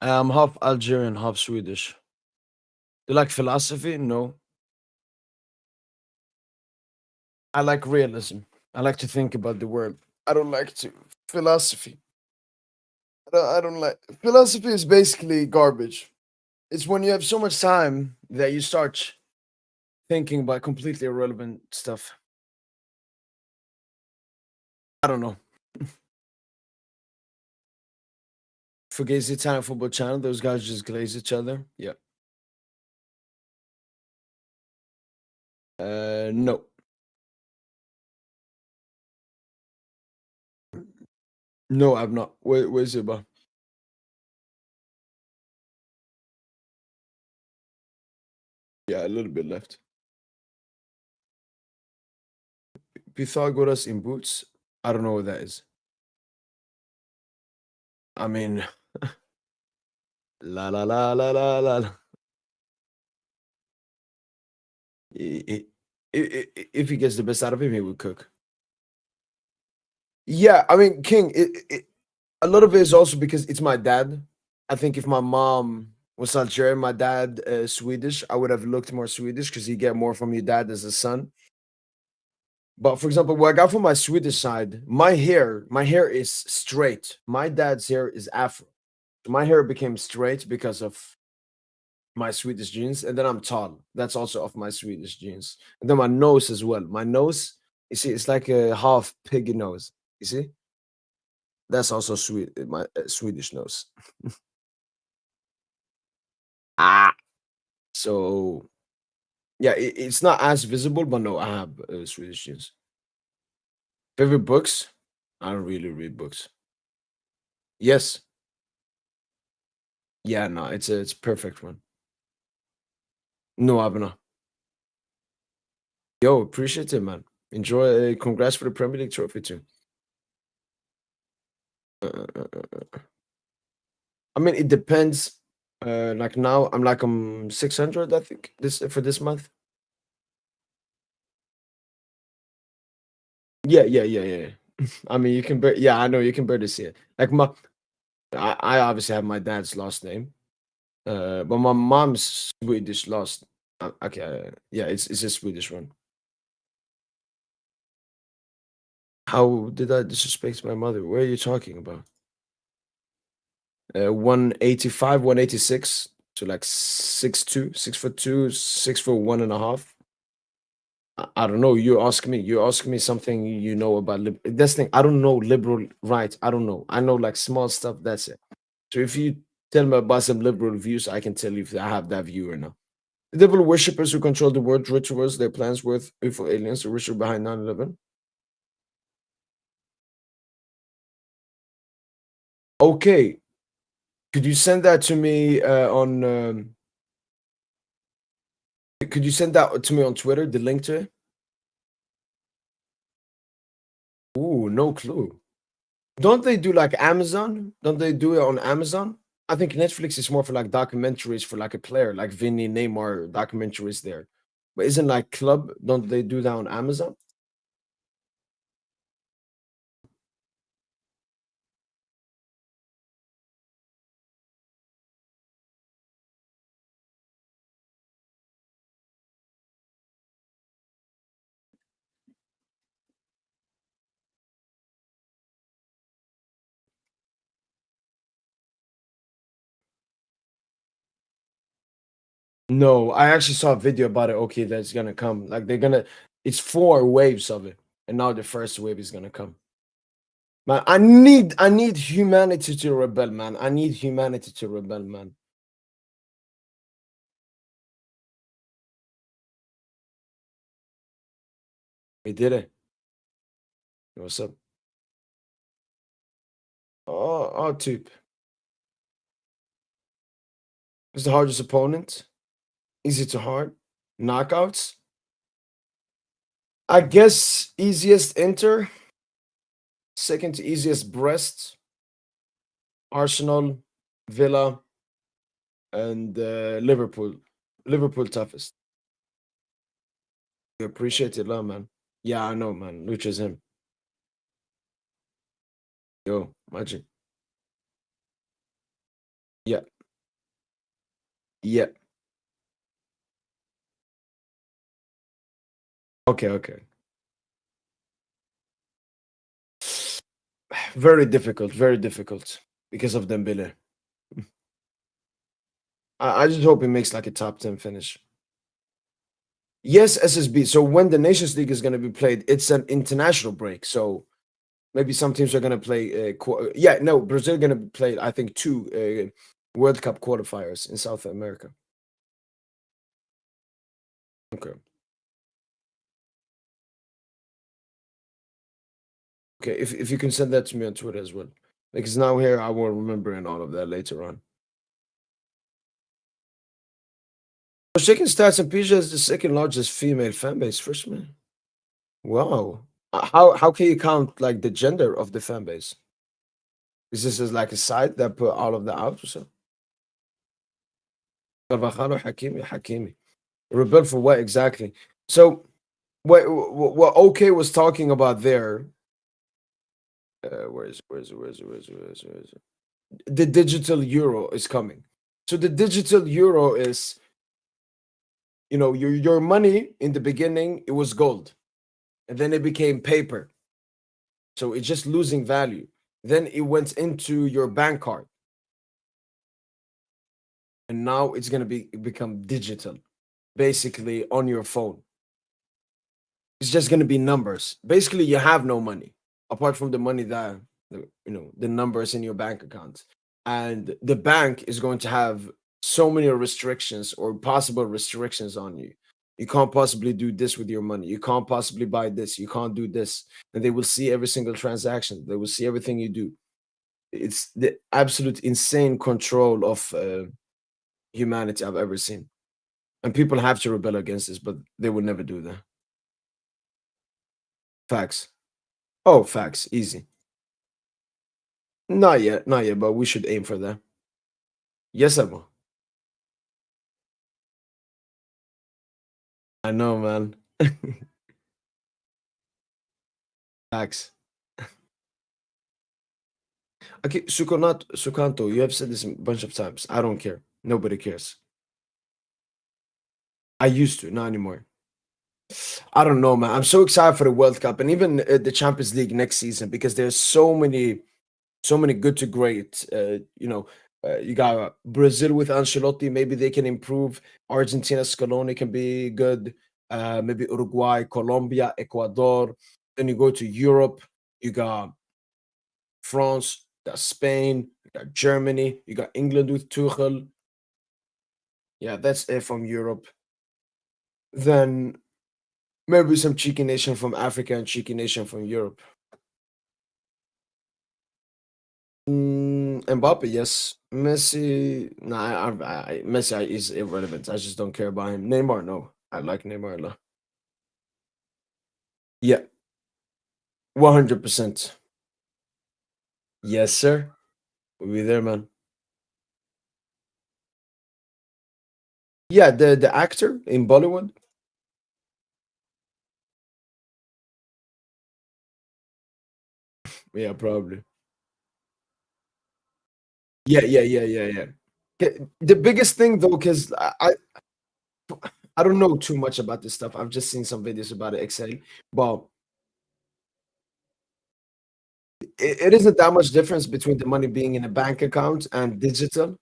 [SPEAKER 1] I'm half Algerian, half Swedish. Do you like philosophy? No. I like realism. I like to think about the world. I don't like to... Philosophy. I don't like... Philosophy is basically garbage. It's when you have so much time that you start thinking about completely irrelevant stuff. I don't know. Fugazi Italian football channel. Those guys just glaze each other. Yeah. No. No, I've not. Where's it about? Yeah, a little bit left. Pythagoras in boots. I don't know what that is. I mean, la la la la la la. If he gets the best out of him, he would cook. Yeah, I mean, King. A lot of it is also because it's my dad. I think if my mom was Algerian, my dad Swedish, I would have looked more Swedish because you get more from your dad as a son. But for example, what I got from my Swedish side, my hair is straight. My dad's hair is afro. So my hair became straight because of my Swedish genes, and then I'm tall. That's also of my Swedish genes. And then my nose as well. My nose, you see, it's like a half piggy nose. You see? That's also sweet. My Swedish nose. So yeah, it's not as visible, but no, I have Swedish genes. Favorite books? I don't really read books. Yes. Yeah, no, it's perfect one. No, I've not. Yo, appreciate it, man. Enjoy. Congrats for the Premier League trophy too. I mean, it depends. Like now, I'm 600. I think for this month. Yeah. I mean, you can. Yeah, I know you can barely see it. Like I obviously have my dad's last name, but my mom's Swedish last. Okay, yeah, it's a Swedish one. How did I disrespect my mother? What are you talking about? 185, 186. So like 6'2", 6'2", 6'1.5". I don't know. You ask me. You ask me something you know about. That's the thing. I don't know liberal rights. I don't know. I know like small stuff. That's it. So if you tell me about some liberal views, I can tell you if I have that view or not. The devil worshippers who control the world rituals, their plans with UFO aliens, the ritual behind 9/11. Okay. Could you send that to me on? Could you send that to me on Twitter? The link to it. Ooh, no clue. Don't they do like Amazon? Don't they do it on Amazon? I think Netflix is more for like documentaries for like a player, like Vinny, Neymar documentaries there. But isn't like Club? Don't they do that on Amazon? No, I actually saw a video about it. Okay, that's gonna come. Like they're gonna. It's 4 waves of it, and now the first wave is gonna come. Man, I need humanity to rebel, man. I need humanity to rebel, man. We did it. What's up? Oh, typ. Who's the hardest opponent? Easy to hard. Knockouts? I guess easiest Inter. Second to easiest Brest. Arsenal, Villa, and Liverpool. Liverpool toughest. I appreciate it, love, man. Yeah, I know, man. Lucho's him. Yo, magic. Yeah. Yeah. Okay. Very difficult because of Dembele. I just hope he makes like a top 10 finish. Yes, SSB. So when the Nations League is going to be played, it's an international break. So maybe some teams are going to play. Brazil going to play, I think, 2 World Cup qualifiers in South America. Okay. Okay, if you can send that to me on Twitter as well. Because now here I will remember and all of that later on. Shaking stats and PJ is the second largest female fan base. First man. Wow. How can you count like the gender of the fan base? Is this is like a site that put all of that out or so? Carvajal or Hakimi. Rebel for what exactly? So what OK was talking about there. Where is it? The digital euro is coming. So the digital euro is, you know, your money in the beginning, it was gold. And then it became paper. So it's just losing value. Then it went into your bank card. And now it's going to become digital, basically on your phone. It's just going to be numbers. Basically, you have no money apart from the money that, you know, the numbers in your bank account. And the bank is going to have so many restrictions or possible restrictions on you. You can't possibly do this with your money. You can't possibly buy this. You can't do this. And they will see every single transaction. They will see everything you do. It's the absolute insane control of humanity I've ever seen. And people have to rebel against this, but they will never do that. Facts. Oh, facts. Easy. Not yet, but we should aim for that. Yes, Emma. I know, man. Facts. Okay, Sukanto, you have said this a bunch of times. I don't care. Nobody cares. I used to, not anymore. I don't know, man. I'm so excited for the World Cup and even the Champions League next season because there's so many good to great. You got Brazil with Ancelotti. Maybe they can improve. Argentina, Scaloni can be good. Maybe Uruguay, Colombia, Ecuador. Then you go to Europe. You got France, you got Spain, you got Germany, you got England with Tuchel. Yeah, that's it from Europe. Then maybe some cheeky nation from Africa and cheeky nation from Europe. Mbappe, yes. Messi, nah, Messi is irrelevant. I just don't care about him. Neymar, no. I like Neymar a lot. Yeah, 100%. Yes, sir. We'll be there, man. Yeah, the actor in Bollywood. Yeah, probably. Yeah. The biggest thing though, because I don't know too much about this stuff. I've just seen some videos about it, Excel. But it isn't that much difference between the money being in a bank account and digital.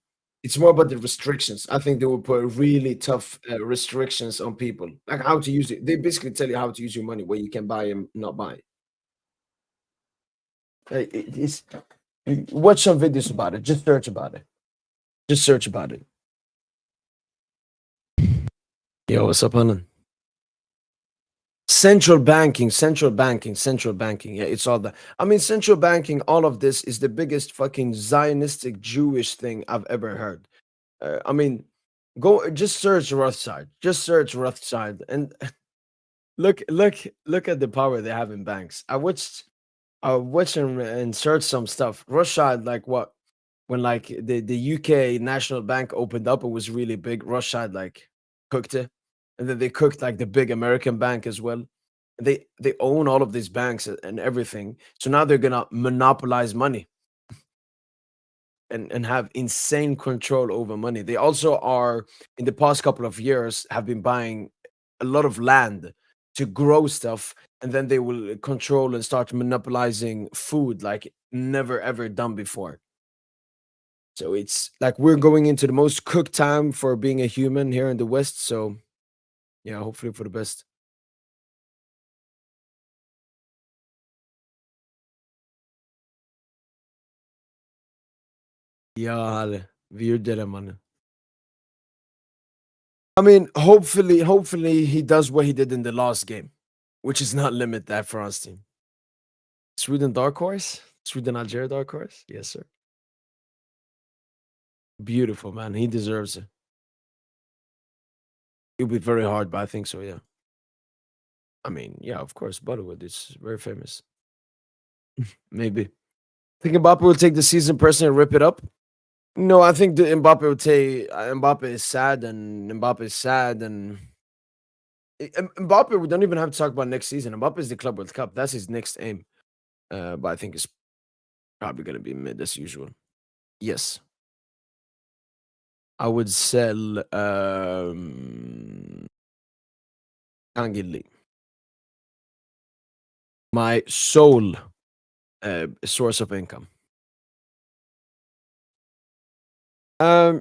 [SPEAKER 1] It's more about the restrictions. I think they will put really tough restrictions on people, like how to use it. They basically tell you how to use your money, where you can buy and not buy. It's watch some videos about it. Just search about it. Just search about it. Yo, what's up, Alan? Central banking. Yeah, it's all that. I mean, central banking, all of this is the biggest fucking Zionistic Jewish thing I've ever heard. I mean, go just search Rothschild. Just search Rothschild and look at the power they have in banks. I watched and search some stuff. Rothschild, like what? When like the UK National Bank opened up, it was really big. Rothschild like cooked it, and then they cooked like the big American bank as well. They own all of these banks and everything. So now they're gonna monopolize money and have insane control over money. They also are in the past couple of years have been buying a lot of land to grow stuff, and then they will control and start monopolizing food like never ever done before. So it's like we're going into the most cooked time for being a human here in the West. So yeah, hopefully for the best. Ja, vi gjorde det, mannen. I mean, hopefully he does what he did in the last game, which is not limit that France team. Sweden dark horse? Sweden, Algeria, dark horse. Yes, sir. Beautiful, man. He deserves it. It'll be very hard, but I think so. Yeah. I mean, yeah, of course, Bollywood is very famous. Maybe. Think Mbappe will take the season personally and rip it up? No, I think the Mbappe will take. Mbappe is sad, and Mbappe is sad, and Mbappe. We don't even have to talk about next season. Mbappe is the Club World Cup. That's his next aim. But I think it's probably going to be mid as usual. Yes. I would sell Kangili. My sole source of income. I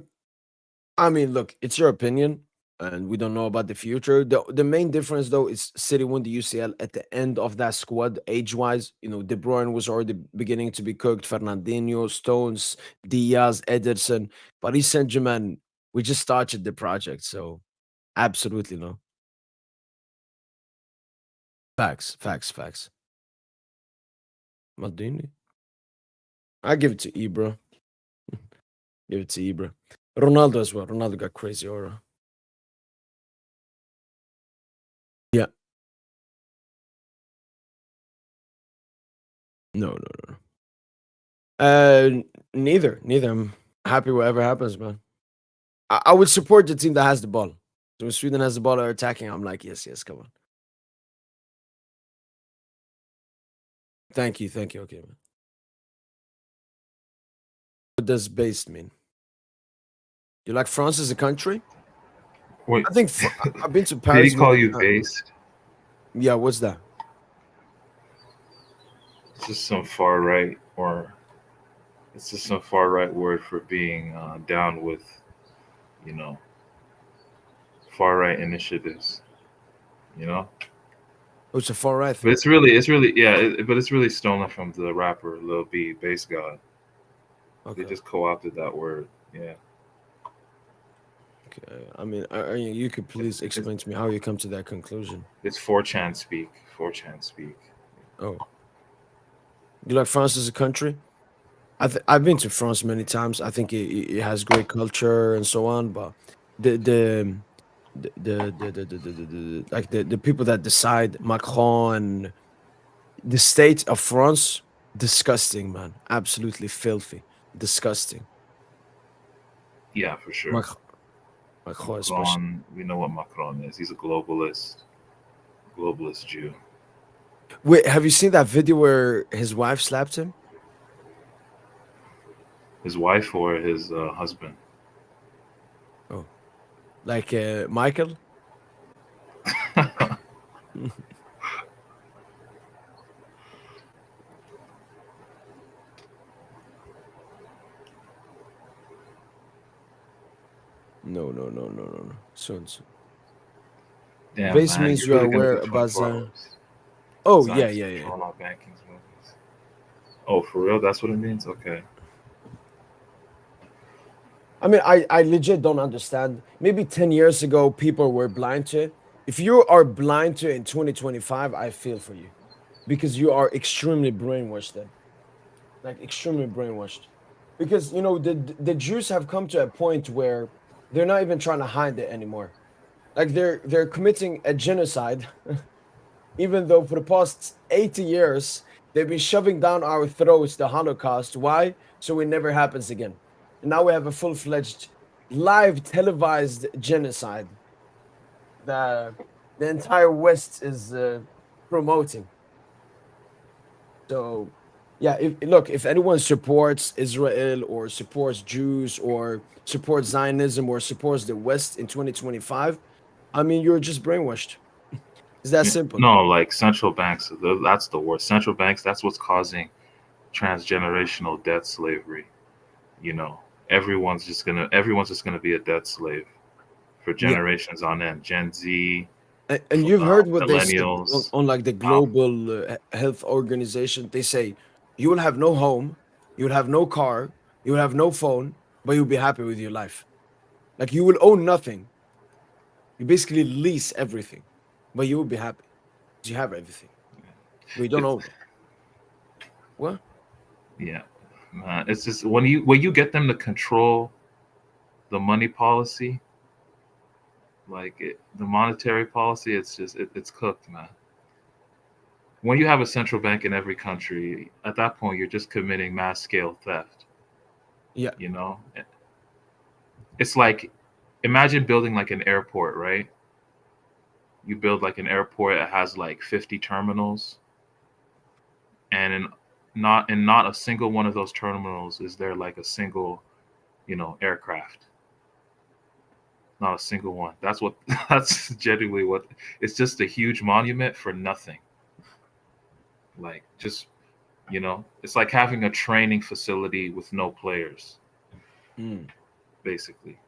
[SPEAKER 1] mean, look, it's your opinion, and we don't know about the future. The main difference, though, is City won the UCL at the end of that squad, age-wise. You know, De Bruyne was already beginning to be cooked. Fernandinho, Stones, Diaz, Ederson. Paris Saint Germain, we just started the project, so absolutely no. Facts. Maldini. I give it to Ibra. Give it to Ibra. Ronaldo as well. Ronaldo got crazy aura. Yeah. No. Neither. I'm happy whatever happens, man. I would support the team that has the ball. So when Sweden has the ball or attacking, I'm like, yes, come on. Thank you. Okay, man. What does based mean? You like France as a country?
[SPEAKER 4] Wait,
[SPEAKER 1] I think I've been to
[SPEAKER 4] did
[SPEAKER 1] Paris.
[SPEAKER 4] he call you based?
[SPEAKER 1] Yeah, what's that?
[SPEAKER 4] It's just some far right, or it's just some far right word for being down with, you know, far right initiatives. You know.
[SPEAKER 1] Oh, it's a far right
[SPEAKER 4] But
[SPEAKER 1] thing.
[SPEAKER 4] it's really, yeah. But it's really stolen from the rapper Lil B, Bass God.
[SPEAKER 1] Okay.
[SPEAKER 4] They just co-opted that word. Yeah.
[SPEAKER 1] Okay. I mean, you could please explain to me how you come to that conclusion.
[SPEAKER 4] It's 4chan speak. 4chan speak.
[SPEAKER 1] Oh. You like France as a country? I've been to France many times. I think it has great culture and so on, but the like the people that decide, Macron and the state of France, disgusting, man. Absolutely filthy. Disgusting.
[SPEAKER 4] Yeah, for sure.
[SPEAKER 1] Macron especially.
[SPEAKER 4] Macron, we know what Macron is. He's a globalist Jew.
[SPEAKER 1] Wait, have you seen that video where his wife slapped him?
[SPEAKER 4] His wife or his husband?
[SPEAKER 1] Oh, like Michael? No. Soon.
[SPEAKER 4] Damn,
[SPEAKER 1] Base
[SPEAKER 4] man,
[SPEAKER 1] means
[SPEAKER 4] you're
[SPEAKER 1] you are
[SPEAKER 4] really gonna
[SPEAKER 1] aware
[SPEAKER 4] be
[SPEAKER 1] about
[SPEAKER 4] 24 hours.
[SPEAKER 1] Oh,
[SPEAKER 4] Science
[SPEAKER 1] yeah.
[SPEAKER 4] control our bankings movies. Oh, for real? That's what it means? Okay.
[SPEAKER 1] I mean, I legit don't understand. Maybe 10 years ago, people were blind to it. If you are blind to it in 2025, I feel for you. Because you are extremely brainwashed then. Like, extremely brainwashed. Because, you know, the Jews have come to a point where they're not even trying to hide it anymore. Like, they're committing a genocide, even though for the past 80 years, they've been shoving down our throats the Holocaust. Why? So it never happens again. And now we have a full-fledged, live televised genocide that the entire West is promoting. So, yeah, if anyone supports Israel or supports Jews or supports Zionism or supports the West in 2025, I mean, you're just brainwashed. It's that simple.
[SPEAKER 4] No, like central banks, that's the worst. Central banks, that's what's causing transgenerational debt slavery. You know, everyone's just gonna be a debt slave for generations on end. Gen Z,
[SPEAKER 1] And you've heard what they said
[SPEAKER 4] millennials.
[SPEAKER 1] on like the global health organization. They say you will have no home, you will have no car, you will have no phone, but you'll be happy with your life. Like you will own nothing. You basically lease everything, but you will be happy because you have everything. But you don't own. What?
[SPEAKER 4] Yeah, it's just when you get them to control the money policy, the monetary policy, it's cooked, man. When you have a central bank in every country, at that point, you're just committing mass scale theft.
[SPEAKER 1] Yeah.
[SPEAKER 4] You know, it's like, imagine building like an airport, right? You build like an airport that has like 50 terminals, and not a single one of those terminals is there like a single, aircraft. Not a single one. That's genuinely what. It's just a huge monument for nothing. Like, just, it's like having a training facility with no players, basically.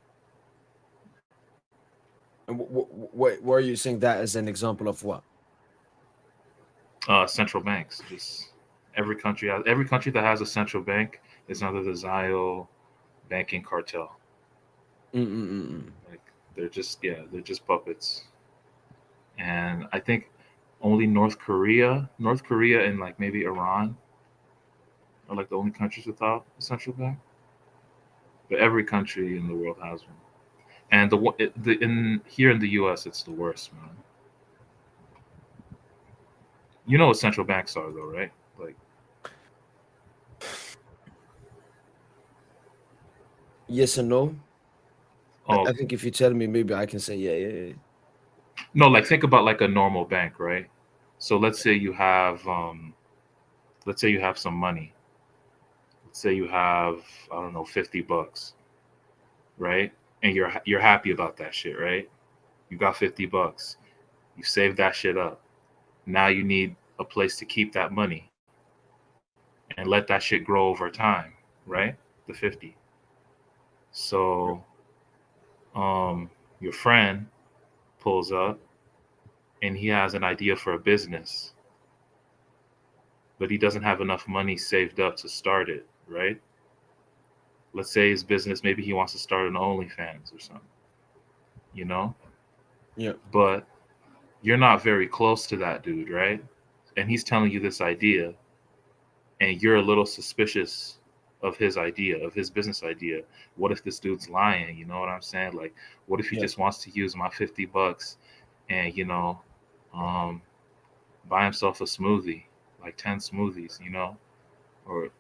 [SPEAKER 1] And what are you saying that as an example of what?
[SPEAKER 4] Central banks. Just every country that has a central bank is under the Zio banking cartel. Like, they're just puppets. And I think only North Korea and like maybe Iran are like the only countries without a central bank. But every country in the world has one. And here in the U.S., it's the worst, man. You know what central banks are, though, right? Like,
[SPEAKER 1] yes and no.
[SPEAKER 4] oh,
[SPEAKER 1] I think if you tell me, maybe I can say yeah.
[SPEAKER 4] No, like, think about like a normal bank, right? So let's say you have some money. Let's say you have, I don't know, $50, right? And you're happy about that shit, right? You got $50. You saved that shit up. Now you need a place to keep that money and let that shit grow over time, right? The 50. So your friend pulls up and he has an idea for a business, but he doesn't have enough money saved up to start it, right? Let's say his business, maybe he wants to start an OnlyFans or something,
[SPEAKER 1] Yeah.
[SPEAKER 4] But you're not very close to that dude, right? And he's telling you this idea, and you're a little suspicious of his idea, of his business idea. What if this dude's lying? You know what I'm saying? Like, what if he just wants to use my $50 and, buy himself a smoothie, like 10 smoothies, or,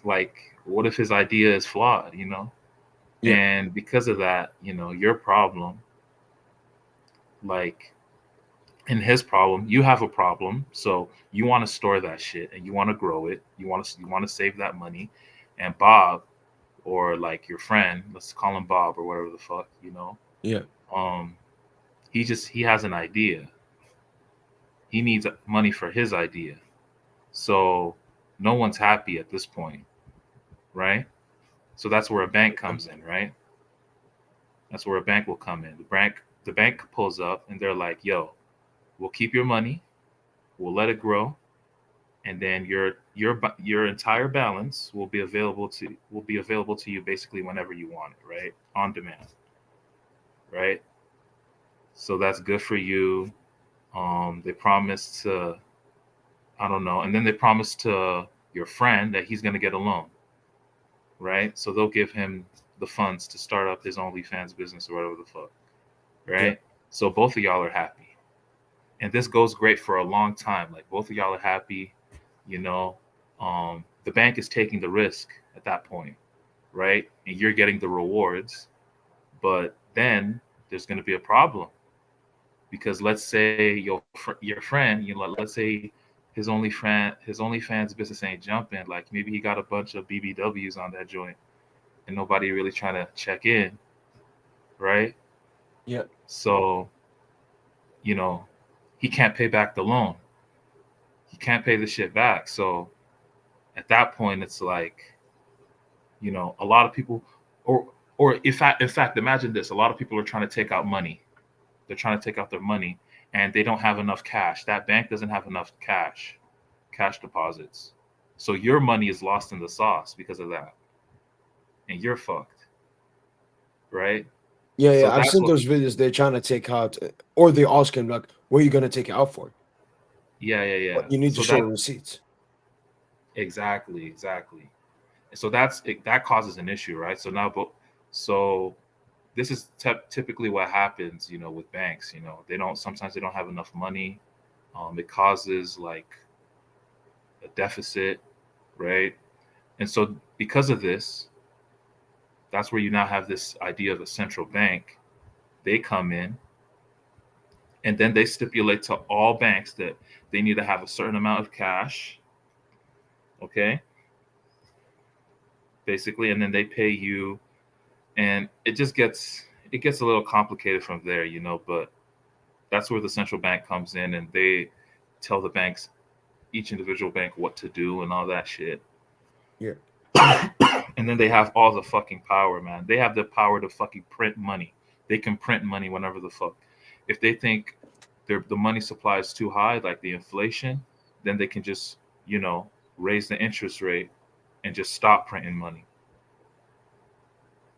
[SPEAKER 4] like, what if his idea is flawed,
[SPEAKER 1] Yeah.
[SPEAKER 4] And because of that, your problem, like, in his problem, you have a problem. So you want to store that shit and you want to grow it. You want to save that money. And Bob, or like your friend, let's call him Bob or whatever the fuck,
[SPEAKER 1] Yeah.
[SPEAKER 4] He has an idea. He needs money for his idea. So no one's happy at this point, right? So that's where a bank comes in, right? That's where a bank will come in. The bank pulls up and they're like, yo, we'll keep your money, we'll let it grow, and then your entire balance will be available to you basically whenever you want it, right? On demand, right? So that's good for you. They promise to, I don't know, and then they promise to your friend that he's going to get a loan, right? So they'll give him the funds to start up his OnlyFans business or whatever the fuck, right? Yeah. So both of y'all are happy. And this goes great for a long time. Like, both of y'all are happy, the bank is taking the risk at that point, right? And you're getting the rewards. But then there's going to be a problem, because let's say your friend, let's say his OnlyFans business ain't jumping. Like, maybe he got a bunch of BBWs on that joint and nobody really trying to check in, right?
[SPEAKER 1] Yeah.
[SPEAKER 4] So, he can't pay back the loan. He can't pay the shit back. So at that point, it's like, a lot of people, or in fact, imagine this: a lot of people are trying to take out money. They're trying to take out their money, and they don't have enough cash. That bank doesn't have enough cash deposits. So your money is lost in the sauce because of that, and you're fucked, right?
[SPEAKER 1] Yeah,
[SPEAKER 4] So
[SPEAKER 1] I've seen those videos. They're trying to take out, or they ask him like, "What are you gonna take it out for?"
[SPEAKER 4] Yeah.
[SPEAKER 1] You need to show receipts.
[SPEAKER 12] Exactly. So that causes an issue, right? So now, so this is typically what happens, with banks. Sometimes they don't have enough money. It causes like a deficit, right? And so because of this, that's where you now have this idea of a central bank. They come in and then they stipulate to all banks that they need to have a certain amount of cash, okay, basically, and then they pay you, and it gets a little complicated from there, but that's where the central bank comes in and they tell the banks, each individual bank, what to do and all that shit.
[SPEAKER 1] Yeah.
[SPEAKER 12] And then they have all the fucking power, man. They have the power to fucking print money. They can print money whenever the fuck. If they think the money supply is too high, like the inflation, then they can just, raise the interest rate and just stop printing money.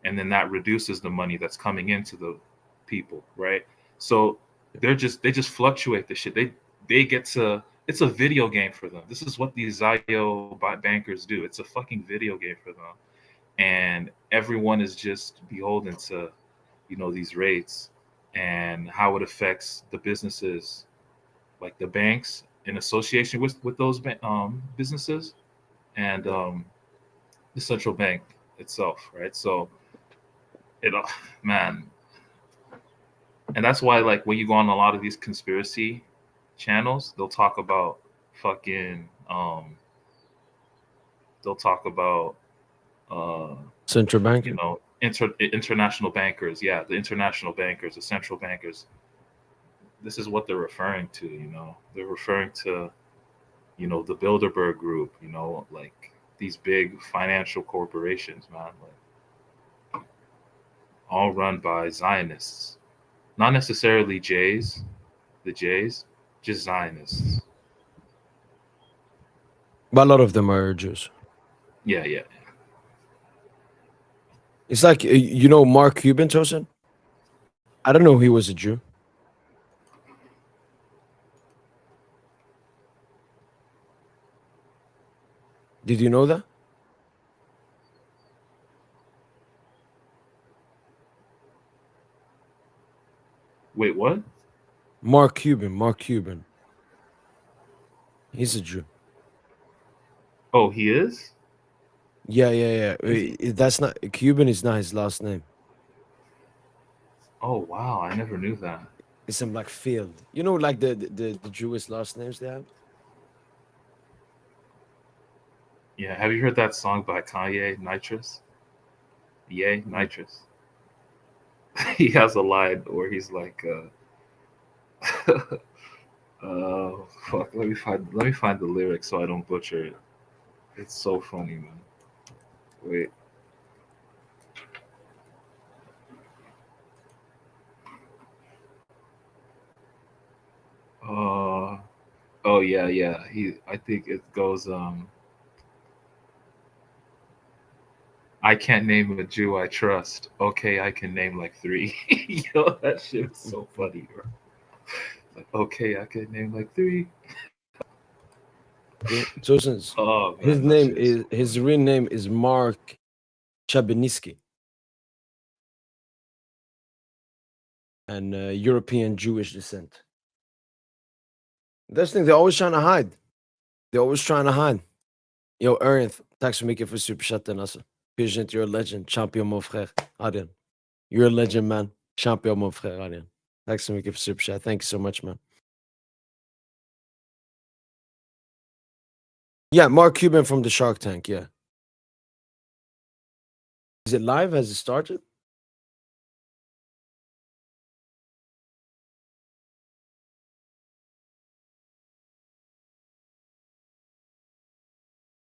[SPEAKER 12] And then that reduces the money that's coming into the people, right? So they just fluctuate the shit. They get to, it's a video game for them. This is what these Zayo bankers do. It's a fucking video game for them. And everyone is just beholden to, these rates and how it affects the businesses, like the banks in association with those businesses, and the central bank itself, right? So it, man, and that's why, like, when you go on a lot of these conspiracy channels, they'll talk about fucking they'll talk about
[SPEAKER 1] Central bank.
[SPEAKER 12] International bankers. Yeah, the international bankers, the central bankers. This is what they're referring to. They're referring to the Bilderberg Group. Like these big financial corporations, man, like all run by Zionists, not necessarily Jays, just Zionists.
[SPEAKER 1] But a lot of them are Jews.
[SPEAKER 12] Yeah.
[SPEAKER 1] It's like, Mark Cuban, Tosin? I don't know he was a Jew. Did you know that?
[SPEAKER 12] Wait, what?
[SPEAKER 1] Mark Cuban. He's a Jew.
[SPEAKER 12] Oh, he is?
[SPEAKER 1] Yeah. That's not Cuban. Is not his last name.
[SPEAKER 12] Oh, wow, I never knew that.
[SPEAKER 1] It's some like field. Like the Jewish last names they have.
[SPEAKER 12] Yeah, have you heard that song by Kanye, Nitrous? Yay, Nitrous. He has a line where he's like, fuck, let me find the lyrics so I don't butcher it. It's so funny, man. Wait. Oh yeah. I think it goes, I can't name a Jew I trust. Okay, I can name like 3. Yo, that shit is so funny, bro. Like, okay, I can name like 3.
[SPEAKER 1] So since
[SPEAKER 12] Oh,
[SPEAKER 1] his
[SPEAKER 12] man,
[SPEAKER 1] name is his real name is Mark Chabiniski, and European Jewish descent. That's the thing, they're always trying to hide. Yo, Ernst, tack så mycket för superchatten alltså. PSGINT, you're a legend. Champion mon frère. Adrian. You're a legend, man. Champion mon frère, Adrian. Tack så mycket för superchat. Thank you so much, man. Yeah, Mark Cuban from the Shark Tank, yeah. Is it live? Has it started?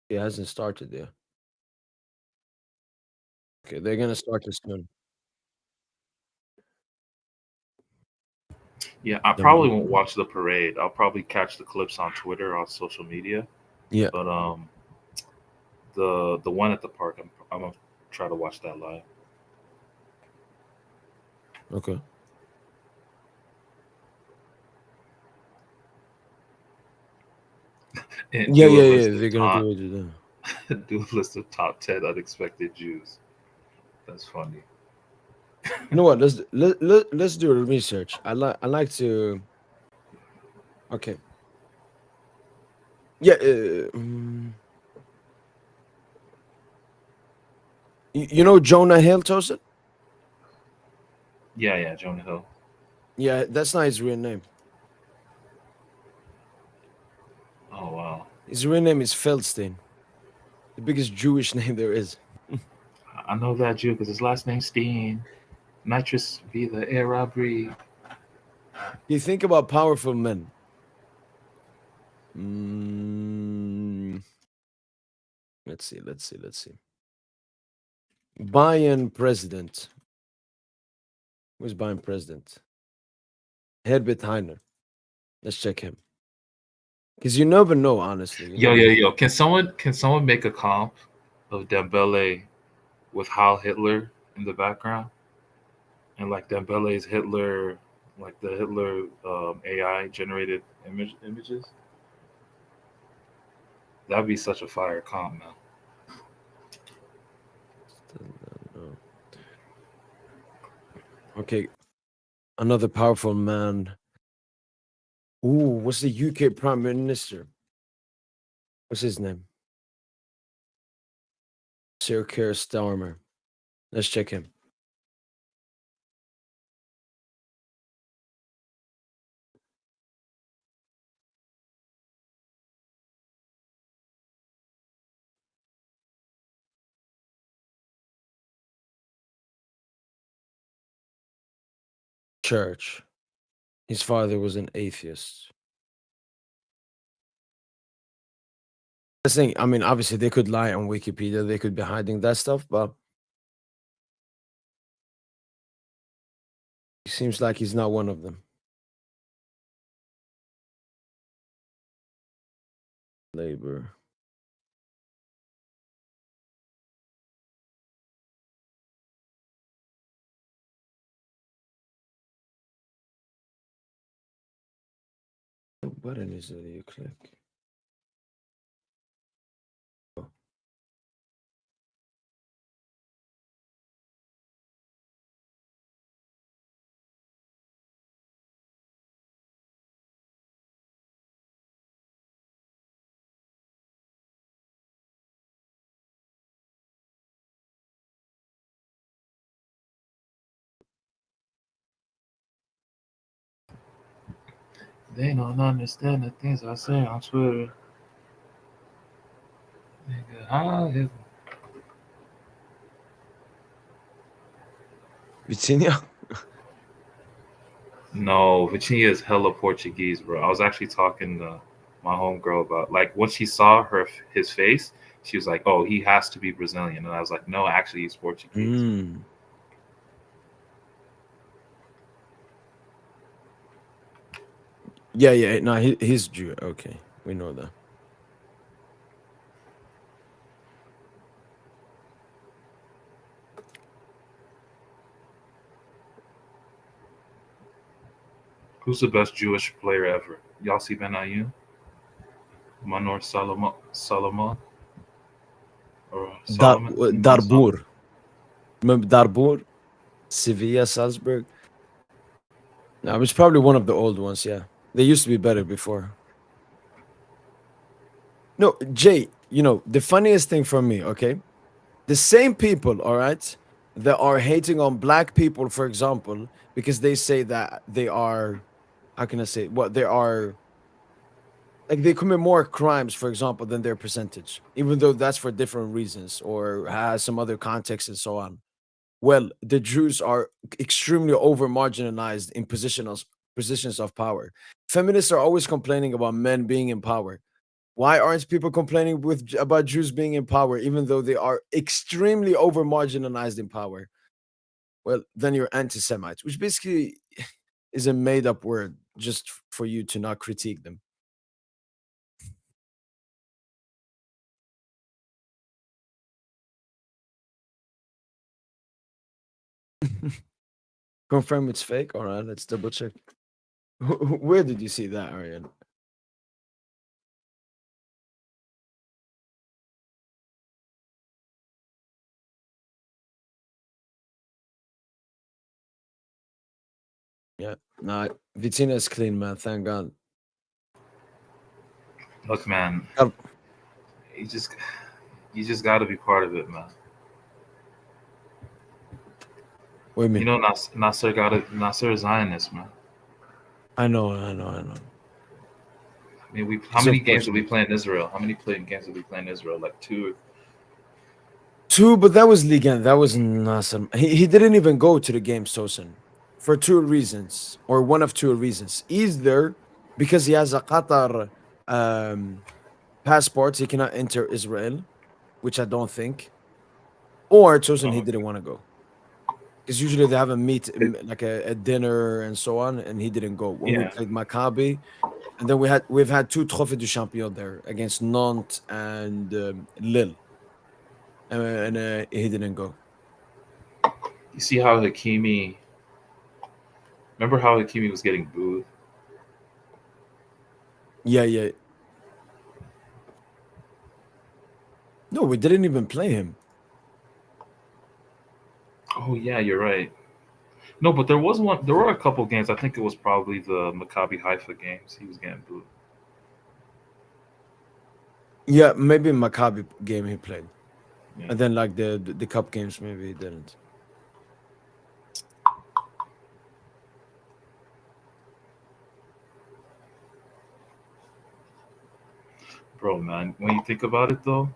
[SPEAKER 1] It hasn't started yet. Okay, they're gonna start this soon.
[SPEAKER 12] Yeah, I probably won't watch the parade. I'll probably catch the clips on Twitter, on social media.
[SPEAKER 1] Yeah.
[SPEAKER 12] But the one at the park, I'm gonna try to watch that live.
[SPEAKER 1] Okay.
[SPEAKER 12] And
[SPEAKER 1] Yeah,
[SPEAKER 12] do a
[SPEAKER 1] yeah,
[SPEAKER 12] list
[SPEAKER 1] yeah.
[SPEAKER 12] of
[SPEAKER 1] They're gonna
[SPEAKER 12] top
[SPEAKER 1] do it.
[SPEAKER 12] do a list of top 10 unexpected Jews. That's funny.
[SPEAKER 1] You know what? Let's do a research. I like to. Okay. Yeah. You know Jonah Hill, Tosin?
[SPEAKER 12] Yeah, Jonah Hill.
[SPEAKER 1] Yeah, that's not his real name.
[SPEAKER 12] Oh wow.
[SPEAKER 1] His real name is Feldstein, the biggest Jewish name there is.
[SPEAKER 12] I know that Jew because his last name's Steen. Nitrous be the air I breathe.
[SPEAKER 1] You think about powerful men. Mm, let's see. Bayern president. Who's Bayern president? Herbert Heiner. Let's check him. Because you never know, honestly. You never know.
[SPEAKER 12] Yo. Can someone make a comp of Dembele with Heil Hitler in the background? And like Dembele's Hitler, like the Hitler AI generated images? That'd be such a fire comp, man.
[SPEAKER 1] Okay. Another powerful man. Ooh, what's the UK Prime Minister? What's his name? Sir Keir Starmer. Let's check him. Church. His father was an atheist. The thing, I mean, obviously they could lie on Wikipedia, they could be hiding that stuff, but it seems like he's not one of them. Labor. What button is it that you click? Oh.
[SPEAKER 12] They don't understand the things I say on Twitter. Nigga, how is
[SPEAKER 1] Vitinia?
[SPEAKER 12] No, Virginia is hella Portuguese, bro. I was actually talking to my homegirl about like when she saw his face, she was like, "Oh, he has to be Brazilian," and I was like, "No, actually, he's Portuguese."
[SPEAKER 1] Yeah. No, he's Jew. Okay, we know that.
[SPEAKER 12] Who's the best Jewish player ever? Yossi Benayoun, Manor Solomon, or Solomon?
[SPEAKER 1] Darbur. Remember Darbur? Sevilla, Salzburg? No, it's probably one of the old ones, yeah. They used to be better before. No, Jay, you know, the funniest thing for me, okay? The same people, all right, that are hating on black people, for example, because they say that they are, how can I say, what they are, like they commit more crimes, for example, than their percentage, even though that's for different reasons or has some other context and so on. Well, the Jews are extremely over marginalized in positions of power. Feminists are always complaining about men being in power. Why aren't people complaining about Jews being in power, even though they are extremely over marginalized in power? Well, then you're anti-Semites, which basically is a made-up word just for you to not critique them. Confirm it's fake. All right, let's double check. Where did you see that, Arian? Yeah. No, Vitinia is clean, man. Thank God.
[SPEAKER 12] Look, man,
[SPEAKER 1] Um,
[SPEAKER 12] you just got to be part of it, man.
[SPEAKER 1] What do you mean?
[SPEAKER 12] You know, Nasser is Zionist, man.
[SPEAKER 1] I know.
[SPEAKER 12] I mean, how many games did we play in Israel? How many games did we play in Israel? Like two.
[SPEAKER 1] Two, but that was Ligue 1. That was Nasser. He didn't even go to the game, Sosen, for two reasons, or one of two reasons. Either because he has a Qatar passport, he cannot enter Israel, which I don't think, or Sosen, he didn't want to go. Because usually they have a meet, like a dinner and so on, and he didn't go. When we played Maccabi, and then we've had two Trophées du Champion there against Nantes and Lille. And he didn't go.
[SPEAKER 12] You see how Hakimi? Remember how Hakimi was getting booed?
[SPEAKER 1] Yeah. No, we didn't even play him.
[SPEAKER 12] Oh yeah, you're right. No, but there was one. There were a couple games. I think it was probably the Maccabi Haifa games. He was getting booed.
[SPEAKER 1] Yeah, maybe Maccabi game he played,
[SPEAKER 12] Yeah.
[SPEAKER 1] and then like the cup games maybe he didn't.
[SPEAKER 12] Bro, man, when you think about it though,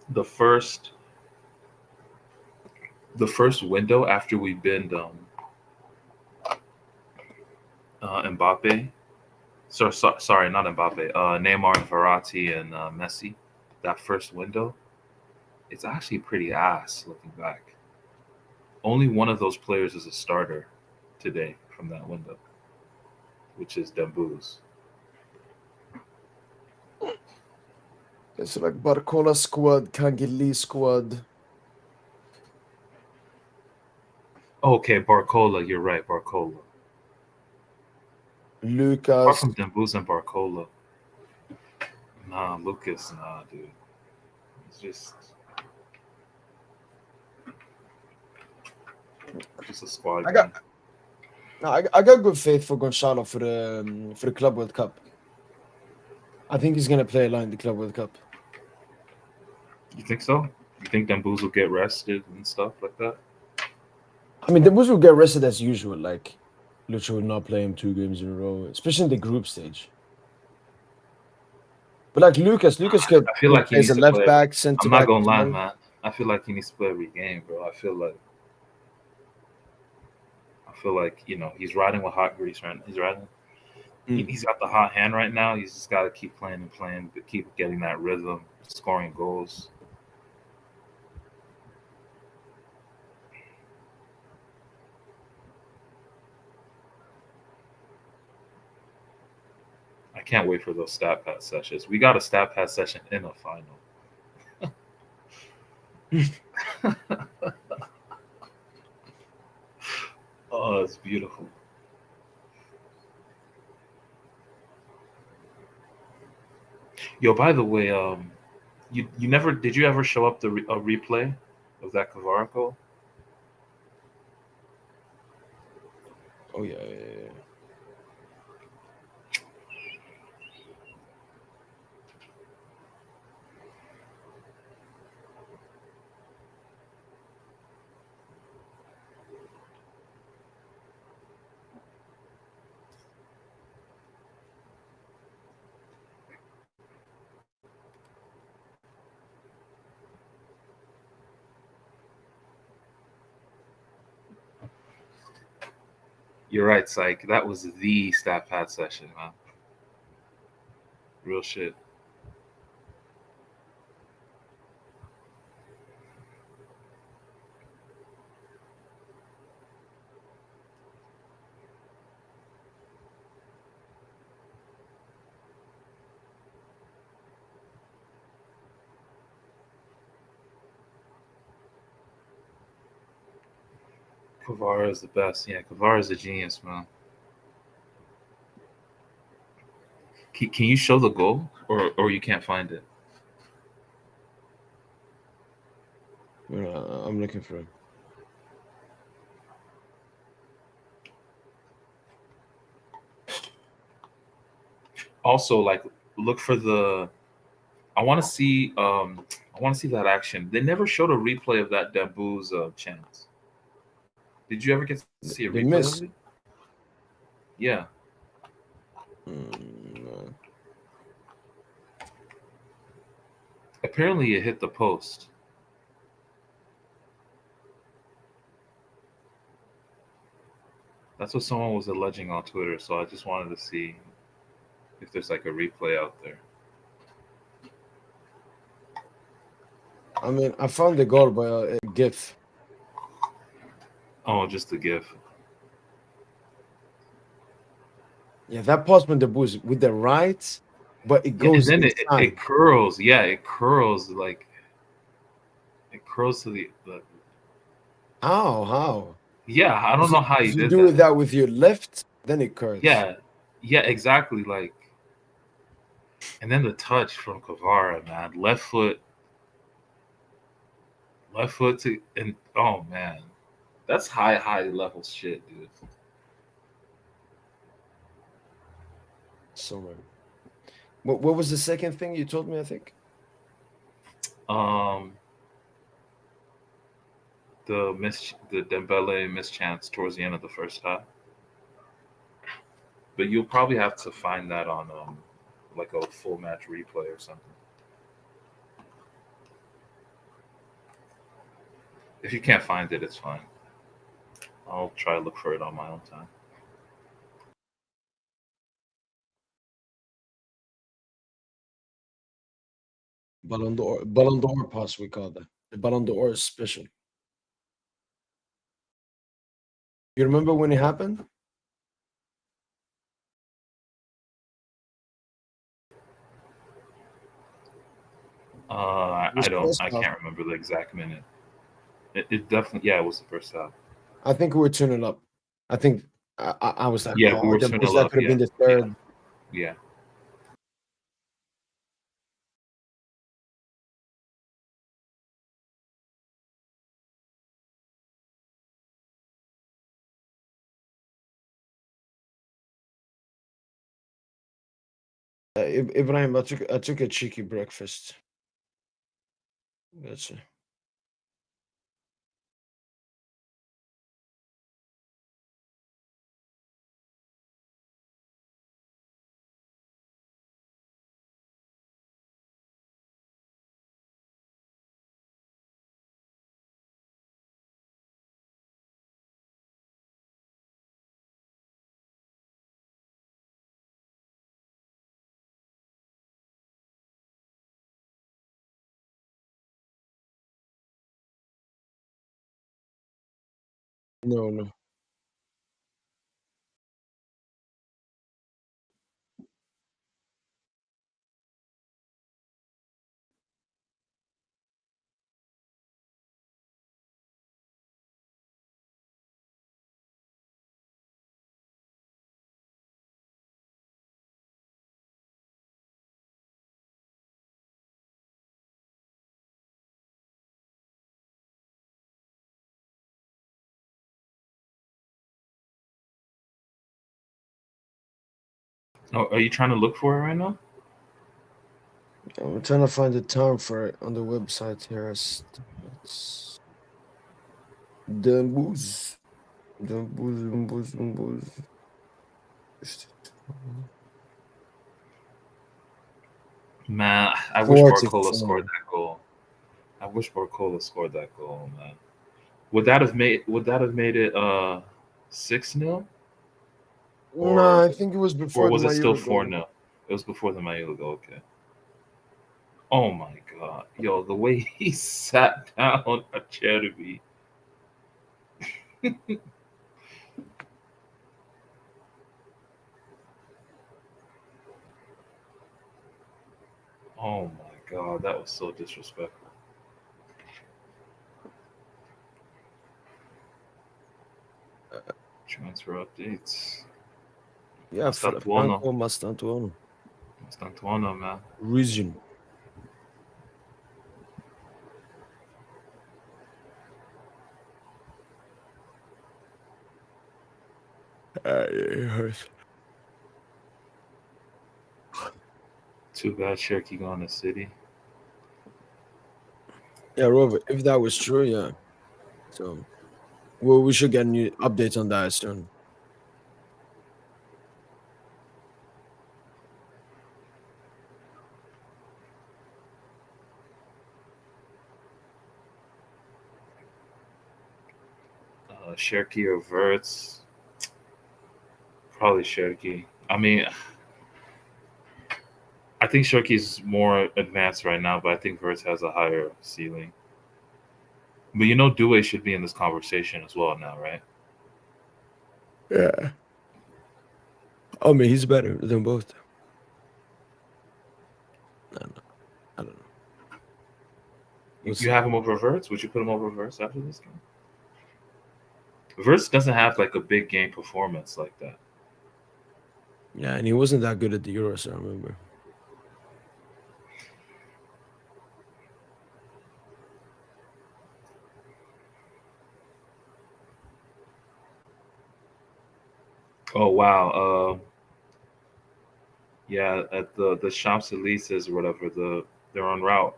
[SPEAKER 12] the first window after we binned Mbappe, sorry, not Mbappe, Neymar and Verratti and Messi, that first window, it's actually pretty ass looking back. Only one of those players is a starter today from that window, which is Dembouz.
[SPEAKER 1] It's like Barcola squad, Kangili squad.
[SPEAKER 12] Okay, Barcola, you're right, Barcola.
[SPEAKER 1] Lucas.
[SPEAKER 12] Apart from Dembouz and Barcola. Nah, Lucas, nah, dude. It's just a squad.
[SPEAKER 1] I got good faith for Gonzalo for the Club World Cup. I think he's gonna play a lot in the Club World Cup.
[SPEAKER 12] You think so? You think Dembouz will get rested and stuff like that?
[SPEAKER 1] I mean, Dembouz will get rested as usual. Like Lucho will not play him 2 games in a row, especially in the group stage. But like Lucas could.
[SPEAKER 12] I feel like he needs
[SPEAKER 1] a
[SPEAKER 12] to
[SPEAKER 1] left
[SPEAKER 12] play.
[SPEAKER 1] back, center
[SPEAKER 12] I'm
[SPEAKER 1] back.
[SPEAKER 12] not gonna lie, man. I feel like he needs to play every game, bro. I feel like he's riding with hot grease right now. He's riding. He's got the hot hand right now. He's just got to keep playing, but keep getting that rhythm, scoring goals. I can't wait for those stat pad sessions. We got a stat pad session in a final. Oh, it's beautiful. Yo, by the way, you never did you ever show up a replay of that Kvara goal?
[SPEAKER 1] Oh yeah.
[SPEAKER 12] You're right, Psych. That was the stat pad session, man. Real shit. Kvara is the best. Yeah, Kvara is a genius, man. Can you show the goal, or you can't find it?
[SPEAKER 1] I'm looking for him.
[SPEAKER 12] also like look for the. I want to see. I want to see that action. They never showed a replay of that Dambu's chance. Did you ever get to see a
[SPEAKER 1] The
[SPEAKER 12] replay
[SPEAKER 1] miss.
[SPEAKER 12] of it? Yeah.
[SPEAKER 1] No.
[SPEAKER 12] Apparently, it hit the post. That's what someone was alleging on Twitter. So I just wanted to see if there's like a replay out there.
[SPEAKER 1] I mean, I found the goal by a GIF.
[SPEAKER 12] Oh, just the GIF.
[SPEAKER 1] Yeah, that pass from the boost with the right, but it
[SPEAKER 12] Yeah, and
[SPEAKER 1] goes
[SPEAKER 12] then
[SPEAKER 1] inside.
[SPEAKER 12] it curls. Yeah, it curls like it curls to the.
[SPEAKER 1] How?
[SPEAKER 12] Yeah, I don't know how
[SPEAKER 1] If
[SPEAKER 12] he
[SPEAKER 1] you
[SPEAKER 12] did
[SPEAKER 1] do
[SPEAKER 12] that.
[SPEAKER 1] that with your left, then it curls.
[SPEAKER 12] Yeah, exactly. Like, and then the touch from Kvara, man, left foot to, and oh man, that's high level shit, dude.
[SPEAKER 1] So man. What was the second thing you told me? I think
[SPEAKER 12] The Dembele mischance towards the end of the first half, but you'll probably have to find that on like a full match replay or something. If you can't find it, it's fine. I'll try to look for it on my own time.
[SPEAKER 1] Ballon d'Or pass, we call that. The Ballon d'Or is special. You remember when it happened?
[SPEAKER 12] I can't remember the exact minute. It definitely, yeah, it was the first half.
[SPEAKER 1] I think we were turning up. I think I was like,
[SPEAKER 12] Yeah, we were
[SPEAKER 1] that
[SPEAKER 12] turning
[SPEAKER 1] that
[SPEAKER 12] up.
[SPEAKER 1] could have been the third.
[SPEAKER 12] Yeah.
[SPEAKER 1] Ibrahim, I took a cheeky breakfast. That's it. No.
[SPEAKER 12] Oh, are you trying to look for it right now?
[SPEAKER 1] I'm trying to find the time for it on the website here. It's Dembuz.
[SPEAKER 12] Man, I wish Barcola
[SPEAKER 1] 44.
[SPEAKER 12] scored that goal. I wish Barcola scored that goal, man. Would that have made it 6-0?
[SPEAKER 1] No, I think it was before
[SPEAKER 12] Or
[SPEAKER 1] the
[SPEAKER 12] was it still
[SPEAKER 1] Mayura goal.
[SPEAKER 12] 4-0? It was before the Mayula goal, okay. Oh my god. Yo, the way he sat down a Cherby. Oh my god, that was so disrespectful. Transfer updates.
[SPEAKER 1] Yeah, Franco Mastantuono.
[SPEAKER 12] Mastantuono, man.
[SPEAKER 1] Region. It hurts.
[SPEAKER 12] Too bad Cherokee going to City.
[SPEAKER 1] Yeah, Robert. If that was true, yeah. So, well, we should get new updates on that soon.
[SPEAKER 12] Cherokee or Verts? Probably Cherokee. I mean, I think Cherokee's more advanced right now, but I think Verts has a higher ceiling. But you know, Due should be in this conversation as well now, right?
[SPEAKER 1] Yeah. I mean, he's better than both. I don't know.
[SPEAKER 12] You have him over Verts? Would you put him over Verts after this game? Verts doesn't have like a big game performance like that.
[SPEAKER 1] Yeah, and he wasn't that good at the Euros, I remember.
[SPEAKER 12] Oh wow. Yeah, at the Champs-Élysées or whatever, they're en route.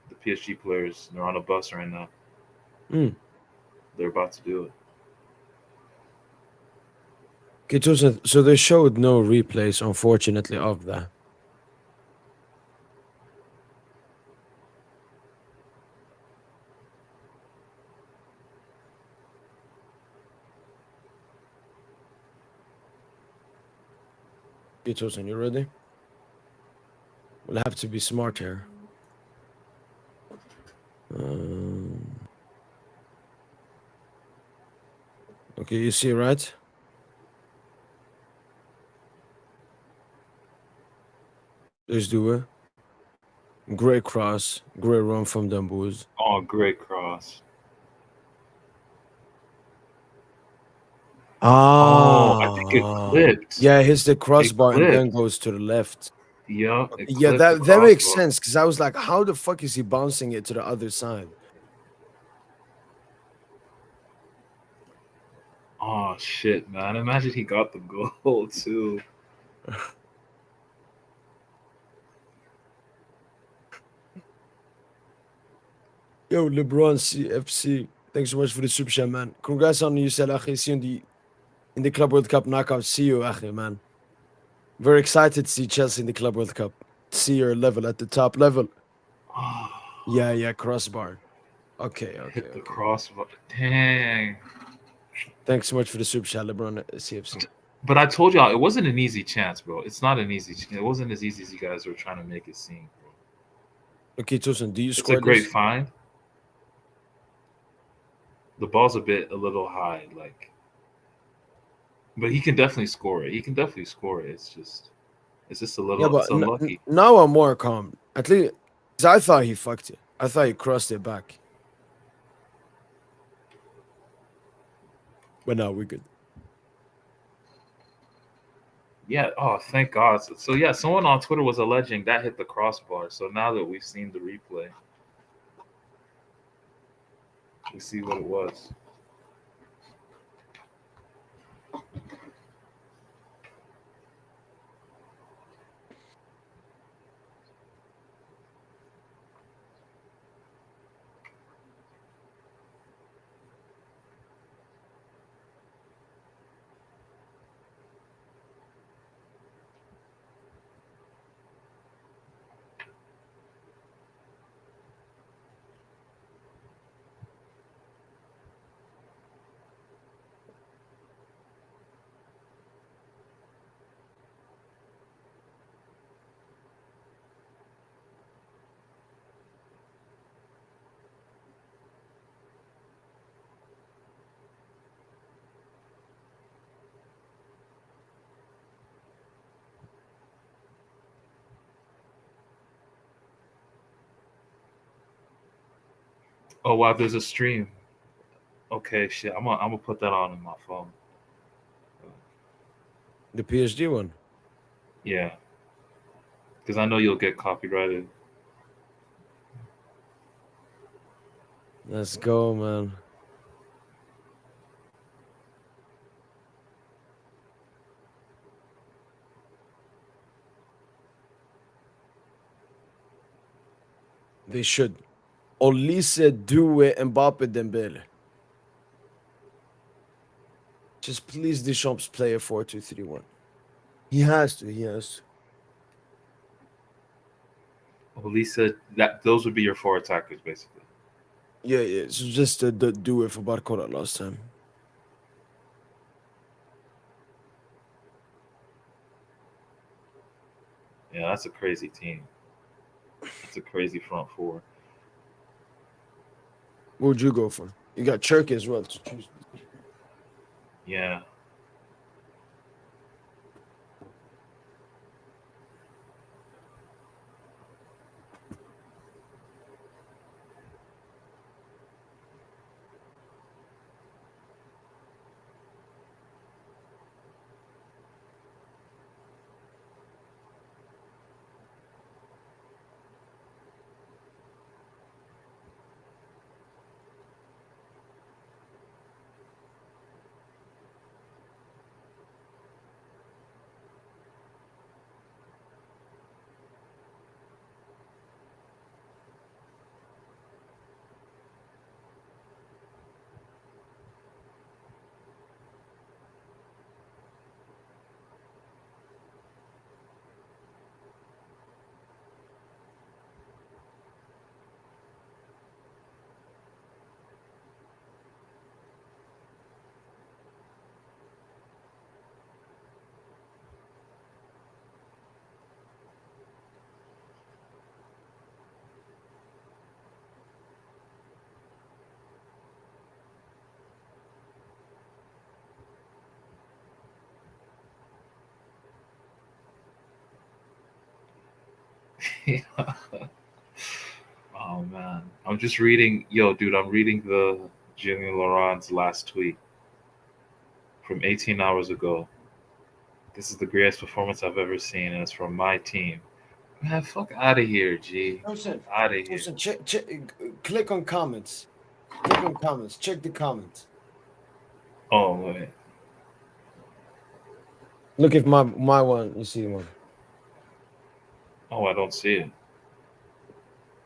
[SPEAKER 12] The PSG players, they're on a bus right now. They're about to do it.
[SPEAKER 1] Okay, so they showed no replays, unfortunately, of that. Okay, Tosin, you ready? We'll have to be smart here. Okay, you see, right? There's Due. Great cross. Great run from Dumbouz.
[SPEAKER 12] Oh, great cross. I think it clipped.
[SPEAKER 1] Yeah, it hits the crossbar and then goes to the left.
[SPEAKER 12] Yeah,
[SPEAKER 1] Yeah, that makes sense, because I was like, how the fuck is he bouncing it to the other side?
[SPEAKER 12] Oh shit, man! Imagine he got the goal too.
[SPEAKER 1] Yo, LeBron CFC, thanks so much for the super chat, man. Congrats on you, Akhi. See you in the Club World Cup knockout. See you, Akhi, man. Very excited to see Chelsea in the Club World Cup. See your level at the top level. Yeah, crossbar. Okay.
[SPEAKER 12] Hit the crossbar. Dang.
[SPEAKER 1] Thanks so much for the super chat, LeBron CFC.
[SPEAKER 12] But I told y'all it wasn't an easy chance, bro. It's not an easy. It wasn't as easy as you guys were trying to make it seem, bro.
[SPEAKER 1] Okay, Tosin, do you
[SPEAKER 12] It's
[SPEAKER 1] score
[SPEAKER 12] a great
[SPEAKER 1] this?
[SPEAKER 12] find. The ball's a little high, like, but he can definitely score it. It's just a little.
[SPEAKER 1] Yeah, but
[SPEAKER 12] It's unlucky.
[SPEAKER 1] now I'm more calm. At least, 'cause I thought he fucked it. I thought he crossed it back. But now we're good.
[SPEAKER 12] Yeah. Oh, thank God. So yeah, someone on Twitter was alleging that hit the crossbar. So now that we've seen the replay, we see what it was. Oh wow, there's a stream. Okay, shit. I'm gonna put that on in my phone.
[SPEAKER 1] The PSG one.
[SPEAKER 12] Yeah, because I know you'll get copyrighted.
[SPEAKER 1] Let's go, man. They should. Olise, Due, Mbappe, Dembele. Just please Deschamps play a 4-2-3-1. He has to. He has to.
[SPEAKER 12] Lisa, those would be your 4 attackers, basically.
[SPEAKER 1] Yeah, yeah. So just do it for Barcola last time.
[SPEAKER 12] Yeah, that's a crazy team. That's a crazy front 4.
[SPEAKER 1] What would you go for? You got Cherky as well to choose.
[SPEAKER 12] Yeah. Oh man, I'm just reading. Yo, dude, I'm reading the Julien Laurent's last tweet from 18 hours ago. This is the greatest performance I've ever seen, and it's from my team. Man, fuck out of here, G. Out of here.
[SPEAKER 1] Click on comments. Click on comments. Check the comments.
[SPEAKER 12] Oh wait.
[SPEAKER 1] Look at my one. You see one.
[SPEAKER 12] Oh, I don't see it.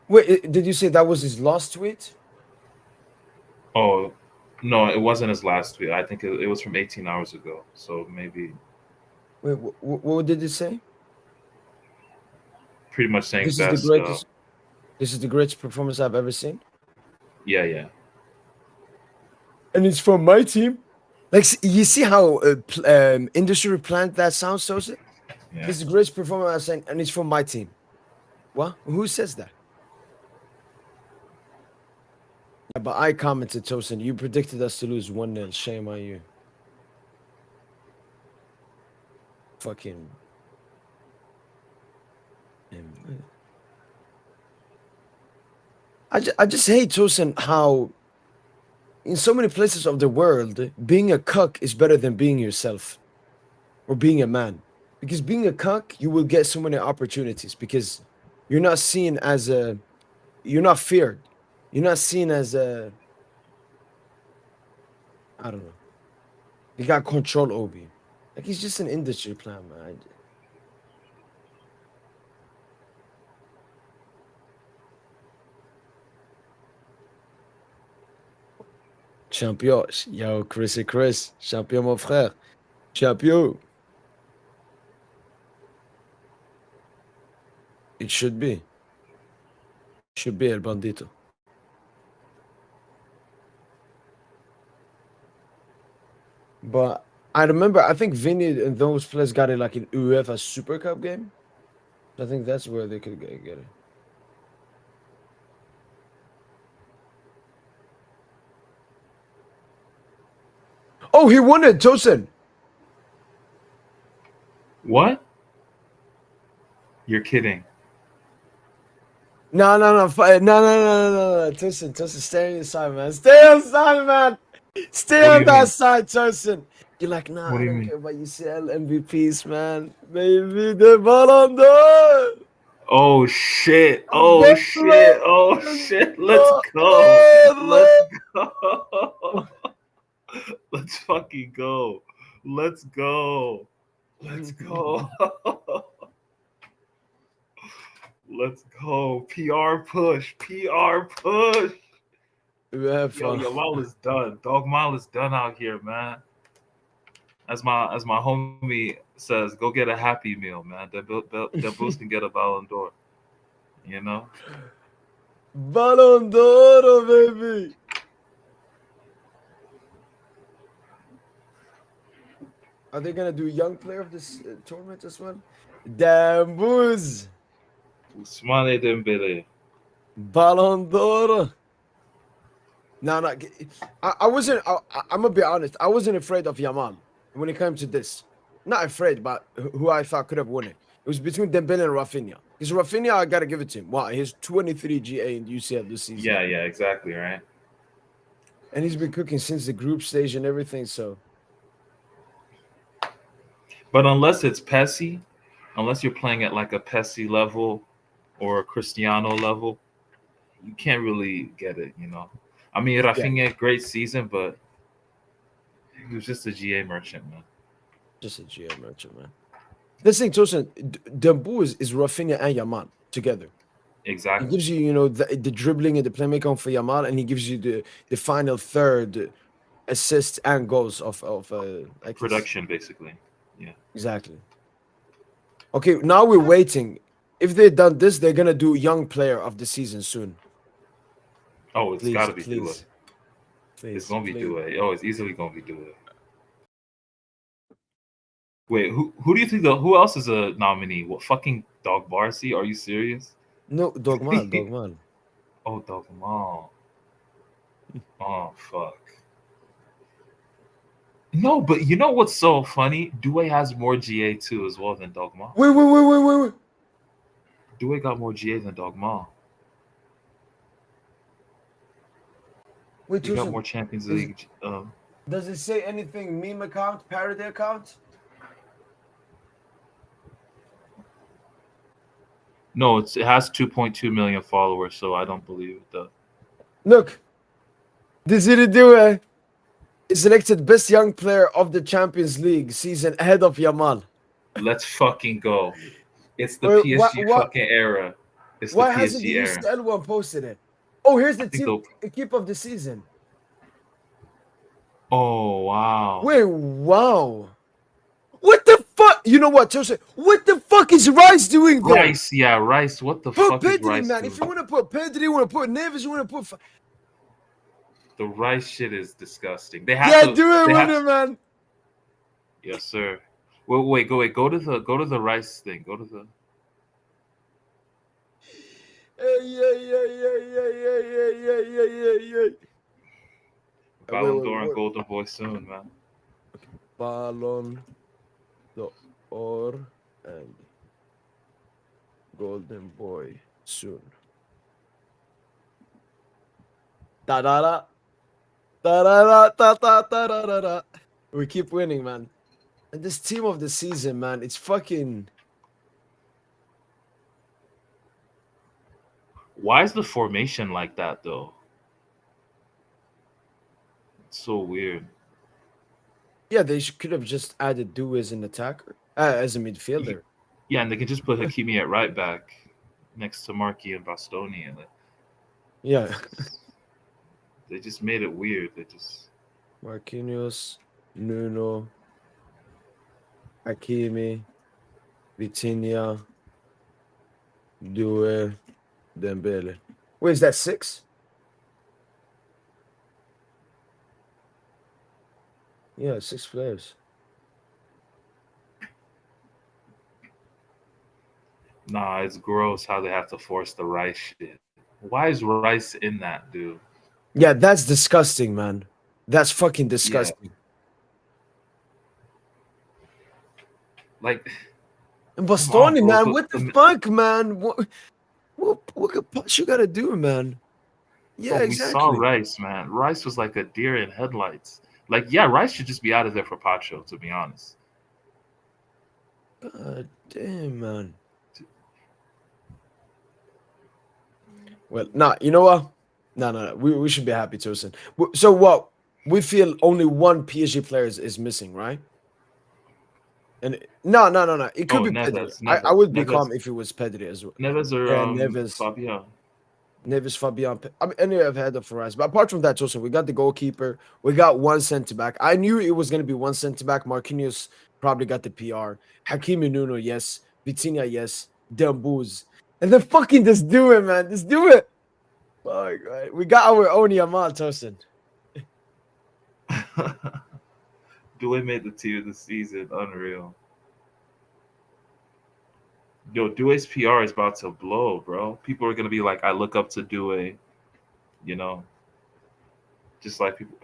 [SPEAKER 1] Wait, did you say that was his last tweet?
[SPEAKER 12] Oh, no, it wasn't his last tweet. I think it was from 18 hours ago. So maybe.
[SPEAKER 1] Wait, what did it say?
[SPEAKER 12] Pretty much saying
[SPEAKER 1] This
[SPEAKER 12] best.
[SPEAKER 1] is the greatest. This is the greatest performance I've ever seen.
[SPEAKER 12] Yeah, yeah.
[SPEAKER 1] And it's from my team. Like, you see how industry plant that sounds, Tosin?
[SPEAKER 12] Yeah.
[SPEAKER 1] This is the greatest performance I've seen, and it's from my team. What? Who says that? Yeah, but I commented, Tosin. You predicted us to lose 1-0. Shame on you. Fucking. I just hate, Tosin, how in so many places of the world, being a cuck is better than being yourself or being a man. Because being a cuck, you will get so many opportunities because you're not seen as you're not feared. You're not seen as I don't know. You got control over you. Like, he's just an industry plan, man. Champion. Yo, Chris et Chris. Champion, mon frère. Champion. It should be. Should be El Bandito. But I remember, I think Vinny and those players got it like in UEFA Super Cup game. I think that's where they could get it. Oh, he won it, Tosin.
[SPEAKER 12] What? You're kidding.
[SPEAKER 1] No. Tosin, stay on your side, man. Stay on the side, man. Stay on that side, Tosin. You're like, nah, I don't care about UCL MVPs, man. Maybe the Ballon d'Or.
[SPEAKER 12] Oh shit! Oh shit! Oh shit! Let's go! Let's go! Let's fucking go! Let's go! Let's go! Let's go. PR push. PR push.
[SPEAKER 1] We have
[SPEAKER 12] Yo,
[SPEAKER 1] fun.
[SPEAKER 12] Yamal is done. Dog Mile is done out here, man. As my homie says, go get a Happy Meal, man. The Bulls can get a Ballon d'Or. You know?
[SPEAKER 1] Ballon d'Or, baby. Are they gonna do young player of this tournament as well? Damn, Booz.
[SPEAKER 12] Ousmane Dembele.
[SPEAKER 1] Ballon d'Or. No. I wasn't. I'm gonna be honest. I wasn't afraid of Yamal when it came to this. Not afraid, but who I thought could have won it. It was between Dembele and Rafinha. Because Rafinha, I gotta give it to him. Wow, he's 23 GA in UCL this season.
[SPEAKER 12] Yeah, exactly, right?
[SPEAKER 1] And he's been cooking since the group stage and everything. So.
[SPEAKER 12] But unless it's Pessi, unless you're playing at like a Pessi level or a Cristiano level, you can't really get it, you know. I mean, Rafinha, great season, but he was just a GA merchant, man.
[SPEAKER 1] Just a GA merchant, man. This thing, Tosin, Dembu is Rafinha and Yamal together.
[SPEAKER 12] Exactly.
[SPEAKER 1] He gives you, you know, the dribbling and the playmaking for Yamal, and he gives you the final third assists and goals of like
[SPEAKER 12] production, basically. Yeah.
[SPEAKER 1] Exactly. Okay, now we're waiting. If they've done this, they're gonna do young player of the season soon.
[SPEAKER 12] Oh, it's got to be Due.
[SPEAKER 1] It's
[SPEAKER 12] gonna be Due. Oh, it's easily gonna be Due. Wait, who do you think who else is a nominee? What, fucking Dog Barcy? Are you serious?
[SPEAKER 1] No, Dogman.
[SPEAKER 12] Oh, Dogman. Oh, fuck. No, but you know what's so funny? Due has more GA too as well than Dogman.
[SPEAKER 1] Wait.
[SPEAKER 12] Due got more GA than Dogman.
[SPEAKER 1] Wait,
[SPEAKER 12] he got more Champions League.
[SPEAKER 1] Does it say anything meme account, parody account?
[SPEAKER 12] No, it has 2.2 million followers, so I don't believe it does.
[SPEAKER 1] Look, this is Due is selected best young player of the Champions League season ahead of Yamal.
[SPEAKER 12] Let's fucking go. It's the PSG fucking era. It's
[SPEAKER 1] why
[SPEAKER 12] the
[SPEAKER 1] hasn't
[SPEAKER 12] PSG
[SPEAKER 1] the
[SPEAKER 12] era.
[SPEAKER 1] UCL one posted it? Oh, here's the team keep of the season.
[SPEAKER 12] Oh, wow.
[SPEAKER 1] Wait, wow. What the fuck? You know what, Jose? What the fuck is Rice doing there?
[SPEAKER 12] Rice. What the fuck is Rice
[SPEAKER 1] man.
[SPEAKER 12] doing?
[SPEAKER 1] If you want to put Pedri, you want to put Neves, you want to put...
[SPEAKER 12] The Rice shit is disgusting. They have to
[SPEAKER 1] do it with it, man.
[SPEAKER 12] Yes, sir. Wait. Go to the Rice thing. Go to the...
[SPEAKER 1] Yeah.
[SPEAKER 12] Ballon d'Or and Golden Boy soon, man.
[SPEAKER 1] Ballon d'Or and Golden Boy soon. Da-da-da. Da-da-da. We keep winning, man. And this team of the season, man, it's fucking...
[SPEAKER 12] Why is the formation like that, though? It's so weird.
[SPEAKER 1] Yeah, they could have just added Due as an attacker, as a midfielder.
[SPEAKER 12] Yeah, and they can just put Hakimi at right back next to Marquis and Bastoni. And
[SPEAKER 1] yeah.
[SPEAKER 12] They just made it weird. They just...
[SPEAKER 1] Marquinhos, Nuno, Hakimi, Vitinia, Due, Dembele. Wait, is that 6? Yeah, 6 players.
[SPEAKER 12] Nah, it's gross how they have to force the Rice shit. Why is Rice in that, dude?
[SPEAKER 1] Yeah, that's disgusting, man. That's fucking disgusting.
[SPEAKER 12] Yeah. Like...
[SPEAKER 1] And Bastoni, man, what the fuck, man? What you gotta do, man? Yeah, exactly.
[SPEAKER 12] We saw Rice, man. Rice was like a deer in headlights. Like, yeah, Rice should just be out of there for Pacho, to be honest.
[SPEAKER 1] God damn, man. Well, nah, you know what? No. We should be happy, Tosin. So what? We feel only one PSG player is missing, right? And no. It could be
[SPEAKER 12] Neves,
[SPEAKER 1] Pedri. I would be
[SPEAKER 12] Neves.
[SPEAKER 1] calm if it was Pedri as well.
[SPEAKER 12] Neves or
[SPEAKER 1] Neves.
[SPEAKER 12] Fabian.
[SPEAKER 1] Neves, Fabian. I mean, any of head of Faraz. But apart from that, also we got the goalkeeper. We got one centre back. I knew it was going to be one centre back. Marquinhos probably got the PR. Hakimi Nuno, yes. Vitinia, yes. Dembuz. And then fucking just do it, man. Just do it. Fuck, right. We got our own Yamal, Tosin.
[SPEAKER 12] Due made the team of the season. Unreal. Yo, Due's PR is about to blow, bro. People are gonna be like, I look up to Due, you know. Just like people.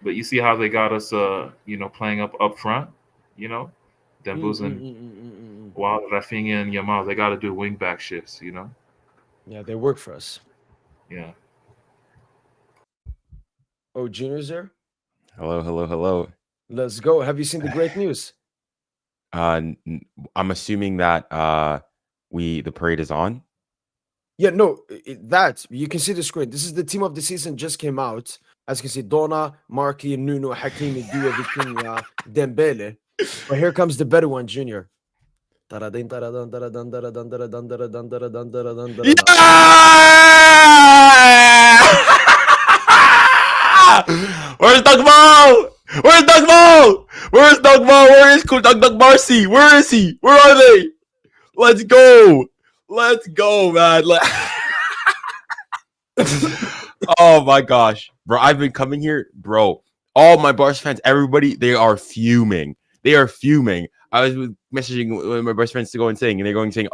[SPEAKER 12] But you see how they got us playing up front, you know? Dembuz and while Rafinha and Yamal, they gotta do wing back shifts, you know?
[SPEAKER 1] Yeah, they work for us.
[SPEAKER 12] Yeah.
[SPEAKER 1] Oh, Junior's there?
[SPEAKER 13] Hello.
[SPEAKER 1] Let's go. Have you seen the great news?
[SPEAKER 13] I'm assuming that the parade is on.
[SPEAKER 1] Yeah, no, that you can see the screen. This is the team of the season just came out. As you can see, Donna, Marky, Nuno, Hakimi, Due, Vitinia, Dembele. But here comes the better one, Junior.
[SPEAKER 13] Yeah! Where's Dugmo? Where's Dugmo? Where's Dugmo? Where is Doug Marcy? Where is he? Where are they? Let's go. Let's go, man. Oh my gosh. Bro, I've been coming here, bro. All my Barca fans, everybody, they are fuming. They are fuming. I was messaging my best friends to go and saying, and they're saying,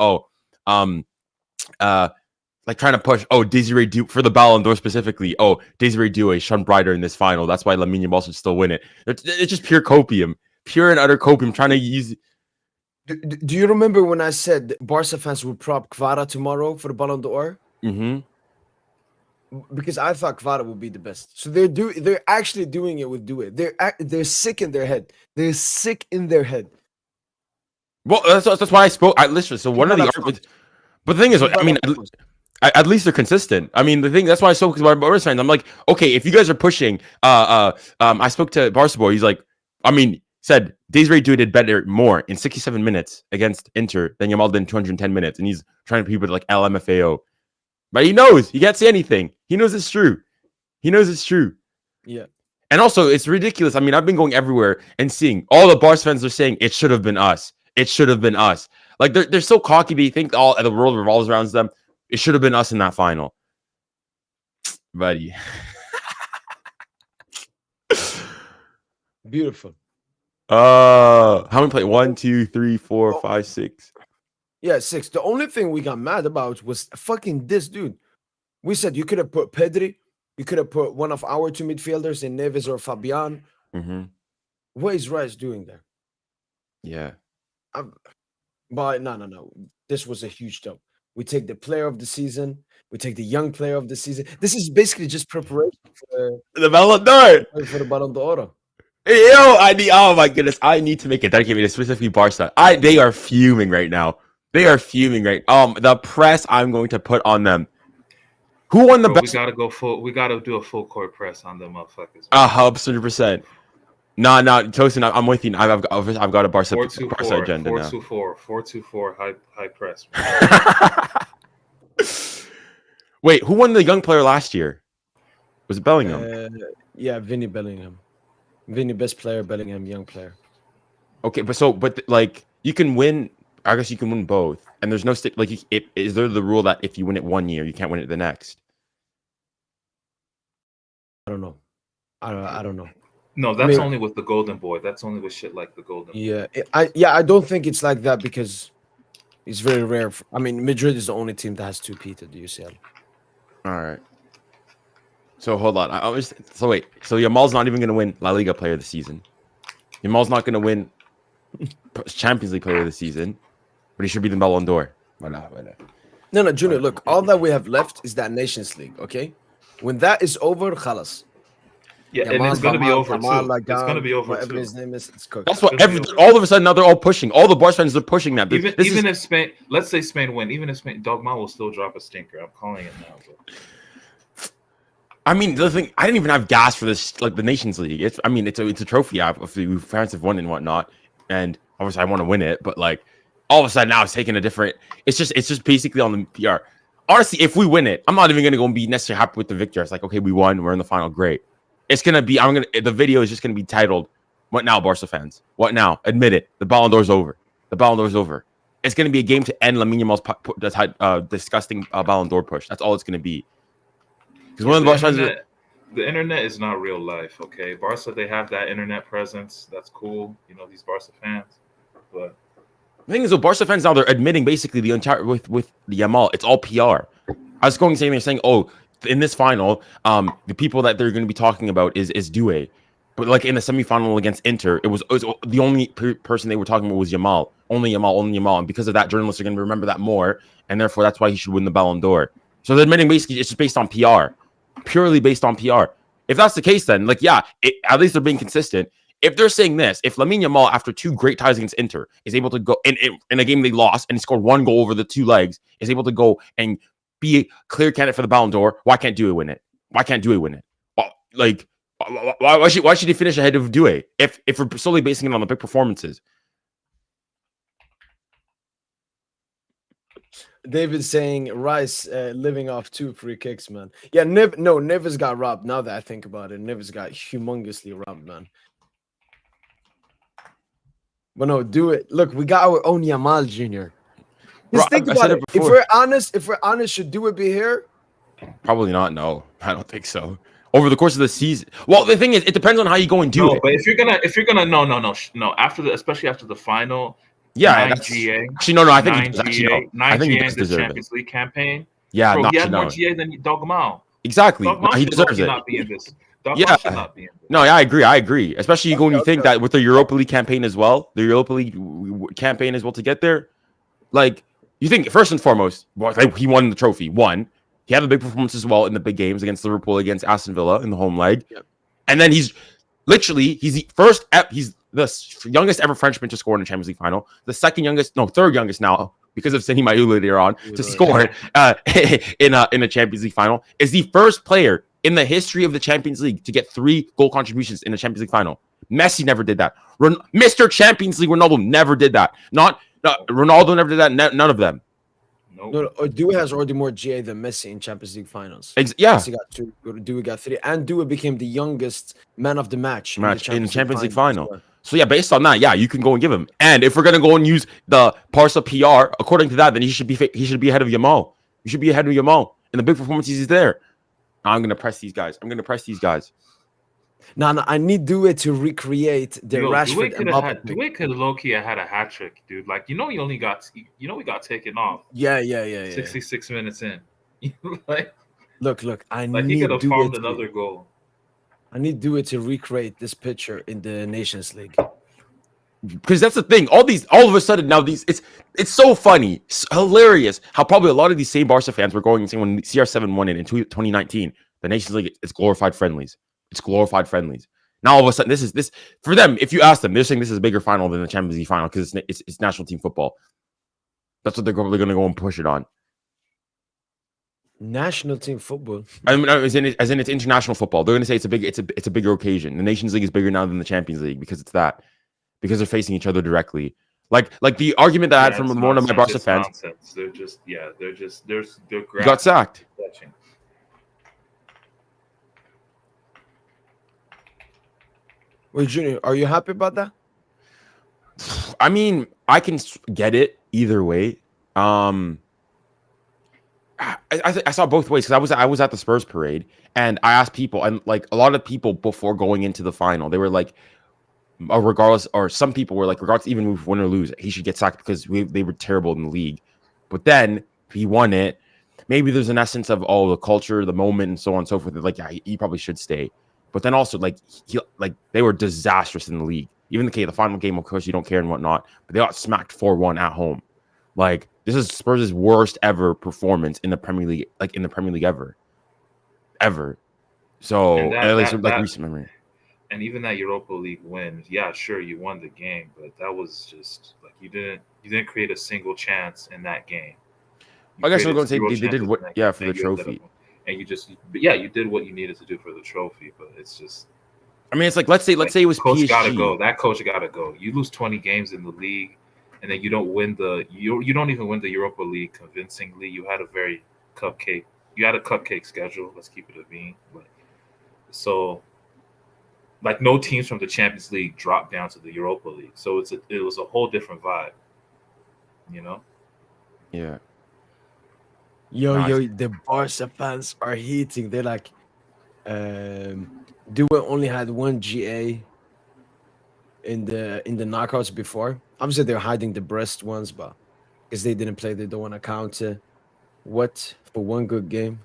[SPEAKER 13] like trying to push, Desiree Due for the Ballon d'Or specifically. Desiree Due shone brighter in this final. That's why Lamine Yamal should still win it. It's just pure copium, pure and utter copium. Trying to use.
[SPEAKER 1] Do you remember when I said Barca fans would prop Kvara tomorrow for the Ballon d'Or?
[SPEAKER 13] Mm-hmm.
[SPEAKER 1] Because I thought Kvara would be the best. So they're actually doing it with Due. They're sick in their head. They're sick in their head.
[SPEAKER 13] Well, that's why I spoke. Listen. So one of the arguments, but the thing is, I mean. At least they're consistent. I mean, the thing that's why I spoke to my Barca fans. I'm like, okay, if you guys are pushing, I spoke to Barca boy. He's like, said Desiree Due did more in 67 minutes against Inter than Yamal did in 210 minutes, and he's trying to people like LMFAO. But he knows he can't say anything. He knows it's true.
[SPEAKER 1] Yeah.
[SPEAKER 13] And also, it's ridiculous. I mean, I've been going everywhere and seeing all the Barca fans are saying it should have been us. It should have been us. Like they're so cocky. They think all the world revolves around them. It should have been us in that final, buddy.
[SPEAKER 1] Beautiful.
[SPEAKER 13] How many play? 1, 2, 3, 4, 5, 6.
[SPEAKER 1] Yeah, 6. The only thing we got mad about was fucking this dude. We said you could have put Pedri. You could have put one of our two midfielders in Neves or Fabian.
[SPEAKER 13] Mm-hmm.
[SPEAKER 1] What is Rice doing there?
[SPEAKER 13] Yeah.
[SPEAKER 1] But no. This was a huge job. We take the player of the season. We take the young player of the season. This is basically just preparation for
[SPEAKER 13] the Ballon d'Or.
[SPEAKER 1] For the Ballon d'Or.
[SPEAKER 13] Oh my goodness. I need to make it dedicated to specifically Barca. They are fuming right now. The press I'm going to put on them. Who won the best?
[SPEAKER 12] We gotta do a full court press on them motherfuckers.
[SPEAKER 13] 100%. No, Tosin, I'm with you. I've got a Barca agenda now.
[SPEAKER 12] 4-2-4 high press.
[SPEAKER 13] Wait, who won the young player last year? Was it Bellingham?
[SPEAKER 1] Yeah, Vinny Bellingham. Vinny, best player, Bellingham, young player.
[SPEAKER 13] Okay, but you can win. I guess you can win both, and there's no stick. Is there the rule that if you win it one year, you can't win it the next?
[SPEAKER 1] I don't know. I don't know.
[SPEAKER 12] No, that's only with the Golden Boy. That's only with shit like the Golden Boy.
[SPEAKER 1] Yeah, I don't think it's like that because it's very rare. Madrid is the only team that has 2P at the UCL.
[SPEAKER 13] All right. So hold on. Wait. So Yamal's not even going to win La Liga Player of the Season. Yamal's not going to win Champions League Player of the Season, but he should be the Ballon d'Or. Why not?
[SPEAKER 1] No, Junior. Look, all that we have left is that Nations League. Okay, when that is over, khalas.
[SPEAKER 12] Yeah, Yamal, and it's going to be over too. It's going to be over
[SPEAKER 1] whatever
[SPEAKER 12] too.
[SPEAKER 1] His name is, it's cooked.
[SPEAKER 13] That's what all of a sudden now they're all pushing. All the Barca fans are pushing that.
[SPEAKER 12] Even if Spain, let's say Spain win, even if Spain, Dogma will still drop a stinker. I'm calling it now.
[SPEAKER 13] I mean, the thing, I didn't even have gas for this, like the Nations League. It's a trophy app if the fans have won and whatnot, and obviously I want to win it. But like, all of a sudden now it's taking a different. It's just basically on the PR. Honestly, if we win it, I'm not even gonna go and be necessarily happy with the victory. It's like, okay, we won, we're in the final, great. It's gonna be, the video is just gonna be titled, "What now, Barca fans? What now? Admit it. The Ballon d'Or's over. The Ballon d'Or's over." It's gonna be a game to end Lamine Yamal's disgusting Ballon d'Or push. That's all it's gonna be. Because one of the Barca fans.
[SPEAKER 12] The internet is not real life, okay? Barca, they have that internet presence. That's cool. You know, these Barca fans. But
[SPEAKER 13] the thing is, though, Barca fans now, they're admitting basically the entire with the Yamal, it's all PR. I was going saying they're saying, oh, in this final, the people that they're going to be talking about is Due. But like in the semifinal against Inter, it was the only person they were talking about was Yamal. Only Yamal. And because of that, journalists are going to remember that more. And therefore, that's why he should win the Ballon d'Or. So they're admitting basically it's just based on PR. Purely based on PR. If that's the case, then like, yeah, at least they're being consistent. If they're saying this, if Lamine Yamal, after 2 great ties against Inter, is able to go in a game they lost and he scored 1 goal over the 2 legs, is able to go and be a clear candidate for the Ballon d'Or, why can't Due win it? Why can't Due win it? Well, like, why should he finish ahead of Due if we're solely basing it on the big performances?
[SPEAKER 1] David's saying Rice living off 2 free kicks, man. Yeah, Neves got robbed. Now that I think about it, Neves got humongously robbed, man. But no, do it. Look, we got our own Yamal Jr. Just think about it. If we're honest, should Do It be here?
[SPEAKER 13] Probably not. No, I don't think so. Over the course of the season, well, the thing is, it depends on how you go and do it.
[SPEAKER 12] But if you're gonna, no. Especially after the final.
[SPEAKER 13] Yeah,
[SPEAKER 12] 9 GA.
[SPEAKER 13] Actually, no. I think
[SPEAKER 12] 9
[SPEAKER 13] he does. Actually,
[SPEAKER 12] GA,
[SPEAKER 13] no.
[SPEAKER 12] 9
[SPEAKER 13] I think he
[SPEAKER 12] GA
[SPEAKER 13] does
[SPEAKER 12] in the
[SPEAKER 13] deserve
[SPEAKER 12] Champions
[SPEAKER 13] it.
[SPEAKER 12] League campaign.
[SPEAKER 13] Yeah,
[SPEAKER 12] Bro,
[SPEAKER 13] no,
[SPEAKER 12] he had more
[SPEAKER 13] no.
[SPEAKER 12] GA than Dogmao.
[SPEAKER 13] Exactly.
[SPEAKER 12] Dogmao
[SPEAKER 13] He deserves it.
[SPEAKER 12] not be in this.
[SPEAKER 13] Yeah.
[SPEAKER 12] Should not be in this.
[SPEAKER 13] No, yeah, I agree. Especially when you think that with the Europa League campaign as well, to get there. Like, you think first and foremost, he won the trophy. He had a big performance as well in the big games against Liverpool, against Aston Villa in the home leg. Yep. And then he's the youngest ever Frenchman to score in a Champions League final. The third youngest now, because of Seni Mayu later on, to score in a Champions League final. Is the first player in the history of the Champions League to get 3 goal contributions in a Champions League final. Messi never did that. Mr. Champions League Ronaldo never did that. Ronaldo never did that. None of them.
[SPEAKER 1] No, Due has already more GA than Messi in Champions League finals.
[SPEAKER 13] Yeah.
[SPEAKER 1] Messi got 2, Due got 3, and Due became the youngest man of the match in the
[SPEAKER 13] Champions League final. So yeah, based on that, yeah, you can go and give him. And if we're gonna go and use the Barca PR, according to that, then he should be ahead of Yamal. You should be ahead of Yamal in the big performances he's there. I'm gonna press these guys.
[SPEAKER 1] No, I need Due to recreate the Rashford and Mbappe.
[SPEAKER 12] Due could low-key have had a hat trick, dude. Like, we got taken off.
[SPEAKER 1] Yeah.
[SPEAKER 12] 66 minutes in. Like,
[SPEAKER 1] look, I
[SPEAKER 12] need he could have farmed another goal.
[SPEAKER 1] I need Due to recreate this picture in the Nations League.
[SPEAKER 13] Because that's the thing. All of a sudden now it's so funny, it's hilarious how probably a lot of these same Barca fans were going and saying when CR7 won it in 2019, the Nations League, it's glorified friendlies. Now all of a sudden this for them. If you ask them, they're saying this is a bigger final than the Champions League final because it's national team football. That's what they're probably going to go and push it on.
[SPEAKER 1] National team football.
[SPEAKER 13] I mean, as in it's international football. They're going to say it's a bigger occasion. The Nations League is bigger now than the Champions League because they're facing each other directly. Like the argument that I had from one of my Barca fans.
[SPEAKER 12] Nonsense. They're
[SPEAKER 13] got sacked.
[SPEAKER 1] Wait, Junior, are you happy about that?
[SPEAKER 13] I mean, I can get it either way. I saw both ways because I was at the Spurs parade and I asked people, and like a lot of people before going into the final, they were like, regardless, or some people were like, regardless, even if win or lose, he should get sacked because they were terrible in the league. But then if he won it, maybe there's an essence of the culture, the moment, and so on and so forth. Like, yeah, he probably should stay. But then also, they were disastrous in the league. Even the final game, of course, you don't care and whatnot. But they got smacked 4-1 at home. Like, this is Spurs' worst ever performance in the Premier League, ever. So, at least recent memory.
[SPEAKER 12] And even that Europa League win, yeah, sure, you won the game, but that was just like you didn't create a single chance in that game.
[SPEAKER 13] I guess we're going to say they did, for the trophy.
[SPEAKER 12] and you did what you needed to do for the trophy. But it's just,
[SPEAKER 13] I mean, it's like let's say it was
[SPEAKER 12] coach
[SPEAKER 13] PSG.
[SPEAKER 12] gotta go. That coach gotta go. You lose 20 games in the league, and then you don't win you don't even win the Europa League convincingly. You had a very cupcake schedule. Let's keep it a bean. But so, like, no teams from the Champions League dropped down to the Europa League, so it was a whole different vibe. You know?
[SPEAKER 13] Yeah.
[SPEAKER 1] Yo, the Barca fans are heating. They're like, Due only had one GA in the knockouts before. Obviously, they're hiding the breast ones, but because they didn't play, they don't want to count it. What for one good game?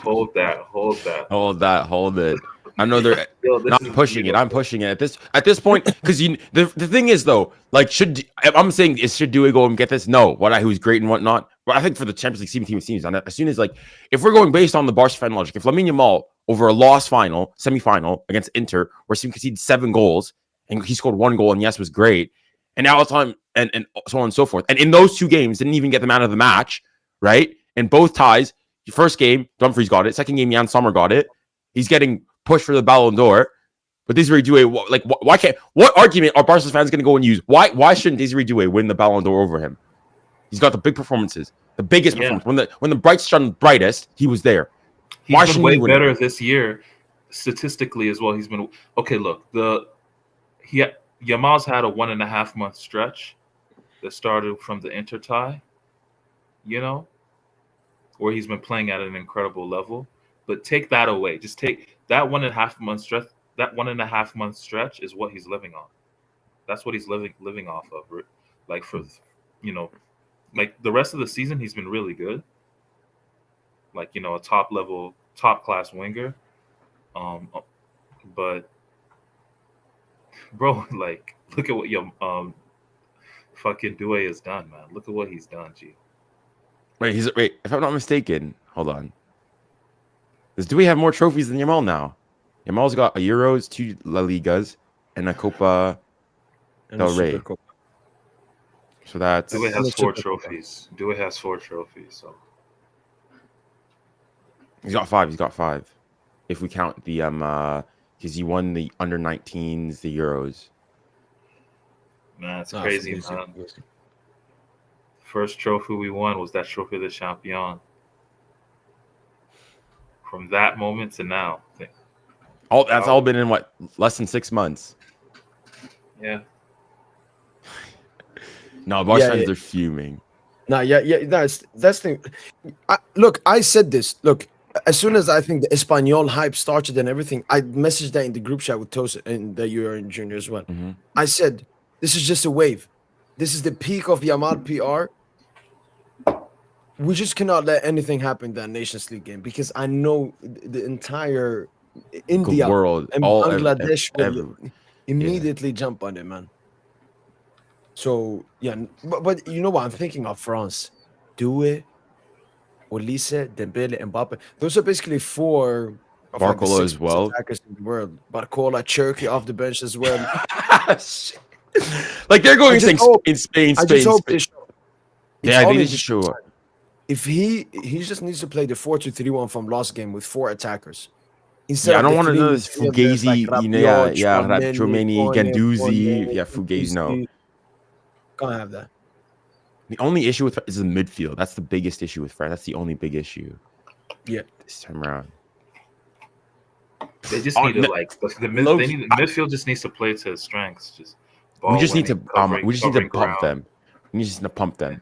[SPEAKER 12] Hold
[SPEAKER 13] it. I know they're not pushing it. I'm pushing it at this point because the thing is though, like I'm saying should Dewey go and get this? No, who's great and whatnot. But I think for the Champions League teams on that, as soon as if we're going based on the Barca fan logic, if Lamine Yamal over a lost semi-final against Inter, where he conceded 7 goals and he scored 1 goal and yes was great, and now it's on and so on and so forth, and in those 2 games didn't even get them out of the match, right? In both ties, the first game Dumfries got it, second game Jan Sommer got it. He's getting pushed for the Ballon d'Or, but Desiree Doué, why can't? What argument are Barca fans going to go and use? Why shouldn't Desiree Doué win the Ballon d'Or over him? He's got the big performances, the biggest performance. When the brights shone brightest, he was there.
[SPEAKER 12] Why shouldn't he win? Better this year, statistically as well. He's been okay. Look, Yamal's had a 1.5 month stretch that started from the Inter tie, where he's been playing at an incredible level. But take that away. Just take that 1.5 month stretch. That 1.5 month stretch is what he's living on. That's what he's living off of. Like like the rest of the season, he's been really good. Like a top class winger. But bro, like look at what your fucking Doué has done, man. Look at what he's done, G.
[SPEAKER 13] Wait, if I'm not mistaken, hold on. Does Doué have more trophies than Yamal now? Yamal's got a Euros, 2 La Ligas, and a Copa del Rey. So that's
[SPEAKER 12] Doué has 4 trophies. Doué has 4 trophies. So
[SPEAKER 13] he's got 5. He's got 5. If we count the because he won the under-19s, the Euros.
[SPEAKER 12] Man, it's crazy, man. First trophy we won was that Trophy de Champion. From that moment to now,
[SPEAKER 13] that's all been in what, less than 6 months.
[SPEAKER 12] Yeah.
[SPEAKER 13] No, Barca fans are fuming.
[SPEAKER 1] No, that's the thing. Look, I said this. Look, as soon as I think the Espanyol hype started and everything, I messaged that in the group chat with Tosa and that you are in junior as well.
[SPEAKER 13] Mm-hmm.
[SPEAKER 1] I said, this is just a wave. This is the peak of Yamal PR. We just cannot let anything happen in that Nations League game because I know the entire India
[SPEAKER 13] world
[SPEAKER 1] and Bangladesh will immediately jump on it, man. So but you know what I'm thinking of? France, Doué, Olise, Dembele, Mbappe. Those are basically 4 of
[SPEAKER 13] Barcola as well.
[SPEAKER 1] Attackers in the world. Barcola, Cherky off the bench as well.
[SPEAKER 13] Like they're going saying Spain.
[SPEAKER 1] I just hope they show.
[SPEAKER 13] Yeah, they need to show up.
[SPEAKER 1] If he just needs to play the 4-2-3-1 from last game with 4 attackers. Instead
[SPEAKER 13] I don't want to know this Fugazi, Tromeni, Ganduzi. Yeah, Fugazi, no.
[SPEAKER 1] Can't have that.
[SPEAKER 13] The only issue with is the midfield. That's the biggest issue with France. That's the only big issue.
[SPEAKER 1] Yeah.
[SPEAKER 13] This time around.
[SPEAKER 12] They just need to the midfield just needs to play to his strengths.
[SPEAKER 13] We just need to pump them. We just need to pump them.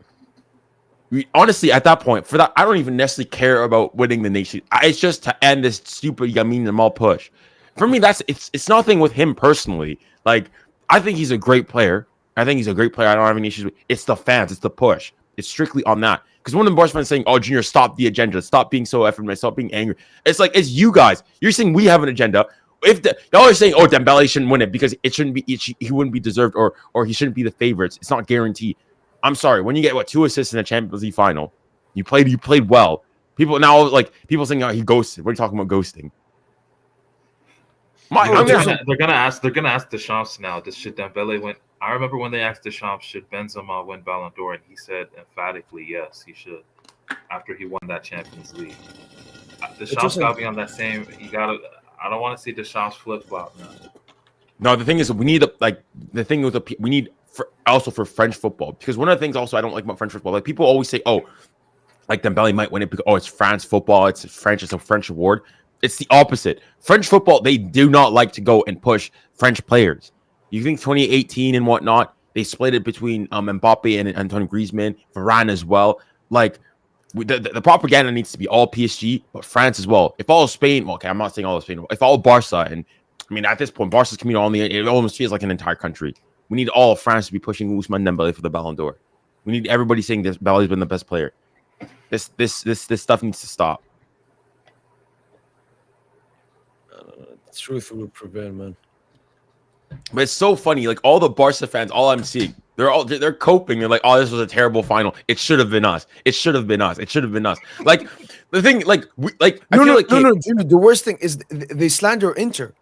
[SPEAKER 13] Honestly, at that point, for that, I don't even necessarily care about winning the nation. It's just to end this stupid Lamine Yamal push. For me, it's nothing with him personally. Like, I think he's a great player. I don't have any issues with. It's the fans. It's the push. It's strictly on that. Because one of the Barca fans saying, "Oh, Junior, stop the agenda. Stop being so effort. Stop being angry." It's like it's you guys. You're saying we have an agenda. If y'all are saying, "Oh, Dembele shouldn't win it because it shouldn't be. He wouldn't be deserved, or he shouldn't be the favorites." It's not guaranteed. I'm sorry. When you get 2 assists in a Champions League final, you played well. People saying, "Oh, he ghosted." What are you talking about ghosting?
[SPEAKER 12] They're gonna ask Deschamps now. Should Dembele win? I remember when they asked Deschamps, should Benzema win Ballon d'Or, and he said emphatically yes, he should. after he won that Champions League. Deschamps got to be on that same. I don't want to see Deschamps flip flop now.
[SPEAKER 13] No, the thing is, we need we need also for French football, because one of the things also I don't like about French football, like people always say, oh, like Dembele might win it because it's France football, it's French, it's a French award. It's the opposite. French football, they do not like to go and push French players. You think 2018 and whatnot, they split it between Mbappe and Antoine Griezmann, Varane as well. Like the propaganda needs to be all PSG, but France as well. If all Spain, well, okay, I'm not saying all of Spain. If all Barca, and I mean at this point, Barca's community it almost feels like an entire country. We need all of France to be pushing Ousmane Dembele for the Ballon d'Or. We need everybody saying this Dembele's been the best player. This stuff needs to stop.
[SPEAKER 1] Truth will prevail, man.
[SPEAKER 13] But it's so funny. Like all the Barca fans, all I'm seeing, they're coping. They're like, "Oh, this was a terrible final. It should have been us. It should have been us. It should have been us." Like the thing, no.
[SPEAKER 1] Dude, the worst thing is they slander Inter.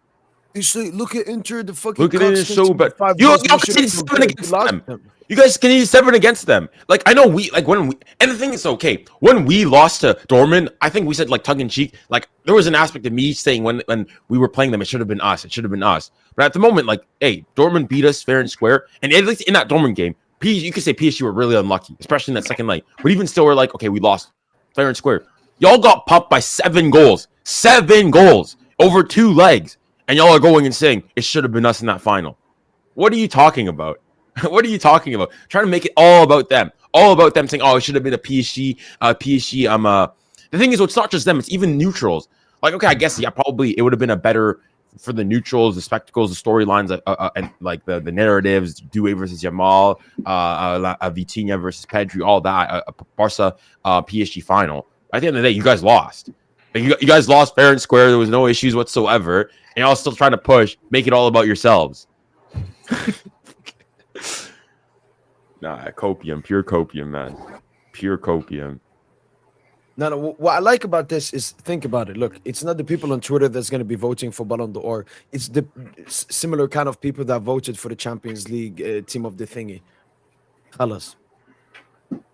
[SPEAKER 1] They say, "Look at Inter, the fucking."
[SPEAKER 13] Look at it, it's so bad. You conceded 7 against them. You guys conceded 7 against them. Like I know and the thing is, okay, when we lost to Dortmund, I think we said like tongue in cheek, like there was an aspect of me saying when we were playing them, it should have been us. It should have been us. But at the moment, like, hey, Dortmund beat us fair and square, and at least in that Dortmund game, you could say PSG were really unlucky, especially in that second leg. But even still, we're like, okay, we lost fair and square. Y'all got pumped by 7 goals, 7 goals over 2 legs, and y'all are going and saying it should have been us in that final. What are you talking about? What are you talking about? Trying to make it all about them. All about them saying, oh, it should have been a PSG. The thing is, it's not just them. It's even neutrals. Like, okay, I guess, yeah, probably it would have been a better for the neutrals, the spectacles, the storylines, and like the narratives, Doué versus Yamal, Vitinia versus Pedri, all that, Barca PSG final. At the end of the day, you guys lost. Like, you guys lost fair and square. There was no issues whatsoever. And y'all still trying to push, make it all about yourselves. Nah, copium, pure copium, man. Pure copium.
[SPEAKER 1] No, what I like about this is, think about it. Look, it's not the people on Twitter that's going to be voting for Ballon d'Or. It's the similar kind of people that voted for the Champions League team of the thingy. Alas.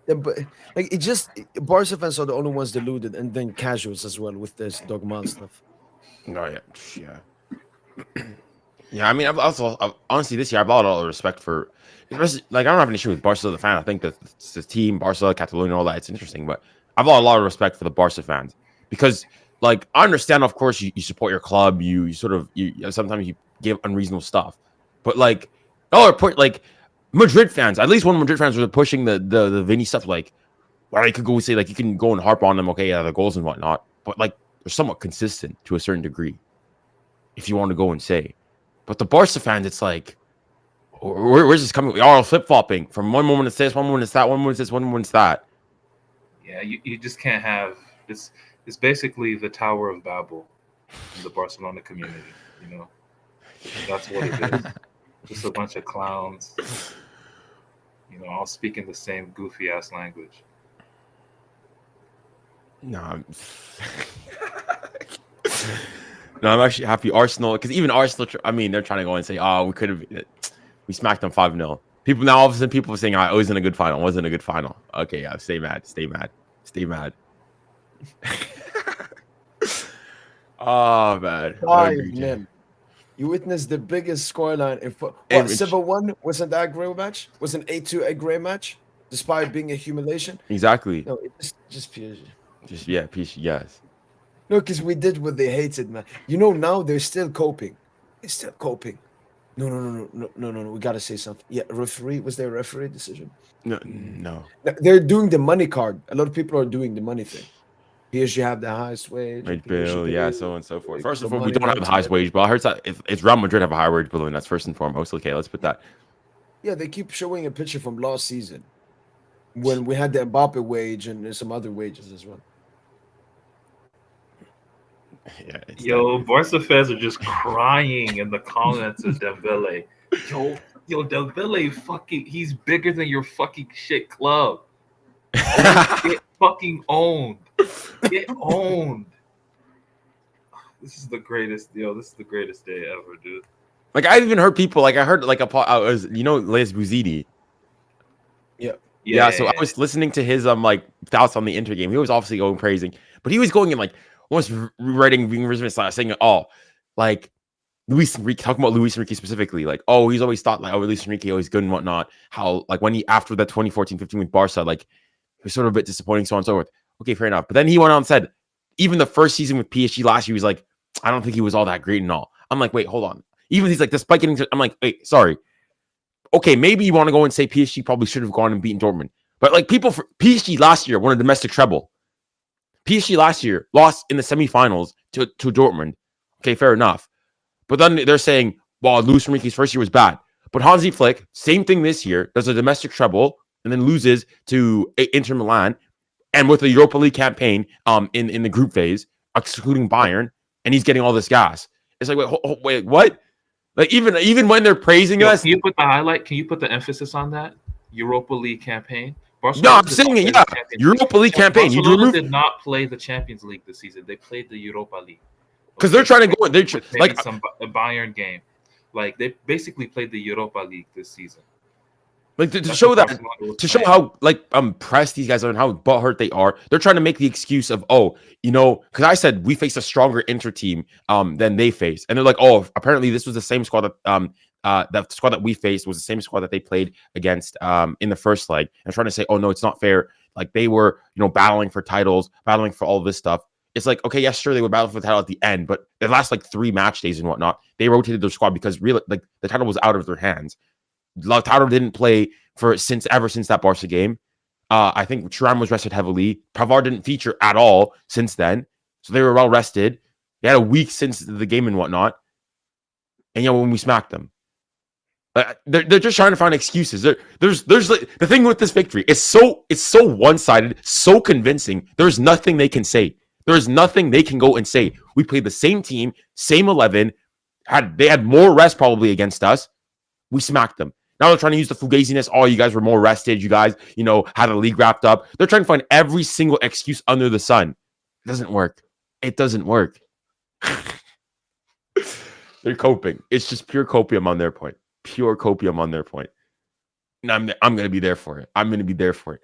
[SPEAKER 1] Yeah, but like, it just, Barca fans are the only ones deluded, and then casuals as well with this dogma stuff.
[SPEAKER 13] Oh, yeah. Yeah, I mean, I've honestly this year I've got a lot of respect for, like, I don't have an issue with Barca the fan. I think that the team, Barca, Catalonia, all that, it's interesting, but I've got a lot of respect for the Barca fans because, like, I understand, of course, you support your club, you sometimes you give unreasonable stuff, but like, like Madrid fans, at least when Madrid fans were pushing the Vinny stuff, like, well, you could go say, like, you can go and harp on them, okay, yeah, the goals and whatnot, but like, they're somewhat consistent to a certain degree, if you want to go and say. But the Barca fans, it's like, where's this coming? We are all flip-flopping from one moment it's this, one moment it's that, one moment it's this, one moment it's that.
[SPEAKER 12] Yeah, you just can't have this. It's basically the Tower of Babel in the Barcelona community. You know, that's what it is. Just a bunch of clowns. You know, all speaking the same goofy ass language.
[SPEAKER 13] No, I'm actually happy Arsenal, because even Arsenal, I mean, they're trying to go and say, oh, we smacked them 5-0. People now, all of a sudden, people are saying, it wasn't a good final. It wasn't a good final. Okay, yeah, stay mad. Oh, man.
[SPEAKER 1] 5-0. You witnessed the biggest scoreline in football. 7-1 wasn't that a great match? Was an 8-2 a great match, despite being a humiliation?
[SPEAKER 13] Exactly.
[SPEAKER 1] No, it's just PSG.
[SPEAKER 13] PSG, yes.
[SPEAKER 1] No, because we did what they hated, man. You know, now they're still coping. They're still coping. No. We got to say something. Yeah, referee. Was there a referee decision?
[SPEAKER 13] No.
[SPEAKER 1] They're doing the money card. A lot of people are doing the money thing. PSG have the highest wage
[SPEAKER 13] bill, yeah, so on and so forth. First of all, we don't have the highest wage bill. I heard that it's Real Madrid have a higher wage bill, and that's first and foremost. Okay, let's put that.
[SPEAKER 1] Yeah, they keep showing a picture from last season when we had the Mbappe wage and some other wages as well.
[SPEAKER 13] Yeah,
[SPEAKER 12] yo, Barca fans are just crying in the comments of Dembele. Yo, Dembele fucking, he's bigger than your fucking shit club. Get fucking owned. Get owned. This is the greatest, this is the greatest day ever, dude.
[SPEAKER 13] Like, I've even heard people, like, I heard, like, Les Bouzidi.
[SPEAKER 1] Yeah.
[SPEAKER 13] Yeah, so I was listening to his like thoughts on the Inter game. He was obviously going praising, but he was going in like almost writing being saying, "Oh, like Luis Enrique," talking about Luis Enrique specifically, like, "Oh, he's always thought like, oh, Luis Enrique always good and whatnot." How like when he after that 2014-15 with Barca, like it was sort of a bit disappointing, so on and so forth. Okay, fair enough. But then he went on and said, even the first season with PSG last year, he was like, "I don't think he was all that great and all." I'm like, wait, hold on. Even he's like, despite getting, I'm like, wait, sorry. Okay, maybe you want to go and say PSG probably should have gone and beaten Dortmund. But like people for PSG last year won a domestic treble. PSG last year lost in the semifinals to Dortmund. Okay, fair enough. But then they're saying, well, Luis Enrique's first year was bad. But Hansi Flick, same thing this year, does a domestic treble and then loses to Inter Milan and with the Europa League campaign in the group phase, excluding Bayern, and he's getting all this gas. It's like, wait, what? Like even when they're praising us,
[SPEAKER 12] can you put the highlight? Can you put the emphasis on that Europa League campaign?
[SPEAKER 13] No, I'm saying it. Yeah, Europa League campaign.
[SPEAKER 12] Barcelona did not play the Champions League this season. They played the Europa League
[SPEAKER 13] because they're trying to go. They're like
[SPEAKER 12] a Bayern game. Like they basically played the Europa League this season.
[SPEAKER 13] Like to show that, to show how like pressed these guys are and how butthurt they are. They're trying to make the excuse of, oh, you know, because I said we faced a stronger Inter team than they faced, and they're like, oh, apparently this was the same squad that squad that we faced was the same squad that they played against in the first leg, and trying to say, oh no, it's not fair. Like they were, you know, battling for titles, battling for all this stuff. It's like, okay, yes, sure, they were battling for the title at the end, but the last like 3 match days and whatnot, they rotated their squad because really, like the title was out of their hands. Lautaro didn't play ever since that Barca game. I think Thuram was rested heavily. Pavard didn't feature at all since then, so they were well rested. They had a week since the game and whatnot, and you know when we smacked them, they're just trying to find excuses. There's like, the thing with this victory. It's so one-sided, so convincing. There's nothing they can say. There's nothing they can go and say. We played the same team, same 11. They had more rest probably against us. We smacked them. Now they're trying to use the fugaziness. Oh, you guys were more rested. You guys, you know, had the league wrapped up. They're trying to find every single excuse under the sun. It doesn't work. It doesn't work. They're coping. It's just pure copium on their point. Pure copium on their point. And I'm going to be there for it. I'm going to be there for it.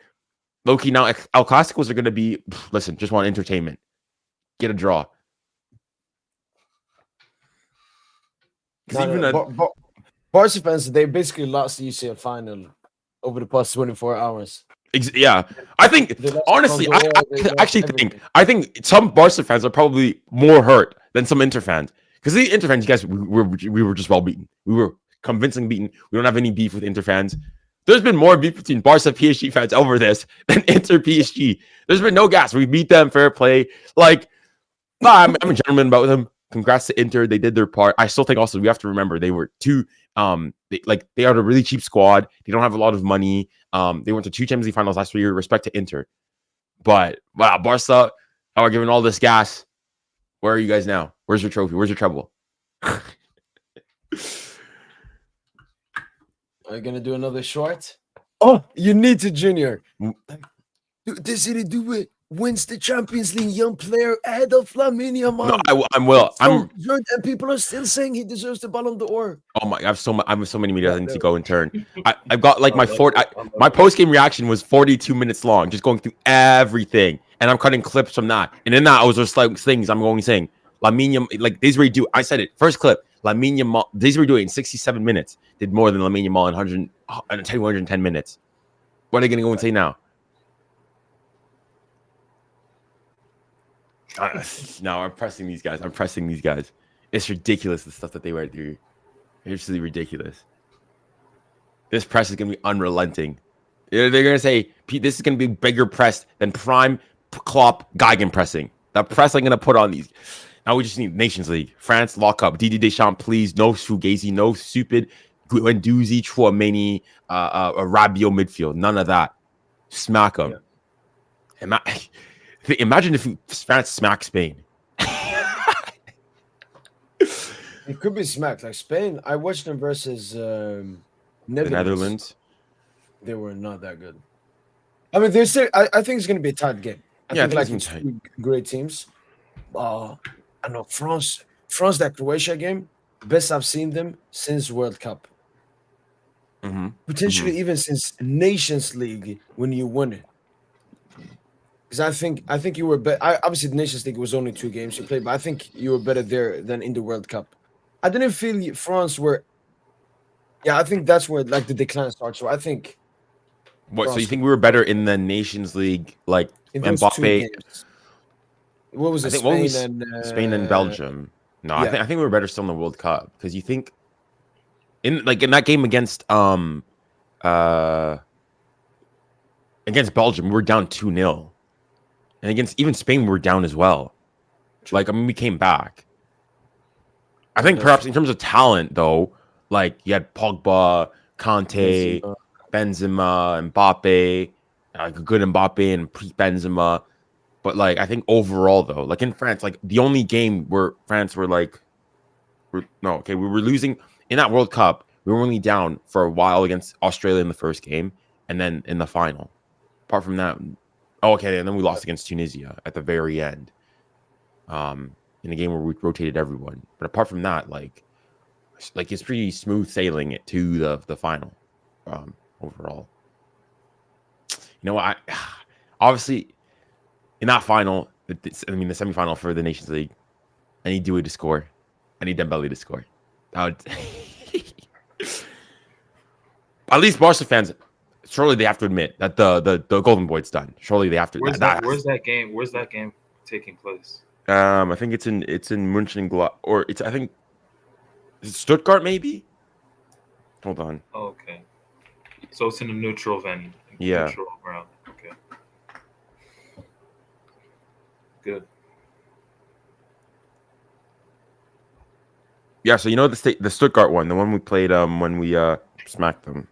[SPEAKER 13] Loki, now El Clasicos are going to be, listen, just want entertainment. Get a draw.
[SPEAKER 1] Barca fans, they basically lost the UCL final over the past 24 hours.
[SPEAKER 13] Yeah, I think honestly, I think some Barca fans are probably more hurt than some Inter fans because the Inter fans, you guys, we were just well beaten. We were convincingly beaten. We don't have any beef with Inter fans. There's been more beef between Barca PSG fans over this than Inter PSG. There's been no gas. We beat them, fair play. Like, I'm a gentleman about them. Congrats to Inter. They did their part. I still think also we have to remember they were they are a really cheap squad. They don't have a lot of money. They went to 2 Champions League finals last year. Respect to Inter. But wow, Barca are giving all this gas. Where are you guys now? Where's your trophy? Where's your treble?
[SPEAKER 1] Are you gonna do another short? Oh, you need to, Junior. They say they do it. Wins the Champions League, young player ahead of Lamine Yamal.
[SPEAKER 13] No, I'm Will.
[SPEAKER 1] And people are still saying he deserves the Ballon d'Or.
[SPEAKER 13] Oh my! I have so many media I need to go and turn. I've got like my post game reaction was 42 minutes long, just going through everything, and I'm cutting clips from that. And in that, I was just like things I'm going saying. Lamine Yamal, like these were do. I said it first clip. Lamine Yamal, these were doing in 67 minutes. Did more than Lamine Yamal in 110 minutes. What are they going to go and say now? No, I'm pressing these guys. It's ridiculous the stuff that they went through. It's really ridiculous. This press is going to be unrelenting. They're going to say this is going to be bigger press than prime Klopp Geigen pressing. The press I'm going to put on these. Now we just need Nations League. France, lock up. Didier Deschamps, please. No Fugazi, no stupid Guendouzi, Chouameni, Rabiot midfield. None of that. Smack them. Yeah. Imagine if France smacked Spain.
[SPEAKER 1] It could be smacked. Like Spain, I watched them versus
[SPEAKER 13] the Netherlands.
[SPEAKER 1] They were not that good. I mean, they're still, I think it's going to be a tight game. I think it's two great teams. I know France, that Croatia game, best I've seen them since World Cup. potentially even since Nations League when you won it. Because I think you were better. Obviously, the Nations League was only 2 games you played, but I think you were better there than in the World Cup. I didn't feel France were. Yeah, I think that's where like the decline starts. So I think.
[SPEAKER 13] What? So you think we were better in the Nations League, like
[SPEAKER 1] in those 2
[SPEAKER 13] Mbappe?
[SPEAKER 1] games? What was it?
[SPEAKER 13] Spain and Belgium. No,
[SPEAKER 1] yeah.
[SPEAKER 13] I think we were better still in the World Cup because you think in that game against Belgium, we were down 2-0. And against even Spain, we were down as well. Like, I mean, we came back. I think perhaps in terms of talent, though, like you had Pogba, Conte, Benzema, Mbappe, like a good Mbappe and pre-Benzema. But like, I think overall, though, like in France, like the only game where France were like, we were losing in that World Cup. We were only down for a while against Australia in the first game, and then in the final. Apart from that. And then we lost against Tunisia at the very end, in a game where we rotated everyone. But apart from that, like it's pretty smooth sailing it to the final, overall. You know, I obviously in that final, the semifinal for the Nations League, I need Dewey to score, I need Dembele to score. At least Barca fans. Surely they have to admit that the Golden Boy's done. Surely they have to.
[SPEAKER 12] Where's that game? Where's that game taking place?
[SPEAKER 13] I think it's in Mönchengladbach, or it's I think it's Stuttgart maybe. Hold on.
[SPEAKER 12] Oh, okay. So it's in a neutral venue.
[SPEAKER 13] Yeah.
[SPEAKER 12] Neutral ground. Okay. Good.
[SPEAKER 13] Yeah. So you know the Stuttgart one, the one we played when we smacked them.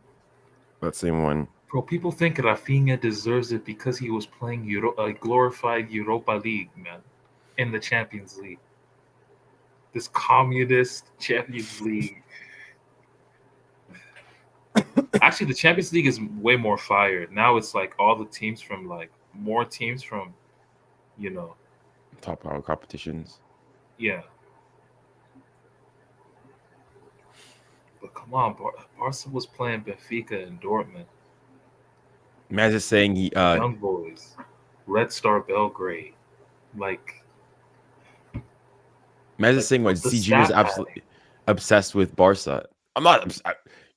[SPEAKER 13] That same one.
[SPEAKER 12] Bro, people think Rafinha deserves it because he was playing glorified Europa League, man, in the Champions League. This communist Champions League. Actually, the Champions League is way more fire. Now it's like all the teams from more teams from,
[SPEAKER 13] top power competitions.
[SPEAKER 12] Yeah. But come on, Barca was playing Benfica and Dortmund.
[SPEAKER 13] Maz is saying he
[SPEAKER 12] Young Boys, Red Star Belgrade, like.
[SPEAKER 13] Maz is saying what CG was absolutely obsessed with Barca. I'm not.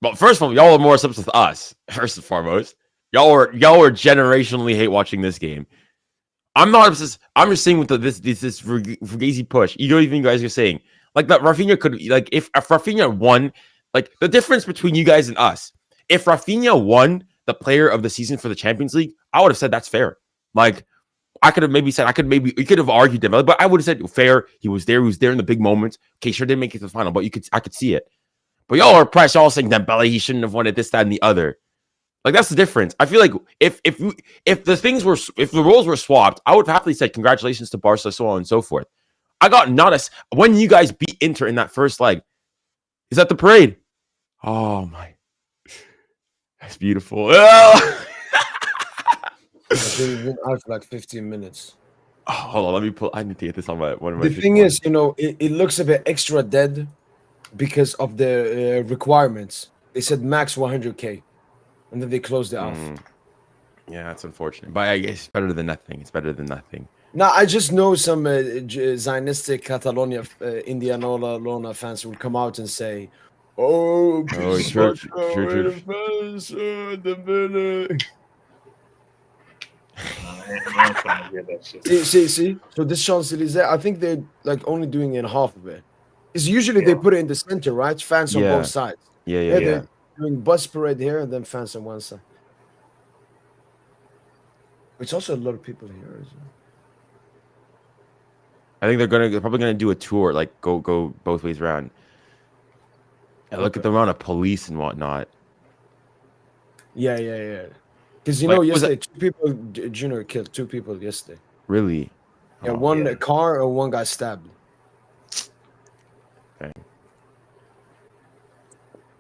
[SPEAKER 13] Well, first of all, y'all are more obsessed with us. First and foremost, y'all were generationally hate watching this game. I'm not obsessed. I'm just saying with this Fugazi push. You know, even you guys are saying like that Rafinha could like if Rafinha won. Like the difference between you guys and us, if Rafinha won the player of the season for the Champions League, I would have said that's fair. Like I could have maybe said we could have argued them, but I would have said fair. He was there in the big moments. Okay, sure didn't make it to the final, but I could see it. But y'all are pressed, y'all saying Dembele, he shouldn't have won it, this, that, and the other. Like that's the difference. I feel like if the roles were swapped, I would have happily said congratulations to Barca, so on and so forth. I got when you guys beat Inter in that first leg. Is that the parade? Oh my, that's beautiful. Oh.
[SPEAKER 1] I've been out for like 15 minutes.
[SPEAKER 13] Oh, hold on, let me pull. I need to get this on one of my.
[SPEAKER 1] The thing is, it looks a bit extra dead because of the requirements. They said max 100K, and then they closed it off.
[SPEAKER 13] Yeah, that's unfortunate, but I guess it's better than nothing. It's better than nothing.
[SPEAKER 1] Now, I just know some Zionistic Catalonia, Indianola fans will come out and say, "Oh,
[SPEAKER 13] church.
[SPEAKER 1] See. So this Champs-Élysées, I think they're like only doing in half of it. Because usually they put it in the center, right? Fans on both sides.
[SPEAKER 13] Yeah.
[SPEAKER 1] They're doing bus parade here and then fans on one side. It's also a lot of people here, isn't it?
[SPEAKER 13] I think they're probably gonna do a tour, like go both ways around. And look at the amount of police and whatnot.
[SPEAKER 1] Yeah. Because yesterday, 2 people, Junior killed 2 people yesterday.
[SPEAKER 13] Really?
[SPEAKER 1] Yeah, one car or one guy stabbed.
[SPEAKER 13] Okay.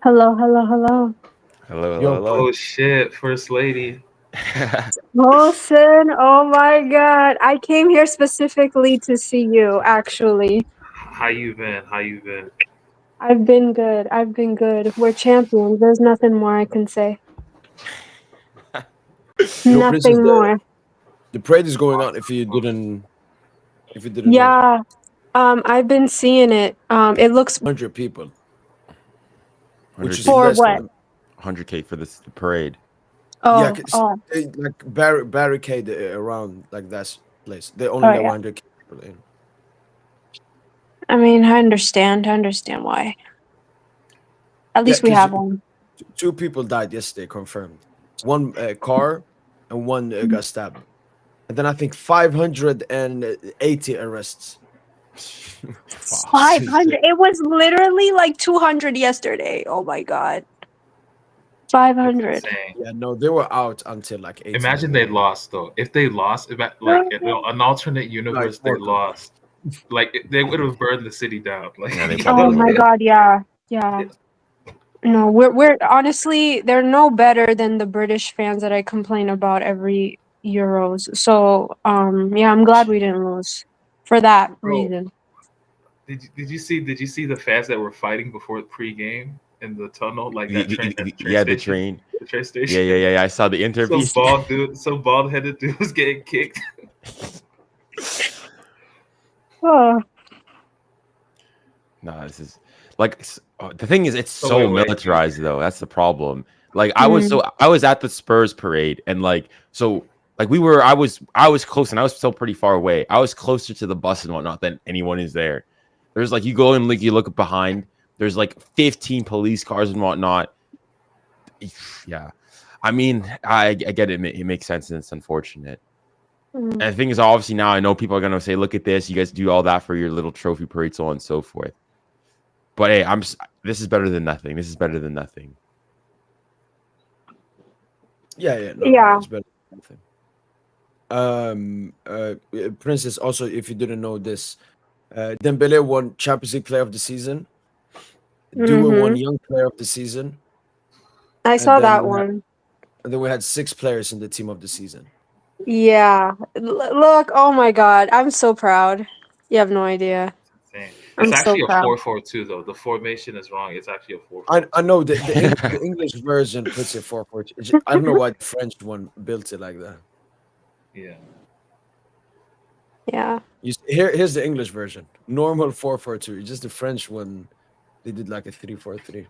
[SPEAKER 14] Hello.
[SPEAKER 12] Oh shit, First Lady.
[SPEAKER 14] Wilson, oh my god. I came here specifically to see you, actually.
[SPEAKER 12] How you been?
[SPEAKER 14] I've been good. I've been good. We're champions. There's nothing more I can say.
[SPEAKER 1] Yo, Princess,
[SPEAKER 14] Nothing more.
[SPEAKER 1] the parade is going on. If you didn't know,
[SPEAKER 14] Yeah. I've been seeing it. It looks
[SPEAKER 1] 100 people, which is
[SPEAKER 13] 100K
[SPEAKER 14] for
[SPEAKER 1] less
[SPEAKER 14] what?
[SPEAKER 1] than
[SPEAKER 13] 100K for this parade.
[SPEAKER 1] yeah.
[SPEAKER 14] Oh,
[SPEAKER 1] 'Cause
[SPEAKER 14] oh,
[SPEAKER 1] they like barricade around like that place. They only
[SPEAKER 14] oh
[SPEAKER 1] let
[SPEAKER 14] yeah.
[SPEAKER 1] 100 people in.
[SPEAKER 14] I mean, I understand. I understand why. At
[SPEAKER 1] Yeah,
[SPEAKER 14] least we
[SPEAKER 1] because
[SPEAKER 14] have one.
[SPEAKER 1] two people died yesterday, confirmed. One car and one got stabbed, and then I think 580 arrests.
[SPEAKER 14] 500. It was literally like 200 yesterday. Oh my god. 500.
[SPEAKER 12] Insane.
[SPEAKER 1] Yeah, no, they were out until like 8 in the
[SPEAKER 12] Imagine they
[SPEAKER 1] morning.
[SPEAKER 12] lost though. If they lost, like in an alternate universe, they lost. Like they would have burned the city down. Like
[SPEAKER 13] Yeah, they
[SPEAKER 14] Oh
[SPEAKER 13] probably
[SPEAKER 14] my
[SPEAKER 13] would.
[SPEAKER 14] god, yeah. Yeah. No, we're honestly, they're no better than the British fans that I complain about every Euros. So, yeah, I'm glad we didn't lose for that
[SPEAKER 12] Bro,
[SPEAKER 14] reason.
[SPEAKER 12] did you see the fans that were fighting before pregame in the tunnel, like that train at the train
[SPEAKER 13] Yeah, the
[SPEAKER 12] station?
[SPEAKER 13] train.
[SPEAKER 12] The train
[SPEAKER 13] Yeah,
[SPEAKER 12] station.
[SPEAKER 13] I saw the interview.
[SPEAKER 12] Some bald headed dude was getting kicked.
[SPEAKER 14] Oh,
[SPEAKER 13] No, this is like the thing is, it's
[SPEAKER 12] So
[SPEAKER 13] so
[SPEAKER 12] wait.
[SPEAKER 13] militarized though. That's the problem. Like I was at the Spurs parade, and like I was close, and I was still pretty far away. I was closer to the bus and whatnot than anyone is there. There's like you go and like you look behind. There's like 15 police cars and whatnot. Yeah, I mean, I get it. It makes sense, and it's unfortunate. And the thing is, obviously now I know people are gonna say, "Look at this! You guys do all that for your little trophy parade, so on and so forth." But hey, this is better than nothing. This is better than nothing.
[SPEAKER 1] Yeah, no,
[SPEAKER 14] yeah.
[SPEAKER 1] it's better than nothing. Princess, also, if you didn't know this, Dembele won Champions League Player of the Season. Due won Young Player of the Season.
[SPEAKER 14] I
[SPEAKER 1] And
[SPEAKER 14] saw
[SPEAKER 1] then
[SPEAKER 14] that one.
[SPEAKER 1] we had 6 players in the Team of the Season.
[SPEAKER 14] Yeah. Look, oh my god. I'm so proud. You have no idea.
[SPEAKER 12] Insane.
[SPEAKER 14] I'm
[SPEAKER 12] It's actually
[SPEAKER 14] so
[SPEAKER 12] a
[SPEAKER 14] proud.
[SPEAKER 12] 4-4-2 though. The formation is wrong. It's actually a 4-4-2.
[SPEAKER 1] I know the English version puts it 4-4-2. I don't know why the French one built it like that.
[SPEAKER 12] Yeah.
[SPEAKER 14] Yeah.
[SPEAKER 1] Here's the English version. Normal 4-4-2. Just the French one, they did like a 3-4-3.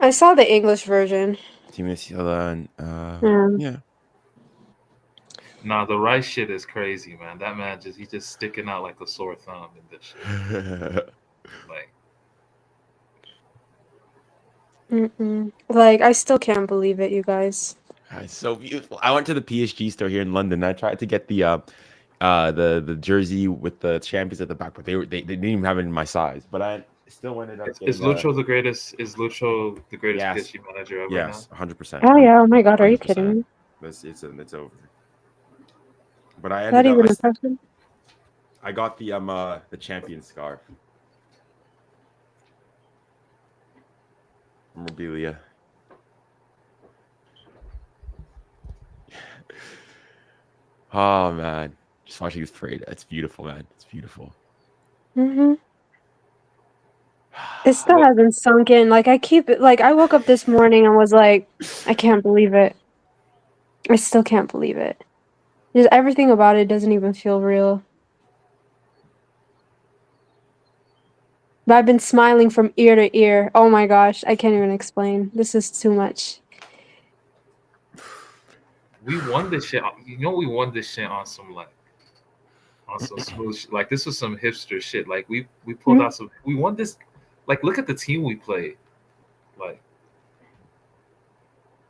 [SPEAKER 14] I saw the English version.
[SPEAKER 13] Team and yeah.
[SPEAKER 12] Nah, the Rice shit is crazy, man. That man he's just sticking out like a sore thumb in this shit. Like,
[SPEAKER 14] Like, I still can't believe it, you guys.
[SPEAKER 13] It's so beautiful. I went to the PSG store here in London. I tried to get the jersey with the champions at the back, but they didn't even have it in my size. But I still ended up getting,
[SPEAKER 12] is Lucho the greatest? Is Lucho the greatest
[SPEAKER 13] Yes.
[SPEAKER 12] PSG manager ever?
[SPEAKER 13] Yes, 100%.
[SPEAKER 14] Oh yeah, oh my god, are you kidding me?
[SPEAKER 13] It's over. But I
[SPEAKER 14] That
[SPEAKER 13] ended
[SPEAKER 14] even
[SPEAKER 13] up.
[SPEAKER 14] a question?
[SPEAKER 13] I got the champion scarf. Memorabilia. Oh man, just watching this parade. It's beautiful, man. It's beautiful.
[SPEAKER 14] It still hasn't sunk in. Like I woke up this morning and was like, I can't believe it. I still can't believe it. Just everything about it doesn't even feel real. But I've been smiling from ear to ear. Oh my gosh, I can't even explain. This is too much.
[SPEAKER 12] We won this shit. You know, we won this shit on some smooth shit. Like this was some hipster shit. Like we pulled out some. We won this. Like look at the team we played. Like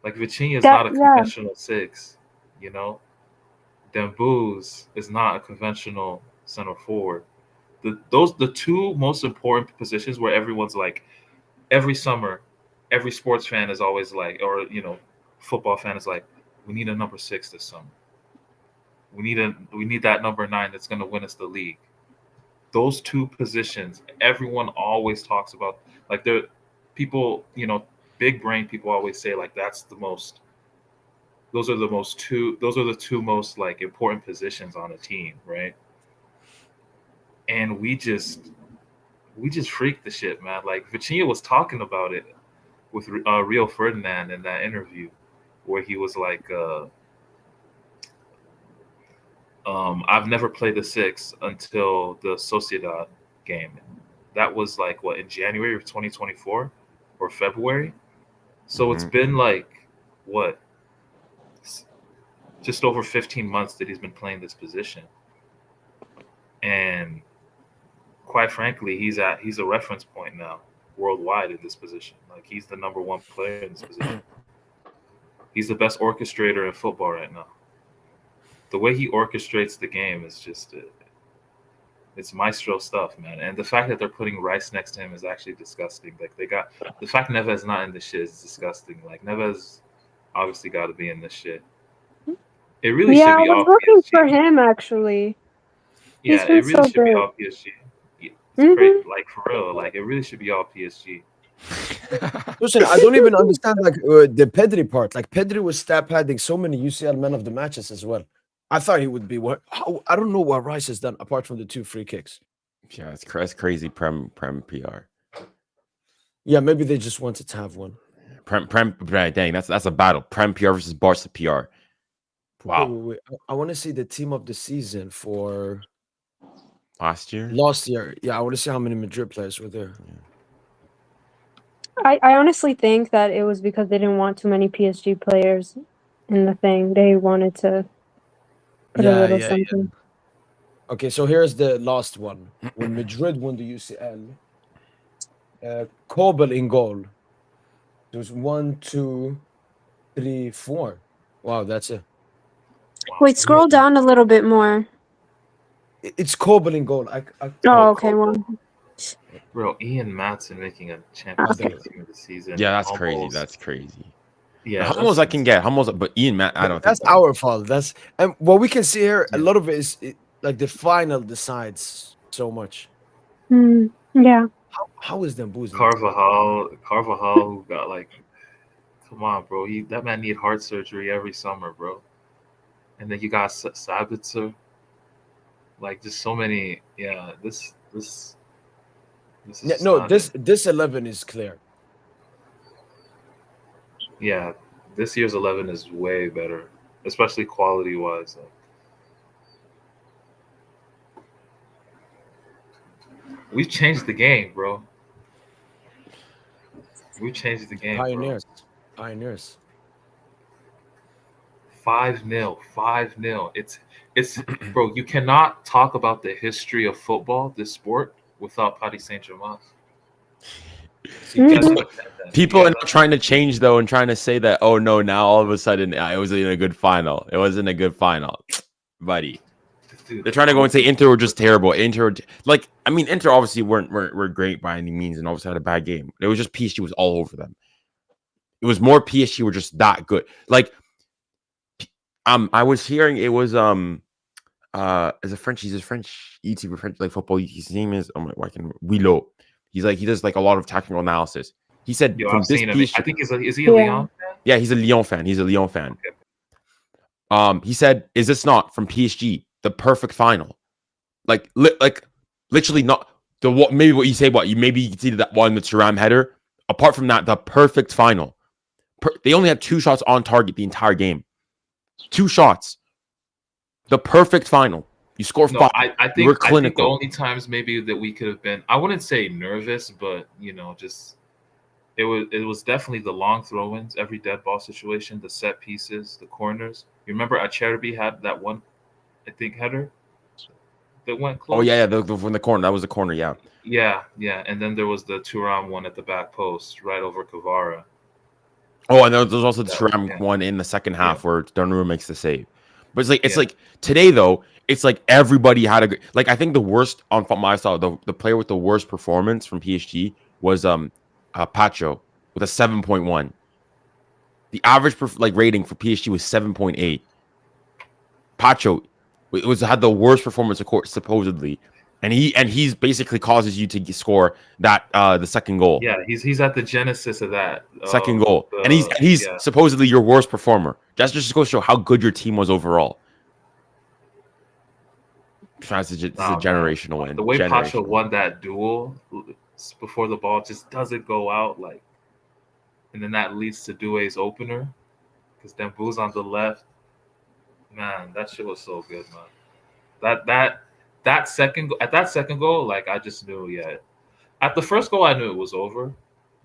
[SPEAKER 12] Vitinia is not a conventional 6. You know, Dembouz is not a conventional center forward. The two most important positions where everyone's like, every summer, every sports fan is always like, or football fan is like, we need a number 6 this summer. We need that number 9 that's going to win us the league. Those two positions, everyone always talks about. Like people, big brain people always say like those are the two most like important positions on a team, right? And we just we just freaked the shit, man. Like Vitinia was talking about it with Rio Ferdinand in that interview, where he was like, "I've never played the 6 until the Sociedad game." That was like what, in January of 2024 or February. So it's been like what, just over 15 months that he's been playing this position, and quite frankly, he's a reference point now worldwide in this position. Like, he's the number 1 player in this position. He's the best orchestrator in football right now. The way he orchestrates the game is just it's maestro stuff, man. And the fact that they're putting Rice next to him is actually disgusting. Like, the fact Neves not in this shit is disgusting. Like, Neves obviously got to be in this shit. It really should be
[SPEAKER 14] I
[SPEAKER 12] all
[SPEAKER 14] was looking
[SPEAKER 12] PSG.
[SPEAKER 14] for him actually.
[SPEAKER 12] Yeah, it really should be all PSG. It's crazy. Like, for real, like, it really should be all PSG.
[SPEAKER 1] Listen, I don't even understand like the Pedri part. Like, Pedri was stat padding so many UCL man of the matches as well. I thought he would be what. I don't know what Rice has done apart from the 2 free kicks.
[SPEAKER 13] Yeah, it's crazy. Prem PR.
[SPEAKER 1] Yeah, maybe they just wanted to have one.
[SPEAKER 13] Prem. Dang, that's a battle. Prem PR versus Barca PR. Wow.
[SPEAKER 1] Wait. I want to see the team of the season for
[SPEAKER 13] last year.
[SPEAKER 1] Yeah, I want to see how many Madrid players were there.
[SPEAKER 13] Yeah.
[SPEAKER 14] I honestly think that it was because they didn't want too many PSG players in the thing. They wanted to put a little something.
[SPEAKER 1] Okay, so here's the last one. When Madrid won the UCL, Kobel in goal. There was 1, 2, 3, 4. Wow, that's it.
[SPEAKER 14] Wait, scroll down a little bit more.
[SPEAKER 1] It's Kobel in goal.
[SPEAKER 14] Okay, one.
[SPEAKER 12] Bro, Ian Maatsen making a Champions League team of the season.
[SPEAKER 13] Yeah, that's crazy. That's crazy.
[SPEAKER 12] Yeah,
[SPEAKER 13] Hummels I can get. Hummels, but Ian Matt, I don't
[SPEAKER 1] that's
[SPEAKER 13] think
[SPEAKER 1] our fault. And what we can see here, a lot of it is like the final decides so much.
[SPEAKER 14] Yeah.
[SPEAKER 1] How is them boozing?
[SPEAKER 12] Carvajal, who got like, come on, bro. That man need heart surgery every summer, bro. And then you got Sabitzer. Like, just so many. Yeah, this is
[SPEAKER 1] this 11 is clear.
[SPEAKER 12] Yeah, this year's 11 is way better, especially quality-wise. We've changed the game, bro. We've changed the game,
[SPEAKER 1] Pioneers.
[SPEAKER 12] 5-0, 5-0. It's bro, you cannot talk about the history of football, this sport, without Paris Saint Germain.
[SPEAKER 13] People are not trying to change though, and trying to say that, oh no, now all of a sudden it wasn't a good final. It wasn't a good final, buddy. They're trying to go and say Inter were just terrible. Inter obviously weren't great by any means, and obviously had a bad game. It was just PSG was all over them. It was more PSG were just that good. Like, I was hearing it was he's a French YouTuber, French like football. His name is Willow. He does like a lot of technical analysis. He said from this PSG,
[SPEAKER 12] I think is he a Lyon fan?
[SPEAKER 13] Yeah, he's a Lyon fan. Okay. He said, "Is this not from PSG the perfect final? Like literally not the what? Maybe what you say. What you maybe you can see that one with Thuram header. Apart from that, the perfect final. They only had 2 shots on target the entire game. 2 shots. The perfect final. You score 5.
[SPEAKER 12] I think the only times maybe that we could have been, I wouldn't say nervous, but just it was definitely the long throw-ins, every dead ball situation, the set pieces, the corners. You remember Acerbi had that one, I think, header that went close.
[SPEAKER 13] Oh yeah, from the corner. That was the corner. Yeah.
[SPEAKER 12] Yeah, and then there was the Thuram one at the back post, right over Kvara.
[SPEAKER 13] Oh, and there's also the Thuram one in the second half where Donnarumma makes the save. But it's like today though, it's like everybody had a like. I think the worst on my side, the player with the worst performance from PSG was Pacho with a 7.1. The average rating for PSG was 7.8. Pacho had the worst performance, of course, supposedly, and he's basically causes you to score that the second goal.
[SPEAKER 12] Yeah, he's at the genesis of that
[SPEAKER 13] second goal, and he's supposedly your worst performer. That just goes to show how good your team was overall. This is a generational win.
[SPEAKER 12] The way Pacho won that duel, before the ball just doesn't go out, like, and then that leads to Doué's opener because Dembouz on the left. Man, that shit was so good, man. That second goal, like I just knew, yeah. At the first goal, I knew it was over,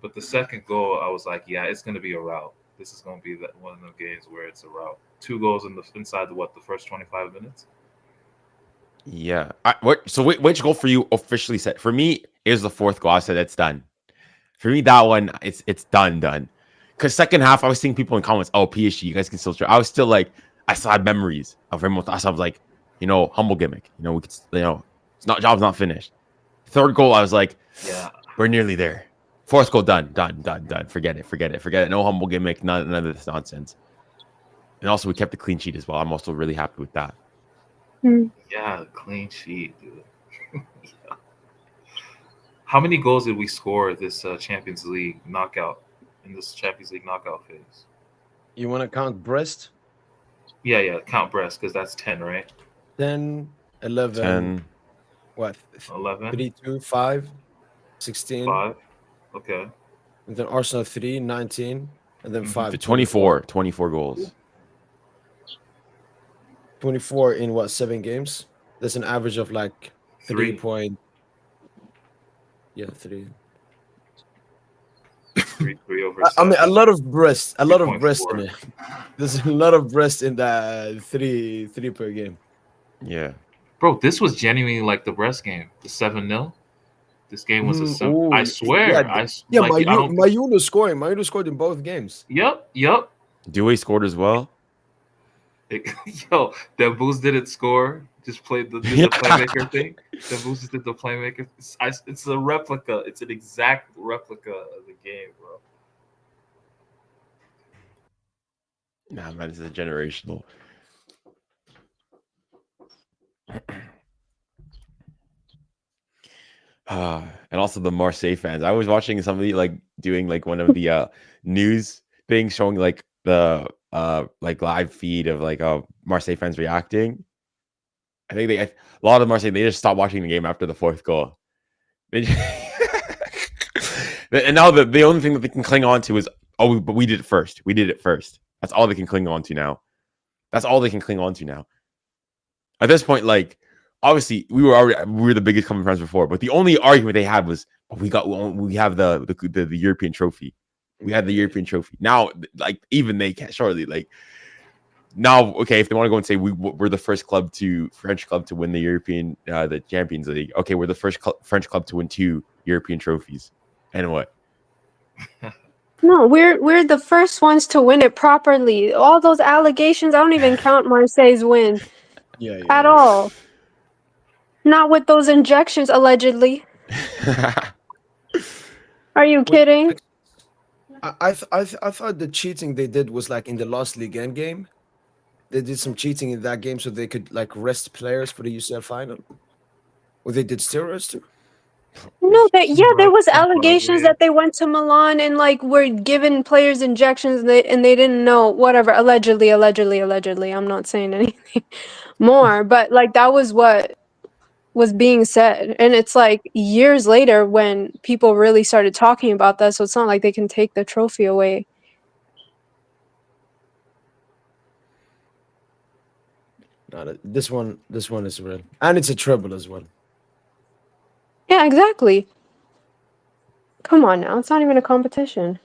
[SPEAKER 12] but the second goal, I was like, yeah, it's gonna be a rout. This is gonna be one of the games where it's a rout. 2 goals inside the first 25 minutes.
[SPEAKER 13] Yeah. Which goal for you officially set? For me, it was the 4th goal. I said it's done. For me, that one, it's done. Because second half, I was seeing people in comments, oh, PSG, you guys can still try. I was still like, I still had memories of Raymond. I was like, humble gimmick. We could, job's not finished. 3rd goal, I was like,
[SPEAKER 12] yeah,
[SPEAKER 13] we're nearly there. 4th goal, done. Forget it. No humble gimmick, none of this nonsense. And also, we kept the clean sheet as well. I'm also really happy with that.
[SPEAKER 12] Yeah, clean sheet, dude. Yeah. How many goals did we score this Champions League knockout phase?
[SPEAKER 1] You want to count Brest?
[SPEAKER 12] Yeah, count Brest because that's 10, right?
[SPEAKER 1] 10, 11.
[SPEAKER 13] 10.
[SPEAKER 1] What?
[SPEAKER 12] 11.
[SPEAKER 1] 3, 2, 5, 16.
[SPEAKER 12] 5. Okay.
[SPEAKER 1] And then Arsenal 3, 19. And then 5.
[SPEAKER 13] 24 goals.
[SPEAKER 1] 24 in what, 7 games? That's an average of like 3 point. Yeah, 3.
[SPEAKER 12] 3 over.
[SPEAKER 1] I mean, a lot of breast in
[SPEAKER 12] 3.4.
[SPEAKER 1] it. There's a lot of breast in that 3 per game.
[SPEAKER 13] Yeah.
[SPEAKER 12] Bro, this was genuinely like the Brest game, the 7-0. This game was I swear.
[SPEAKER 1] Mayuno scoring. Mayuno scored in both games.
[SPEAKER 12] Yep.
[SPEAKER 13] Doué scored as well.
[SPEAKER 12] Yo, Dembouz didn't score. Just played the playmaker thing. Dembouz just did the playmaker. It's a replica. It's an exact replica of the game, bro.
[SPEAKER 13] Nah, man, this is generational. And also the Marseille fans. I was watching somebody like doing like one of the news things showing like the like live feed of like Marseille fans reacting. I think a lot of Marseille, they just stopped watching the game after the 4th goal. And now the only thing that they can cling on to is, but we did it first. That's all they can cling on to now. At this point, like, obviously we were the biggest common friends before, but the only argument they had was, we have the European trophy. We had the European trophy. Now, like, even they can't surely, like, now, okay, if they want to go and say we're the first French club to win the Champions League. Okay, we're the first French club to win 2 European trophies. And what?
[SPEAKER 14] No, we're the first ones to win it properly. All those allegations, I don't even count Marseille's win at all. Not with those injections, allegedly. Are you kidding?
[SPEAKER 1] I thought the cheating they did was like in the last Ligue 1 game. They did some cheating in that game so they could like rest players for the UCL final. Or they did steroids too.
[SPEAKER 14] No, there was allegations that they went to Milan and like were giving players injections and they didn't know, whatever, allegedly. I'm not saying anything more, but like that was what was being said. And it's like years later when people really started talking about that, so it's not like they can take the trophy away.
[SPEAKER 1] No, this one is real. And it's a treble as well.
[SPEAKER 14] Yeah, exactly. Come on now, it's not even a competition.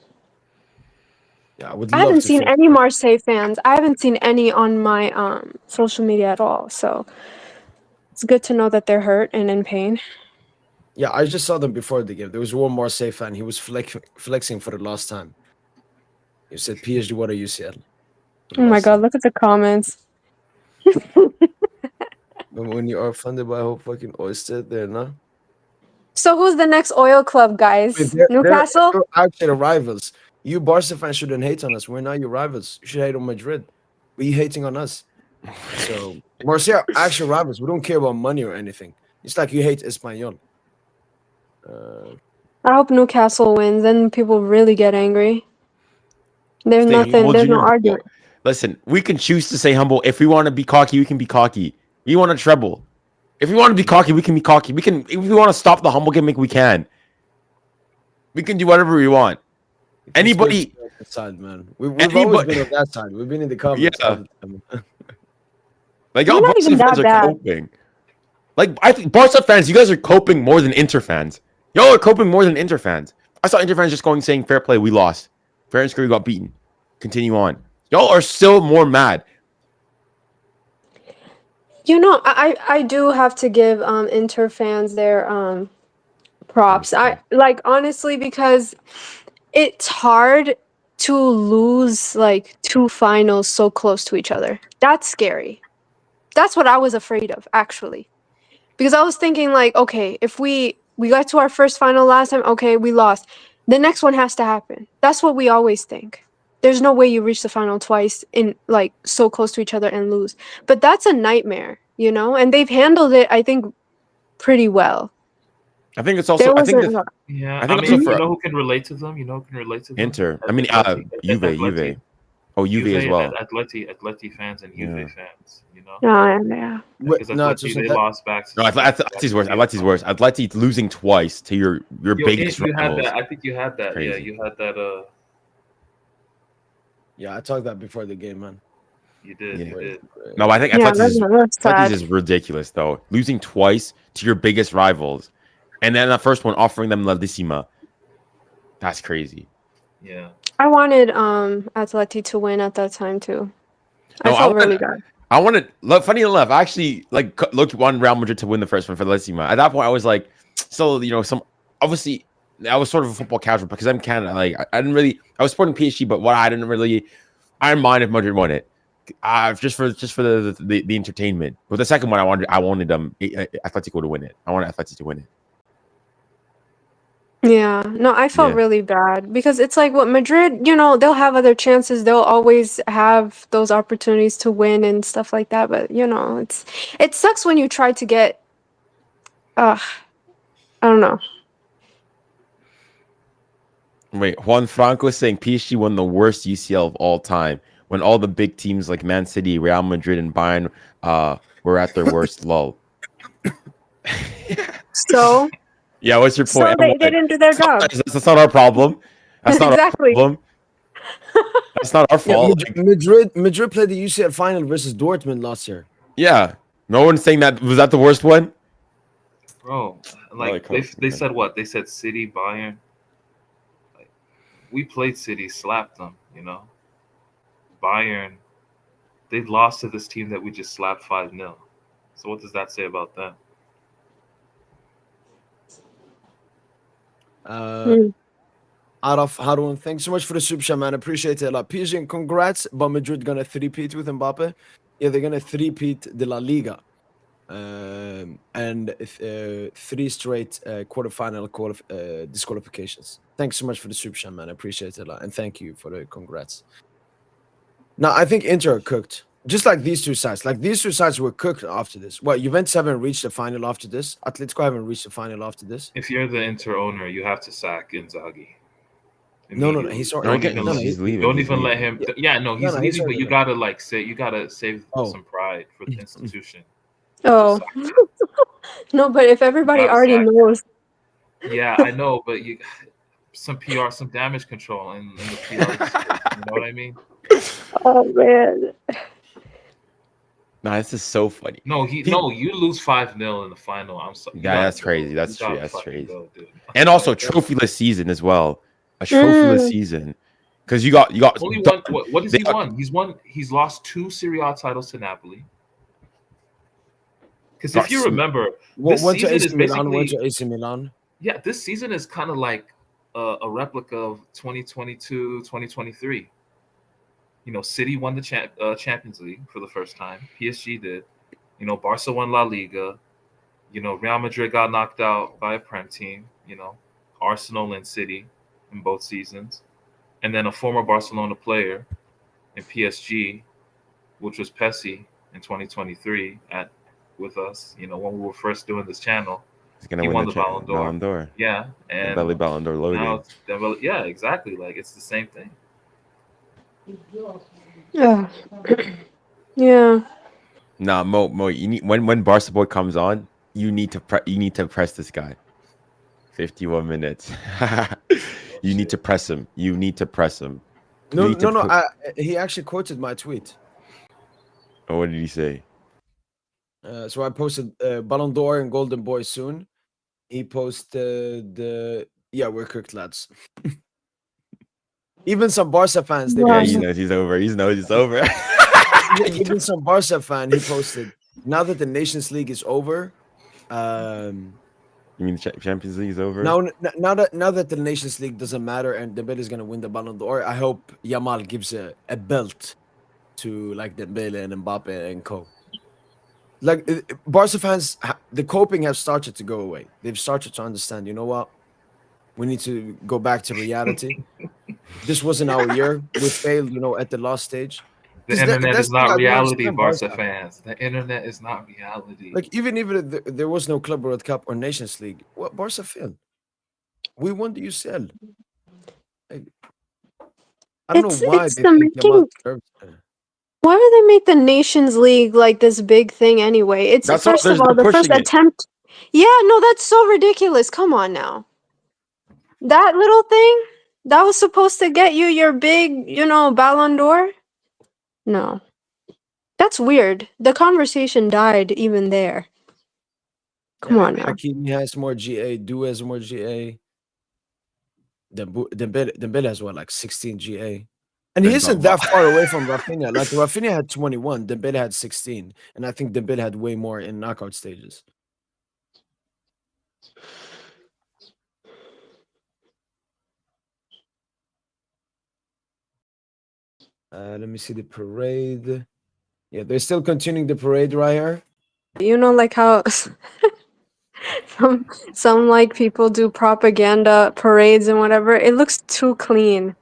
[SPEAKER 1] Yeah,
[SPEAKER 14] I haven't seen any Marseille fans. I haven't seen any on my social media at all. So it's good to know that they're hurt and in pain.
[SPEAKER 1] Yeah, I just saw them before the game. There was one Marseille fan. He was flexing for the last time. He said, PSG, what are UCL?
[SPEAKER 14] Oh my God, look at the comments.
[SPEAKER 1] When you are funded by a whole fucking oyster there, no?
[SPEAKER 14] So who's the next oil club, guys? Newcastle?
[SPEAKER 1] They're actually rivals. You Barca fans shouldn't hate on us. We're not your rivals. You should hate on Madrid. But you hating on us. So Marseille are actual rivals. We don't care about money or anything. It's like you hate Espanyol.
[SPEAKER 14] I hope Newcastle wins, then people really get angry. There's no argument.
[SPEAKER 13] Listen, we can choose to say humble. If we want to be cocky, we can be cocky. We want to treble. If we want to be cocky, we can be cocky. If we want to stop the humble gimmick, we can. We can do whatever we want. Anybody
[SPEAKER 1] side, man. We've always been on that side. We've been in the comments all the time.
[SPEAKER 13] Like y'all
[SPEAKER 14] We're not
[SPEAKER 13] Barca
[SPEAKER 14] even
[SPEAKER 13] fans
[SPEAKER 14] that
[SPEAKER 13] are
[SPEAKER 14] bad.
[SPEAKER 13] coping. Like I think Barca fans, you guys are coping more than Inter fans. Y'all are coping more than Inter fans. I saw Inter fans just going saying fair play, we lost. Fair and square, we got beaten. Continue on. Y'all are still more mad.
[SPEAKER 14] You know, I do have to give Inter fans their props. I like honestly because it's hard to lose like two finals so close to each other. That's scary. That's what I was afraid of actually. Because I was thinking like, okay, if we got to our first final last time, okay, we lost. The next one has to happen. That's what we always think. There's no way you reach the final twice in like so close to each other and lose. But that's a nightmare, you know? And they've handled it, I think, pretty well.
[SPEAKER 13] I think it's also. I think
[SPEAKER 14] wasn't
[SPEAKER 12] Yeah,
[SPEAKER 13] I
[SPEAKER 12] I
[SPEAKER 13] think
[SPEAKER 12] mean,
[SPEAKER 13] also for
[SPEAKER 12] you know who can relate to them? You know who can relate to them?
[SPEAKER 13] Inter. I mean, Juve.
[SPEAKER 12] Atleti.
[SPEAKER 13] Oh, Juve as well.
[SPEAKER 12] Atleti fans and Juve fans. You know.
[SPEAKER 14] Yeah.
[SPEAKER 12] Because Atleti, they lost back.
[SPEAKER 13] No, Atleti's worse. Atleti's worse. Atleti's losing twice to your biggest
[SPEAKER 12] You had
[SPEAKER 13] rivals.
[SPEAKER 12] that. I think you had that.
[SPEAKER 13] Crazy.
[SPEAKER 12] Yeah, you had that.
[SPEAKER 1] Yeah, I talked that before the game, man.
[SPEAKER 12] You did.
[SPEAKER 13] Yeah.
[SPEAKER 12] You did.
[SPEAKER 13] No, I think
[SPEAKER 14] Yeah,
[SPEAKER 13] Atleti's is ridiculous though. Losing twice to your biggest rivals, and then the first one offering them La Decima. That's crazy.
[SPEAKER 12] Yeah.
[SPEAKER 14] I wanted Atleti to win at that time too.
[SPEAKER 13] No,
[SPEAKER 14] I felt really bad.
[SPEAKER 13] I wanted. Funny enough, I actually wanted Real Madrid to win the first one for La Decima. At that point, I was like, so obviously, I was sort of a football casual because I'm Canada. Like, I didn't really. I was supporting PSG, but I didn't mind if Madrid won it. Just for the entertainment. But the second one, I wanted Atletico to win it. I wanted Atleti to win it.
[SPEAKER 14] Yeah, no, I felt really bad because it's like what Madrid, you know, they'll have other chances. They'll always have those opportunities to win and stuff like that. But you know, it sucks when you try to get, I don't know.
[SPEAKER 13] Wait, Juan Franco is saying PSG won the worst UCL of all time when all the big teams like Man City, Real Madrid, and Bayern were at their worst lull.
[SPEAKER 14] So.
[SPEAKER 13] Yeah, what's your point?
[SPEAKER 14] So they didn't do their job.
[SPEAKER 13] That's not our problem. That's not
[SPEAKER 14] exactly.
[SPEAKER 13] our problem. That's not our fault.
[SPEAKER 1] Yeah, Madrid played the UCL final versus Dortmund last year.
[SPEAKER 13] Yeah, no one's saying that. Was that the worst one?
[SPEAKER 12] Bro, like they said what? They said City, Bayern. Like, we played City, slapped them. You know, Bayern, they lost to this team that we just slapped 5-0. So what does that say about them?
[SPEAKER 1] Out of Harun, thanks so much for the super chat, man. Appreciate it a lot. PSG, congrats, but Madrid gonna three-peat with Mbappe. Yeah, they're gonna three-peat the La Liga, and 3 straight quarterfinal disqualifications. Thanks so much for the super chat, man. I appreciate it a lot, and thank you for the congrats. Now, I think Inter are cooked. Just like these two sides. Like these two sides were cooked after this. Well, Juventus haven't reached the final after this. Atletico haven't reached the final after this.
[SPEAKER 12] If you're the Inter owner, you have to sack Inzaghi.
[SPEAKER 1] No, he's already.
[SPEAKER 13] He's leaving.
[SPEAKER 12] Don't even let him. Yeah, no, he's leaving. But you gotta save
[SPEAKER 1] Oh.
[SPEAKER 12] some pride for the institution.
[SPEAKER 14] Oh. No, but if everybody already knows.
[SPEAKER 12] Yeah, I know, but some PR, some damage control in the PR. You know what I mean?
[SPEAKER 14] Oh man.
[SPEAKER 13] Nah, this is so funny.
[SPEAKER 12] No, you lose 5-0 in the final. I'm sorry.
[SPEAKER 13] Yeah, that's crazy. That's true. That's crazy.
[SPEAKER 12] Go, dude.
[SPEAKER 13] And also trophyless season as well. A trophyless season. Because you got
[SPEAKER 12] only one. What has he won? He's lost 2 Serie A titles to Napoli. Because if you remember, this
[SPEAKER 1] went to
[SPEAKER 12] season is
[SPEAKER 1] Milan, went
[SPEAKER 12] basically
[SPEAKER 1] to AC Milan.
[SPEAKER 12] Yeah, this season is kind of like a replica of 2022, 2023. You know, City won the Champions League for the first time. PSG did. You know, Barca won La Liga. You know, Real Madrid got knocked out by a Prem team. You know, Arsenal and City in both seasons. And then a former Barcelona player in PSG, which was Pessi in 2023 with us. You know, when we were first doing this channel.
[SPEAKER 13] He's gonna win the Ballon d'Or.
[SPEAKER 12] Yeah, and
[SPEAKER 13] Belly Ballon d'Or loading.
[SPEAKER 12] Yeah, exactly. Like it's the same thing.
[SPEAKER 14] Yeah. Yeah.
[SPEAKER 13] Nah, Mo, you need when Barca Boy comes on, you need to press this guy. 51 minutes. You need to press him. You need to press him.
[SPEAKER 1] No. He actually quoted my tweet.
[SPEAKER 13] Oh, what did he say?
[SPEAKER 1] So I posted Ballon d'Or and Golden Boy soon. He posted we're cooked, lads. Even some Barca fans. They
[SPEAKER 13] Yeah,
[SPEAKER 1] posted,
[SPEAKER 13] he knows he's over. He knows it's over.
[SPEAKER 1] even some Barca fan. He posted, now that the Nations League is over.
[SPEAKER 13] You mean the Champions League is over?
[SPEAKER 1] Now that the Nations League doesn't matter and Dembele is gonna win the Ballon d'Or, I hope Yamal gives a belt to like Dembele and Mbappe and co. Like Barca fans, the coping has started to go away. They've started to understand. You know what? We need to go back to reality. This wasn't our year. We failed, at the last stage.
[SPEAKER 12] The internet is not reality, Barca fans. The internet is not reality.
[SPEAKER 1] Like even if there was no Club World Cup or Nations League, what Barca failed? We won the UCL. Like, I don't know why they think Yamal deserves it.
[SPEAKER 14] Why would they make the Nations League like this big thing anyway? It's first of all the first attempt. Yeah, no, that's so ridiculous. Come on now. That little thing that was supposed to get you your big, Ballon d'Or. No, that's weird. The conversation died even there. Come on now.
[SPEAKER 1] Hakimi has more GA. Du has more GA. Dembele has what, like 16 GA. And he isn't that far away from Rafinha. Like Rafinha had 21, Dembele had 16, and I think Dembele had way more in knockout stages. Let me see the parade. Yeah, they're still continuing the parade right here.
[SPEAKER 14] Like how some like people do propaganda parades and whatever. It looks too clean.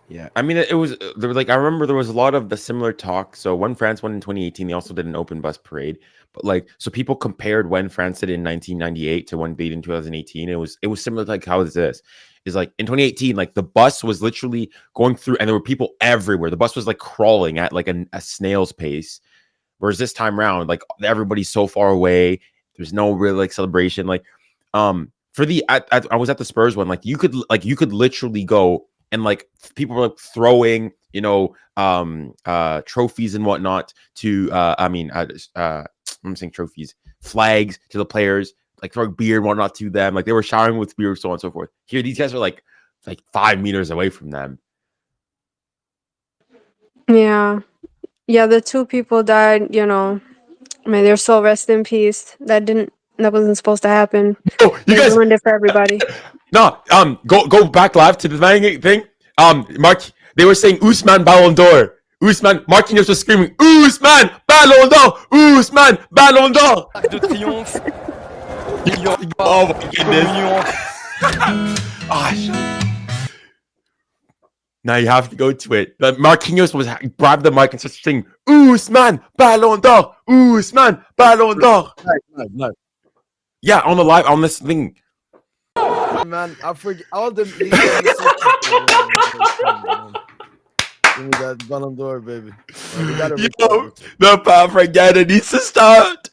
[SPEAKER 13] Yeah, I mean, it was there was I remember there was a lot of the similar talk. So when France won in 2018, they also did an open bus parade. But so people compared when France did it in 1998 to when they did in 2018. It was similar to like how is this? Is like in 2018, like the bus was literally going through and there were people everywhere. The bus was like crawling at like a snail's pace. Whereas this time around, like everybody's so far away. There's no real like celebration. Like for the I was at the Spurs one, like you could literally go and like people were like throwing, trophies and whatnot to I'm saying trophies, flags to the players, like throwing beer and whatnot to them. Like they were showering with beer, so on and so forth. Here, these guys are like 5 meters away from them.
[SPEAKER 14] Yeah. Yeah, the two people died, may their soul rest in peace. That wasn't supposed to happen.
[SPEAKER 13] Oh, you guys
[SPEAKER 14] ruined it for everybody.
[SPEAKER 13] No, go back live to the thing. Mark, they were saying Ousmane Ballon d'Or. Ousmane, Marquinhos was screaming, Ousmane Ballon d'Or, Ousmane Ballon d'Or.
[SPEAKER 9] De triomphe.
[SPEAKER 13] Oh my goodness. Now you have to go to it. Marquinhos grabbed the mic and started saying, Ousmane Ballon d'Or, Ousmane Ballon d'Or.
[SPEAKER 1] Live.
[SPEAKER 13] Yeah, on the live, on this thing.
[SPEAKER 1] Man, I forget all the. Give me that Ballon d'Or, baby.
[SPEAKER 13] The propaganda needs to start.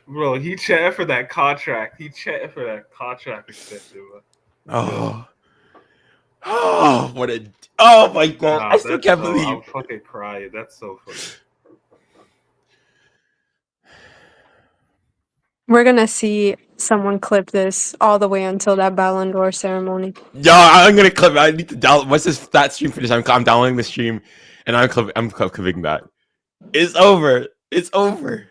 [SPEAKER 12] Bro, he chatted for that contract. Extension, bro.
[SPEAKER 13] Oh, what a. Oh my god.
[SPEAKER 12] Nah,
[SPEAKER 13] I still can't believe.
[SPEAKER 12] I'm fucking crying. That's so funny.
[SPEAKER 14] We're gonna see someone clip this all the way until that Ballon d'Or ceremony.
[SPEAKER 13] Yeah, I'm gonna clip. I need to download. Once that stream finishes, I'm downloading the stream, and I'm clipping that. It's over. It's over.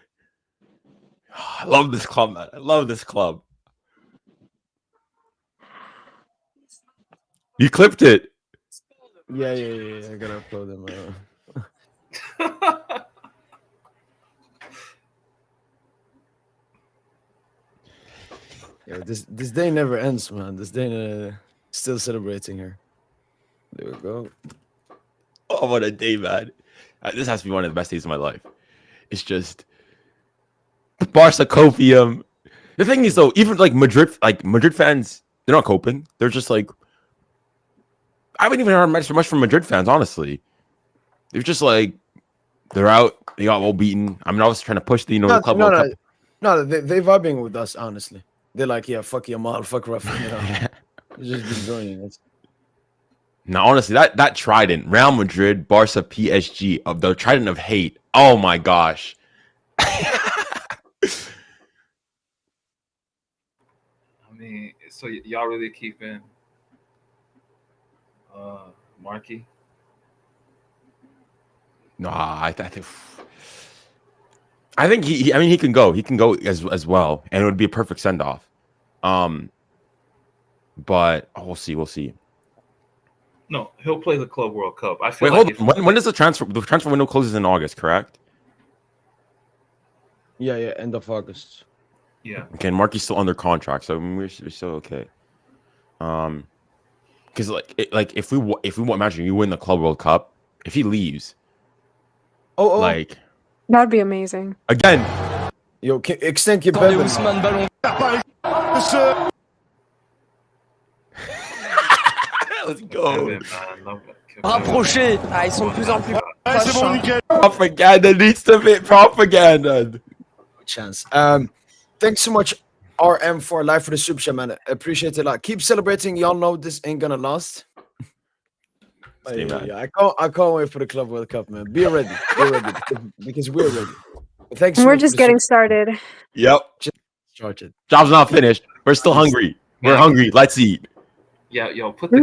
[SPEAKER 13] Oh, I love this club, man. I love this club. You clipped it.
[SPEAKER 1] Yeah. I gotta upload them. Yeah, this day never ends, man. This day still celebrating here. There we go.
[SPEAKER 13] Oh, what a day, man! This has to be one of the best days of my life. It's just Barca copium. The thing is, though, even like Madrid fans, they're not coping. They're just like, I haven't even heard much from Madrid fans, honestly. They're just like, they're out. They got well beaten. I mean, I was trying to push the, the club.
[SPEAKER 1] No, they're vibing with us, honestly. They're like, yeah, fuck Yamal, fuck Rafinha. They're just enjoying it.
[SPEAKER 13] Now, honestly, that trident, Real Madrid, Barca, PSG, of the trident of hate. Oh my gosh.
[SPEAKER 12] I mean, so y'all really keeping Markey?
[SPEAKER 13] No, I think he I mean he can go. He can go as well, and it would be a perfect send off. But we'll see.
[SPEAKER 12] No, he'll play the Club World Cup. I feel
[SPEAKER 13] Wait,
[SPEAKER 12] like
[SPEAKER 13] hold on. When does the transfer window closes in August, correct?
[SPEAKER 1] Yeah, end of August.
[SPEAKER 12] Yeah.
[SPEAKER 13] Okay, and Marky's still under contract, so I mean, we're still okay. Because if we imagine you win the Club World Cup, if he leaves, like
[SPEAKER 14] That'd be amazing.
[SPEAKER 13] again,
[SPEAKER 1] yo, extend Kipembe.
[SPEAKER 13] Let's go.
[SPEAKER 15] Rapprocher. Ah, ils sont de plus en plus proches.
[SPEAKER 13] Propaganda needs to be propaganda.
[SPEAKER 1] Chance. Thanks so much, RM, for life for the super chat, man. Appreciate it a lot. Keep celebrating. Y'all know this ain't gonna last. Yeah, I can't wait for the Club World Cup, man. Be ready, because we're ready. Thanks.
[SPEAKER 14] We're just getting started.
[SPEAKER 13] Yep.
[SPEAKER 1] Just started.
[SPEAKER 13] Job's not finished. We're still hungry. We're hungry. Let's eat.
[SPEAKER 12] Yeah, yo, put the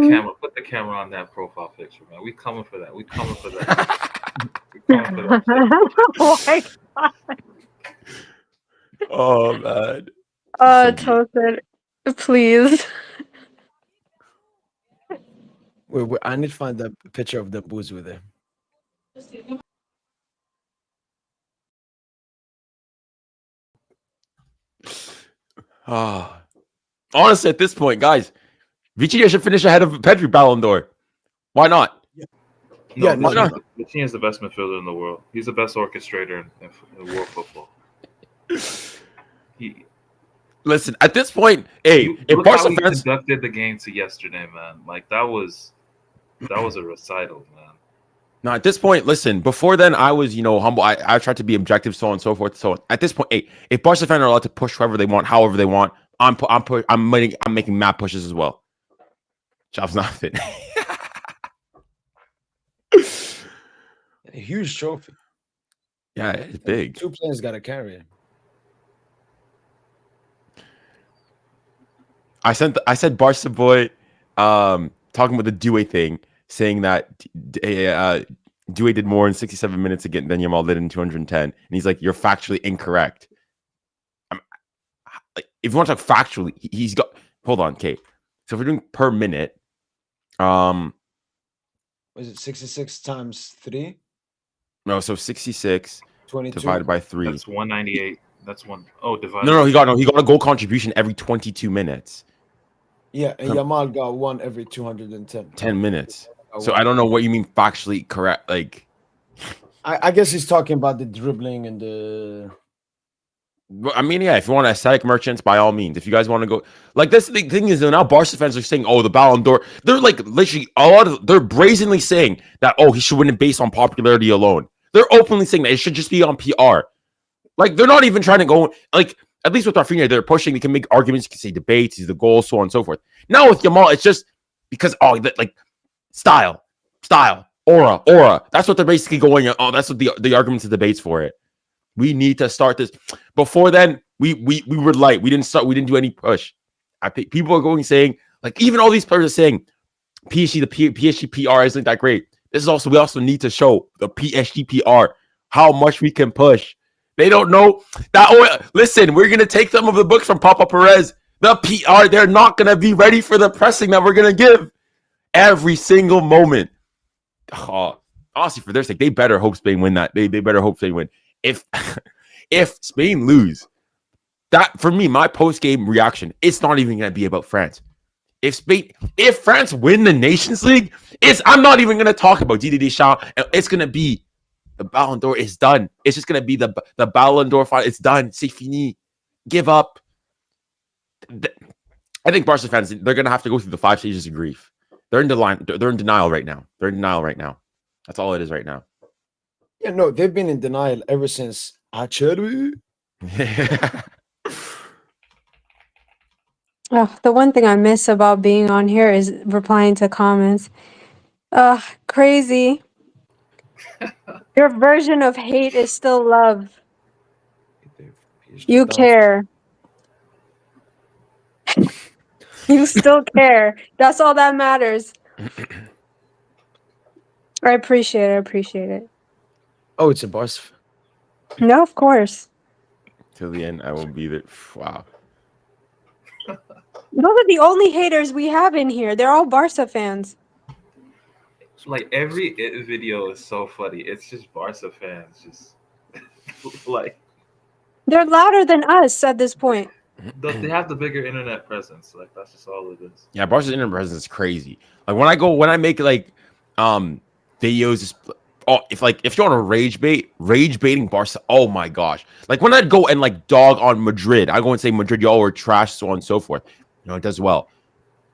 [SPEAKER 12] camera on that profile picture, man. We coming for that. We coming for that.
[SPEAKER 14] Oh my god.
[SPEAKER 13] Oh man.
[SPEAKER 14] Toasted. Please.
[SPEAKER 1] Wait, I need to find that picture of the booze with it.
[SPEAKER 13] Honestly, at this point, guys, Vitinia should finish ahead of Pedri Ballon d'Or. Why not?
[SPEAKER 12] No, Vitinia is the best midfielder in the world. He's the best orchestrator in world football.
[SPEAKER 13] Listen, at this point, if
[SPEAKER 12] look
[SPEAKER 13] Barca
[SPEAKER 12] how he
[SPEAKER 13] fans
[SPEAKER 12] conducted the game to yesterday, man. Like that was a recital, man.
[SPEAKER 13] No, at this point, listen, before then, I was, humble. I tried to be objective, so on and so forth. So at this point, if Barca fans are allowed to push whoever they want, however they want, I'm making mad pushes as well. Job's not fit.
[SPEAKER 1] A huge trophy.
[SPEAKER 13] Yeah, it's big.
[SPEAKER 1] Two players got to carry it.
[SPEAKER 13] I said Barca boy, talking about the Doué thing, saying that Doué did more in 67 minutes than Yamal did in 210, and he's like, "You're factually incorrect." If you want to talk factually, he's got. Hold on, Kate. So if we're doing per minute,
[SPEAKER 1] was it 66 times 3?
[SPEAKER 13] No, so 66
[SPEAKER 1] 22
[SPEAKER 13] divided by 3.
[SPEAKER 12] That's 198. That's one. Oh, divided.
[SPEAKER 13] No, he got a goal contribution every 22 minutes.
[SPEAKER 1] Yeah, and Yamal got one every 210.
[SPEAKER 13] 10 minutes. So I don't know what you mean factually correct. Like,
[SPEAKER 1] I guess he's talking about the dribbling and the.
[SPEAKER 13] I mean, yeah, if you want aesthetic merchants, by all means. If you guys want to go, like, this the thing is, now Barca fans are saying, "Oh, the Ballon d'Or." They're like literally they're brazenly saying that, "Oh, he should win it based on popularity alone." They're openly saying that it should just be on PR. Like, they're not even trying to go like. At least with Rafinha, they're pushing. They can make arguments. You can say debates. He's the goal, so on and so forth. Now with Yamal, it's just because like style, aura. That's what they're basically going. Oh, that's what the arguments and debates for it. We need to start this. Before then, we were light. We didn't do any push. I think people are going saying, like, even all these players are saying PSG, the PSG PR isn't that great. This is also, we also need to show the PSG PR how much we can push. They don't know that. Oh, listen, we're gonna take some of the books from Papa Perez. The PR, they're not gonna be ready for the pressing that we're gonna give every single moment. Oh, honestly, for their sake, they better hope Spain win that. They better hope Spain win. If Spain lose, that for me, my post-game reaction, it's not even gonna be about France. If France win the Nations League, I'm not even gonna talk about Didier Deschamps. It's gonna be the Ballon d'Or is done. It's just gonna be the Ballon d'Or final. It's done. C'est fini. Give up. I think Barca fans, they're gonna have to go through the 5 stages of grief. They're in denial right now. That's all it is right now.
[SPEAKER 1] Yeah, no, they've been in denial ever since Acheru.
[SPEAKER 14] The one thing I miss about being on here is replying to comments. Crazy. Your version of hate is still love. You care. You still care. That's all that matters. I appreciate it. I appreciate it.
[SPEAKER 1] Oh, it's a Barca.
[SPEAKER 14] No, of course.
[SPEAKER 13] Till the end, I will be there. Wow.
[SPEAKER 14] Those are the only haters we have in here. They're all Barca fans.
[SPEAKER 12] Like every video is so funny. It's just Barca fans just like
[SPEAKER 14] They're louder than us at this point.
[SPEAKER 12] they have the bigger internet presence. Like that's just all it is.
[SPEAKER 13] Yeah, Barca's internet presence is crazy. Like when I make like videos, if you want to rage baiting Barca, oh my gosh. Like when I'd go and like dog on Madrid, I go and say Madrid, y'all were trash, so on and so forth. You know, it does well.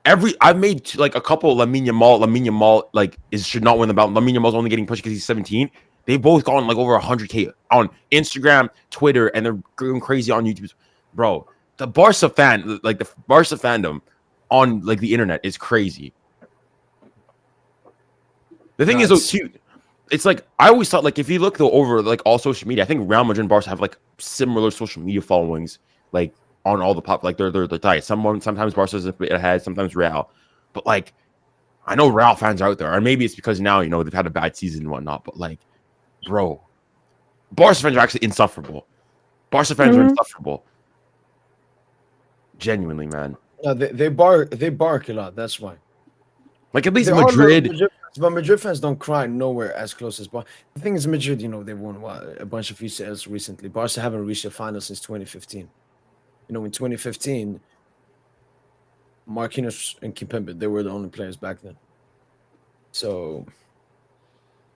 [SPEAKER 13] I've made like a couple Lamine Yamal like should not win the ballot. Lamine Yamal's only getting pushed because he's 17. They've both gone like over 100K on Instagram, Twitter, and they're going crazy on YouTube. Bro, the Barca fandom on like the internet is crazy. The thing is though too, it's like I always thought like if you look though over like all social media, I think Real Madrid and Barca have like similar social media followings, like on all the pop, like they're tight. Sometimes Barca's a bit ahead, sometimes Real, but like I know Real fans are out there, or maybe it's because now you know they've had a bad season and whatnot. But like, bro, Barca fans are actually insufferable. Barca fans are insufferable. Genuinely, man.
[SPEAKER 1] No, they bark a lot. That's why.
[SPEAKER 13] Like at least Madrid.
[SPEAKER 1] But Madrid fans don't cry nowhere as close as Barca. The thing is, Madrid, you know, they won a bunch of UCLs recently. Barca haven't reached a final since 2015. You know, in 2015, Marquinhos and Kimpembe, they were the only players back then. So,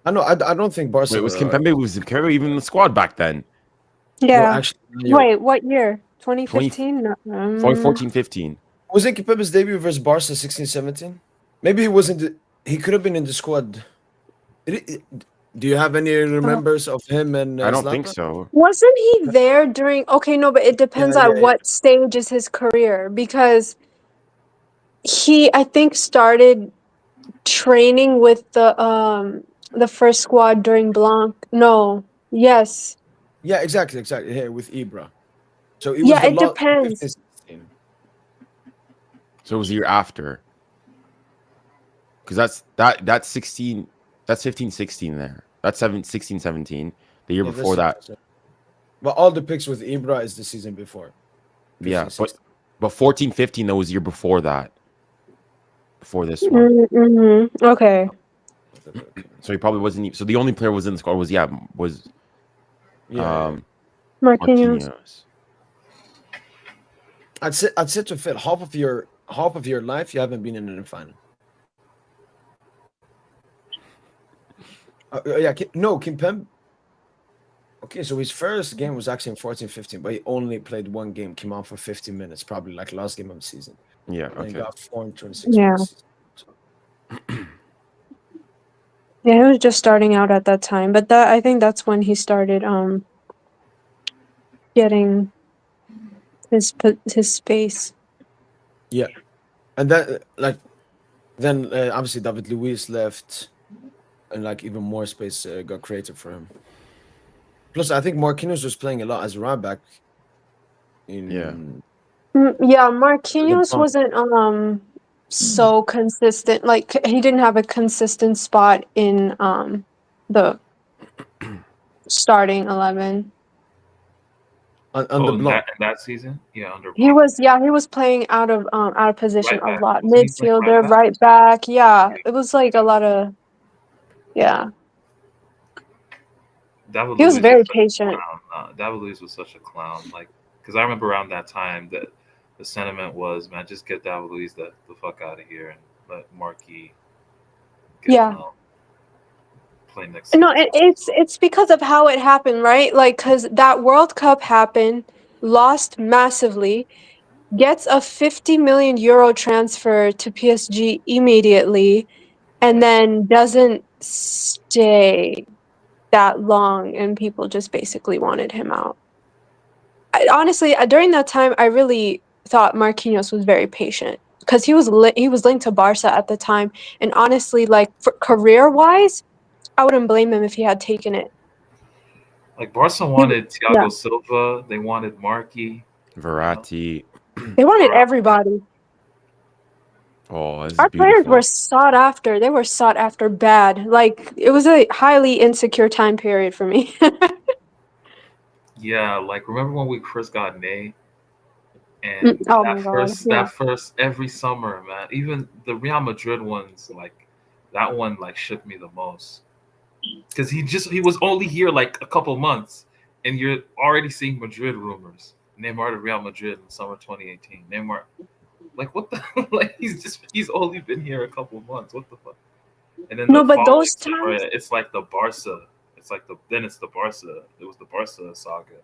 [SPEAKER 1] I don't think Barca.
[SPEAKER 13] Wait, was Kimpembe even in the squad back then?
[SPEAKER 14] Yeah.
[SPEAKER 1] No, actually,
[SPEAKER 14] wait, what year? 2015?
[SPEAKER 13] 2014-15.
[SPEAKER 1] Was it Kimpembe's debut versus Barca 16-17? Maybe he wasn't. He could have been in the squad. Do you have any remembers of him and?
[SPEAKER 13] I don't
[SPEAKER 1] Zlatan?
[SPEAKER 13] think so.
[SPEAKER 14] Wasn't he there during? Okay, no, but it depends on what stage is his career, because he, I think, started training with the first squad during Blanc. No, yes.
[SPEAKER 1] Yeah, exactly. Here with Ibra. So it was
[SPEAKER 14] it depends.
[SPEAKER 13] So it was the year after. Because that's 16, that's 15-16 there. That's 16-17. The year before that.
[SPEAKER 1] But all the picks with Ibra is the season before. 15,
[SPEAKER 13] yeah, but 14-15 though was the year before that. Before this one.
[SPEAKER 14] Okay.
[SPEAKER 13] So he probably wasn't. So the only player was in the squad was Marquinhos.
[SPEAKER 1] I'd say to Phil, half of your life you haven't been in a final. Kimpembe. Okay, so his first game was actually in 14-15, but he only played one game, came on for 50 minutes, probably like last game of the season.
[SPEAKER 13] Yeah,
[SPEAKER 1] and
[SPEAKER 13] okay.
[SPEAKER 1] he got 426
[SPEAKER 14] minutes. Yeah, he was just starting out at that time, but I think that's when he started getting his space.
[SPEAKER 1] Yeah, and that then obviously David Luiz left, and like even more space got created for him. Plus, I think Marquinhos was playing a lot as a right back.
[SPEAKER 14] Yeah, Marquinhos wasn't so consistent. Like he didn't have a consistent spot in the starting 11.
[SPEAKER 12] In that season, yeah, under
[SPEAKER 14] he was playing out of position
[SPEAKER 12] right
[SPEAKER 14] a lot.
[SPEAKER 12] Wasn't he playing
[SPEAKER 14] Midfielder, right back. Yeah, it was like a lot of He was very patient.
[SPEAKER 12] David Luiz was such a clown. Like, because I remember around that time that the sentiment was, man, just get David Luiz the fuck out of here and let Marquis play next season.
[SPEAKER 14] No, it's because of how it happened, right? Like, because that World Cup happened, lost massively, gets a 50 million euro transfer to PSG immediately, and then doesn't stay that long, and people just basically wanted him out. Honestly, during that time, I really thought Marquinhos was very patient because he was linked to Barca at the time, and honestly, like for career-wise, I wouldn't blame him if he had taken it.
[SPEAKER 12] Like Barca wanted Thiago Silva, they wanted Marquis,
[SPEAKER 13] Verratti.
[SPEAKER 14] They wanted everybody.
[SPEAKER 13] Oh, this
[SPEAKER 14] Our
[SPEAKER 13] is
[SPEAKER 14] players
[SPEAKER 13] beautiful.
[SPEAKER 14] were sought after. They were sought after bad. Like it was a highly insecure time period for me.
[SPEAKER 12] Yeah, like remember when we first got Ney? And
[SPEAKER 14] Oh my God, yeah.
[SPEAKER 12] that first every summer, man. Even the Real Madrid ones, like that one like shook me the most. Because he was only here like a couple months, and you're already seeing Madrid rumors. Neymar to Real Madrid in summer 2018. Neymar, like what the like he's only been here a couple months. What the fuck? And then
[SPEAKER 14] No,
[SPEAKER 12] the
[SPEAKER 14] but
[SPEAKER 12] following
[SPEAKER 14] those
[SPEAKER 12] summer,
[SPEAKER 14] times,
[SPEAKER 12] it's like the Barca. It's like it's the Barca. It was the Barca saga.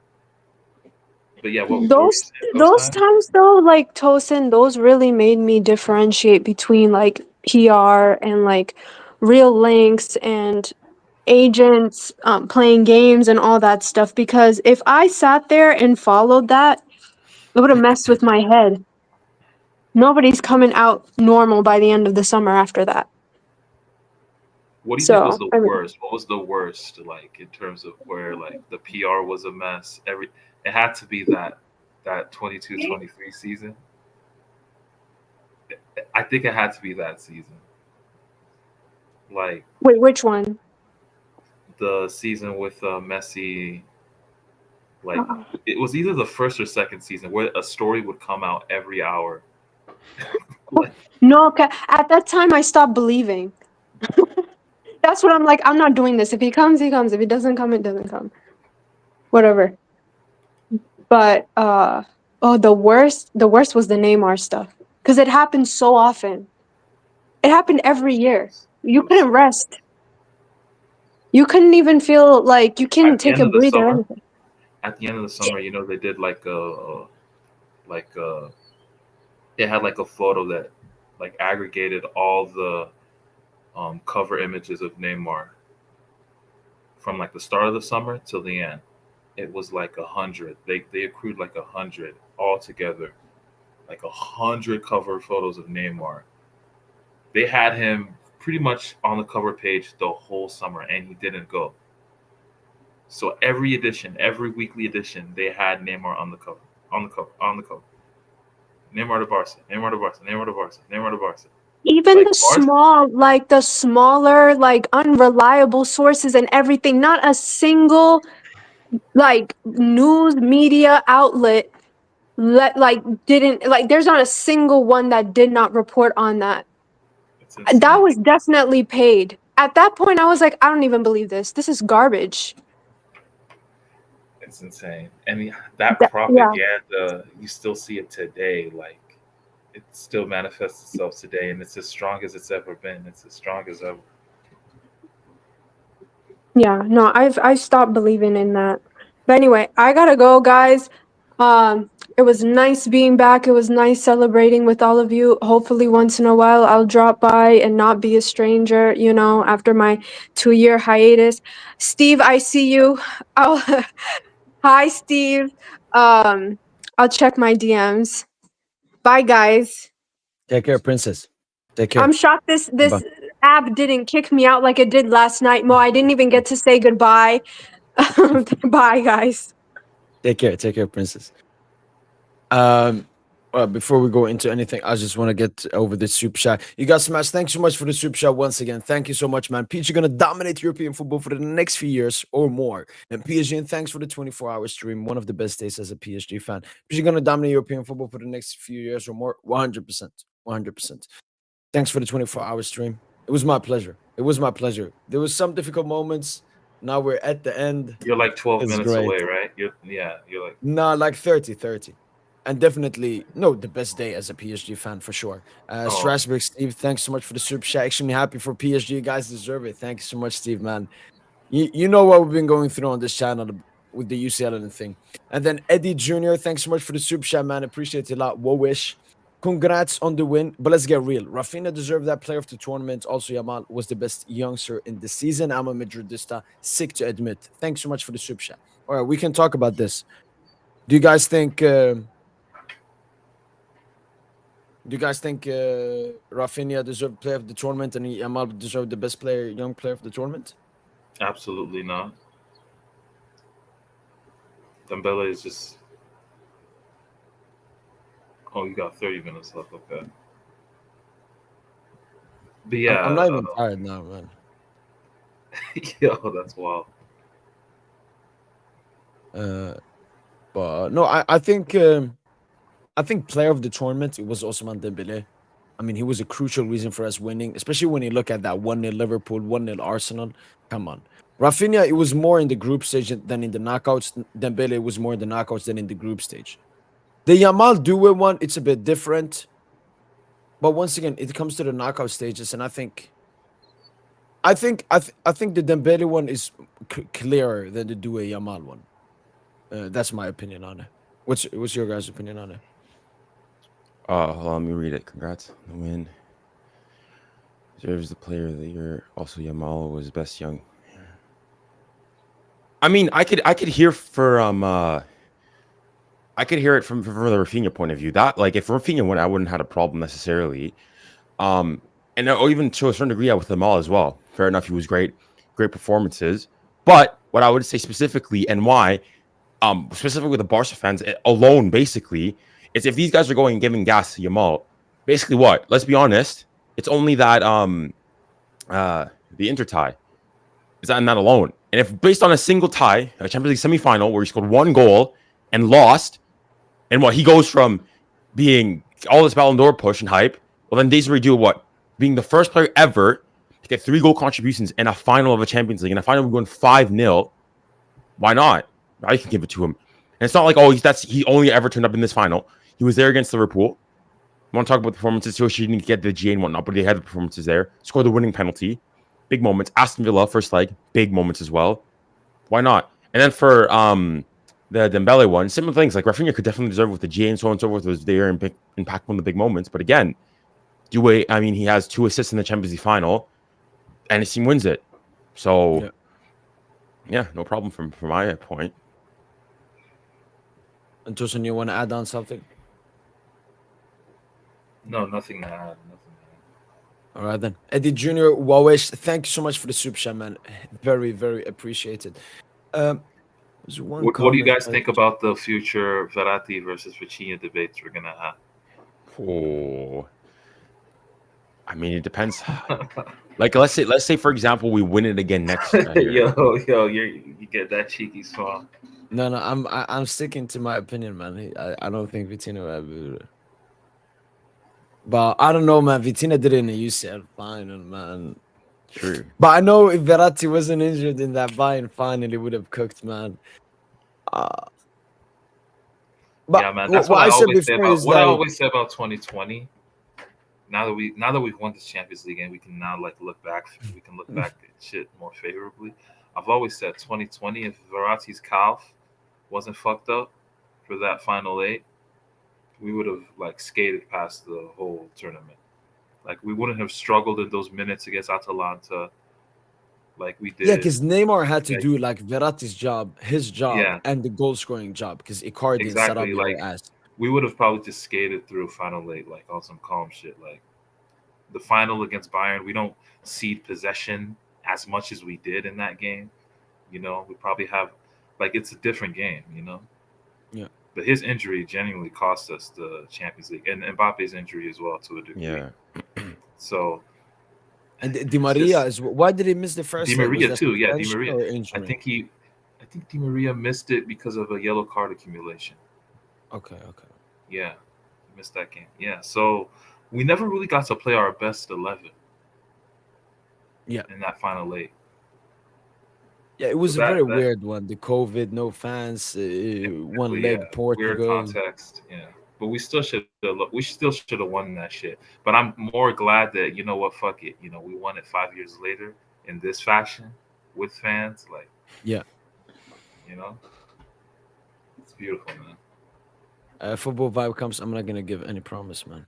[SPEAKER 12] But yeah, what were you saying
[SPEAKER 14] those times though, like Tosin, those really made me differentiate between like PR and like real links and agents playing games and all that stuff. Because if I sat there and followed that, it would have messed with my head. Nobody's coming out normal by the end of the summer after that.
[SPEAKER 12] What do you think was
[SPEAKER 14] So
[SPEAKER 12] the
[SPEAKER 14] I mean,
[SPEAKER 12] worst? What was the worst, like in terms of where like the PR was a mess? It had to be that 22-23 season. I think it had to be that season. Like
[SPEAKER 14] wait, which one?
[SPEAKER 12] the season with Messi. Like it was either the first or second season where a story would come out every hour.
[SPEAKER 14] No, at that time I stopped believing. That's what I'm like. I'm not doing this. If he comes, he comes. If he doesn't come, it doesn't come. Whatever. But the worst was the Neymar stuff because it happened so often. It happened every year. You couldn't rest. You couldn't even feel like you couldn't
[SPEAKER 12] At the
[SPEAKER 14] take
[SPEAKER 12] end
[SPEAKER 14] a
[SPEAKER 12] of the
[SPEAKER 14] breather or
[SPEAKER 12] summer,
[SPEAKER 14] anything.
[SPEAKER 12] they did they had like a photo that like aggregated all the cover images of Neymar from like the start of the summer till the end. It was like 100. They accrued like 100 all together, like 100 cover photos of Neymar. They had him pretty much on the cover page the whole summer, and he didn't go. So every weekly edition, they had Neymar on the cover. Neymar to Barca, Neymar to Barca, Neymar to Barca, Neymar to Barca.
[SPEAKER 14] Even the smaller, like unreliable sources and everything, not a single like news media outlet there's not a single one that did not report on that. That was definitely paid. At that point, I was like, I don't even believe this. This is garbage.
[SPEAKER 12] It's insane. And that propaganda, you still see it today. Like, it still manifests itself today, and it's as strong as it's ever been. It's as strong as ever.
[SPEAKER 14] Yeah, no, I stopped believing in that. But anyway, I gotta go, guys. It was nice being back. It was nice celebrating with all of you. Hopefully, once in a while, I'll drop by and not be a stranger, after my 2-year hiatus. Steve, I see you. Hi, Steve. I'll check my DMs. Bye, guys.
[SPEAKER 1] Take care, princess. Take care.
[SPEAKER 14] I'm shocked this
[SPEAKER 1] Bye.
[SPEAKER 14] app didn't kick me out like it did last night, Mo. I didn't even get to say goodbye. Bye, guys.
[SPEAKER 1] Take care, princess. Before we go into anything, I just want to get over the super chat. You guys smash. Thanks so much for the super chat once again. Thank you so much, man. Peach, you're gonna dominate European football for the next few years or more. And PSG, and thanks for the 24-hour stream. One of the best days as a PSG fan. You're gonna dominate European football for the next few years or more. 100%. 100%. Thanks for the 24-hour stream. It was my pleasure. There was some difficult moments. Now we're at the end.
[SPEAKER 12] You're like 12
[SPEAKER 1] It's
[SPEAKER 12] minutes
[SPEAKER 1] great.
[SPEAKER 12] away, right? You're like...
[SPEAKER 1] Nah, like 30. And definitely, no, the best day as a PSG fan for sure. Strasbourg, Steve, thanks so much for the super chat. Extremely happy for PSG. You guys deserve it. Thank you so much, Steve, man. You know what we've been going through on this channel with the UCL and thing. And then Eddie Jr., thanks so much for the super chat, man. Appreciate it a lot. Wowish. Congrats on the win, but let's get real. Rafinha deserved that player of the tournament. Also, Yamal was the best youngster in the season. I'm a Madridista, sick to admit. Thanks so much for the super chat. All right, we can talk about this. Do you guys think Do you guys think Rafinha deserved player of the tournament and Yamal deserved the best player, young player of the tournament?
[SPEAKER 12] Absolutely not. Dembele is just. Oh, you got 30 minutes left. Okay. But yeah,
[SPEAKER 1] I'm not even tired now, man.
[SPEAKER 12] Yo, that's wild.
[SPEAKER 1] But no, I think player of the tournament it was Ousmane Dembele. I mean, he was a crucial reason for us winning, especially when you look at that 1-0 Liverpool, 1-0 Arsenal. Come on. Rafinha, it was more in the group stage than in the knockouts. Dembele was more in the knockouts than in the group stage. The Yamal Doué one, it's a bit different. But once again, it comes to the knockout stages, and I think the Dembele one is clearer than the Doué Yamal one. That's my opinion on it. What's your guys' opinion on it?
[SPEAKER 13] Hold on, let me read it. Congrats on the win. Deserves the player of the year. Also, Yamal was best young. I mean, I could hear I could hear it from the Rafinha point of view. That like if Rafinha won, I wouldn't have had a problem necessarily. And even to a certain degree, with Yamal as well. Fair enough, he was great performances. But what I would say specifically and why, specifically with the Barca fans alone, basically, is if these guys are going and giving gas to Yamal, basically what? Let's be honest, it's only that the Inter tie. Is that and that alone? And if based on a single tie, a Champions League semifinal where he scored one goal and lost, and what he goes from being all this Ballon d'Or push and hype, well then Desiree do what? Being the first player ever to get 3 goal contributions in a final of a Champions League, in a final we're going 5-0. Why not? I can give it to him. And it's not like he only ever turned up in this final. He was there against Liverpool. I want to talk about the performances too. She didn't get the GA and whatnot, but he had the performances there. Scored the winning penalty. Big moments. Aston Villa, first leg. Big moments as well. Why not? And then for the Dembele one, similar things. Like Rafinha could definitely deserve with the GA and so on and so forth. Was there and impactful in the big moments. But again, Doué, I mean, he has 2 assists in the Champions League final, and his team wins it. So, yeah no problem from my point.
[SPEAKER 1] And Tosin, you want to add on something?
[SPEAKER 12] No, nothing to add.
[SPEAKER 1] All right then. Eddie Jr. Wawesh, thank you so much for the super chat, man. Very, very appreciated.
[SPEAKER 12] What do you guys think about the future Verratti versus Vitinia debates we're gonna have?
[SPEAKER 13] Oh, I mean, it depends. Like, let's say for example, we win it again next year.
[SPEAKER 12] yo, you get that cheeky song.
[SPEAKER 1] No, I'm sticking to my opinion, man. I don't think Vitinia will ever do it. But I don't know, man. Vitinia did it in the UCL final, man.
[SPEAKER 13] True.
[SPEAKER 1] But I know if Verratti wasn't injured in that Bayern final, he would have cooked, man. But
[SPEAKER 12] yeah, man. That's what I always say about I always say about 2020. Now that we've won this Champions League and we can now look back at shit more favorably. I've always said 2020, if Verratti's calf wasn't fucked up for that final 8, we would have skated past the whole tournament. We wouldn't have struggled in those minutes against Atalanta like we did.
[SPEAKER 1] Yeah, because Neymar had to do Verratti's job, his job, and the goal scoring job because Icardi didn't set up your ass.
[SPEAKER 12] We would have probably just skated through final 8 on some calm shit. The final against Bayern, we don't cede possession as much as we did in that game. We probably have it's a different game.
[SPEAKER 1] Yeah.
[SPEAKER 12] But his injury genuinely cost us the Champions League, and Mbappe's injury as well to a degree.
[SPEAKER 13] Yeah.
[SPEAKER 12] So.
[SPEAKER 1] And Di Maria why did he miss the first?
[SPEAKER 12] Di Maria too. Yeah, Di Maria. I think Di Maria missed it because of a yellow card accumulation.
[SPEAKER 1] Okay.
[SPEAKER 12] Yeah, he missed that game. Yeah, so we never really got to play our best 11.
[SPEAKER 1] Yeah.
[SPEAKER 12] In that final 8.
[SPEAKER 1] Yeah, it was a very weird one. The COVID, no fans, one leg Portugal.
[SPEAKER 12] Weird context. Yeah, but we still should have won that shit. But I'm more glad that fuck it. We won it 5 years later in this fashion with fans.
[SPEAKER 1] Yeah.
[SPEAKER 12] It's beautiful, man.
[SPEAKER 1] Football vibe comes. I'm not gonna give any promise, man.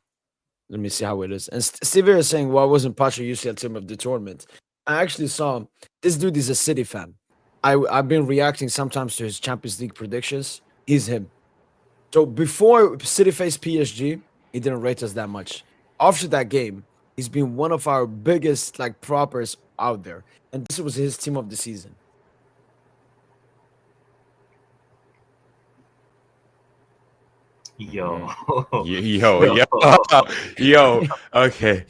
[SPEAKER 1] Let me see how it is. And Stevie is saying, "Why wasn't Pacho UCL team of the tournament?" I actually saw this dude is a City fan. I've been reacting sometimes to his Champions League predictions. He's him. So before City faced PSG, he didn't rate us that much. After that game, he's been one of our biggest like proppers out there, and this was his team of the season.
[SPEAKER 12] Yo.
[SPEAKER 13] Yo. Okay.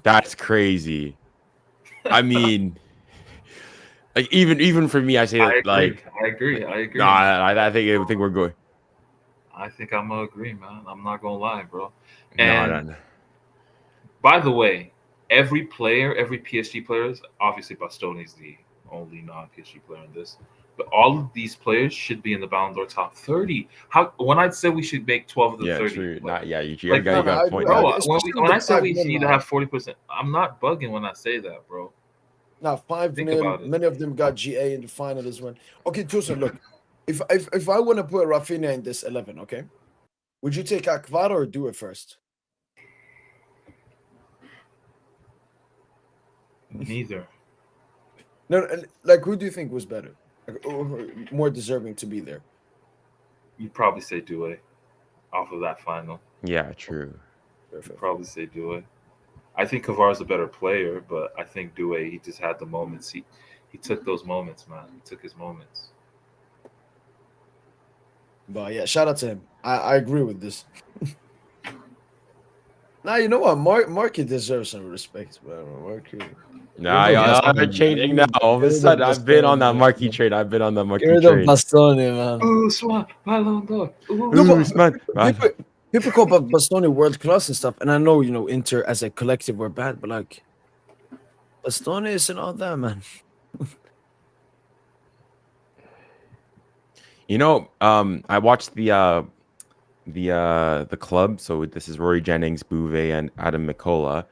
[SPEAKER 13] That's crazy. I mean, like even for me, I say that like
[SPEAKER 12] I agree.
[SPEAKER 13] No, I think we're good.
[SPEAKER 12] I think I'm gonna agree, man. I'm not gonna lie, bro.
[SPEAKER 13] No.
[SPEAKER 12] And by the way, every PSG player is obviously Bastoni's the only non-PSG player in this, but all of these players should be in the Ballon d'Or top 30. When I said we should make 12 of the 30,
[SPEAKER 13] true. You
[SPEAKER 12] like,
[SPEAKER 13] got a point.
[SPEAKER 12] Bro, when I said we need to have 40%, I'm not bugging when I say that, bro.
[SPEAKER 1] Now 5 million, many of them got GA in the final as well. Okay, Tosin, look, if I want to put Rafinha in this 11, okay, would you take Akvara or do it first?
[SPEAKER 12] Neither.
[SPEAKER 1] No, like who do you think was better, or more deserving to be there?
[SPEAKER 12] You'd probably say Doué off of that final.
[SPEAKER 13] Yeah, true.
[SPEAKER 12] You'd probably say Doué. I think Kvara's a better player, but I think Doué, he just had the moments. He took those moments, man. He took his moments.
[SPEAKER 1] But yeah, shout out to him. I agree with this. Now you know what, Marky deserves some respect, man. Marky.
[SPEAKER 13] Nah, I'm changing now. All of a sudden, I've been on that Marky trade.
[SPEAKER 1] You're the Bastoni, man.
[SPEAKER 12] Ousmane, Ballon d'Or.
[SPEAKER 1] People call Bastoni world class and stuff, and I know Inter as a collective were bad, but like Bastoni isn't all that, man.
[SPEAKER 13] I watched the club. So this is Rory Jennings, Bouvet, and Adam Mikola.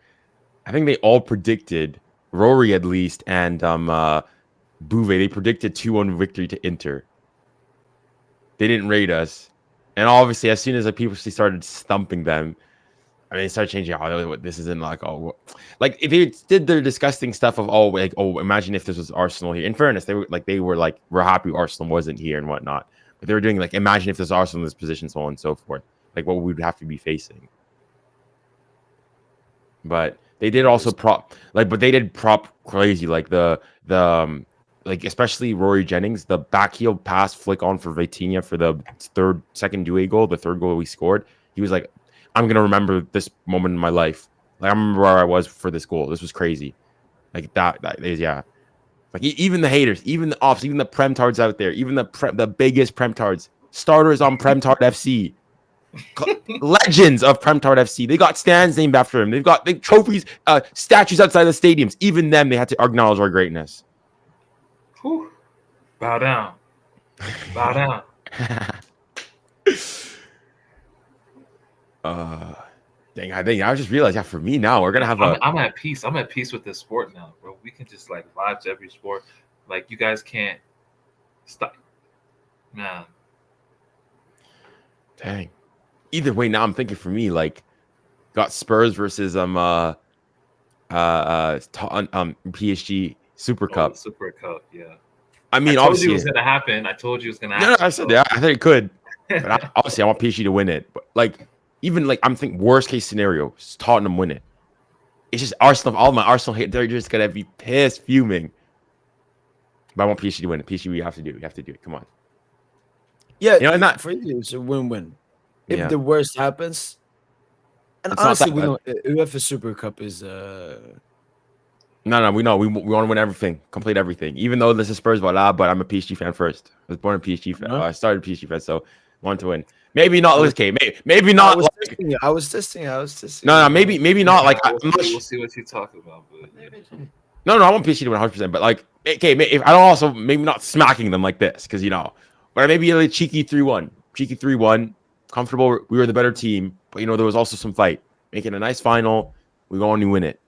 [SPEAKER 13] I think they all predicted Rory at least, and Bouvet. They predicted 2-1 victory to Inter. They didn't rate us. And obviously, as soon as people started stumping them, I mean, they started changing. Oh, this isn't like if they did their disgusting stuff of imagine if this was Arsenal here. In fairness, they were like, we're happy Arsenal wasn't here and whatnot. But they were doing like, imagine if this was Arsenal in this position, so on and so forth. Like what we would have to be facing. But they did also prop crazy, like like especially Rory Jennings, the backheel pass flick on for Vitinia for the second Doué goal, the third goal we scored. He was like, I'm gonna remember this moment in my life. Like I remember where I was for this goal. This was crazy. Like that is, yeah. Like even the haters, even the offs, even the Premtards out there, even the biggest Premtards, starters on Premtard FC, legends of Premtard FC. They got stands named after him. They've got trophies, statues outside the stadiums. Even them, they had to acknowledge our greatness.
[SPEAKER 12] Whew. Bow down. Bow down.
[SPEAKER 13] Dang, I just realized, for me now, we're gonna have
[SPEAKER 12] I'm at peace. I'm at peace with this sport now, bro. We can just like vibe to every sport. Like you guys can't stop, man.
[SPEAKER 13] Dang. Either way, now I'm thinking for me, like, got Spurs versus PSG Super Cup.
[SPEAKER 12] Super Cup, yeah.
[SPEAKER 13] I mean,
[SPEAKER 12] I told
[SPEAKER 13] obviously
[SPEAKER 12] you it was gonna happen. I told you it was gonna happen.
[SPEAKER 13] No, I said I think it could. But obviously, I want PSG to win it. But like, even like, I'm thinking worst case scenario, Tottenham win it. It's just Arsenal. All my Arsenal hate, they're just gonna be pissed, fuming. But I want PSG to win it. PSG, we have to do it. We have to do it. Come on.
[SPEAKER 1] Yeah, and that for you, it's a win-win. If the worst happens, and
[SPEAKER 13] it's
[SPEAKER 1] honestly, we know UEFA Super Cup is
[SPEAKER 13] No, we know we want to win everything, complete everything. Even though this is Spurs, but I'm a PSG fan first. I was born a PSG fan. I started a PSG fan, so want to win. Maybe not. Okay, maybe not.
[SPEAKER 1] I was testing.
[SPEAKER 13] No, maybe not. Like
[SPEAKER 12] we'll see what you're talking about. But yeah.
[SPEAKER 13] No, I want PSG to win 100%. But like, okay, if I don't also maybe not smacking them like this, because but maybe a cheeky 3-1, comfortable. We were the better team, but there was also some fight. Making a nice final. We go on and win it.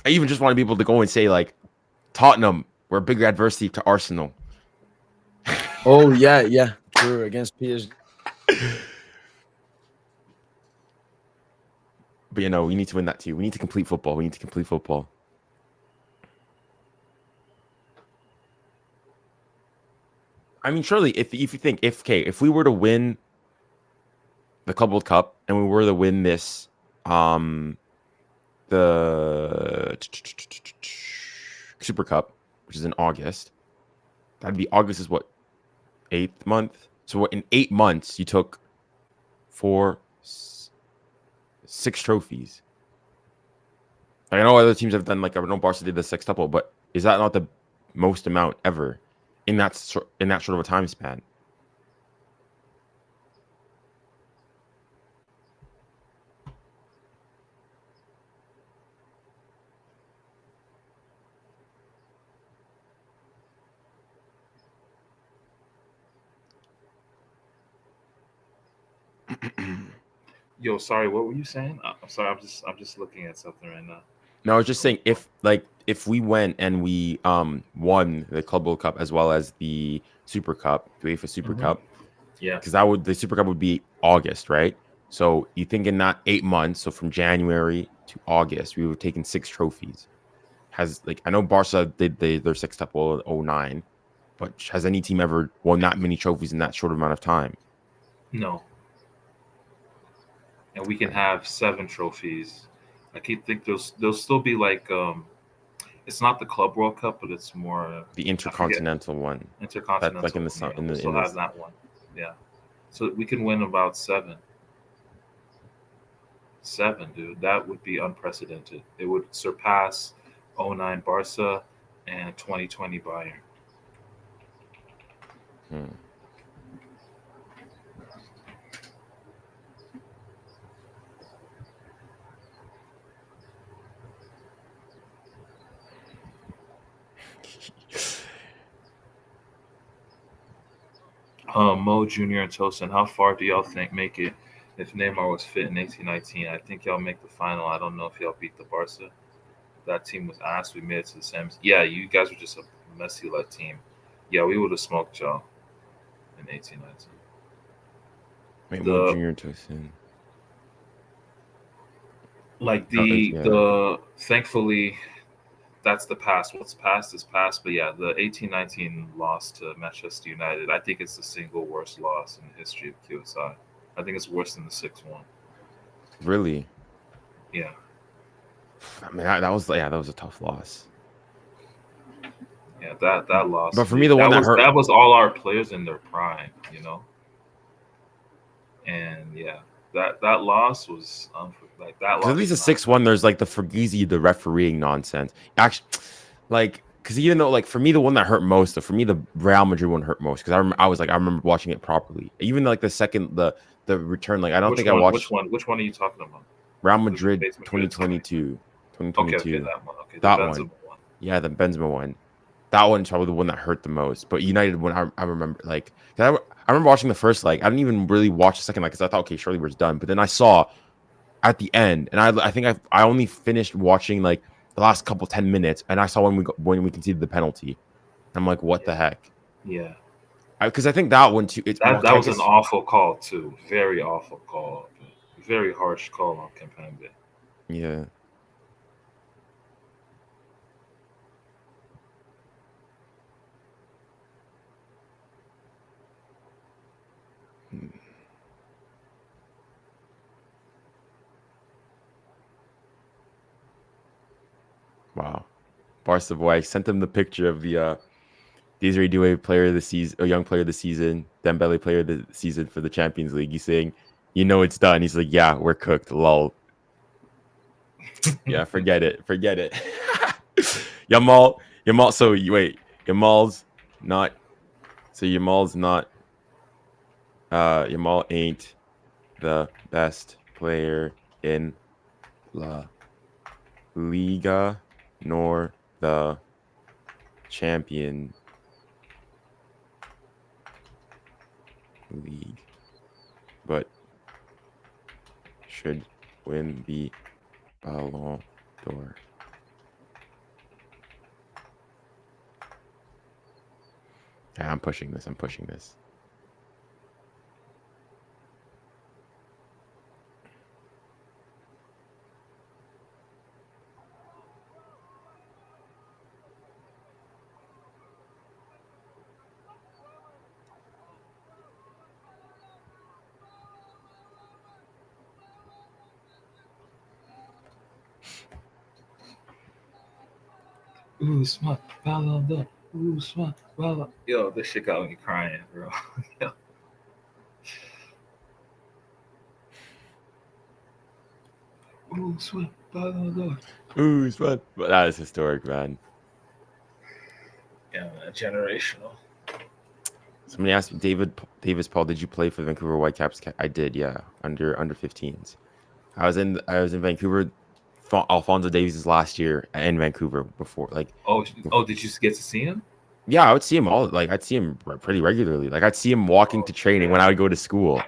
[SPEAKER 13] I even just want people to go and say, like, Tottenham, we're a bigger adversity to Arsenal.
[SPEAKER 1] Oh, yeah. True, against PSG.
[SPEAKER 13] But, we need to win that too. We need to complete football. I mean, surely if you think if we were to win the Club World Cup and we were to win this the Super Cup, which is in August, that'd be August is what, 8th month? So what, in 8 months you took 6 trophies. I know other teams have done, like, I know Barca did the sextuple, but is that not the most amount ever in that sort of a time span?
[SPEAKER 12] Yo, sorry, what were you saying? I'm sorry, I'm just looking at something right now.
[SPEAKER 13] No, I was just saying if we went and we won the Club World Cup as well as the Super Cup, the UEFA Super Cup,
[SPEAKER 12] Yeah,
[SPEAKER 13] because the Super Cup would be August, right? So you think in that 8 months, so from January to August, we would have taken 6 trophies. I know Barca did their sextuple in 09, but has any team ever won that many trophies in that short amount of time?
[SPEAKER 12] no. And we can have 7 trophies. I think there'll still be like it's not the Club World Cup, but it's more
[SPEAKER 13] The Intercontinental one.
[SPEAKER 12] Intercontinental.
[SPEAKER 13] That's like in the
[SPEAKER 12] we'll still have that one. Yeah. So we can win about 7. 7, dude. That would be unprecedented. It would surpass 09 Barca and 2020 Bayern. Mo Jr. and Tosin, how far do y'all think make it if Neymar was fit in 1819? I think y'all make the final. I don't know if y'all beat the Barca. That team was ass. We made it to the semis. Yeah, you guys were just a Messi-led team. Yeah, we would have smoked y'all in 1819.
[SPEAKER 13] Wait, Mo Jr. and Tosin.
[SPEAKER 12] Like the thankfully, that's the past. What's past is past. But yeah, the 1819 loss to Manchester United, I think it's the single worst loss in the history of QSI. I think it's worse than the 6-1.
[SPEAKER 13] Really?
[SPEAKER 12] Yeah.
[SPEAKER 13] I mean, that was a tough loss.
[SPEAKER 12] Yeah, that loss.
[SPEAKER 13] But for me, the one that hurt,
[SPEAKER 12] that was all our players in their prime, you know. And yeah, that loss was like that.
[SPEAKER 13] At least a 6-1. There's like the the refereeing nonsense. Actually, like, because even though, like, for me, the one that hurt most, for me, the Real Madrid one hurt most because I remember watching it properly. Even like the second the return, like I don't think I watched.
[SPEAKER 12] Which one are you talking about?
[SPEAKER 13] Real Madrid 2022.
[SPEAKER 12] Okay, that one. Okay,
[SPEAKER 13] that one. Yeah, the Benzema one. That one's probably the one that hurt the most. But United one, I remember, like, I remember watching the first leg. I didn't even really watch the second leg because I thought, okay, surely we're done. But then I saw at the end, and I think I only finished watching like the last 10 minutes, and I saw when we conceded the penalty. I'm like, what the heck?
[SPEAKER 12] Yeah.
[SPEAKER 13] Because I think that one too.
[SPEAKER 12] That was an awful call too. Very awful call. Very harsh call on Kimpembe.
[SPEAKER 13] Yeah. Wow. Barca boy, I sent him the picture of the Desiree Doué player of the season, or young player of the season, Dembele player of the season for the Champions League. He's saying, it's done. He's like, yeah, we're cooked. Lol. Yeah, forget it. Yamal. So wait, Yamal's not. So Yamal's not. Yamal ain't the best player in La Liga nor the Champion League, but should win the Ballon d'Or. Yeah, I'm pushing this.
[SPEAKER 12] Usman, Ballon d'Or, Usman, Ballon. Yo, this shit got me crying, bro. Yo. Usman, Ballon d'Or.
[SPEAKER 13] Usman. But that is historic, man.
[SPEAKER 12] Yeah, man, generational.
[SPEAKER 13] Somebody asked me, Davis Paul, did you play for the Vancouver Whitecaps? I did, yeah, under 15s. I was in Vancouver, Alphonso Davies' last year in Vancouver before, like.
[SPEAKER 12] Oh, did you get to see him?
[SPEAKER 13] Yeah, I would see him I'd see him pretty regularly. Like I'd see him walking to training when I would go to school.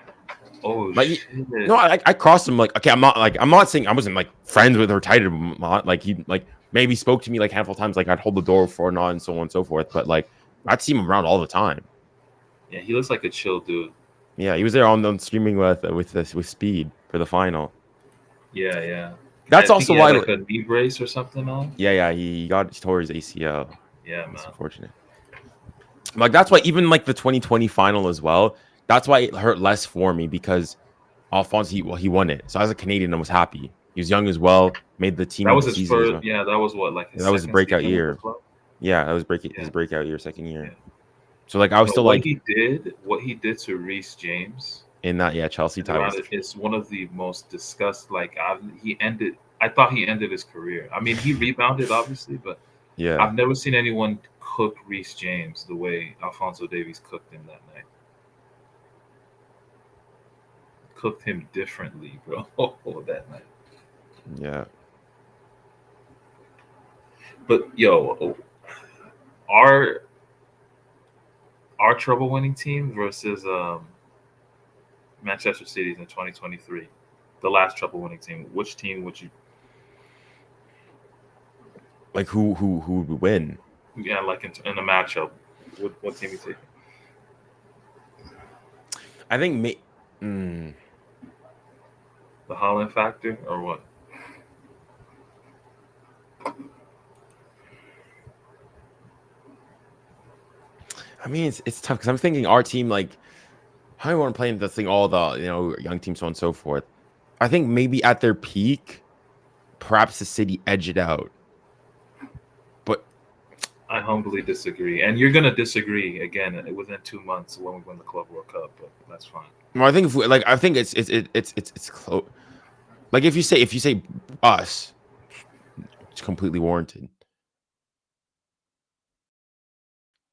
[SPEAKER 12] Oh
[SPEAKER 13] like,
[SPEAKER 12] shit!
[SPEAKER 13] No, I crossed him. Like, okay, I'm not saying I wasn't like friends with or tight with him. Like he maybe spoke to me like a handful of times. Like I'd hold the door for and on and so on and so forth. But like I'd see him around all the time.
[SPEAKER 12] Yeah, he looks like a chill dude.
[SPEAKER 13] Yeah, he was there on streaming with Speed for the final.
[SPEAKER 12] Yeah.
[SPEAKER 13] That's also
[SPEAKER 12] he
[SPEAKER 13] why
[SPEAKER 12] had, like a knee brace or something on.
[SPEAKER 13] Yeah, he tore his ACL.
[SPEAKER 12] Yeah, man.
[SPEAKER 13] That's unfortunate. Like that's why even like the 2020 final as well. That's why it hurt less for me because Alphonse he won it. So as a Canadian, I was happy. He was young as well. Made the team.
[SPEAKER 12] That was his
[SPEAKER 13] season
[SPEAKER 12] first.
[SPEAKER 13] well.
[SPEAKER 12] Yeah, that was what like his
[SPEAKER 13] that was his breakout
[SPEAKER 12] season
[SPEAKER 13] year.
[SPEAKER 12] with the club?
[SPEAKER 13] Yeah, that was his breakout year, second year. Yeah. So like I was still
[SPEAKER 12] what
[SPEAKER 13] like
[SPEAKER 12] what he did to Reece James
[SPEAKER 13] in that Chelsea title
[SPEAKER 12] is one of the most discussed. Like I thought he ended his career. I mean, he rebounded obviously, but
[SPEAKER 13] yeah,
[SPEAKER 12] I've never seen anyone cook Reece James the way Alphonso Davies cooked him that night. Cooked him differently, bro. That night.
[SPEAKER 13] Yeah.
[SPEAKER 12] But yo, our trouble winning team versus Manchester City's in 2023, the last trouble winning team. Which team would you
[SPEAKER 13] like? Who would win?
[SPEAKER 12] Yeah, like in a matchup, what team you take?
[SPEAKER 13] I think
[SPEAKER 12] the Holland factor or what?
[SPEAKER 13] I mean, it's tough because I'm thinking our team, like, how do want to play in the thing, all the young teams, so on and so forth. I think maybe at their peak, perhaps the City edge it out. But
[SPEAKER 12] I humbly disagree, and you're gonna disagree again within 2 months when we win the Club World Cup. But that's fine.
[SPEAKER 13] Well, I think I think it's close. Like if you say us, it's completely warranted.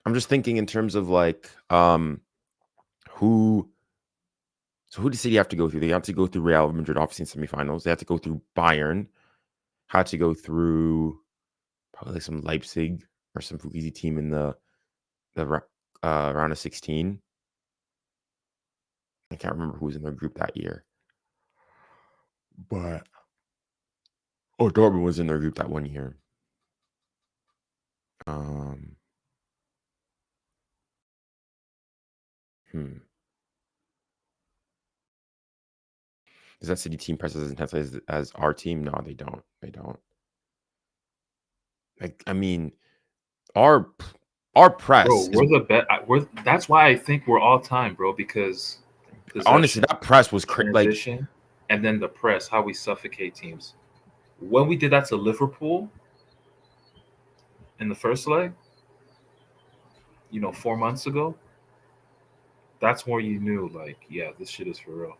[SPEAKER 13] I'm just thinking in terms of like who does City have to go through? They have to go through Real Madrid, obviously in semifinals. They have to go through Bayern. Had to go through probably like some Leipzig or some Fugazi team in the round of 16. I can't remember who was in their group that year, but Dortmund was in their group that one year. Does that City team press as intensely as our team? No, they don't. They don't. Like, I mean, our press.
[SPEAKER 12] Bro, we're the best. That's why I think we're all time, bro. Because
[SPEAKER 13] honestly, that press was
[SPEAKER 12] transition, like, and then the press, how we suffocate teams. When we did that to Liverpool in the first leg, 4 months ago, that's where you knew, like, yeah, this shit is for real.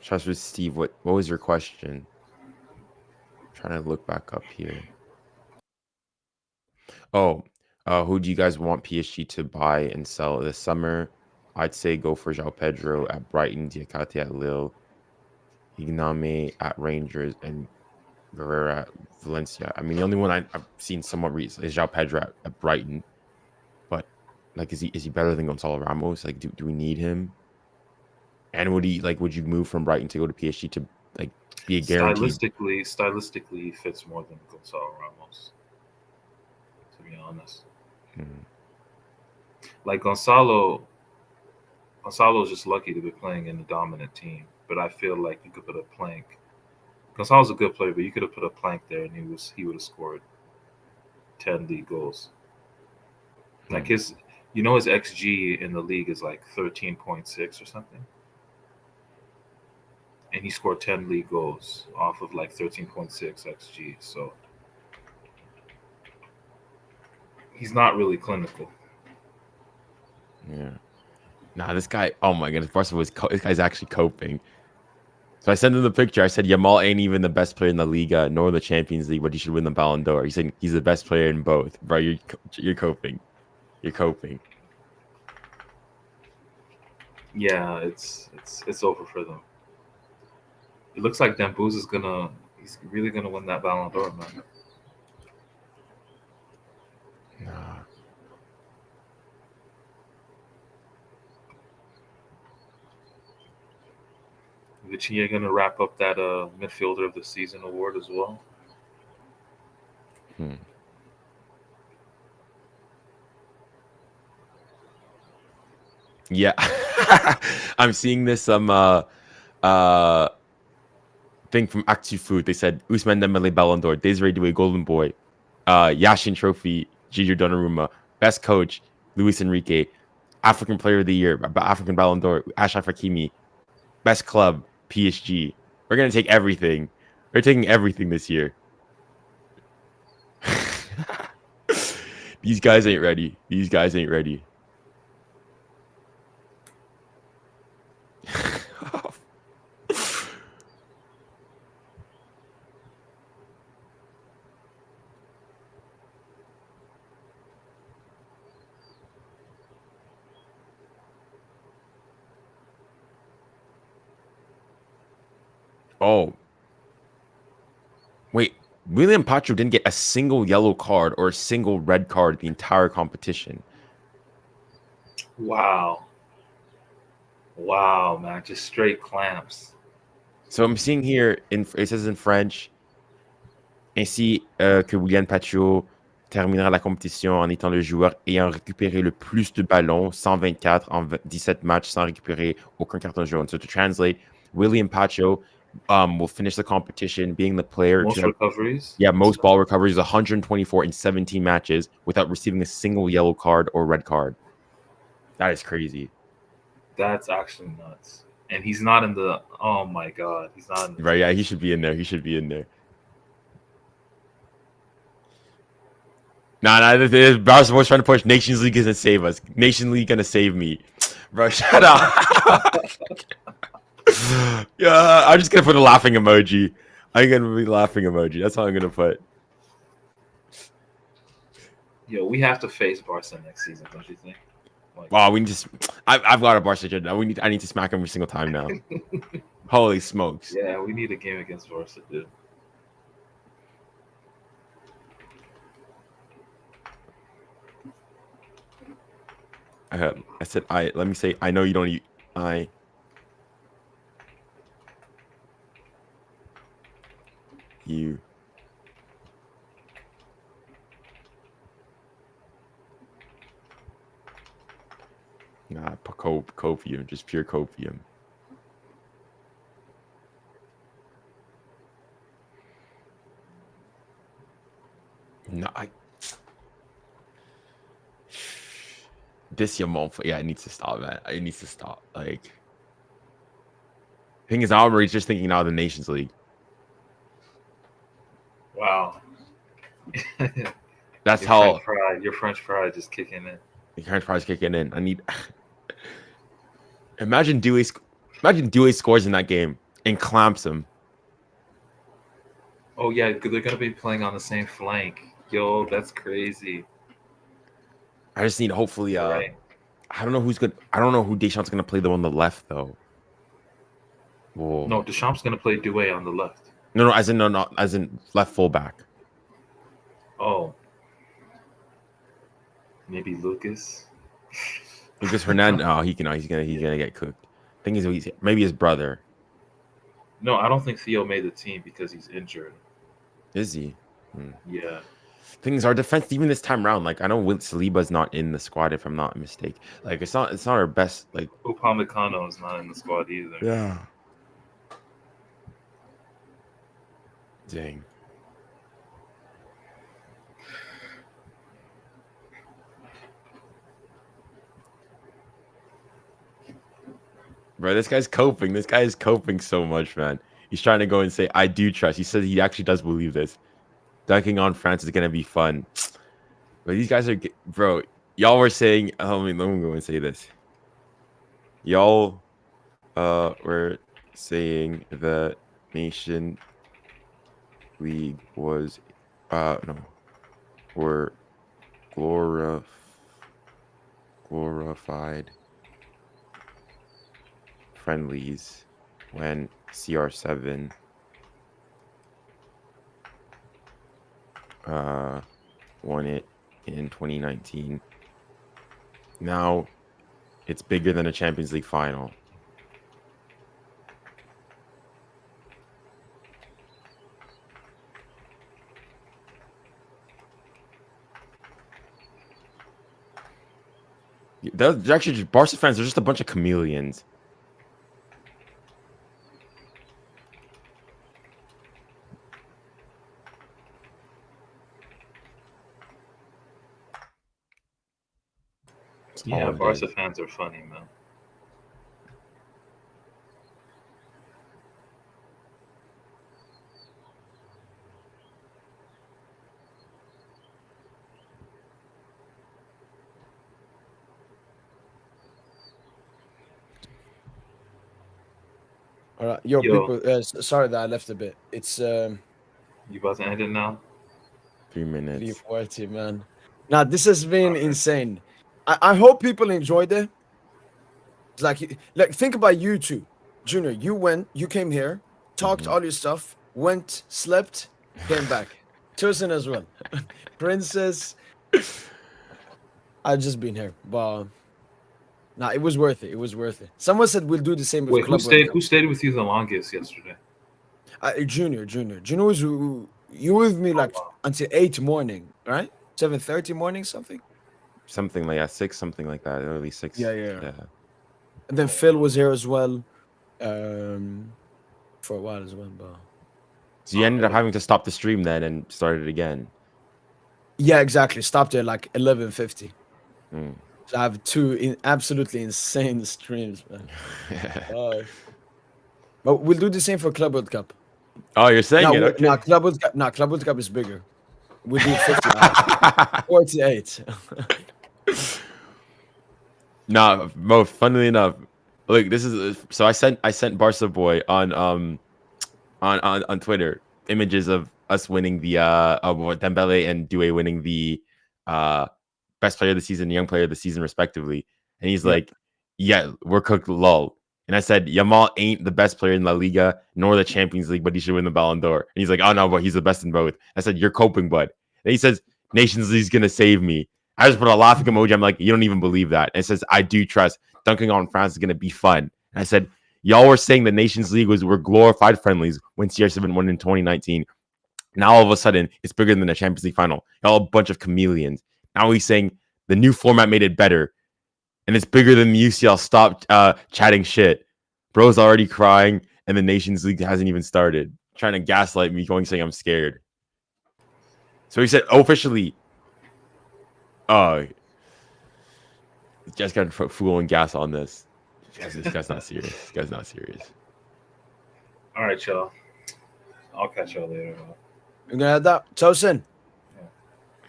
[SPEAKER 13] Trust with Steve, what was your question? I'm trying to look back up here. Oh, who do you guys want PSG to buy and sell this summer? I'd say go for João Pedro at Brighton, Diakate at Lille, Igname at Rangers, and Guerrero at Valencia. I mean, the only one I've seen somewhat recently is João Pedro at Brighton. But like, is he better than Gonzalo Ramos? Like, do we need him? And would you move from Brighton to go to PSG to like be a guaranteed?
[SPEAKER 12] Stylistically, he fits more than Gonzalo Ramos. To be honest, like Gonzalo's just lucky to be playing in a dominant team. But I feel like you could put a plank. Gonzalo's a good player, but you could have put a plank there, and he would have scored 10 league goals. Like his XG in the league is like 13.6 or something. And he scored 10 league goals off of like 13.6 XG. So he's not really clinical.
[SPEAKER 13] Yeah. Nah, this guy. Oh my goodness, this guy's actually coping. So I sent him the picture. I said Yamal ain't even the best player in the Liga nor the Champions League, but he should win the Ballon d'Or. He said he's the best player in both. Bro, you're coping. You're coping.
[SPEAKER 12] Yeah, it's over for them. It looks like Dembuz he's really gonna win that Ballon d'Or, man.
[SPEAKER 13] Nah.
[SPEAKER 12] Vitinia gonna wrap up that midfielder of the season award as well.
[SPEAKER 13] Yeah. I'm seeing this thing from ActuFood. They said Ousmane Dembele Ballon d'Or, Desiree Doué Golden Boy, Yashin Trophy, Gigi Donnarumma, Best Coach, Luis Enrique, African Player of the Year, African Ballon d'Or, Ashraf Hakimi, Best Club, PSG. We're gonna take everything. We're taking everything this year. These guys ain't ready. These guys ain't ready. Oh. Wait, William Pacho didn't get a single yellow card or a single red card the entire competition.
[SPEAKER 12] Wow. Wow, man, just straight clamps.
[SPEAKER 13] So I'm seeing here, it says in French, ainsi que William Pacho terminera la compétition en étant le joueur ayant récupéré le plus de ballons, 124 en 17 matchs sans récupérer aucun carton jaune. So to translate, William Pacho will finish the competition being the player
[SPEAKER 12] Most recoveries.
[SPEAKER 13] Yeah, most ball recoveries, 124 in 17 matches without receiving a single yellow card or red card. That is crazy.
[SPEAKER 12] That's actually nuts. And he's not in the. Oh my God, he's not in the.
[SPEAKER 13] Right? Yeah, he should be in there. He should be in there. Nah, Barca was trying to push. Nations League isn't save us. Nation League gonna save me, bro. Shut up. Yeah, I'm just gonna put a laughing emoji. I'm gonna be laughing emoji. That's all I'm gonna put.
[SPEAKER 12] Yo, we have to face Barca next season, don't you think? Like,
[SPEAKER 13] Wow, we need to. I've got a Barca agenda. I need to smack him every single time now. Holy smokes!
[SPEAKER 12] yeah, we need a game against Barca, dude.
[SPEAKER 13] I said I. Let me say I know you don't eat. You. Nah, copium, just pure copium. No, this month, yeah, it needs to stop, man. It needs to stop. Like, thing is, I'm already just thinking now of the Nations League.
[SPEAKER 12] Wow.
[SPEAKER 13] That's
[SPEAKER 12] your French pride just kicking in.
[SPEAKER 13] The French pride's kicking in. I need. Imagine Doué scores in that game and clamps him.
[SPEAKER 12] Oh yeah, they're gonna be playing on the same flank. Yo, that's crazy.
[SPEAKER 13] I just need hopefully.
[SPEAKER 12] Right.
[SPEAKER 13] I don't know who's good. I don't know who Deschamps gonna play though on the left though. Whoa.
[SPEAKER 12] No, Deschamps gonna play Doué on the left.
[SPEAKER 13] No, as in left fullback.
[SPEAKER 12] Oh, maybe Lucas.
[SPEAKER 13] Lucas Hernandez. Oh, he's gonna get cooked. Thing is, maybe his brother.
[SPEAKER 12] No, I don't think Theo made the team because he's injured.
[SPEAKER 13] Is he?
[SPEAKER 12] Yeah.
[SPEAKER 13] Things our defense even this time around. Like I know Saliba's not in the squad if I'm not mistaken. Like it's not our best. Like
[SPEAKER 12] Upamecano is not in the squad either.
[SPEAKER 13] Yeah. Dang. Bro, this guy's coping. This guy is coping so much, man. He's trying to go and say, I do trust. He says he actually does believe this. Dunking on France is going to be fun. But these guys are, bro. Y'all were saying. Let me go and say this. Y'all, were saying the Nation League was, no, were glorified friendlies when CR7 won it in 2019. Now it's bigger than a Champions League final. They're actually just Barca fans. They're just a bunch of chameleons.
[SPEAKER 12] Yeah, Barca fans are funny, man.
[SPEAKER 1] All right, yo. People. Sorry that I left a bit. It's
[SPEAKER 12] You about to end it now?
[SPEAKER 13] 3 minutes.
[SPEAKER 1] 3:40, man. Now this has been insane. I hope people enjoyed it. It's like think about you two, Junior. You came here, talked all your stuff, went, slept, came back. Tosin as well. Princess. I've just been here, but nah, it was worth it. It was worth it. Someone said we'll do the same with
[SPEAKER 12] Wait,
[SPEAKER 1] Club
[SPEAKER 12] who stayed with you the longest yesterday?
[SPEAKER 1] Junior. Junior was you with me like until 8 morning, right? 7:30 morning, something
[SPEAKER 13] like that. 6, something like that. Early 6.
[SPEAKER 1] Yeah. And then Phil was here as well, for a while as well. But
[SPEAKER 13] so you ended up having to stop the stream then and start it again.
[SPEAKER 1] Yeah, exactly. Stopped at like 11:50.
[SPEAKER 13] Mm.
[SPEAKER 1] So I have 2 absolutely insane streams, man. But we'll do the same for Club World Cup.
[SPEAKER 13] Oh, you're saying it? Okay.
[SPEAKER 1] Club World Cup is bigger. We'll do 50 hours. 48.
[SPEAKER 13] Nah, Mo. Funnily enough, look, this is so I sent Barca Boy on Twitter images of us winning the Dembele and Doué winning the best player of the season, young player of the season, respectively. And he's like, "Yeah, we're cooked, lol." And I said, "Yamal ain't the best player in La Liga nor the Champions League, but he should win the Ballon d'Or." And he's like, "Oh no, but he's the best in both." I said, "You're coping, bud." And he says, "Nations League's gonna save me." I just put a laughing emoji. I'm like, "You don't even believe that." And it says, "I do trust dunking on France is gonna be fun." And I said, "Y'all were saying the Nations League were glorified friendlies when CR7 won in 2019. Now all of a sudden it's bigger than the Champions League final. Y'all a bunch of chameleons." Now he's saying the new format made it better, and it's bigger than the UCL. Stop chatting shit. Bro's already crying, and the Nations League hasn't even started. Trying to gaslight me, saying I'm scared. So he said, officially, just got fooling gas on this. This guy's not serious. This guy's not serious.
[SPEAKER 12] All right, y'all. I'll catch y'all later.
[SPEAKER 1] You're gonna have that, Tosin.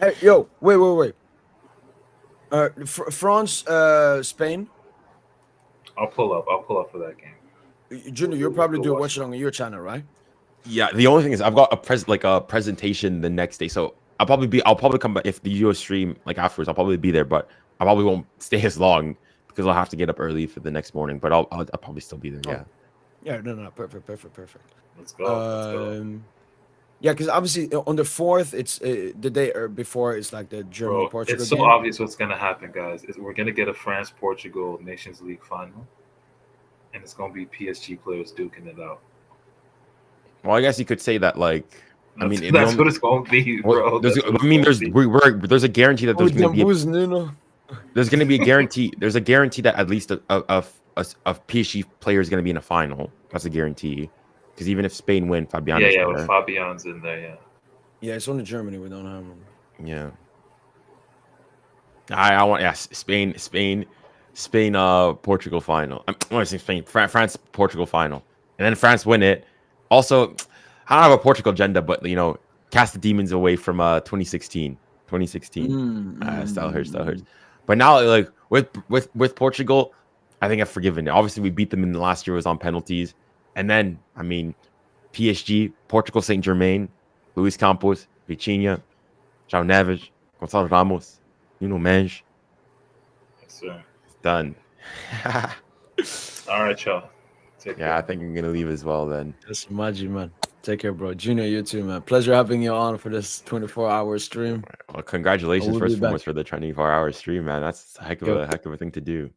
[SPEAKER 1] Hey, yo, wait. France, Spain.
[SPEAKER 12] I'll pull up for that game.
[SPEAKER 1] Junior, you'll probably watch it on your channel, right?
[SPEAKER 13] Yeah. The only thing is, I've got a presentation the next day, so I'll probably come back if the US stream like afterwards. I'll probably be there, but I probably won't stay as long because I'll have to get up early for the next morning. But I'll probably still be there. Yeah.
[SPEAKER 1] Yeah. No. Perfect.
[SPEAKER 12] Let's go.
[SPEAKER 1] Yeah, because obviously on the 4th, it's the day before it's like the German Portugal.
[SPEAKER 12] It's so obvious what's gonna happen, guys. We're gonna get a France-Portugal Nations League final, and it's gonna be PSG players duking it out.
[SPEAKER 13] Well, I guess you could say that, like,
[SPEAKER 12] that's what it's gonna be, bro.
[SPEAKER 13] There's a guarantee that there's gonna be a guarantee. There's a guarantee that at least a PSG player is gonna be in a final. That's a guarantee. Because even if Spain win, Fabian.
[SPEAKER 12] Yeah, with Fabian's in there, yeah.
[SPEAKER 1] Yeah, it's only Germany we don't have him.
[SPEAKER 13] Yeah. I want Spain, Portugal final. I want to say Spain, France, Portugal final, and then France win it. Also, I don't have a Portugal agenda, but cast the demons away from 2016. 2016. Still hurts. But now, like with Portugal, I think I've forgiven it. Obviously, we beat them in the last year was on penalties, and then I mean, PSG, Portugal, Saint Germain, Luis Campos, Vitinia, João Neves, Gonçalo Ramos, Nuno Mendes.
[SPEAKER 12] Yes, sir.
[SPEAKER 13] It's done.
[SPEAKER 12] All right, y'all. Take care.
[SPEAKER 13] I think I'm gonna leave as well then.
[SPEAKER 1] That's Maji, man. Take care, bro. Junior, you too, man. Pleasure having you on for this 24-hour stream.
[SPEAKER 13] Well, congratulations first and foremost for the 24-hour stream, man. That's a heck of a thing to do.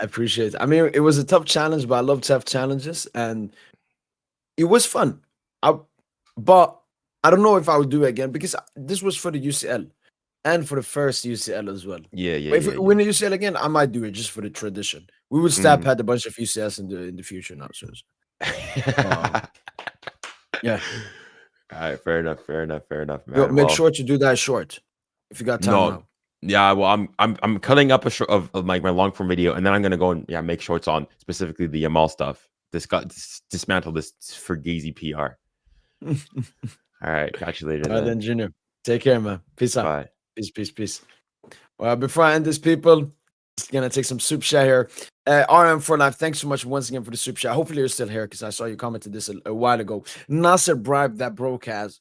[SPEAKER 1] I appreciate it. I mean, it was a tough challenge, but I love tough challenges, and it was fun. But I don't know if I would do it again because this was for the UCL and for the first UCL as well.
[SPEAKER 13] Yeah.
[SPEAKER 1] But if we win the UCL again, I might do it just for the tradition. We will stab had a bunch of UCLs in the future now. So yeah.
[SPEAKER 13] All right, fair enough, man.
[SPEAKER 1] Yo, make sure to do that short if you got time now.
[SPEAKER 13] Yeah, well, I'm cutting up of my long form video, and then I'm gonna go and make shorts on specifically the Yamal stuff. Dismantle this Fugazi PR. All right, catch you later.
[SPEAKER 1] All right, then, Junior. Take care, man. Peace out.
[SPEAKER 13] Bye.
[SPEAKER 1] Peace. Well, before I end this, people, just gonna take some soup chat here. RM for life. Thanks so much once again for the soup chat. Hopefully you're still here because I saw you commented this a while ago. Nasser Bribe that broke us.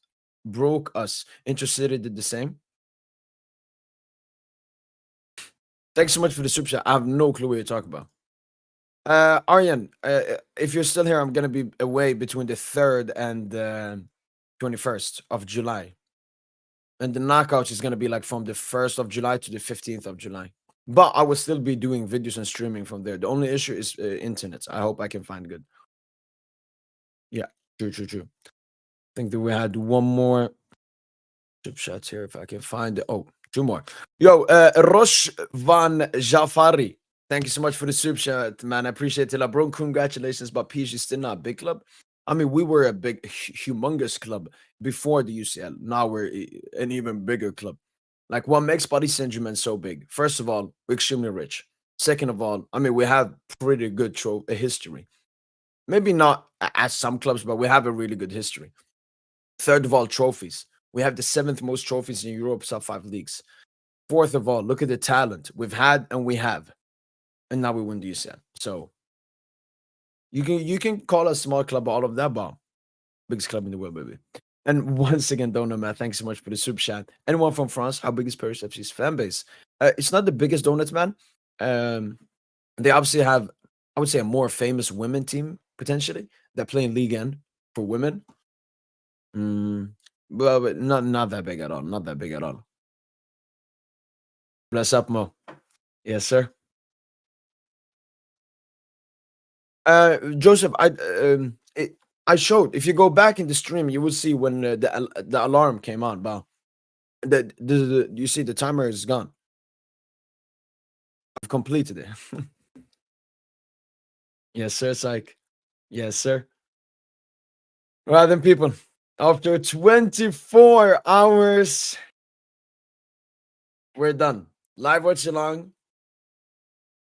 [SPEAKER 1] Intercity did the same. Thanks so much for the soup chat. I have no clue what you're talking about. Aryan, if you're still here, I'm gonna be away between the 3rd and 21st of July. And the knockouts is gonna be like from the 1st of July to the 15th of July. But I will still be doing videos and streaming from there. The only issue is internet. I hope I can find good. Yeah, true. I think that we had one more soup shots here if I can find it. Oh, 2 more. Yo, Rosh Van Jafari. Thank you so much for the soup chat, man. I appreciate it. Bro, congratulations, but PSG is still not a big club. I mean, we were a big, humongous club before the UCL. Now we're an even bigger club. Like, what makes Paris Saint Germain so big? First of all, we're extremely rich. Second of all, I mean, we have pretty good history. Maybe not as some clubs, but we have a really good history. Third of all, trophies. We have the 7th most trophies in Europe's top 5 leagues. Fourth of all, look at the talent we've had and we have. And now we win the UCL. So you can call us small club, all of that, but biggest club in the world, baby. And once again, Donut Man, thanks so much for the soup chat. Anyone from France? How big is Paris FC's fan base? It's not the biggest, Donuts Man. They obviously have, I would say, a more famous women team potentially that play in Ligue 1 for women. But not that big at all. Not that big at all. Bless up, Mo. Yes, sir. Joseph, I showed. If you go back in the stream, you will see when the alarm came on. But you see the timer is gone. I've completed it. Yes, sir, Psych. Yes, sir. Well, then, people, after 24 hours, we're done. Live watch along.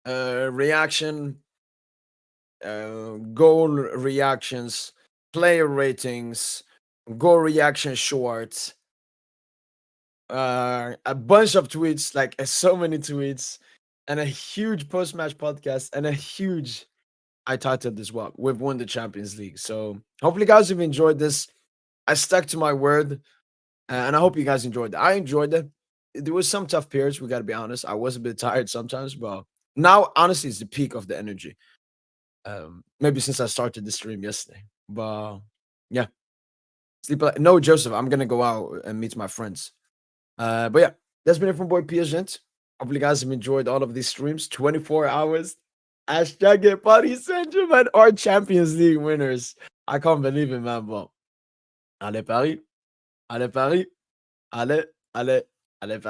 [SPEAKER 1] Reaction. Goal reactions, player ratings, goal reaction shorts, a bunch of tweets, like so many tweets, and a huge post-match podcast, and a huge, I titled this what? We've won the Champions League. So hopefully, guys, you've enjoyed this. I stuck to my word, and I hope you guys enjoyed it. I enjoyed it. There was some tough periods, we got to be honest. I was a bit tired sometimes, but now, honestly, it's the peak of the energy. Maybe since I started the stream yesterday, but yeah, sleep. No, Joseph, I'm gonna go out and meet my friends. But yeah, that's been it from boy PSGINT. Hopefully, you guys have enjoyed all of these streams. 24 hours. Hashtag get Paris Saint Germain or Champions League winners. I can't believe it, man. But allez Paris, allez Paris, allez Paris.